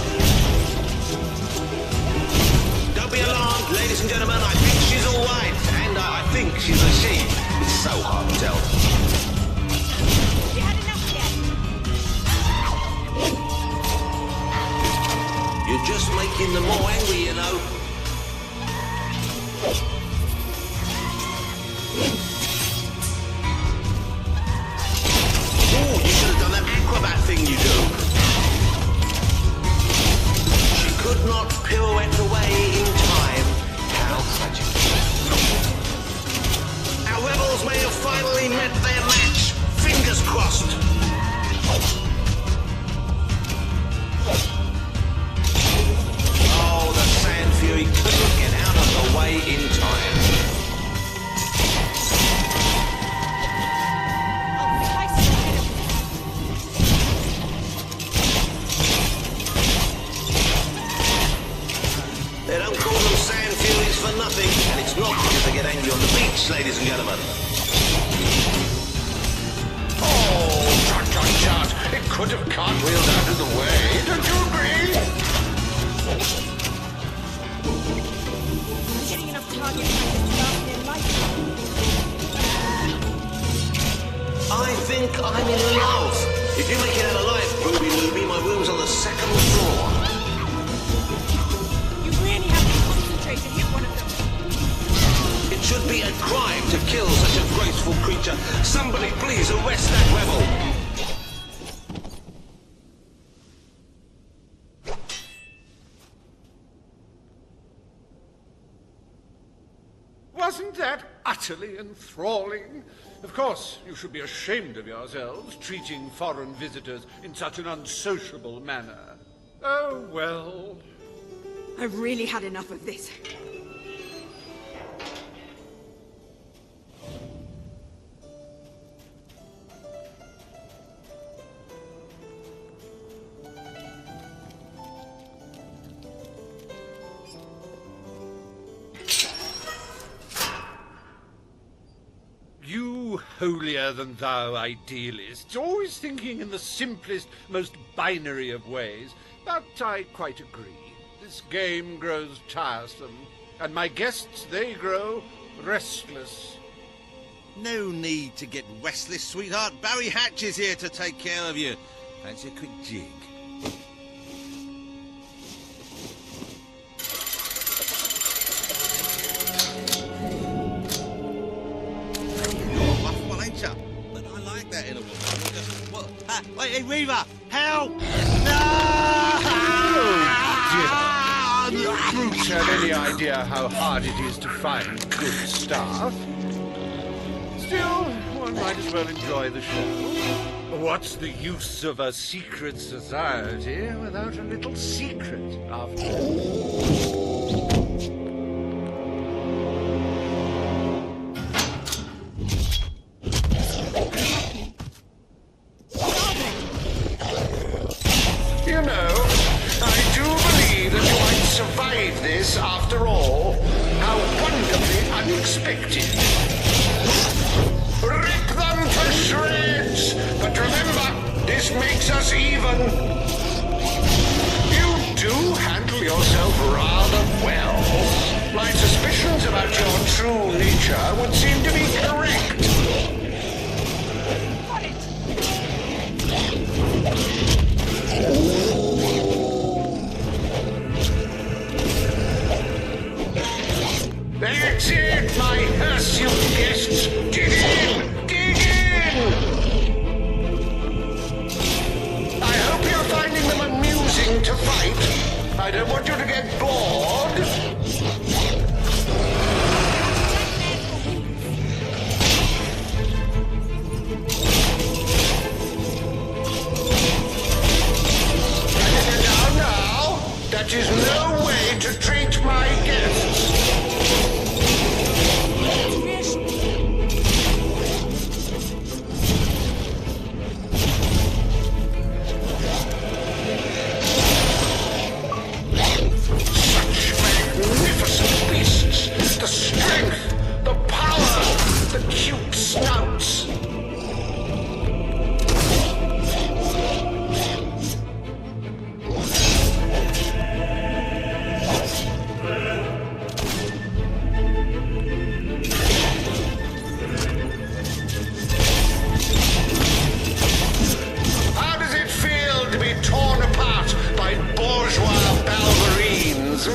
Speaker 5: Don't be alarmed, ladies and gentlemen. I think she's all right. And I think she's a she. It's so hard to tell. You're just making them more angry, you know. Oh, you should have done that acrobat thing you do. She could not pirouette away in time. How tragic. Our rebels may have finally met their match. Fingers crossed. Oh, the Sand Fury couldn't get out of the way in time. They don't call them Sand Furies for nothing, and it's not because they get angry on the beach, ladies and gentlemen.
Speaker 2: Oh, tut, tut, tut. It could have cartwheeled out of the way. Don't you agree?
Speaker 11: I'm getting enough target practice to last me a lifetime.
Speaker 5: I think I'm in love. If you make it out alive, Ruby Looby, my room's on the second floor.
Speaker 11: You really have to concentrate to hit one of them.
Speaker 5: It should be a crime to kill such a graceful creature. Somebody please arrest that rebel.
Speaker 2: Wasn't that utterly enthralling? Of course, you should be ashamed of yourselves, treating foreign visitors in such an unsociable manner. Oh, well.
Speaker 11: I've really had enough of this.
Speaker 2: You holier-than-thou idealists, always thinking in the simplest, most binary of ways. But I quite agree. This game grows tiresome, and my guests, they grow restless.
Speaker 5: No need to get restless, sweetheart. Barry Hatch is here to take care of you. Fancy a quick jig? You're a rough one, ain't ya? But I like that in a woman. You're just... What? Ah, wait, hey, Reaver! Help!
Speaker 2: Do you brutes have any idea how hard it is to find good staff? Still, one might as well enjoy the show. What's the use of a secret society without a little secret, after all? You know, I do believe that you might survive this after all. How wonderfully unexpected. Rip them to shreds! But remember, this makes us even. You do handle yourself rather well. My suspicions about your true nature would seem to be correct. That's it, my hirsute guests! Dig in! Dig in! I hope you're finding them amusing to fight. I don't want you to get bored. Now, that is no way to treat my guests. The strength, the power, the cute snouts. How does it feel to be torn apart by bourgeois ballerines,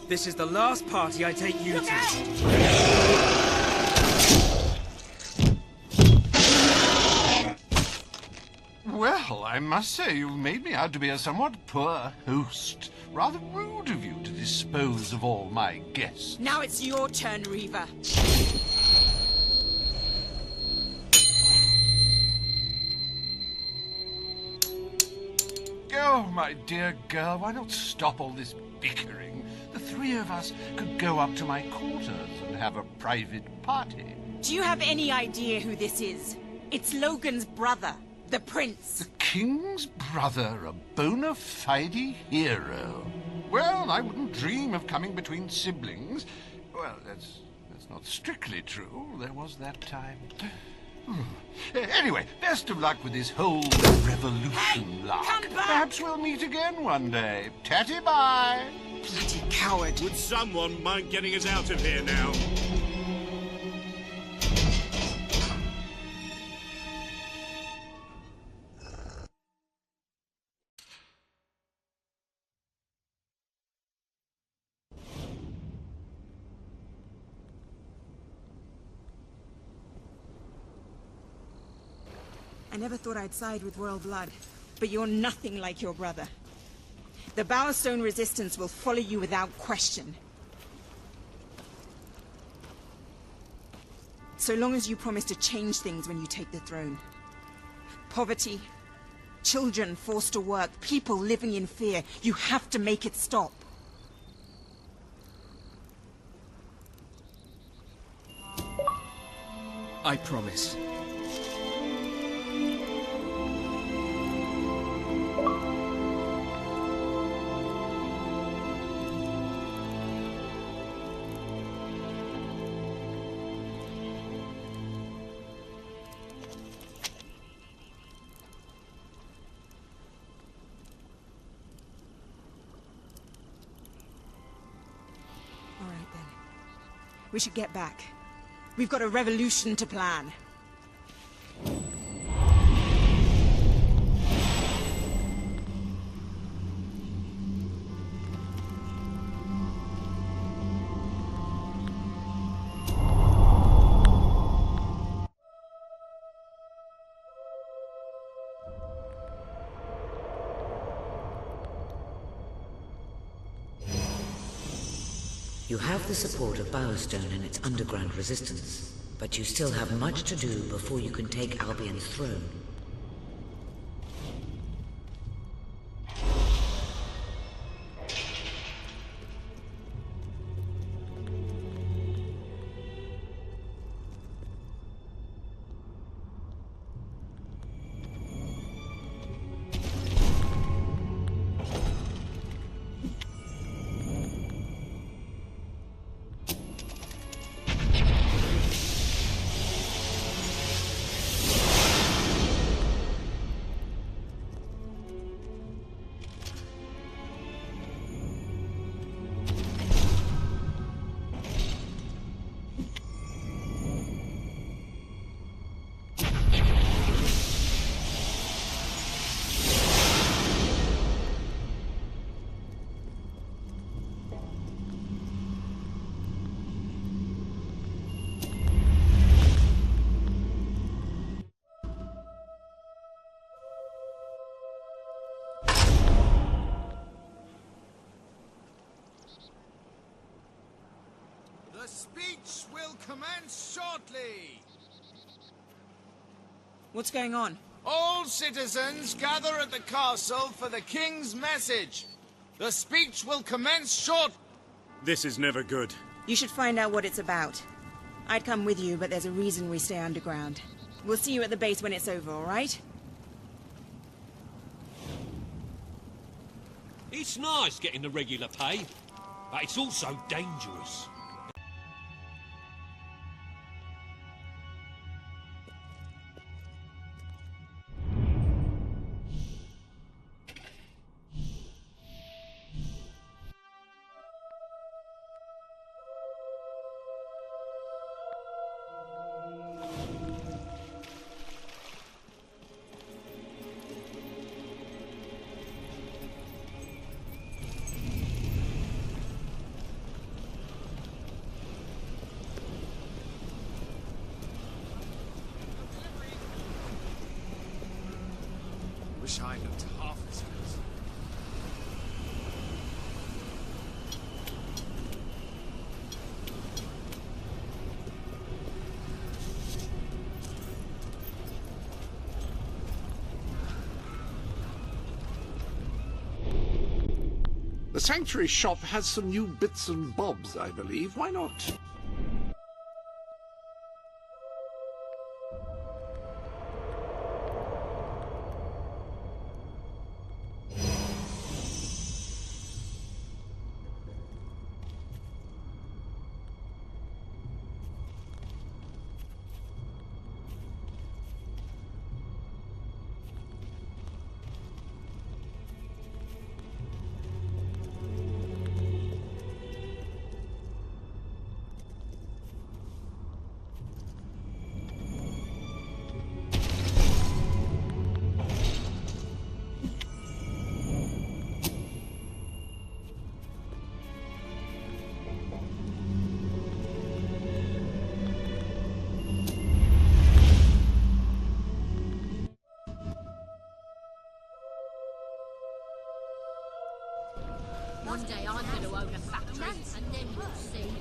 Speaker 7: This is the last party I take you to.
Speaker 2: Well, I must say you've made me out to be a somewhat poor host. Rather rude of you to dispose of all my guests.
Speaker 13: Now it's your turn, Reaver.
Speaker 2: Oh, my dear girl, why not stop all this bickering? The three of us could go up to my quarters and have a private party.
Speaker 13: Do you have any idea who this is? It's Logan's brother, the Prince.
Speaker 2: The King's brother, a bona fide hero. Well, I wouldn't dream of coming between siblings. Well, that's not strictly true. There was that time. Anyway, best of luck with this whole revolution lark.
Speaker 13: Come back!
Speaker 2: Perhaps we'll meet again one day. Tatty bye!
Speaker 13: Bloody coward.
Speaker 17: Would someone mind getting us out of here now?
Speaker 13: I never thought I'd side with royal blood, but you're nothing like your brother. The Bowerstone Resistance will follow you without question. So long as you promise to change things when you take the throne. Poverty, children forced to work, people living in fear. You have to make it stop.
Speaker 7: I promise.
Speaker 13: We should get back. We've got a revolution to plan.
Speaker 9: You have the support of Bowerstone and its underground resistance, but you still have much to do before you can take Albion's throne.
Speaker 20: The speech will commence shortly.
Speaker 13: What's going on?
Speaker 20: All citizens gather at the castle for the king's message. The speech will commence short.
Speaker 17: This is never good.
Speaker 13: You should find out what it's about. I'd come with you, but there's a reason we stay underground. We'll see you at the base when it's over, all right?
Speaker 22: It's nice getting the regular pay, but it's also dangerous.
Speaker 20: Wish I looked half as good.
Speaker 2: The Sanctuary shop has some new bits and bobs, I believe. Why not?
Speaker 4: One day I'm going to own a factory, and then you'll see.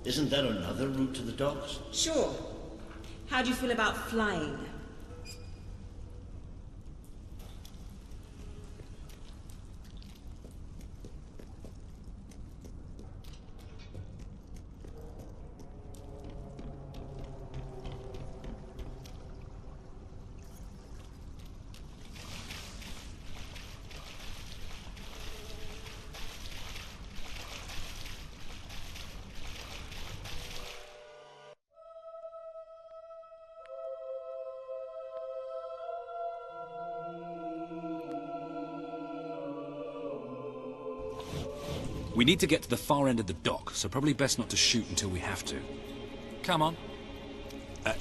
Speaker 15: Isn't there another route to the docks?
Speaker 11: Sure. How do you feel about flying?
Speaker 1: We need to get to the far end of the dock, so probably best not to shoot until we have to. Come on.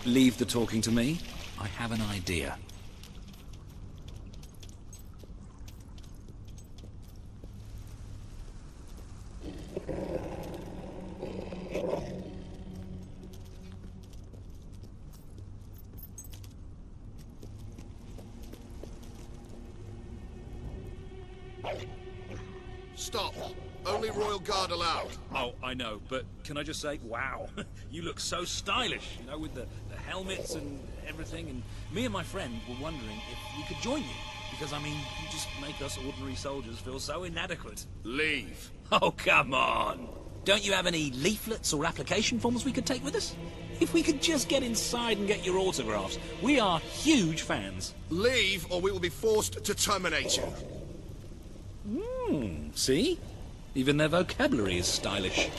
Speaker 1: Leave the talking to me. I have an idea.
Speaker 10: Stop. Only Royal Guard allowed.
Speaker 1: Oh, I know, but can I just say, wow, you look so stylish, you know, with the helmets and everything, and me and my friend were wondering if we could join you, because, I mean, you just make us ordinary soldiers feel so inadequate.
Speaker 10: Leave.
Speaker 1: Oh, come on. Don't you have any leaflets or application forms we could take with us? If we could just get inside and get your autographs. We are huge fans.
Speaker 10: Leave, or we will be forced to terminate you.
Speaker 1: See? Even their vocabulary is stylish.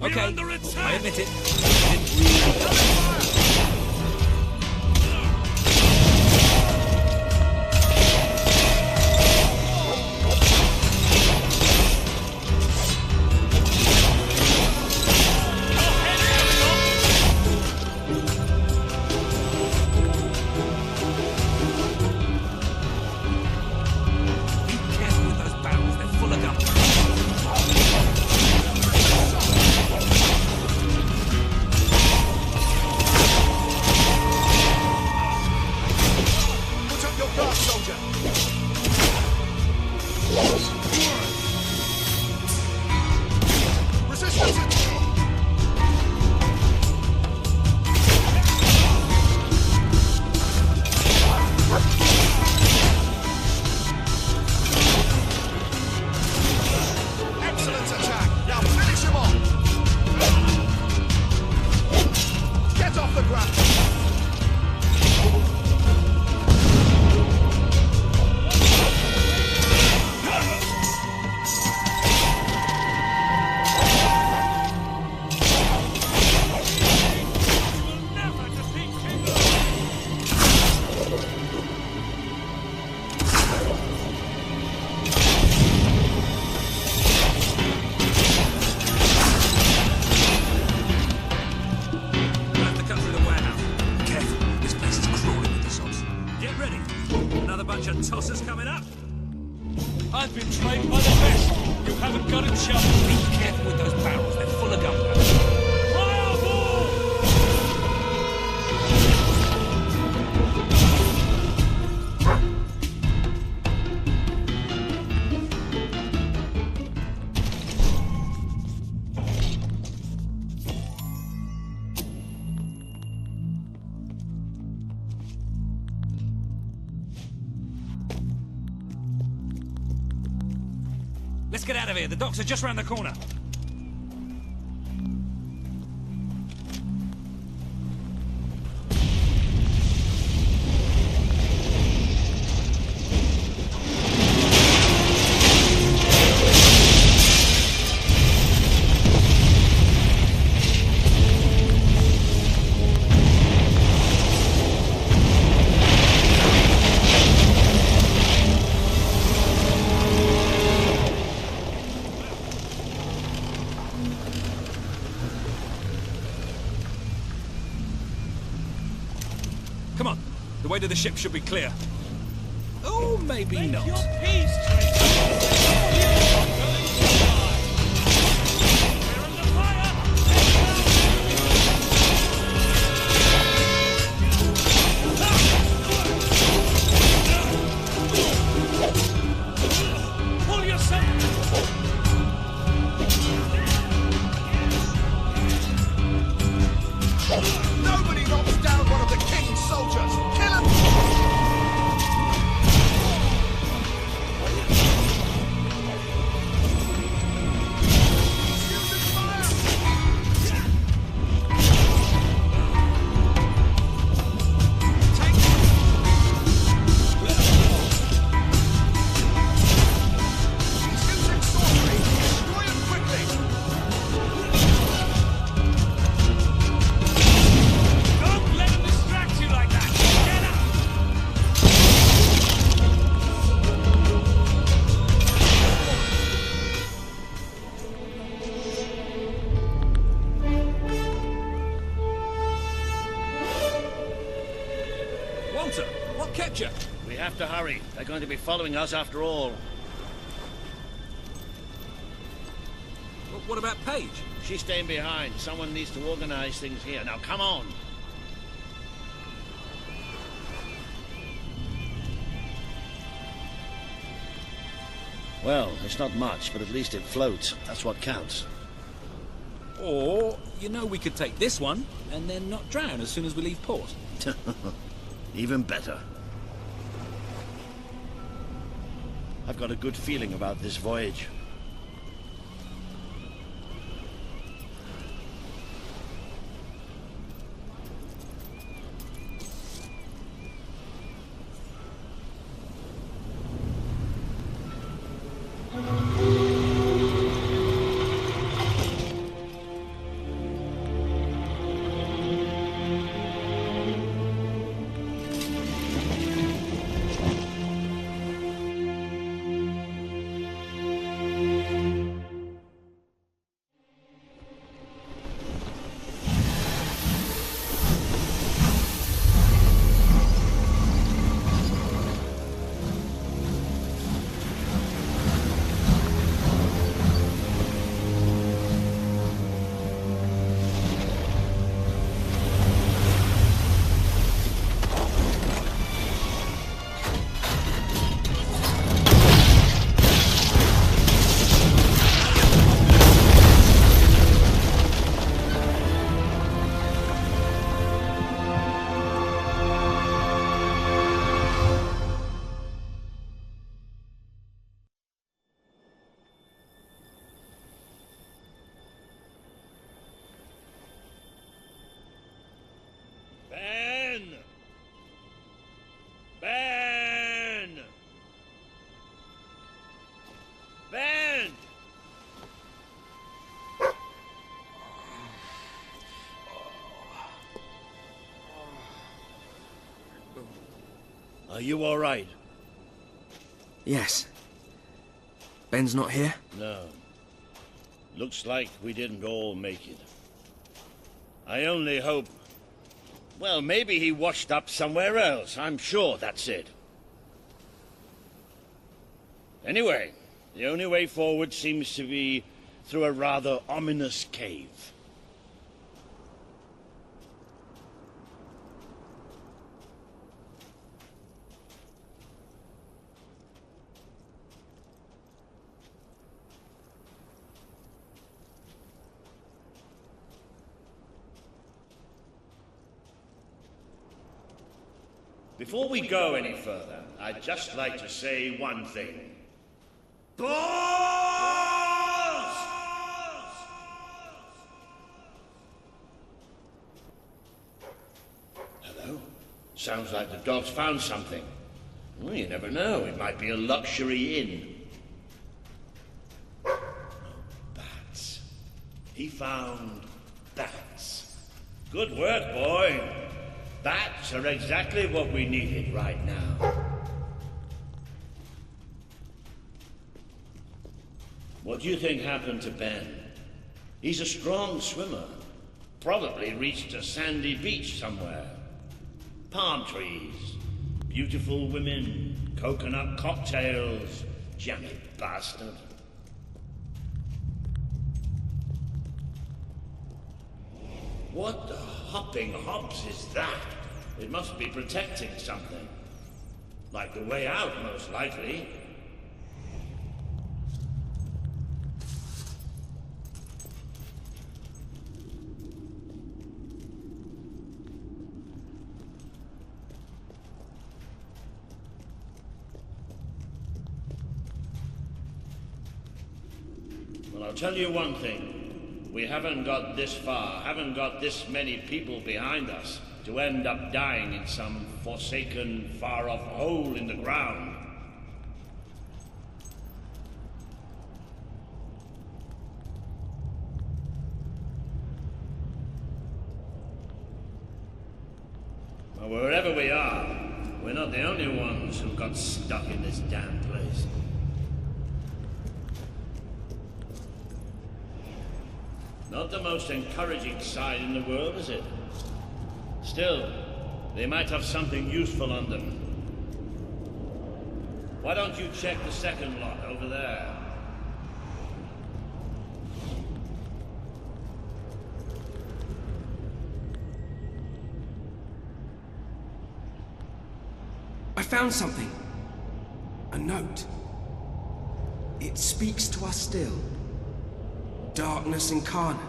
Speaker 1: Okay, I admit it. I didn't really... Tossers coming up.
Speaker 22: I've been trained by the best. You haven't got a chance.
Speaker 1: Be careful with those barrels. They're full of gunpowder. Let's get out of here. The docks are just round the corner. Come on. The way to the ship should be clear. Oh, maybe not.
Speaker 22: Pull yourself!
Speaker 1: Walter, what kept you?
Speaker 15: We have to hurry. They're going to be following us after all.
Speaker 1: What about Paige?
Speaker 15: She's staying behind. Someone needs to organize things here. Now, come on. Well, it's not much, but at least it floats. That's what counts.
Speaker 1: Or, you know, we could take this one and then not drown as soon as we leave port.
Speaker 15: Even better. I've got a good feeling about this voyage. Are you all right?
Speaker 18: Yes. Ben's not here?
Speaker 15: No. Looks like we didn't all make it. I only hope... Well, maybe he washed up somewhere else. I'm sure that's it. Anyway, the only way forward seems to be through a rather ominous cave. Before we go any further, I'd just like to say one thing. Balls! Hello? Sounds like the dog's found something. Well, you never know. It might be a luxury inn. Oh, bats. He found bats. Good work, boy. Bats are exactly what we needed right now. What do you think happened to Ben? He's a strong swimmer. Probably reached a sandy beach somewhere. Palm trees, beautiful women, coconut cocktails. Jammy bastard. What the hopping hops is that? It must be protecting something. Like the way out, most likely. Well, I'll tell you one thing. We haven't got this far, haven't got this many people behind us to end up dying in some forsaken, far-off hole in the ground. Well, wherever we are, we're not the only ones who got stuck in this damn place. Not the most encouraging sight in the world, is it? Still, They might have something useful on them. Why don't you check the second lot over there?
Speaker 18: I found something. A note. It speaks to us still. Darkness incarnate.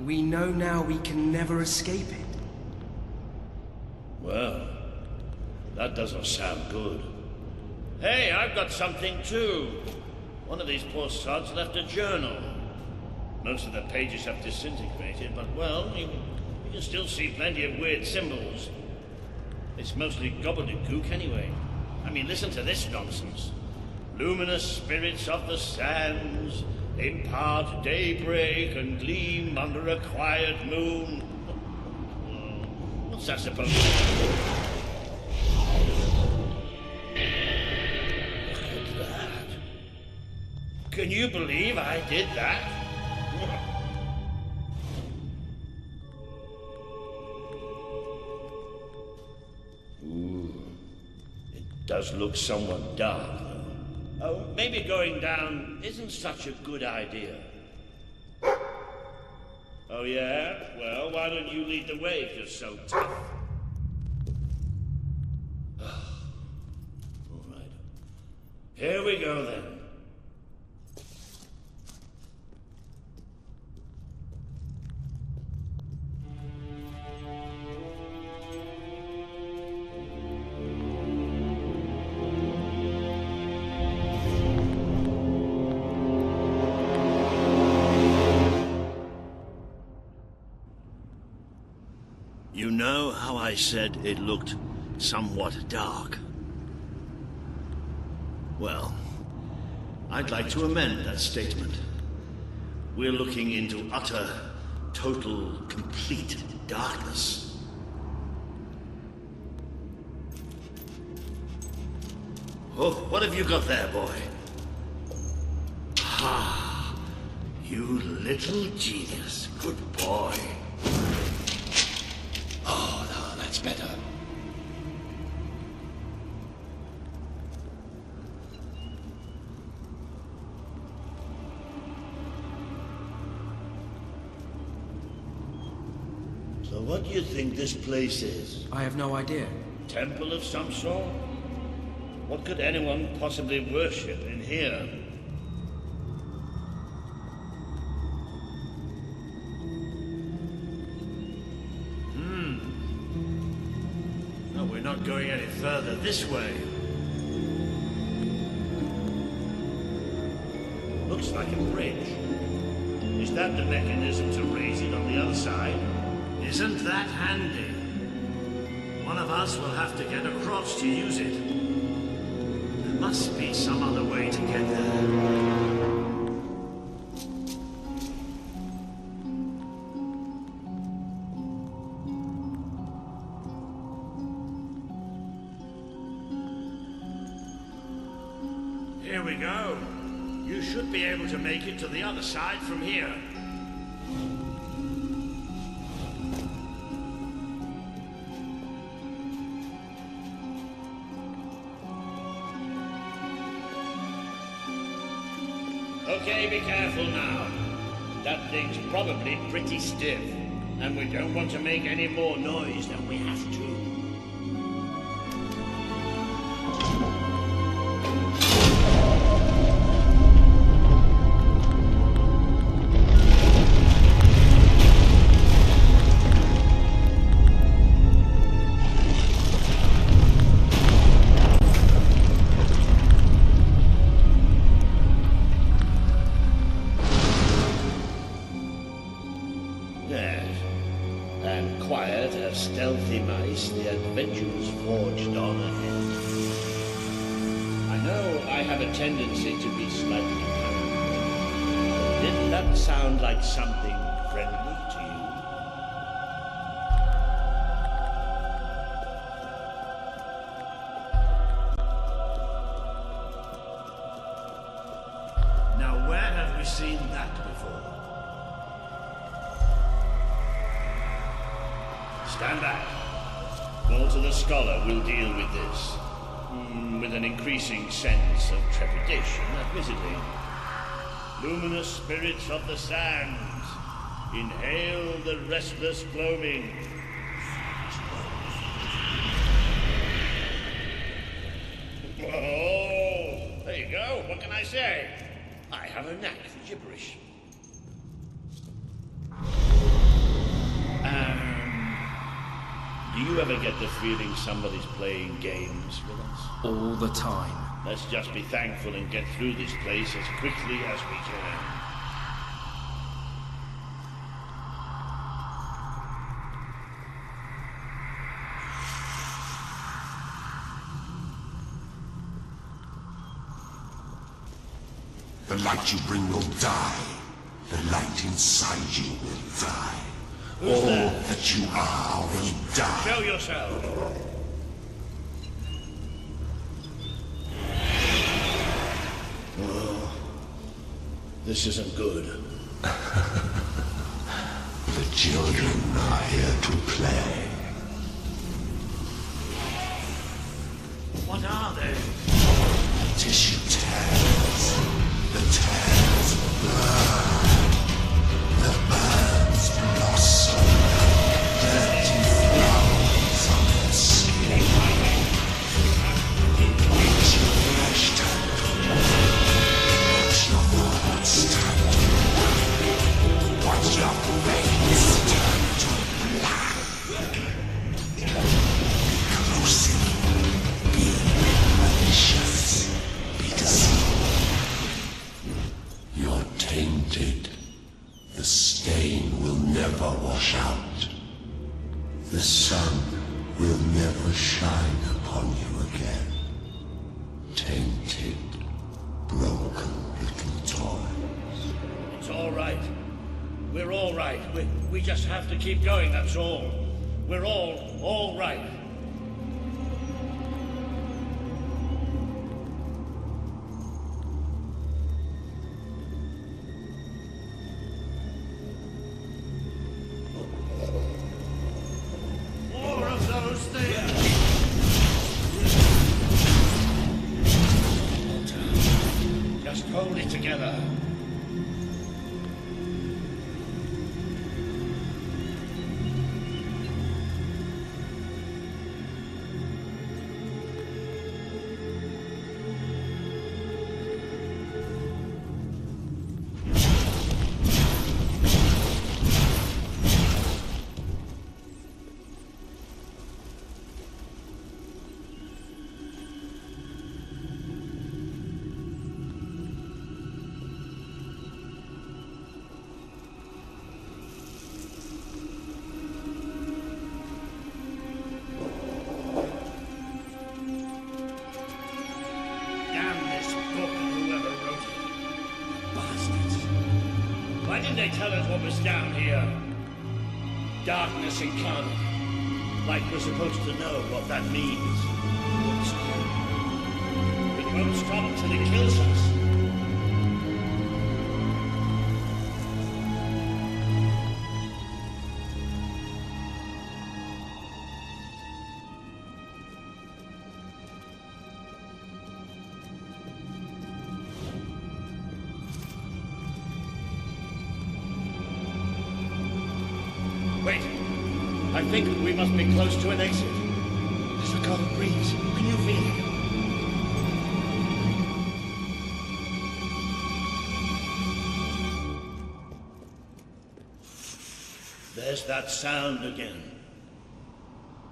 Speaker 18: We know now we can never escape it.
Speaker 15: Well, that doesn't sound good. Hey, I've got something too. One of these poor sods left a journal. Most of the pages have disintegrated, but well, you can still see plenty of weird symbols. It's mostly gobbledygook anyway. I mean, listen to this nonsense. Luminous spirits of the sands impart daybreak and gleam under a quiet moon. What's that supposed to be? Look at that. Can you believe I did that? Ooh, it does look somewhat dark, though. Oh, maybe going down isn't such a good idea. Oh, yeah? Well, why don't you lead the way if you're so tough? All right. Here we go, then. You know how I said it looked somewhat dark? Well, I'd like to amend that statement. We're looking into utter, total, complete darkness. Oh, what have you got there, boy? Ah, you little genius. Good boy. Oh, no, that's better. So what do you think this place is?
Speaker 18: I have no idea.
Speaker 15: Temple of some sort? What could anyone possibly worship in here? No, we're not going any further this way. Looks like a bridge. Is that the mechanism to raise it on the other side? Isn't that handy? One of us will have to get across to use it. There must be some other way to get there. Here we go. You should be able to make it to the other side from here. Okay, be careful now. That thing's probably pretty stiff, and we don't want to make any more noise than we have to. And quiet as stealthy mice, the adventurers forged on ahead. I know I have a tendency to be slightly paranoid, but didn't that sound like something friendly to you? Now, where have we seen that before? Stand back. Walter the Scholar will deal with this. With an increasing sense of trepidation, admittedly. Luminous spirits of the sands, inhale the restless gloaming. Oh, there you go. What can I say? I have a knack for gibberish. Do you ever get the feeling somebody's playing games with us?
Speaker 16: All the time.
Speaker 15: Let's just be thankful and get through this place as quickly as we can.
Speaker 19: The light you bring will die. The light inside you will die. All that you are will die.
Speaker 15: Show yourself. Oh, this isn't good.
Speaker 19: The children are here to play.
Speaker 15: What are they?
Speaker 19: Tissue tears. The tears burn. The birds blossom. Dirty flowers on their skin. It makes your flesh turn to blood. Watch your thoughts turn to blood. Watch your veins turn to black. Be corrosive. Be malicious. Be deceiving. You're tainted. The stain will never wash out. The sun will never shine upon you again. Tainted, broken little toys.
Speaker 15: It's all right. We're all right. We just have to keep going, that's all. We're all right. More of those things. Just hold it together. Why didn't they tell us what was down here? Darkness incarnate. Like we're supposed to know what that means. It won't stop till it kills us. Wait. I think we must be close to an exit. There's a cold breeze. Can you feel it? There's that sound again.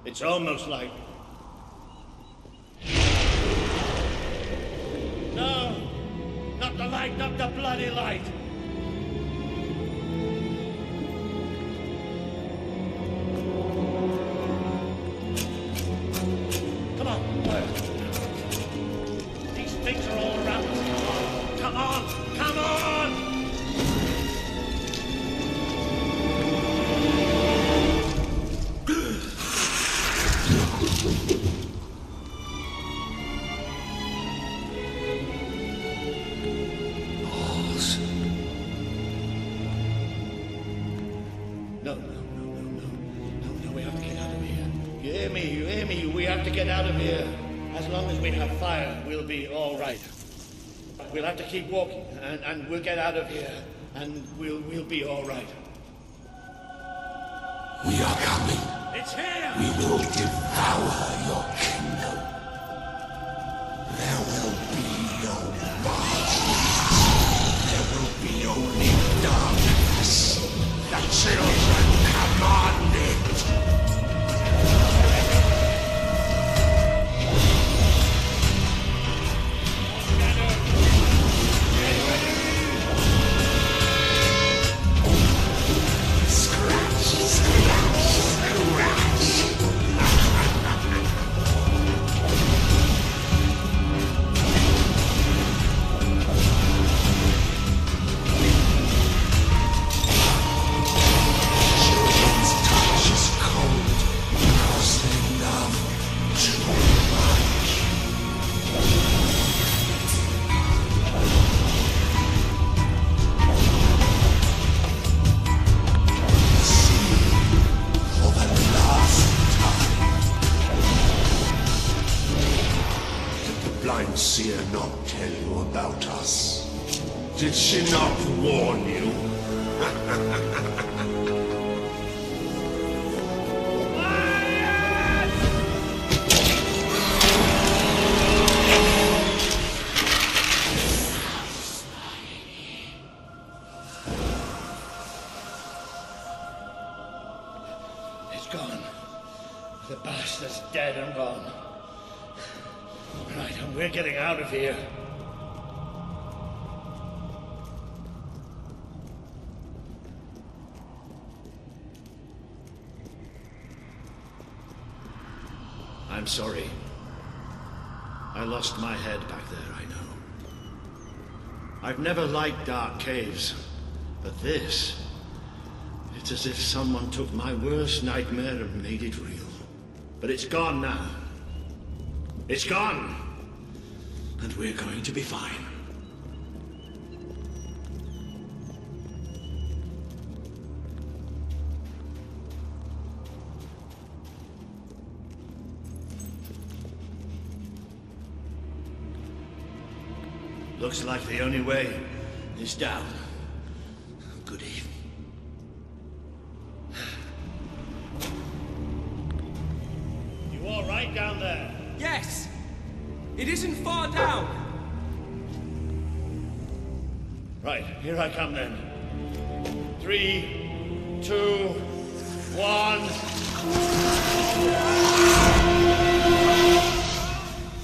Speaker 15: It's almost like... No! Not the light, not the bloody light! Come on, these things are all around us. Come on, come on!
Speaker 19: Balls
Speaker 15: hear me, you hear me. We have to get out of here. As long as we have fire, we'll be all right. We'll have to keep walking, and we'll get out of here, and we'll be all right.
Speaker 19: We are coming.
Speaker 22: It's here!
Speaker 19: We will devour your kingdom. There will be no martyrs. There will be only darkness. The children command it. Seer not tell you about us? Did she not warn you?
Speaker 15: It's gone. The bastard's dead and gone. Right, and we're getting out of here. I'm sorry. I lost my head back there, I know. I've never liked dark caves, but this... it's as if someone took my worst nightmare and made it real. But it's gone now. It's gone! And we're going to be fine. Looks like the only way is down. Good evening. You all right down there?
Speaker 18: Yes! It isn't far down!
Speaker 15: Right, here I come then. 3, 2, 1...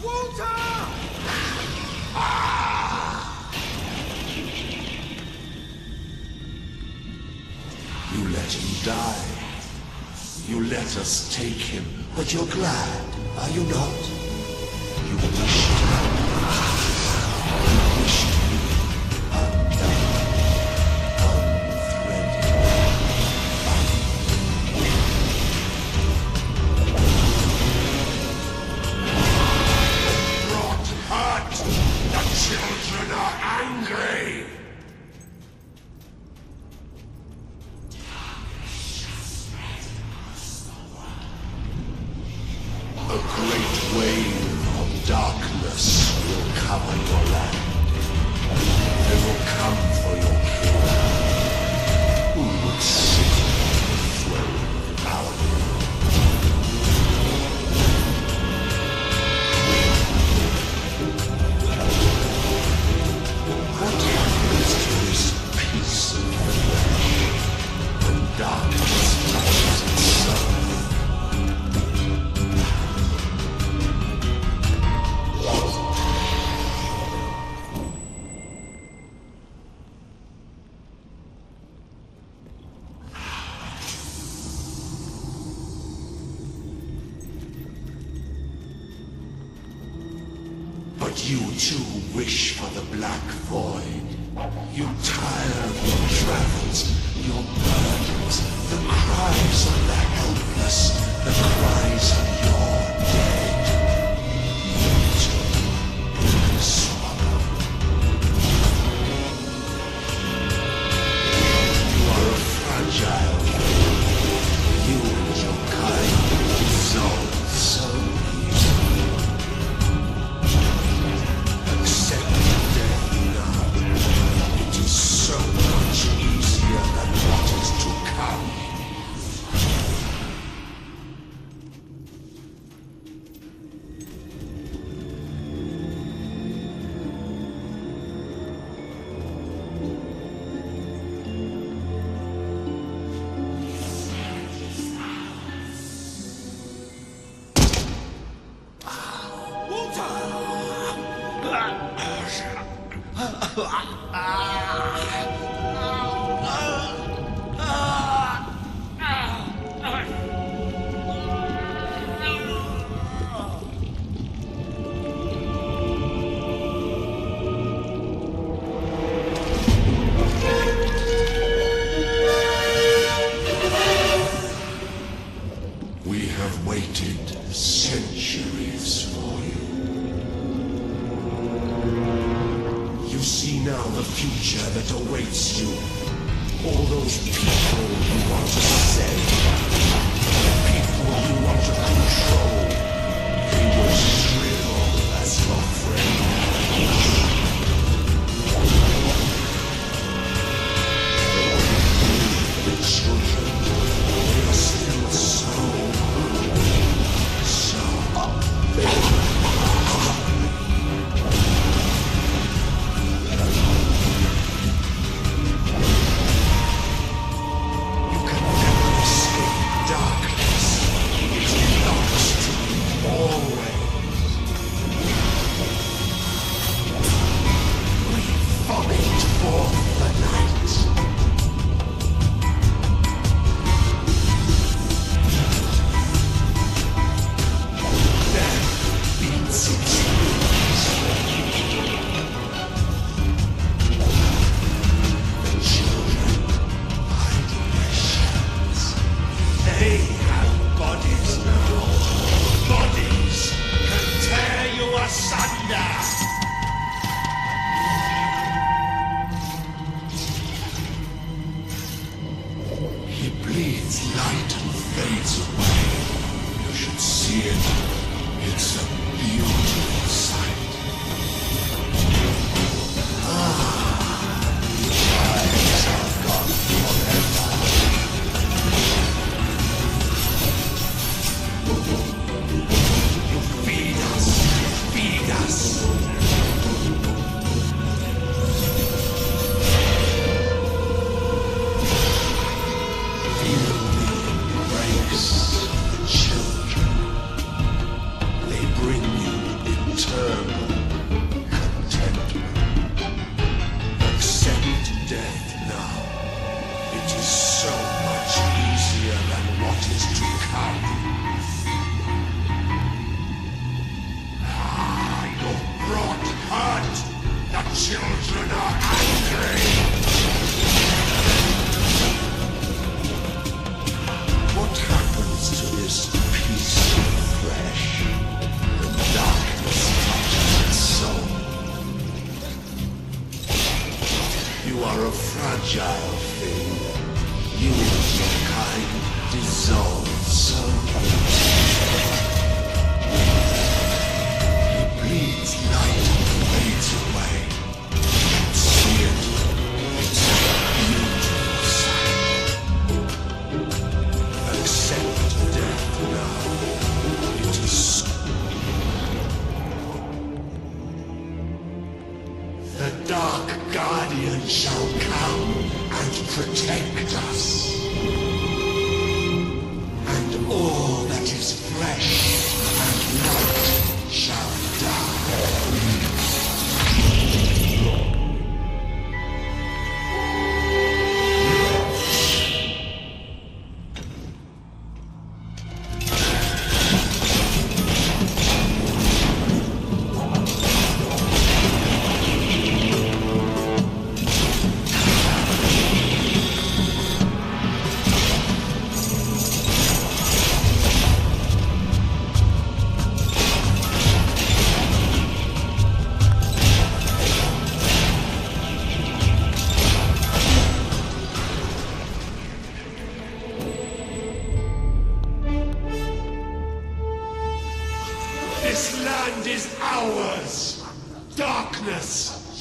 Speaker 18: Walter!
Speaker 19: You let him die. You let us take him, but you're glad, are you not? You wished me undone, unthreaded. Brought hurt. The children are angry. A great wave of darkness will cover your land. They will come for your king. Who would sit on the throne of power? What happens to this piece of flesh when darkness touches its soul? But you too wish for the black void. You tire of your travels, your burdens, the cries of the helpless, the cries of your dead. You too can swallow. You are a fragile thing. You and your kind dissolve. We have waited centuries for you. You see now the future that awaits you. All those people you want to save, people you want to control, they will shrivel as your friend. The children, they are still so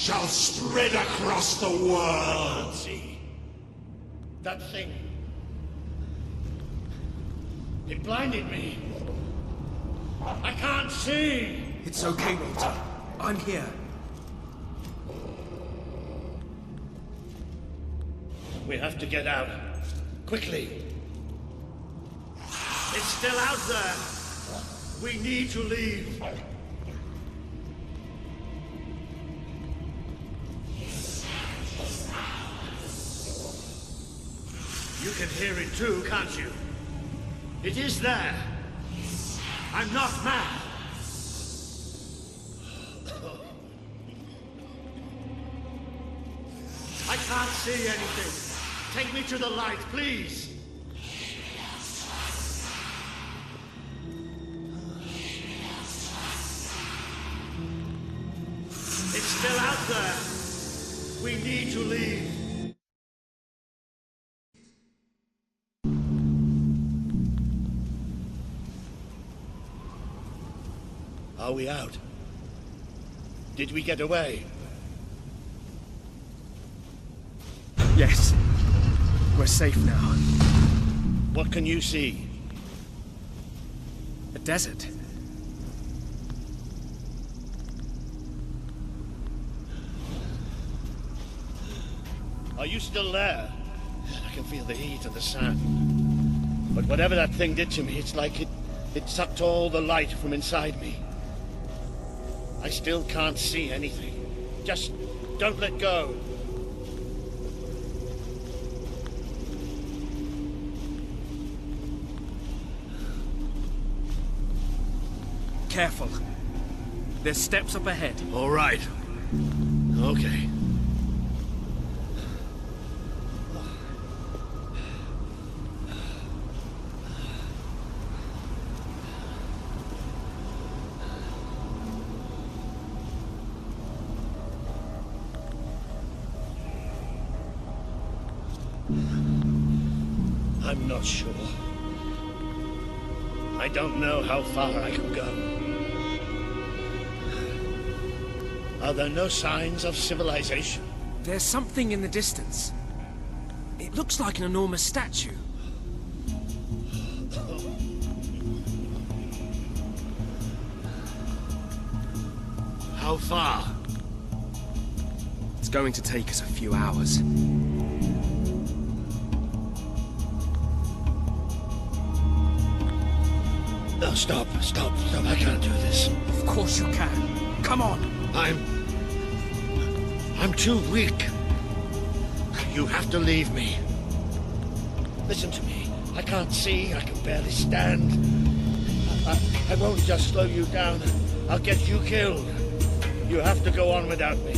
Speaker 19: shall spread across the world.
Speaker 15: See? That thing. It blinded me. I can't see.
Speaker 18: It's okay, Walter. I'm here.
Speaker 15: We have to get out. Quickly. It's still out there. We need to leave. can hear it too, can't you? It is there. I'm not mad. I can't see anything. Take me to the light, please. It's still out there. We need to leave. Are we out? Did we get away?
Speaker 18: Yes. We're safe now.
Speaker 15: What can you see?
Speaker 18: A desert.
Speaker 15: Are you still there? I can feel the heat and the sand. But whatever that thing did to me, it's like it sucked all the light from inside me. I still can't see anything. Just don't let go.
Speaker 18: Careful. There's steps up ahead.
Speaker 15: All right. Okay. I'm not sure. I don't know how far I can go. Are there no signs of civilization?
Speaker 18: There's something in the distance. It looks like an enormous statue.
Speaker 15: How far?
Speaker 18: It's going to take us a few hours.
Speaker 15: No, stop. I can't do this.
Speaker 18: Of course you can. Come on.
Speaker 15: I'm too weak. You have to leave me. Listen to me. I can't see. I can barely stand. I won't just slow you down. I'll get you killed. You have to go on without me.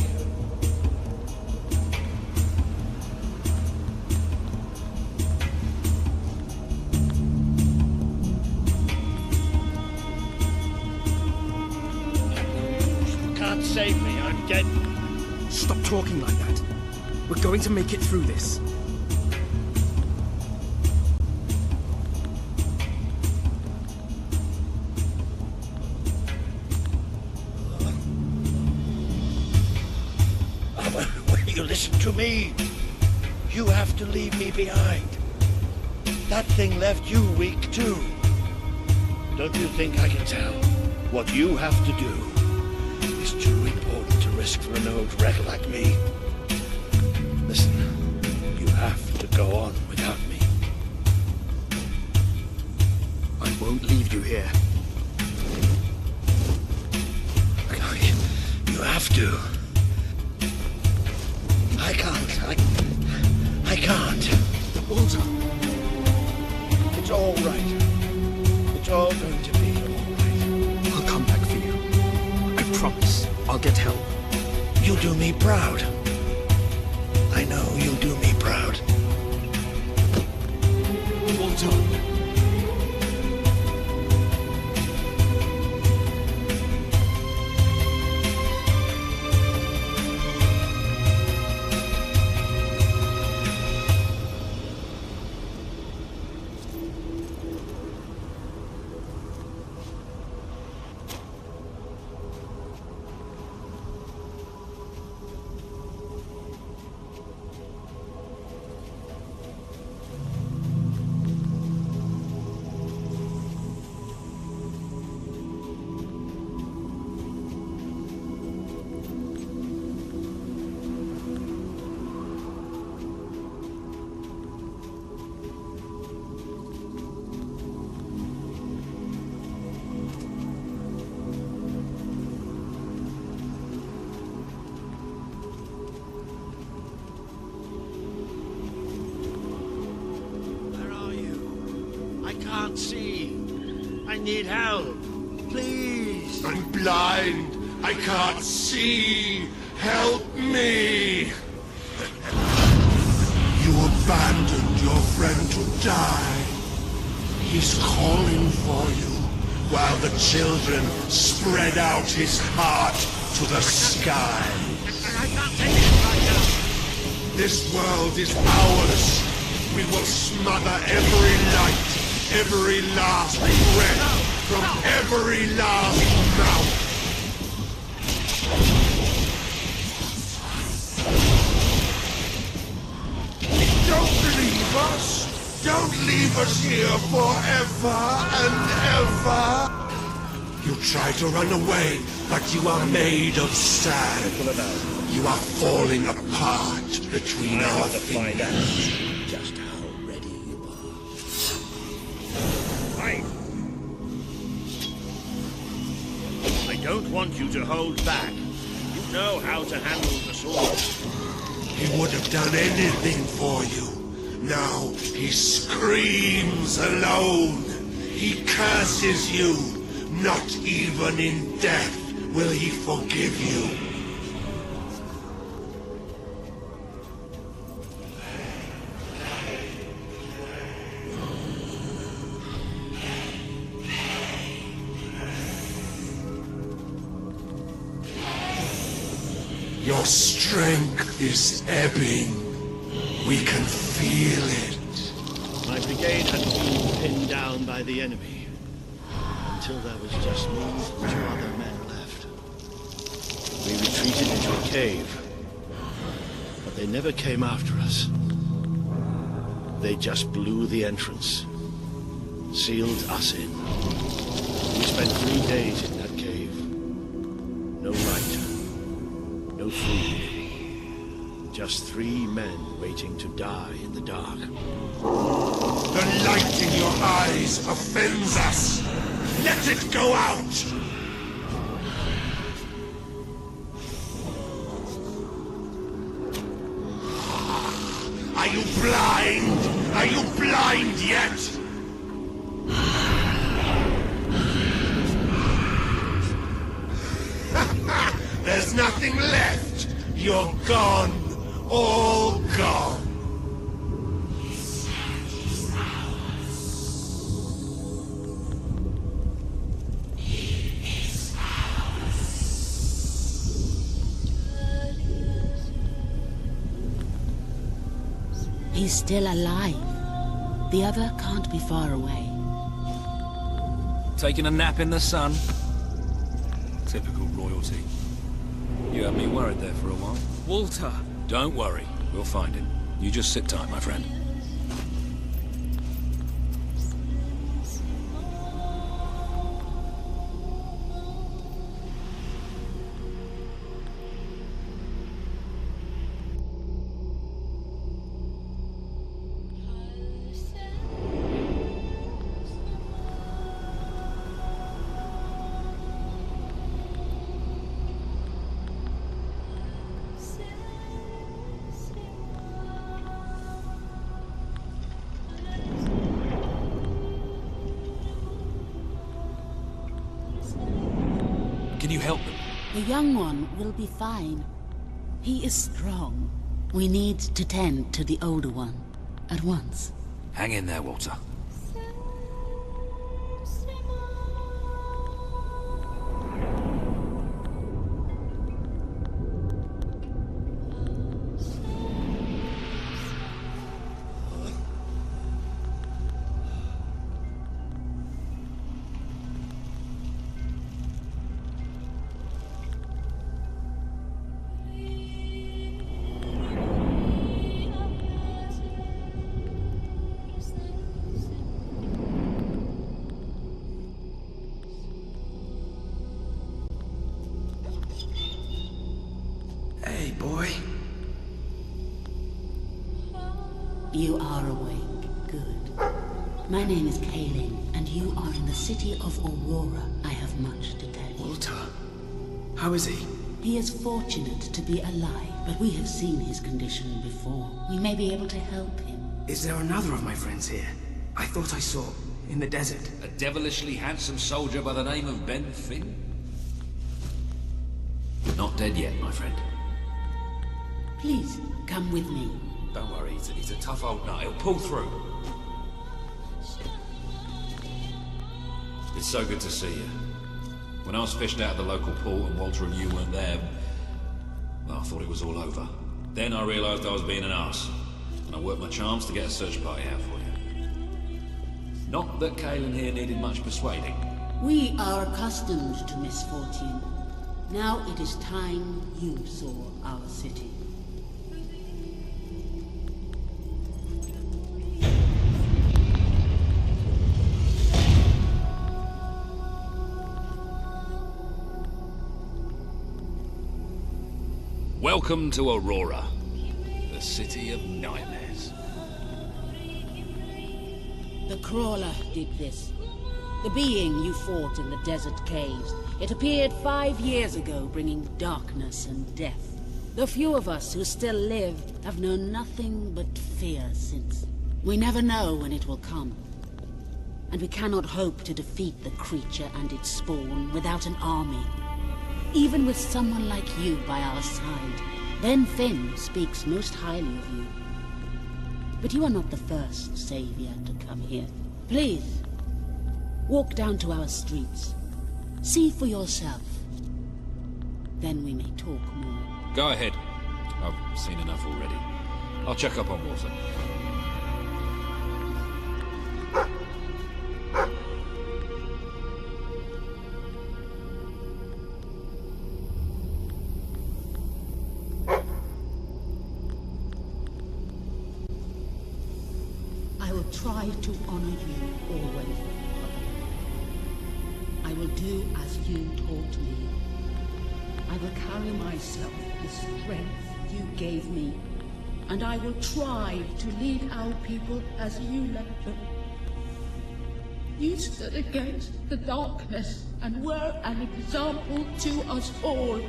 Speaker 15: You can't save me. I'm dead.
Speaker 18: Stop talking like that. We're going to make it through this.
Speaker 15: Will you listen to me? You have to leave me behind. That thing left you weak too. Don't you think I can tell? What you have to do is too important to risk for an old wreck like me. Listen, you have to go on without me.
Speaker 18: I won't leave you here.
Speaker 15: You have to. I can't. I can't.
Speaker 18: Walter.
Speaker 15: It's all right. It's all going to be all right.
Speaker 18: I'll come back for you. I promise. I'll get help.
Speaker 15: You'll do me proud. I know you'll do me proud.
Speaker 18: Walter.
Speaker 15: can't see. I need help. Please.
Speaker 19: I'm blind. I can't see. Help me. You abandoned your friend to die. He's calling for you, while the children spread out his heart to the sky.
Speaker 15: I can't take it right now.
Speaker 19: This world is ours. We will smother every light, every last breath, from every last mouth. Don't leave us! Don't leave us here forever and ever! You try to run away, but you are made of sand. You are falling apart between our fingers.
Speaker 15: Just how ready you are. I don't want you to hold back. You know how to handle the sword.
Speaker 19: He would have done anything for you. Now he screams alone. He curses you. Not even in death will he forgive you. Your strength is ebbing. We can feel it.
Speaker 15: My brigade had been pinned down by the enemy. Until there was just me and 2 other men left. We retreated into a cave. But they never came after us. They just blew the entrance. Sealed us in. We spent 3 days in that cave. No light. No food. Just 3 men waiting to die in the dark.
Speaker 19: The light in your eyes offends us. Let it go out! Are you blind? Are you blind yet? There's nothing left. You're gone. All gone.
Speaker 14: He's still alive. The other can't be far away.
Speaker 1: Taking a nap in the sun? Typical royalty. You had me worried there for a while.
Speaker 11: Walter!
Speaker 1: Don't worry. We'll find him. You just sit tight, my friend. Can you help them?
Speaker 14: The young one will be fine. He is strong. We need to tend to the older one at once.
Speaker 1: Hang in there, Walter.
Speaker 18: Hey, boy.
Speaker 14: You are awake. Good. My name is Kaelin, and you are in the city of Aurora. I have much to tell you.
Speaker 18: Walter. How is he?
Speaker 14: He is fortunate to be alive, but we have seen his condition before. We may be able to help him.
Speaker 18: Is there another of my friends here? I thought I saw... in the desert.
Speaker 22: A devilishly handsome soldier by the name of Ben Finn? Not dead yet, my friend.
Speaker 14: Please, come with me.
Speaker 22: Don't worry, he's a tough old nut. He'll pull through. It's so good to see you. When I was fished out of the local port and Walter and you weren't there, well, I thought it was all over. Then I realised I was being an arse, and I worked my charms to get a search party out for you. Not that Kaelin here needed much persuading.
Speaker 14: We are accustomed to misfortune. Now it is time you saw our city.
Speaker 22: Welcome to Aurora, the city of nightmares.
Speaker 14: The Crawler did this. The being you fought in the desert caves. It appeared 5 years ago, bringing darkness and death. The few of us who still live have known nothing but fear since. We never know when it will come. And we cannot hope to defeat the creature and its spawn without an army. Even with someone like you by our side, Ben Finn speaks most highly of you. But you are not the first savior to come here. Please, walk down to our streets. See for yourself. Then we may talk more.
Speaker 22: Go ahead. I've seen enough already. I'll check up on Walter.
Speaker 14: I will try to honor you always. I will do as you taught me. I will carry myself the strength you gave me. And I will try to lead our people as you led them. You stood against the darkness and were an example to us all.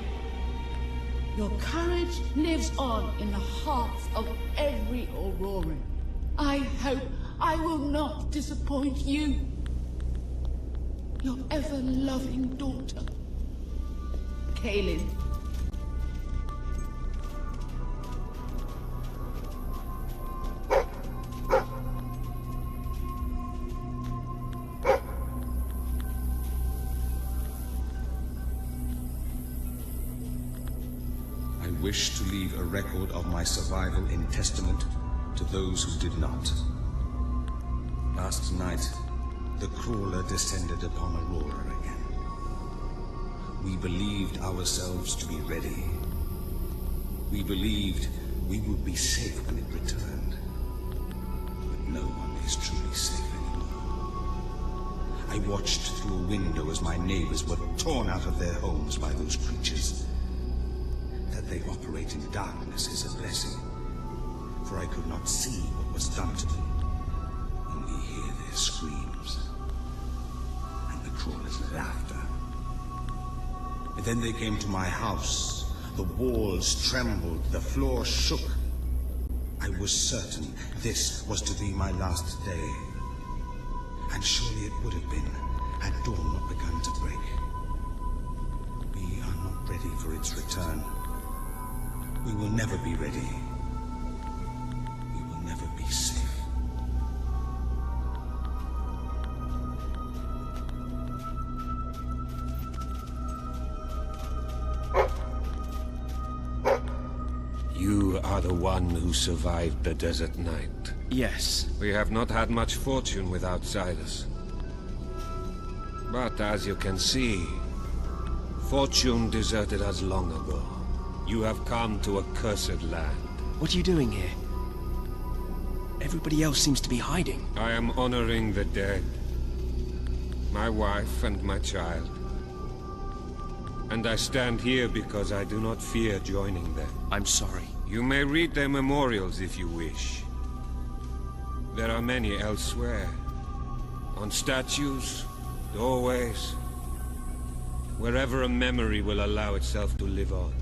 Speaker 14: Your courage lives on in the hearts of every Auroran. I hope I will not disappoint you. Your ever-loving daughter, Kaelin.
Speaker 12: I wish to leave a record of my survival in testament to those who did not. Last night, the Crawler descended upon Aurora again. We believed ourselves to be ready. We believed we would be safe when it returned. But no one is truly safe anymore. I watched through a window as my neighbors were torn out of their homes by those creatures. That they operate in darkness is a blessing, for I could not see what was done to me. Only hear their screams and the Crawler's laughter. And then they came to my house. The walls trembled, the floor shook. I was certain this was to be my last day. And surely it would have been had dawn not begun to break. We are not ready for its return. We will never be ready. We will never be safe.
Speaker 2: You are the one who survived the desert night.
Speaker 18: Yes.
Speaker 2: We have not had much fortune with outsiders. But as you can see, fortune deserted us long ago. You have come to a cursed land.
Speaker 18: What are you doing here? Everybody else seems to be hiding.
Speaker 2: I am honoring the dead. My wife and my child. And I stand here because I do not fear joining them.
Speaker 18: I'm sorry.
Speaker 2: You may read their memorials if you wish. There are many elsewhere. On statues, doorways. Wherever a memory will allow itself to live on.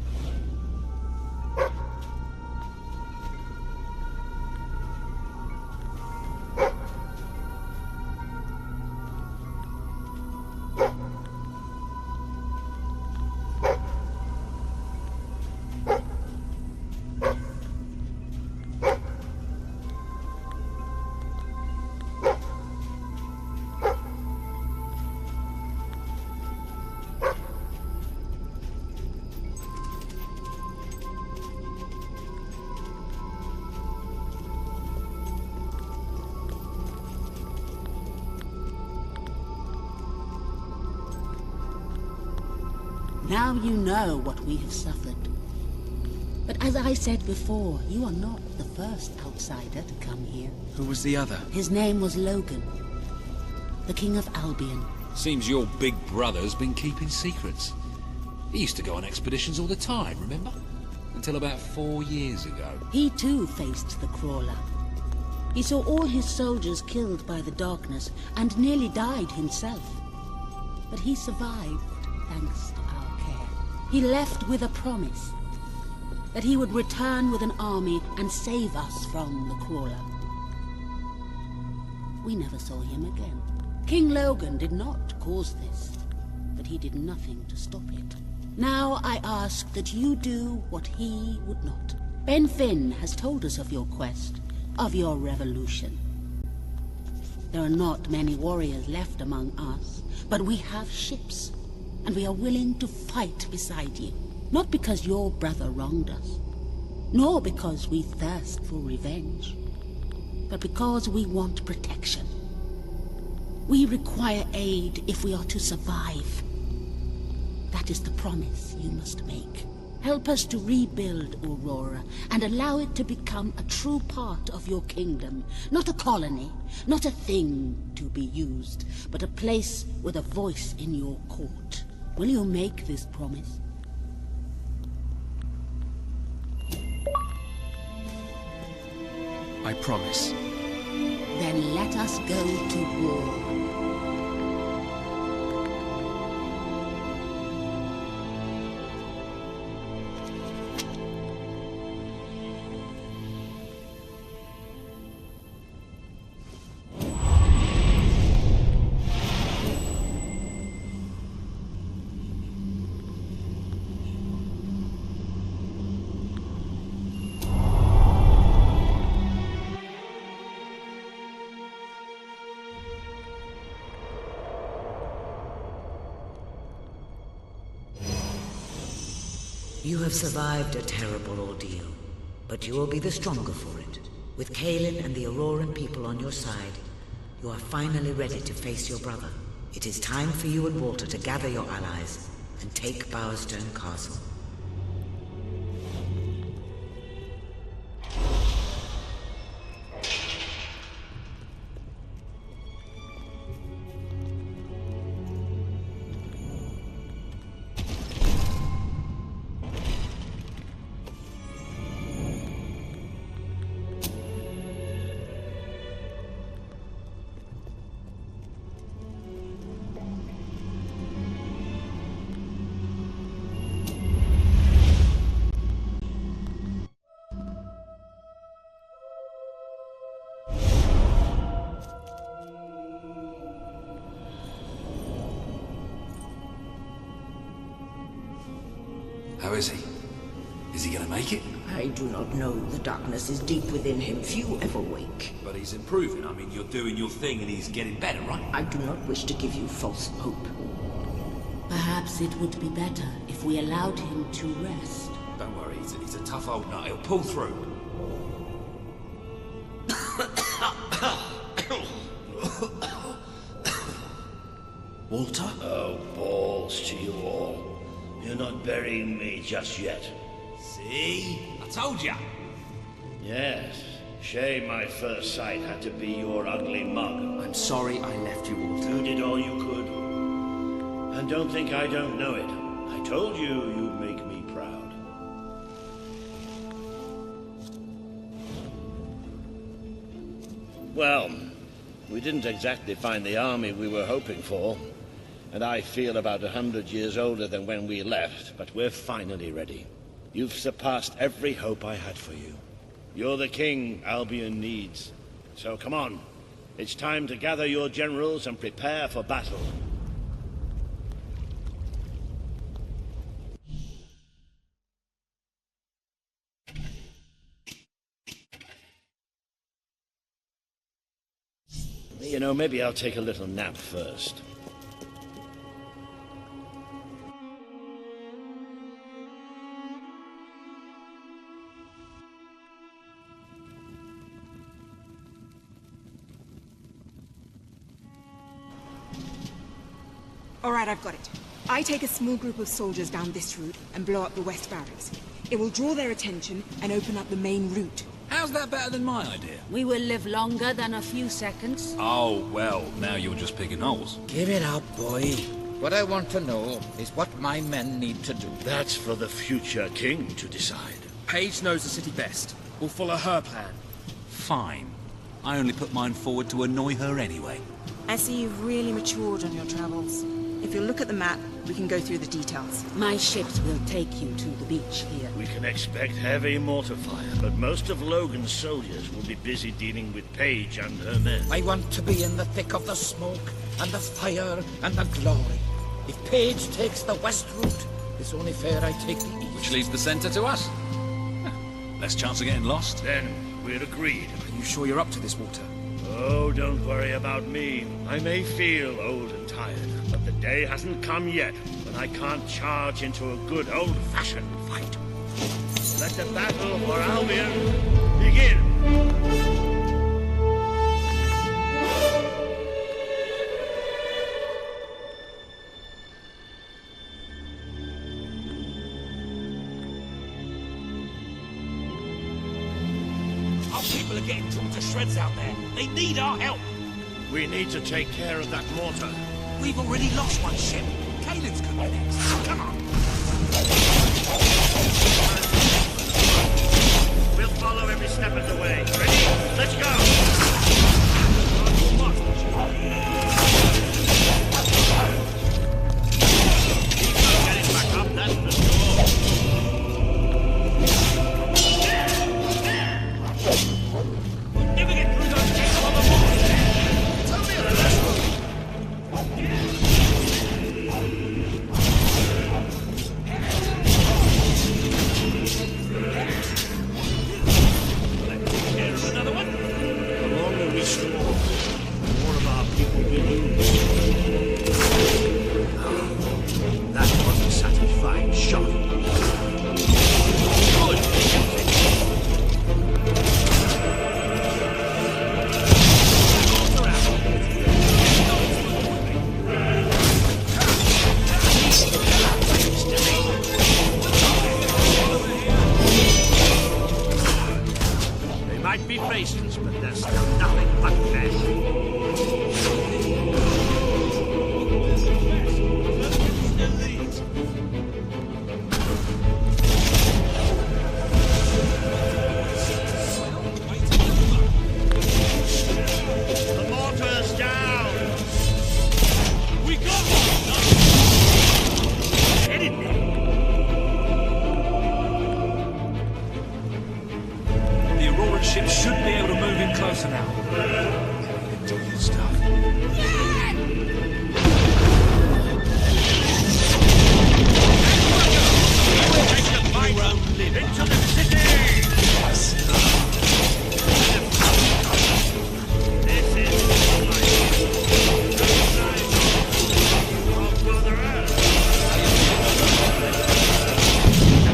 Speaker 14: Now you know what we have suffered. But as I said before, you are not the first outsider to come here.
Speaker 6: Who was the other?
Speaker 14: His name was Logan, the King of Albion.
Speaker 22: Seems your big brother's been keeping secrets. He used to go on expeditions all the time, remember? Until about 4 years ago.
Speaker 14: He too faced the Crawler. He saw all his soldiers killed by the darkness and nearly died himself. But he survived thanks to our care. He left with a promise that he would return with an army and save us from the Crawler. We never saw him again. King Logan did not cause this, but he did nothing to stop it. Now I ask that you do what he would not. Ben Finn has told us of your quest, of your revolution. There are not many warriors left among us, but we have ships, and we are willing to fight beside you. Not because your brother wronged us, nor because we thirst for revenge, but because we want protection. We require aid if we are to survive. That is the promise you must make. Help us to rebuild Aurora and allow it to become a true part of your kingdom. Not a colony, not a thing to be used, but a place with a voice in your court. Will you make this promise?
Speaker 6: I promise.
Speaker 14: Then let us go to war.
Speaker 9: You have survived a terrible ordeal, but you will be the stronger for it. With Kaelin and the Auroran people on your side, you are finally ready to face your brother. It is time for you and Walter to gather your allies and take Bowerstone Castle.
Speaker 22: How is he? Is he gonna make it?
Speaker 21: I do not know. The darkness is deep within him. Few ever wake.
Speaker 22: But he's improving. I mean, you're doing your thing and he's getting better, right?
Speaker 21: I do not wish to give you false hope.
Speaker 14: Perhaps it would be better if we allowed him to rest.
Speaker 22: Don't worry, he's a tough old nut. He'll pull through.
Speaker 15: Walter? Oh, balls to you all. You're not burying me just yet.
Speaker 22: See? I told ya!
Speaker 15: Yes. Shame my first sight had to be your ugly mug.
Speaker 18: I'm sorry I left you, Walter.
Speaker 15: You did all you could. And don't think I don't know it. I told you you'd make me proud. Well, we didn't exactly find the army we were hoping for. And I feel about 100 years older than when we left, but we're finally ready. You've surpassed every hope I had for you. You're the king Albion needs. So come on. It's time to gather your generals and prepare for battle. You know, maybe I'll take a little nap first.
Speaker 13: All right, I've got it. I take a small group of soldiers down this route and blow up the west barracks. It will draw their attention and open up the main route.
Speaker 1: How's that better than my idea?
Speaker 14: We will live longer than a few seconds.
Speaker 1: Oh, well, now you're just picking holes.
Speaker 3: Give it up, boy. What I want to know is what my men need to do.
Speaker 6: That's for the future king to decide.
Speaker 18: Paige knows the city best. We'll follow her plan.
Speaker 1: Fine. I only put mine forward to annoy her anyway.
Speaker 13: I see you've really matured on your travels. If you look at the map, we can go through the details.
Speaker 14: My ships will take you to the beach here.
Speaker 6: We can expect heavy mortar fire, but most of Logan's soldiers will be busy dealing with Paige and her men.
Speaker 3: I want to be in the thick of the smoke, and the fire, and the glory. If Paige takes the west route, it's only fair I take the east.
Speaker 1: Which leaves the center to us. Less chance of getting lost.
Speaker 6: Then we're agreed.
Speaker 18: Are you sure you're up to this, Walter?
Speaker 6: Oh, don't worry about me. I may feel old and tired, but the day hasn't come yet when I can't charge into a good old-fashioned fight. Let the battle for Albion begin!
Speaker 17: Our people are getting torn to shreds out there. They need our help.
Speaker 6: We need to take care of that mortar.
Speaker 17: We've already lost one ship. Kaelin's coming next. Come on.
Speaker 6: We'll follow every step of the way. Ready? Let's go! Keep getting back up, that's for sure. We'll never get through those gates on the wall. Tell me the last one. Another one. The longer we stall, the more of our people we lose. Oh, that was a satisfying shot. They might be faceless, but they're still nothing but The mortar's down! We got one! Get in there!
Speaker 17: The Aurora ship should be able to move in closer now. Do your stuff.
Speaker 6: Take the fight into the city! This is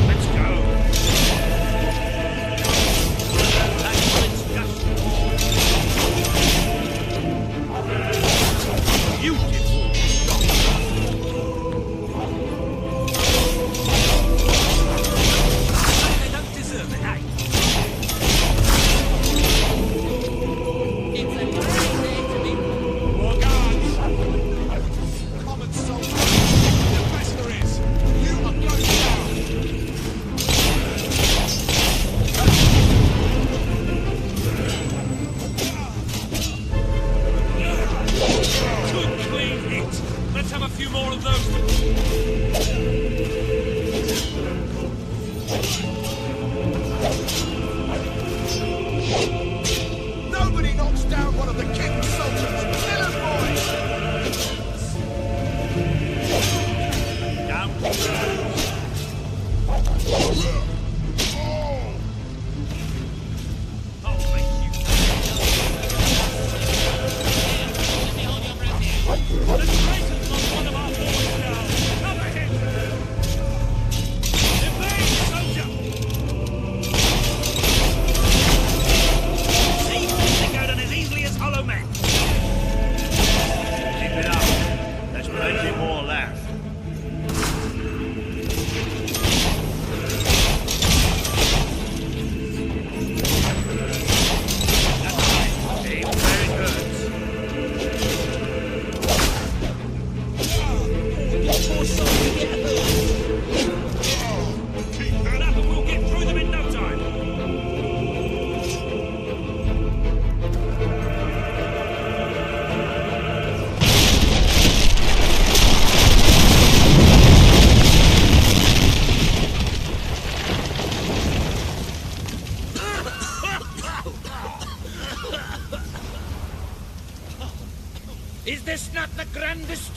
Speaker 6: Let's go! That's what it's just beautiful shot!
Speaker 17: They don't deserve it, eh?
Speaker 14: It's a great day to be...
Speaker 6: More guards!
Speaker 10: Common soldier. The best there is. You are going down.
Speaker 17: Good clean hit. Let's have a few more of those.
Speaker 10: Nobody knocks down one of the king's soldiers. Villain boys!
Speaker 6: Down.
Speaker 17: Oh, thank you. The traitors got one of our boys down. Cover him. Evade, soldier.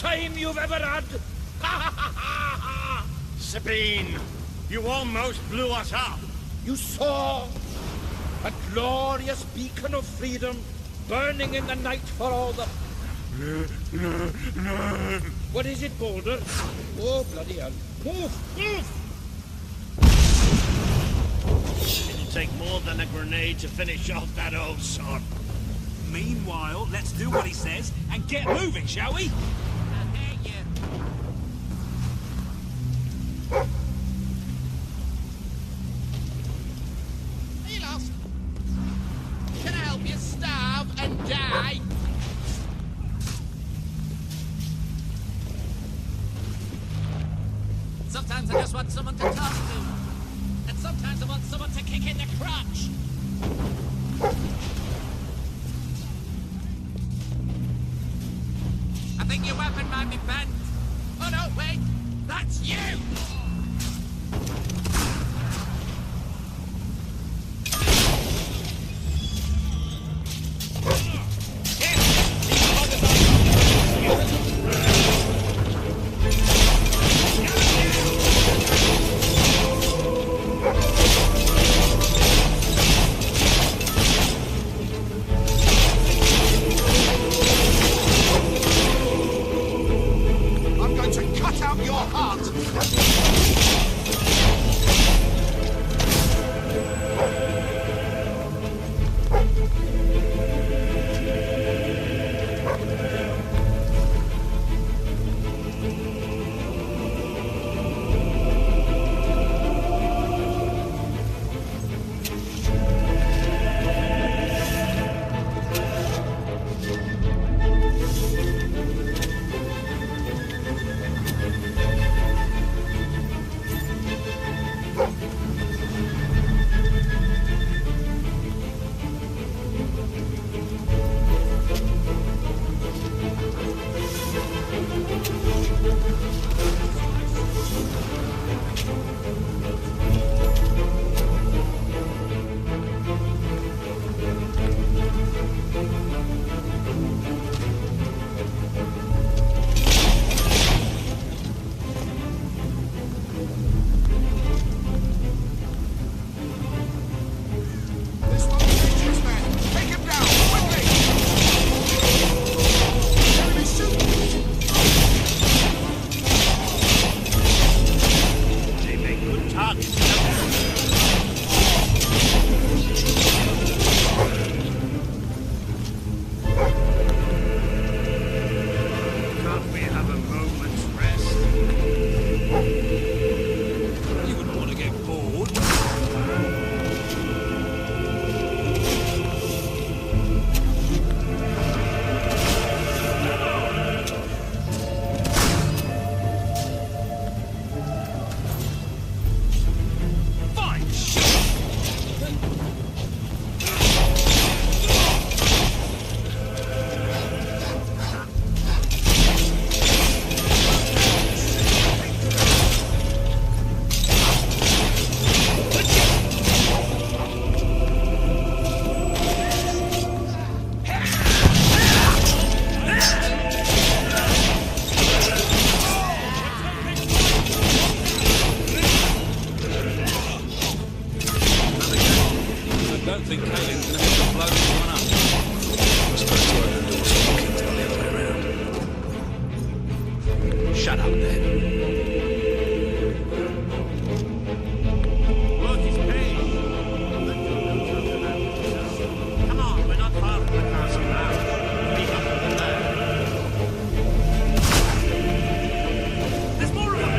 Speaker 3: time you've ever had.
Speaker 6: Sabine, you almost blew us up.
Speaker 3: You saw a glorious beacon of freedom burning in the night for all the... What is it, Boulder? Oh, bloody hell. Move! Move!
Speaker 6: It'll take more than a grenade to finish off that old sod.
Speaker 17: Meanwhile, let's do what he says and get moving, shall we?
Speaker 10: Are you lost? Can I help you starve and die? Sometimes I just want someone to talk to. And sometimes I want someone to kick in the crotch. I think your weapon might be bent. Oh no, wait! That's you!
Speaker 20: I'm going to cut out your heart! This one will be Jim's man. Take him down, quickly! Enemy shooting!
Speaker 6: They make good targets. Can't we have a moment's rest?
Speaker 17: You wouldn't want to get bored. Fine, I don't think Caelin's going to be able to blow this one up.
Speaker 5: We're supposed to open doors for bookings, not the other way around. Shut up, then.
Speaker 6: Work is paid. Come on, we're not far from the castle now. Meet up with them there. There's more of them!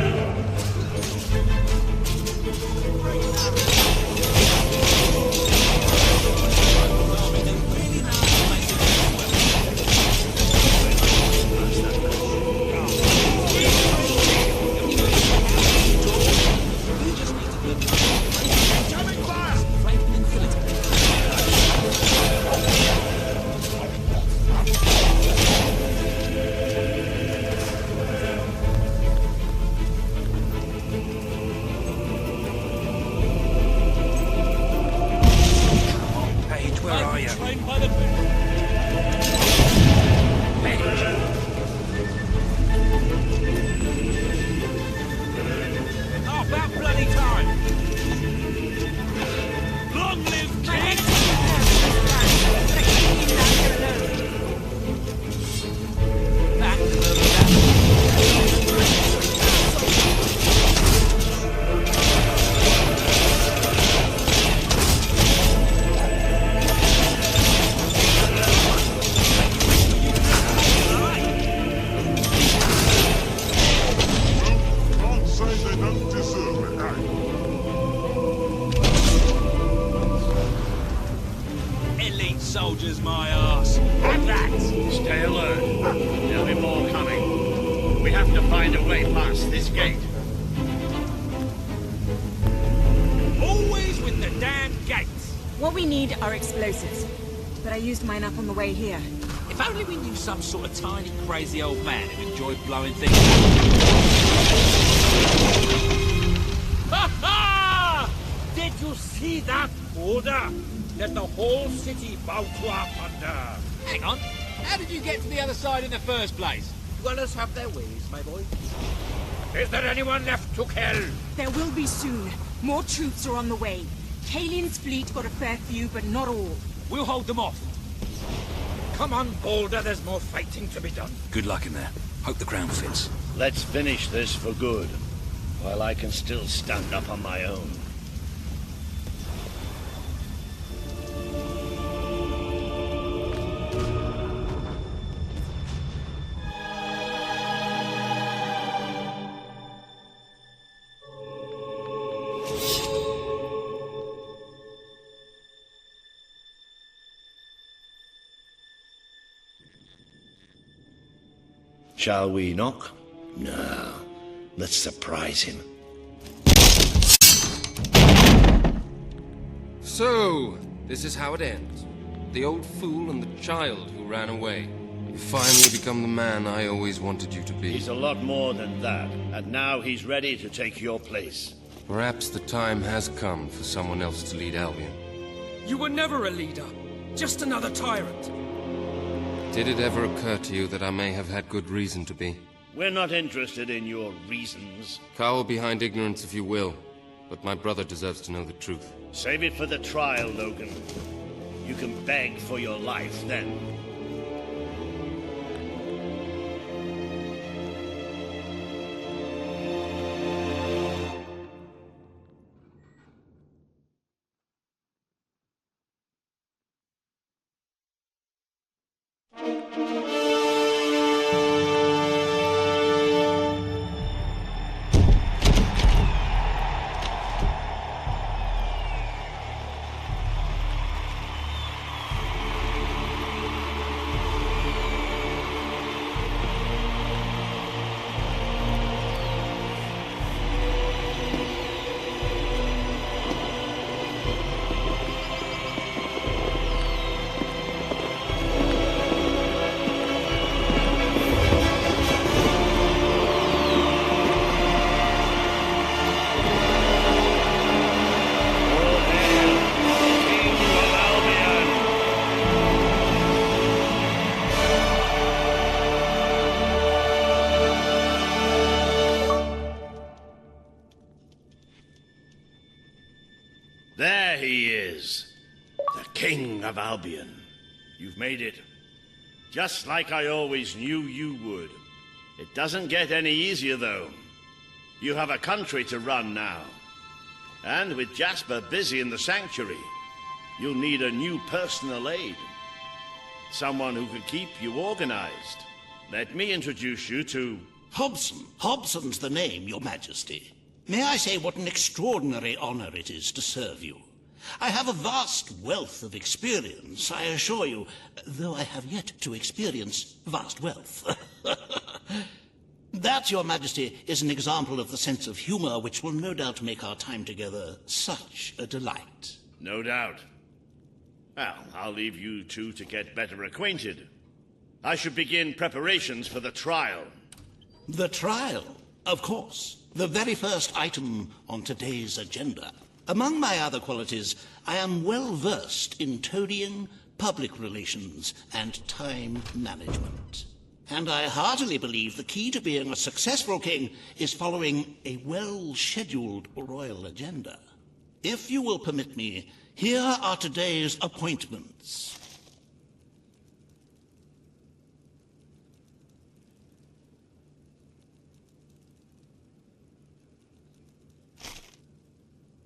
Speaker 17: Kiss my ass.
Speaker 6: Have that! Stay alert. There'll be more coming. We have to find a way past this gate.
Speaker 17: Always with the damn gates.
Speaker 13: What we need are explosives. But I used mine up on the way here.
Speaker 1: If only we knew some sort of tiny, crazy old man who enjoyed blowing things.
Speaker 3: Ha ha! Did you see that order? Let the whole city bow to our thunder.
Speaker 1: Hang on. How did you get to the other side in the first place?
Speaker 3: Dwellers have their ways, my boy. Is there anyone left to kill?
Speaker 13: There will be soon. More troops are on the way. Kalin's fleet got a fair few, but not all.
Speaker 1: We'll hold them off.
Speaker 3: Come on, Boulder, there's more fighting to be done.
Speaker 22: Good luck in there. Hope the crown fits.
Speaker 6: Let's finish this for good, while I can still stand up on my own. Shall we knock? No. Let's surprise him.
Speaker 18: So, this is how it ends. The old fool and the child who ran away. You finally become the man I always wanted you to be.
Speaker 6: He's a lot more than that, and now he's ready to take your place.
Speaker 18: Perhaps the time has come for someone else to lead Albion.
Speaker 7: You were never a leader. Just another tyrant.
Speaker 18: Did it ever occur to you that I may have had good reason to be?
Speaker 6: We're not interested in your reasons.
Speaker 18: Cower behind ignorance if you will, but my brother deserves to know the truth.
Speaker 6: Save it for the trial, Logan. You can beg for your life then. There he is, the King of Albion. You've made it. Just like I always knew you would. It doesn't get any easier, though. You have a country to run now. And with Jasper busy in the sanctuary, you'll need a new personal aide. Someone who can keep you organized. Let me introduce you to...
Speaker 8: Hobson. Hobson's the name, Your Majesty. May I say what an extraordinary honor it is to serve you. I have a vast wealth of experience, I assure you, though I have yet to experience vast wealth. That, Your Majesty, is an example of the sense of humor which will no doubt make our time together such a delight.
Speaker 6: No doubt. Well, I'll leave you two to get better acquainted. I should begin preparations for the trial.
Speaker 8: The trial? Of course. The very first item on today's agenda. Among my other qualities, I am well versed in toadying, public relations, and time management. And I heartily believe the key to being a successful king is following a well-scheduled royal agenda. If you will permit me, here are today's appointments.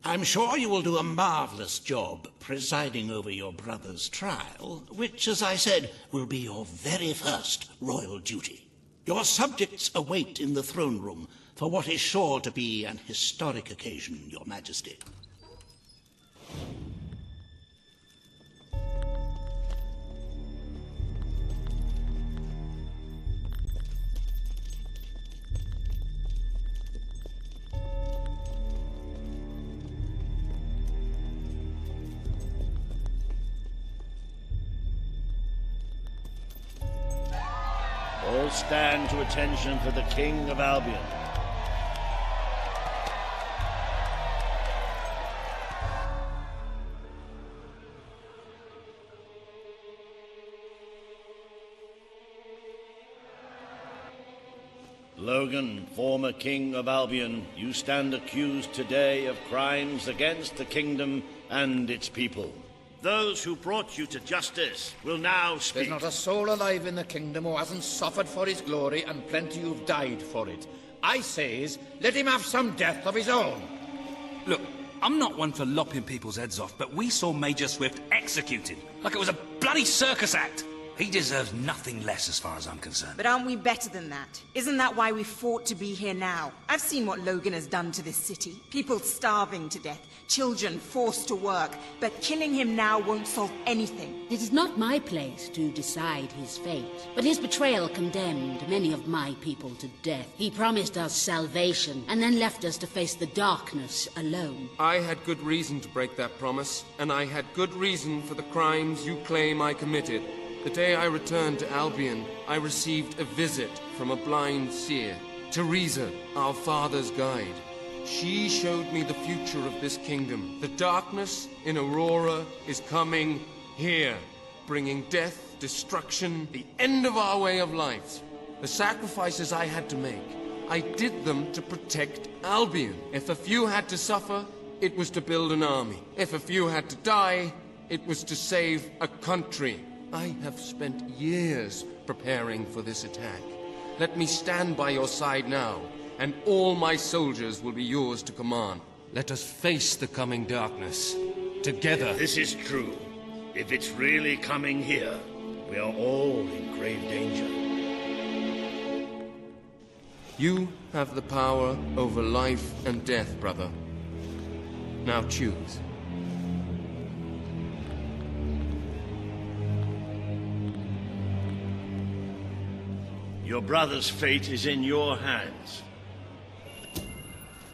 Speaker 8: I'm sure you will do a marvelous job presiding over your brother's trial, which, as I said, will be your very first royal duty. Your subjects await in the throne room for what is sure to be an historic occasion, Your Majesty.
Speaker 15: All stand to attention for the King of Albion. Logan, former King of Albion, you stand accused today of crimes against the kingdom and its people. Those who brought you to justice will now speak.
Speaker 3: There's not a soul alive in the kingdom who hasn't suffered for his glory, and plenty who've died for it. I says, let him have some death of his own.
Speaker 17: Look, I'm not one for lopping people's heads off, but we saw Major Swift executed like it was a bloody circus act. He deserves nothing less as far as I'm concerned.
Speaker 13: But aren't we better than that? Isn't that why we fought to be here now? I've seen what Logan has done to this city. People starving to death, children forced to work. But killing him now won't solve anything.
Speaker 14: It is not my place to decide his fate, but his betrayal condemned many of my people to death. He promised us salvation, and then left us to face the darkness alone.
Speaker 18: I had good reason to break that promise, and I had good reason for the crimes you claim I committed. The day I returned to Albion, I received a visit from a blind seer, Teresa, our father's guide. She showed me the future of this kingdom. The darkness in Aurora is coming here, bringing death, destruction, the end of our way of life. The sacrifices I had to make, I did them to protect Albion. If a few had to suffer, it was to build an army. If a few had to die, it was to save a country. I have spent years preparing for this attack. Let me stand by your side now, and all my soldiers will be yours to command. Let us face the coming darkness, together.
Speaker 15: This is true. If it's really coming here, we are all in grave danger.
Speaker 18: You have the power over life and death, brother. Now choose.
Speaker 15: Your brother's fate is in your hands.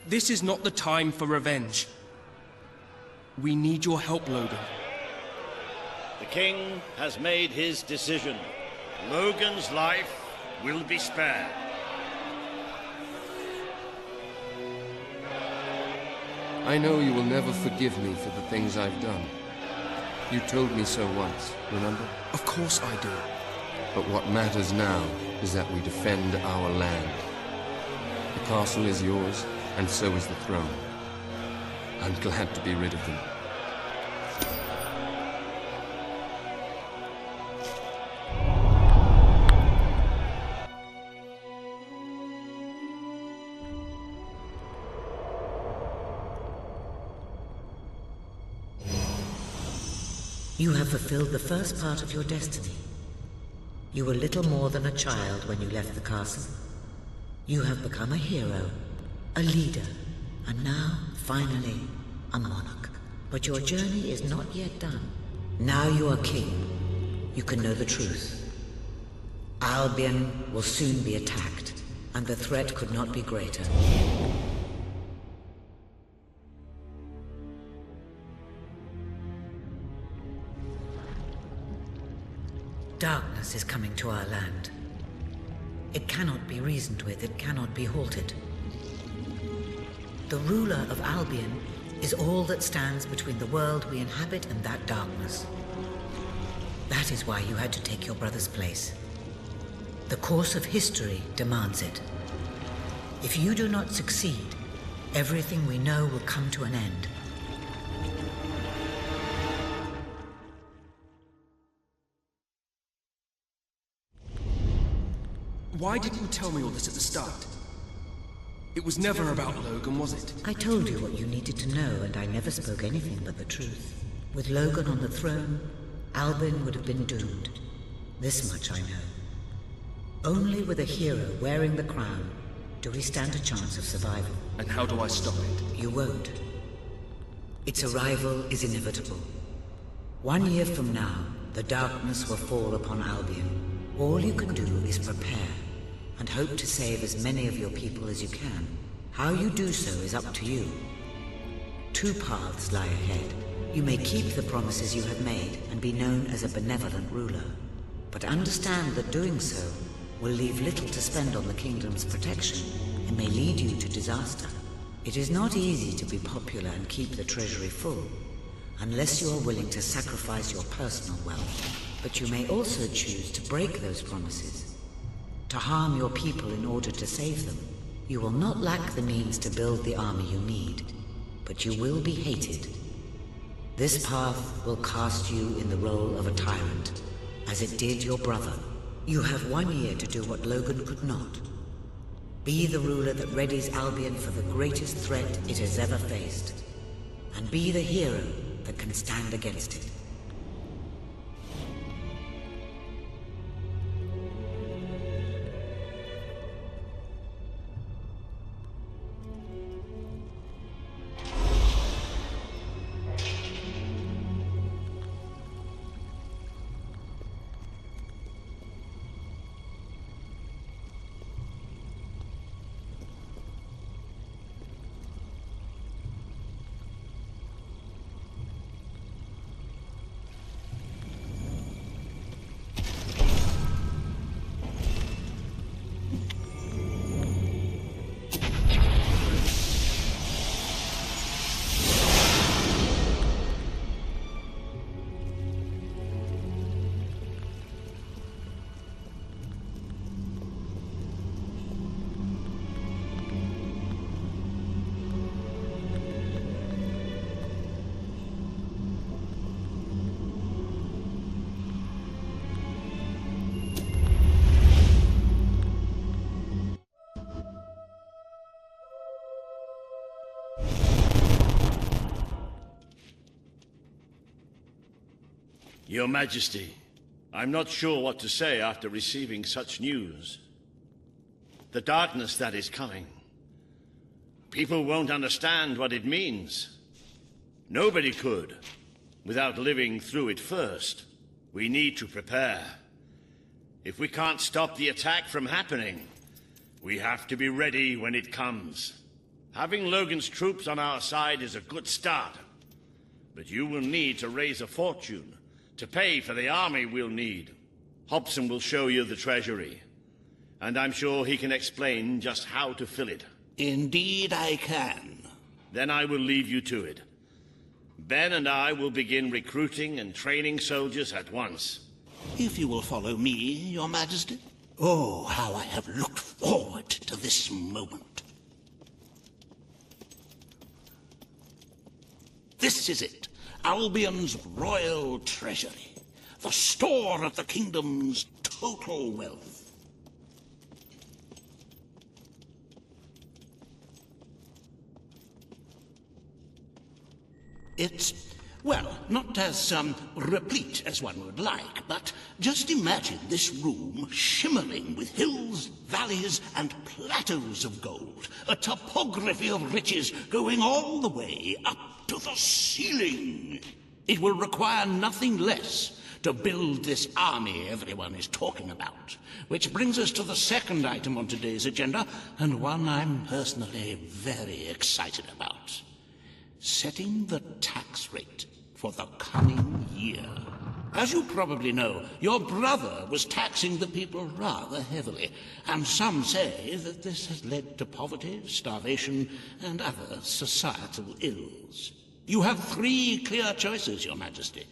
Speaker 18: This is not the time for revenge. We need your help, Logan.
Speaker 15: The king has made his decision. Logan's life will be spared.
Speaker 18: I know you will never forgive me for the things I've done. You told me so once, remember? Of course I do. But what matters now is that we defend our land. The castle is yours, and so is the throne. I'm glad to be rid of them.
Speaker 9: You have fulfilled the first part of your destiny. You were little more than a child when you left the castle. You have become a hero, a leader, and now, finally, a monarch. But your journey is not yet done. Now you are king. You can know the truth. Albion will soon be attacked, and the threat could not be greater. Darkness is coming to our land. It cannot be reasoned with, it cannot be halted. The ruler of Albion is all that stands between the world we inhabit and that darkness. That is why you had to take your brother's place. The course of history demands it. If you do not succeed, everything we know will come to an end.
Speaker 18: Why didn't you tell me all this at the start? It was never about Logan, was it?
Speaker 9: I told you what you needed to know, and I never spoke anything but the truth. With Logan on the throne, Albion would have been doomed. This much I know. Only with a hero wearing the crown do we stand a chance of survival.
Speaker 18: And how do I stop it?
Speaker 9: You won't. Its arrival is inevitable. 1 year from now, the darkness will fall upon Albion. All you can do is prepare, and hope to save as many of your people as you can. How you do so is up to you. 2 paths lie ahead. You may keep the promises you have made and be known as a benevolent ruler. But understand that doing so will leave little to spend on the kingdom's protection and may lead you to disaster. It is not easy to be popular and keep the treasury full, unless you are willing to sacrifice your personal wealth. But you may also choose to break those promises, to harm your people in order to save them. You will not lack the means to build the army you need, but you will be hated. This path will cast you in the role of a tyrant, as it did your brother. You have 1 year to do what Logan could not. Be the ruler that readies Albion for the greatest threat it has ever faced, and be the hero that can stand against it.
Speaker 6: Your Majesty, I'm not sure what to say after receiving such news. The darkness that is coming. People won't understand what it means. Nobody could, without living through it first. We need to prepare. If we can't stop the attack from happening, we have to be ready when it comes. Having Logan's troops on our side is a good start, but you will need to raise a fortune to pay for the army we'll need. Hobson will show you the treasury, and I'm sure he can explain just how to fill it.
Speaker 8: Indeed I can.
Speaker 6: Then I will leave you to it. Ben and I will begin recruiting and training soldiers at once.
Speaker 8: If you will follow me, Your Majesty. Oh, how I have looked forward to this moment. This is it. Albion's royal treasury, the store of the kingdom's total wealth. It's, well, not as replete as one would like, but just imagine this room shimmering with hills, valleys, and plateaus of gold, a topography of riches going all the way up to the ceiling. It will require nothing less to build this army everyone is talking about. Which brings us to the second item on today's agenda, and one I'm personally very excited about. Setting the tax rate for the coming year. As you probably know, your brother was taxing the people rather heavily, and some say that this has led to poverty, starvation, and other societal ills. You have 3 clear choices, Your Majesty.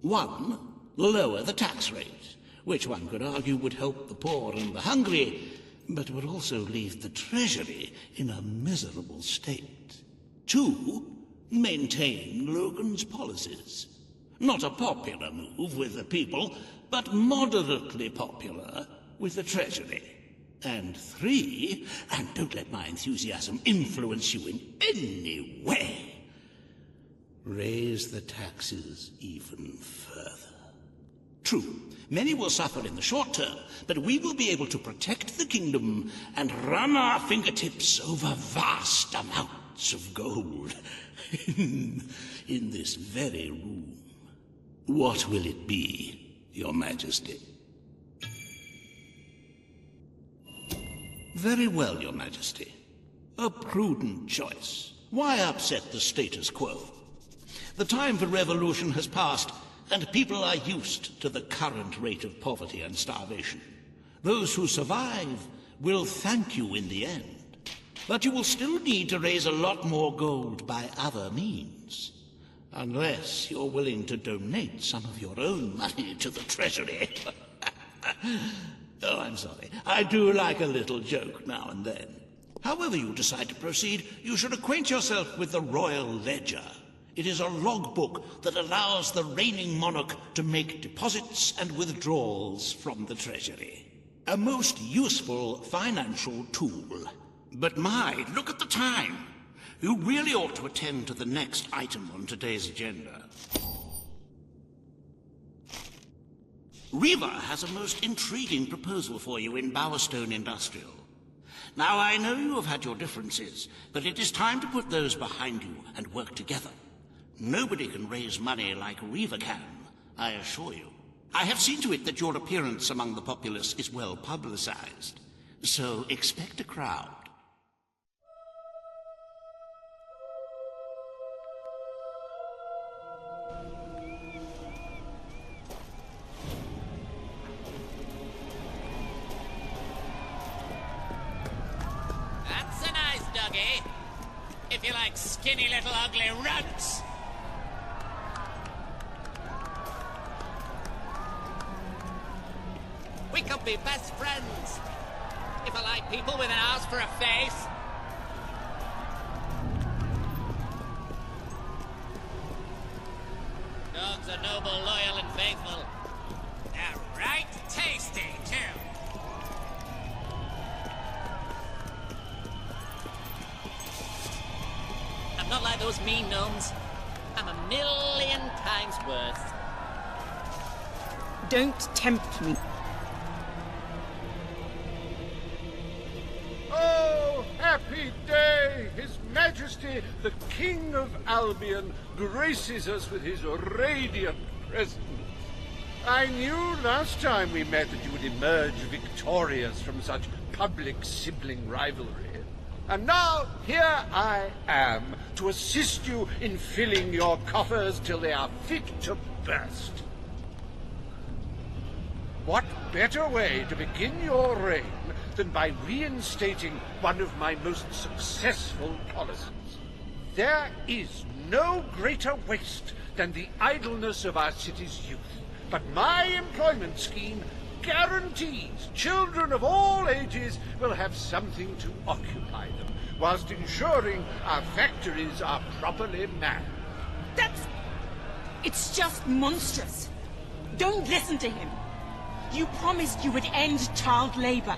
Speaker 8: 1, lower the tax rate, which one could argue would help the poor and the hungry, but would also leave the treasury in a miserable state. 2, maintain Logan's policies. Not a popular move with the people, but moderately popular with the treasury. And 3, and don't let my enthusiasm influence you in any way, raise the taxes even further. True, many will suffer in the short term, but we will be able to protect the kingdom and run our fingertips over vast amounts of gold in this very room. What will it be, Your Majesty? Very well, Your Majesty. A prudent choice. Why upset the status quo? The time for revolution has passed, and people are used to the current rate of poverty and starvation. Those who survive will thank you in the end. But you will still need to raise a lot more gold by other means. Unless you're willing to donate some of your own money to the treasury. Oh, I'm sorry. I do like a little joke now and then. However you decide to proceed, you should acquaint yourself with the Royal Ledger. It is a logbook that allows the reigning monarch to make deposits and withdrawals from the treasury. A most useful financial tool. But my, look at the time. You really ought to attend to the next item on today's agenda. Riva has a most intriguing proposal for you in Bowerstone Industrial. Now, I know you have had your differences, but it is time to put those behind you and work together. Nobody can raise money like Riva can, I assure you. I have seen to it that your appearance among the populace is well publicized, so expect a crowd.
Speaker 4: That's a nice doggy. If you like skinny little ugly runts. We could be best friends. If I like people with an ass for a face. Dogs are noble, loyal, and faithful. They're right tasty, too. I'm not like those mean gnomes. I'm a million times worse.
Speaker 11: Don't tempt me.
Speaker 2: Oh, happy day! His Majesty, the King of Albion, graces us with his radiant presence. I knew last time we met that you would emerge victorious from such public sibling rivalry. And now, here I am, to assist you in filling your coffers till they are fit to burst. What better way to begin your reign than by reinstating one of my most successful policies? There is no greater waste than the idleness of our city's youth, but my employment scheme guarantees children of all ages will have something to occupy them, whilst ensuring our factories are properly manned.
Speaker 11: It's just monstrous. Don't listen to him. You promised you would end child labor.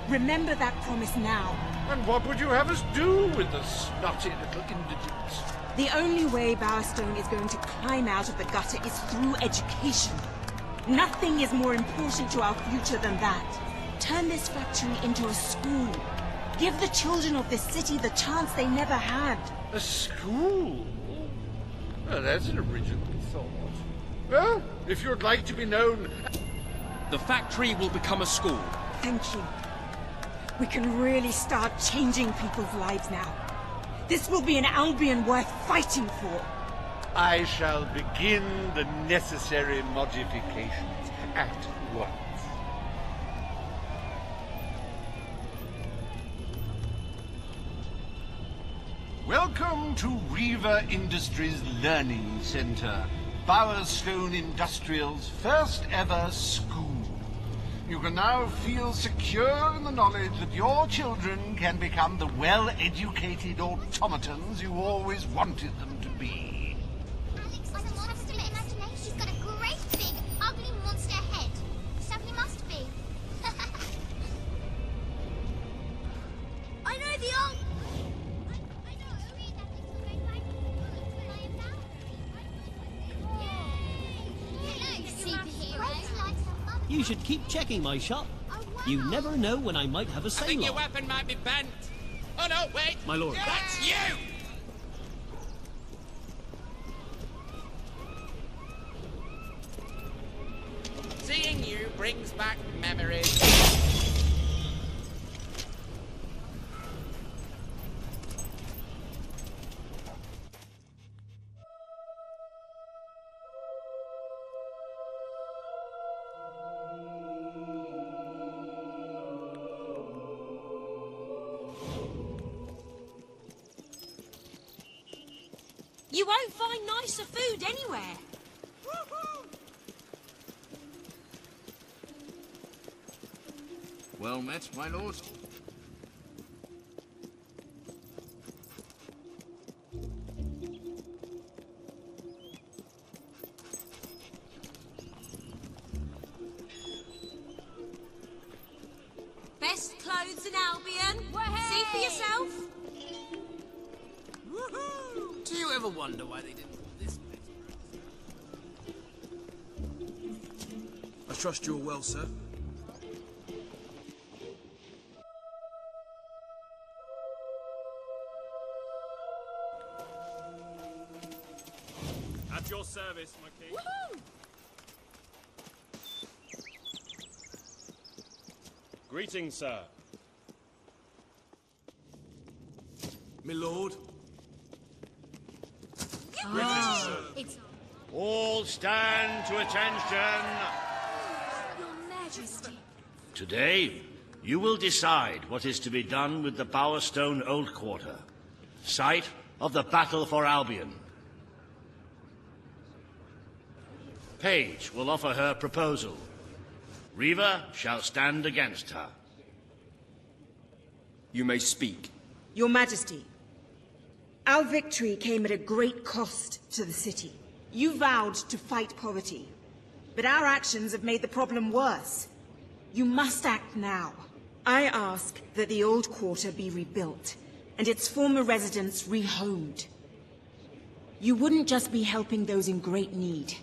Speaker 11: Remember that promise now.
Speaker 2: And what would you have us do with the snotty little indigents?
Speaker 11: The only way Bowerstone is going to climb out of the gutter is through education. Nothing is more important to our future than that. Turn this factory into a school. Give the children of this city the chance they never had.
Speaker 2: A school? Well, that's an original thought. Well, if you'd like to be known...
Speaker 7: The factory will become a school.
Speaker 11: Thank you. We can really start changing people's lives now. This will be an Albion worth fighting for.
Speaker 2: I shall begin the necessary modifications at once. Welcome to Riva Industries Learning Center, Bowerstone Industrial's first ever school. You can now feel secure in the knowledge that your children can become the well-educated automatons you always wanted them to be.
Speaker 16: Alex is a monster imagination. He's got a great big, ugly monster head. So he must be. I know the old... I know, read that little red light. I am now.
Speaker 23: You should keep checking my shop. You never know when I might have a
Speaker 4: I
Speaker 23: sale
Speaker 4: think your
Speaker 23: on.
Speaker 4: weapon might be bent. Oh no, wait!
Speaker 23: My lord.
Speaker 4: That's you! Seeing you brings back memories.
Speaker 11: You won't find nicer food anywhere.
Speaker 10: Well met, my lord.
Speaker 11: Best clothes in Albion. See for yourself.
Speaker 7: Do you ever wonder why they didn't this
Speaker 5: I trust you're well, sir.
Speaker 6: At your service, my king.
Speaker 11: Woohoo!
Speaker 6: Greetings, sir.
Speaker 5: My lord.
Speaker 11: It's
Speaker 6: All stand to attention.
Speaker 11: Your Majesty.
Speaker 15: Today, you will decide what is to be done with the Bowerstone Old Quarter, site of the Battle for Albion. Paige will offer her proposal. Reva shall stand against her.
Speaker 18: You may speak.
Speaker 13: Your Majesty, our victory came at a great cost to the city. You vowed to fight poverty, but our actions have made the problem worse. You must act now. I ask that the old quarter be rebuilt, and its former residents rehomed. You wouldn't just be helping those in great need.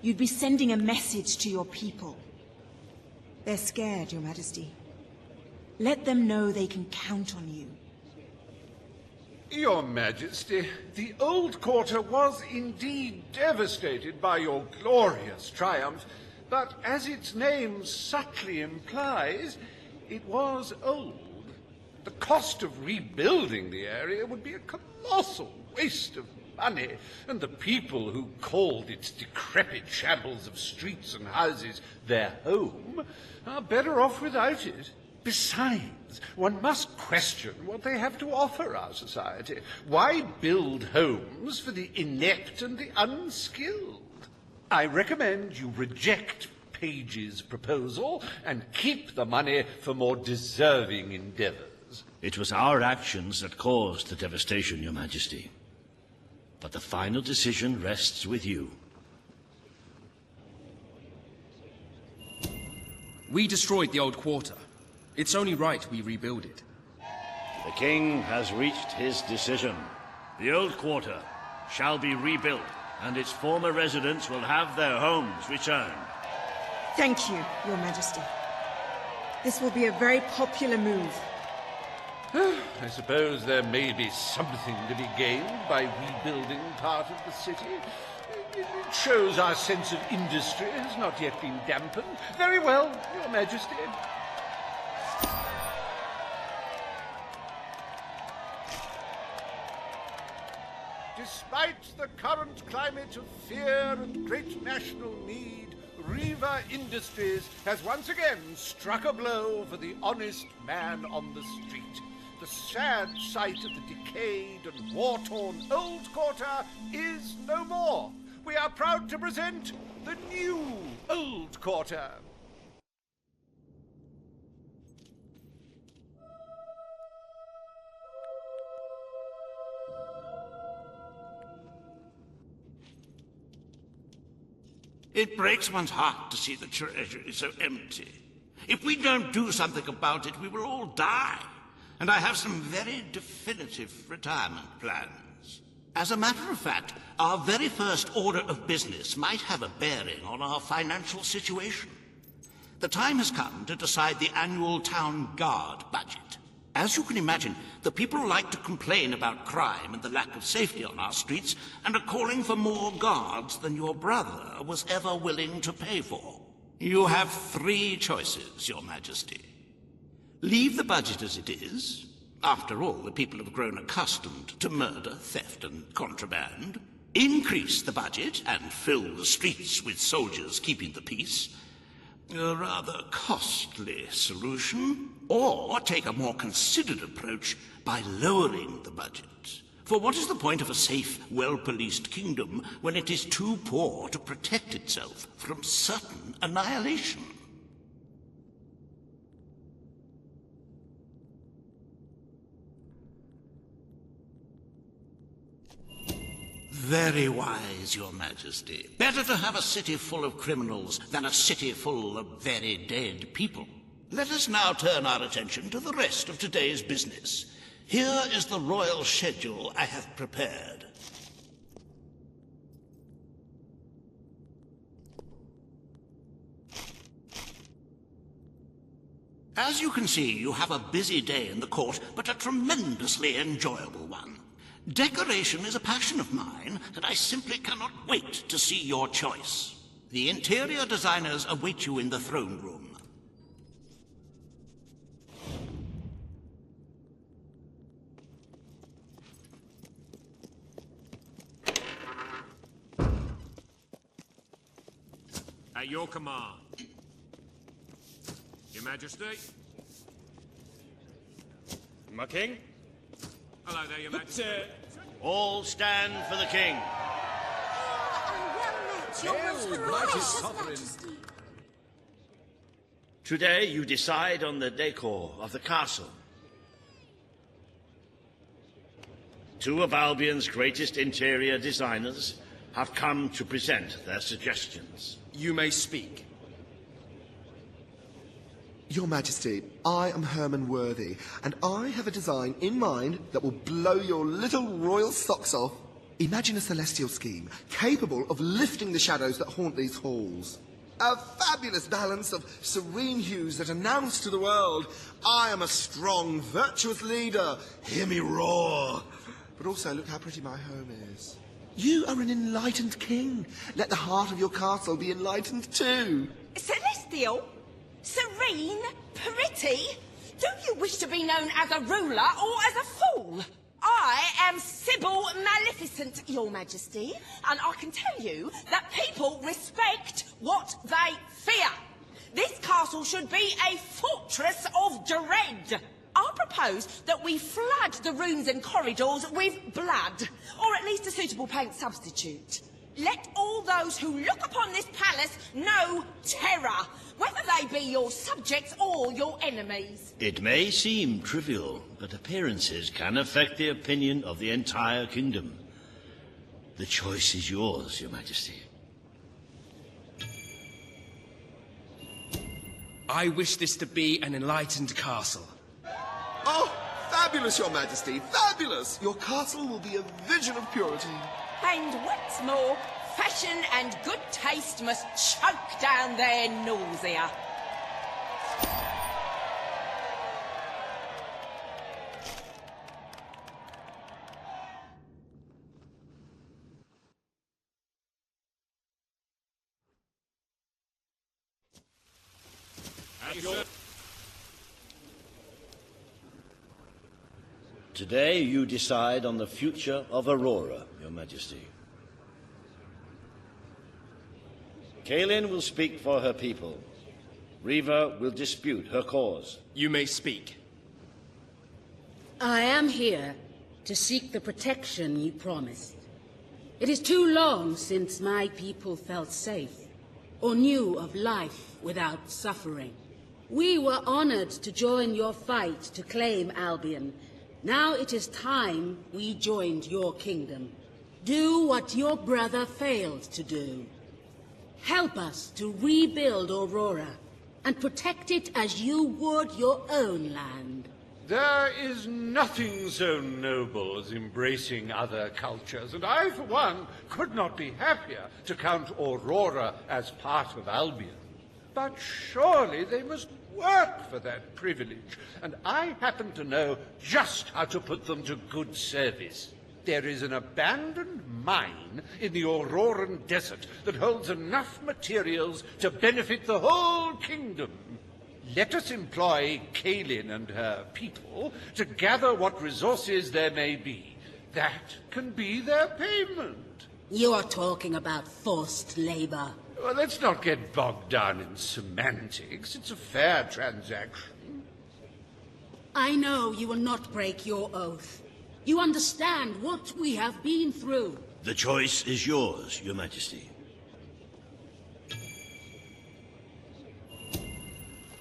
Speaker 13: You'd be sending a message to your people. They're scared, Your Majesty. Let them know they can count on you.
Speaker 2: Your Majesty, the old quarter was indeed devastated by your glorious triumph, but as its name subtly implies, it was old. The cost of rebuilding the area would be a colossal waste of money, and the people who called its decrepit shambles of streets and houses their home are better off without it. Besides, one must question what they have to offer our society. Why build homes for the inept and the unskilled? I recommend you reject Paige's proposal and keep the money for more deserving endeavors.
Speaker 15: It was our actions that caused the devastation, Your Majesty. But the final decision rests with you.
Speaker 18: We destroyed the old quarter. It's only right we rebuild it.
Speaker 15: The king has reached his decision. The old quarter shall be rebuilt, and its former residents will have their homes returned.
Speaker 13: Thank you, Your Majesty. This will be a very popular move.
Speaker 2: I suppose there may be something to be gained by rebuilding part of the city. It shows our sense of industry has not yet been dampened. Very well, Your Majesty. Despite the current climate of fear and great national need, Reva Industries has once again struck a blow for the honest man on the street. The sad sight of the decayed and war-torn old quarter is no more. We are proud to present the new old quarter.
Speaker 8: It breaks one's heart to see the treasury so empty. If we don't do something about it, we will all die. And I have some very definitive retirement plans. As a matter of fact, our very first order of business might have a bearing on our financial situation. The time has come to decide the annual town guard budget. As you can imagine, the people like to complain about crime and the lack of safety on our streets, and are calling for more guards than your brother was ever willing to pay for. You have 3 choices, Your Majesty. Leave the budget as it is. After all, the people have grown accustomed to murder, theft, and contraband. Increase the budget and fill the streets with soldiers keeping the peace. A rather costly solution. Or take a more considered approach by lowering the budget. For what is the point of a safe, well-policed kingdom when it is too poor to protect itself from certain annihilation? Very wise, Your Majesty. Better to have a city full of criminals than a city full of very dead people. Let us now turn our attention to the rest of today's business. Here is the royal schedule I have prepared. As you can see, you have a busy day in the court, but a tremendously enjoyable one. Decoration is a passion of mine, and I simply cannot wait to see your choice. The interior designers await you in the throne room.
Speaker 12: At your command. Your Majesty?
Speaker 6: My king?
Speaker 12: Hello there, Your Majesty.
Speaker 6: All stand for the king. Today you decide on the decor of the castle. Two of Albion's greatest interior designers have come to present their suggestions.
Speaker 18: You may speak.
Speaker 19: Your Majesty, I am Herman Worthy, and I have a design in mind that will blow your little royal socks off. Imagine a celestial scheme capable of lifting the shadows that haunt these halls. A fabulous balance of serene hues that announce to the world, I am a strong, virtuous leader. Hear me roar. But also, look how pretty my home is. You are an enlightened king. Let the heart of your castle be enlightened too.
Speaker 11: Celestial? Serene? Pretty? Do you wish to be known as a ruler or as a fool? I am Sybil Maleficent, Your Majesty, and I can tell you that people respect what they fear. This castle should be a fortress of dread. I propose that we flood the rooms and corridors with blood, or at least a suitable paint substitute. Let all those who look upon this palace know terror, whether they be your subjects or your enemies.
Speaker 15: It may seem trivial, but appearances can affect the opinion of the entire kingdom. The choice is yours, Your Majesty.
Speaker 18: I wish this to be an enlightened castle.
Speaker 19: Oh, fabulous, Your Majesty, fabulous! Your castle will be a vision of purity.
Speaker 11: And what's more, fashion and good taste must choke down their nausea.
Speaker 15: Today you decide on the future of Aurora, Your Majesty. Kaelin will speak for her people. Riva will dispute her cause.
Speaker 18: You may speak.
Speaker 14: I am here to seek the protection you promised. It is too long since my people felt safe, or knew of life without suffering. We were honored to join your fight to claim Albion. Now it is time we joined your kingdom. Do what your brother failed to do. Help us to rebuild Aurora and protect it as you would your own land.
Speaker 21: There is nothing so noble as embracing other cultures, and I, for one, could not be happier to count Aurora as part of Albion. But surely they must work for that privilege, and I happen to know just how to put them to good service. There is an abandoned mine in the Auroran desert that holds enough materials to benefit the whole kingdom. Let us employ Kaelin and her people to gather what resources there may be. That can be their payment.
Speaker 14: You are talking about forced labor.
Speaker 21: Well, let's not get bogged down in semantics. It's a fair transaction.
Speaker 14: I know you will not break your oath. You understand what we have been through.
Speaker 15: The choice is yours, Your Majesty.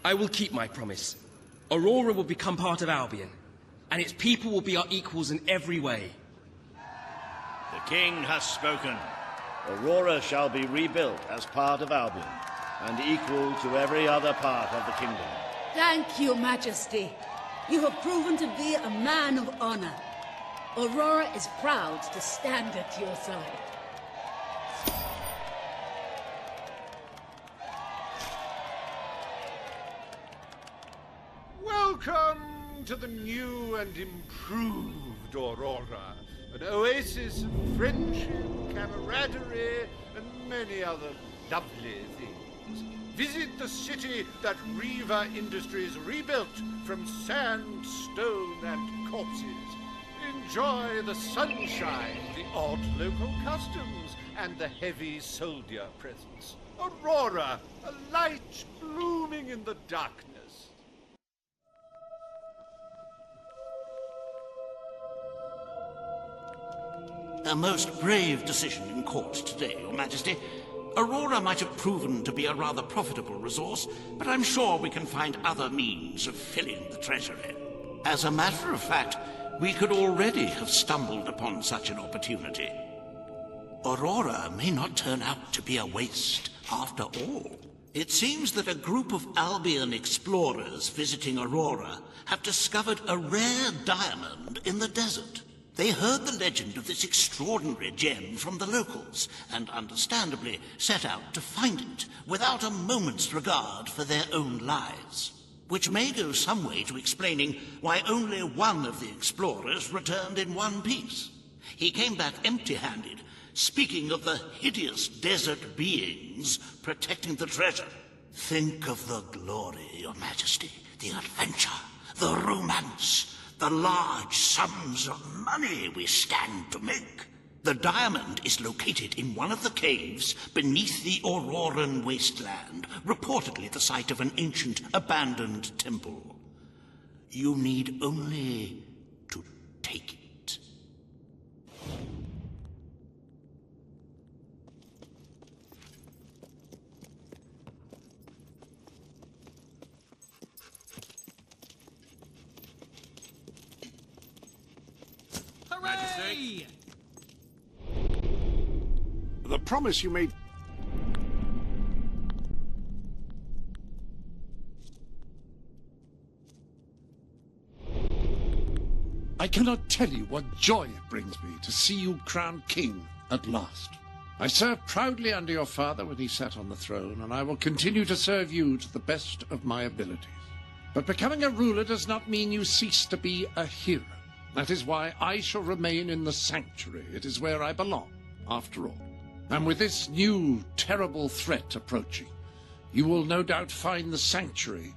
Speaker 18: I will keep my promise. Aurora will become part of Albion, and its people will be our equals in every way.
Speaker 15: The king has spoken. Aurora shall be rebuilt as part of Albion, and equal to every other part of the kingdom.
Speaker 14: Thank you, Majesty. You have proven to be a man of honor. Aurora is proud to stand at your side.
Speaker 21: Welcome to the new and improved Aurora. An oasis of friendship, camaraderie, and many other lovely things. Visit the city that Reaver Industries rebuilt from sand, stone, and corpses. Enjoy the sunshine, the odd local customs, and the heavy soldier presence. Aurora, a light blooming in the darkness.
Speaker 8: A most brave decision in court today, Your Majesty. Aurora might have proven to be a rather profitable resource, but I'm sure we can find other means of filling the treasury. As a matter of fact, we could already have stumbled upon such an opportunity. Aurora may not turn out to be a waste after all. It seems that a group of Albion explorers visiting Aurora have discovered a rare diamond in the desert. They heard the legend of this extraordinary gem from the locals, and understandably set out to find it, without a moment's regard for their own lives. Which may go some way to explaining why only one of the explorers returned in one piece. He came back empty-handed, speaking of the hideous desert beings protecting the treasure. Think of the glory, Your Majesty, the adventure, the romance, the large sums of money we stand to make. The diamond is located in one of the caves beneath the Auroran wasteland, reportedly the site of an ancient, abandoned temple. You need only to take it.
Speaker 2: Hooray! The promise you made... I cannot tell you what joy it brings me to see you crowned king at last. I served proudly under your father when he sat on the throne, and I will continue to serve you to the best of my abilities. But becoming a ruler does not mean you cease to be a hero. That is why I shall remain in the sanctuary. It is where I belong, after all. And with this new, terrible threat approaching, you will no doubt find the sanctuary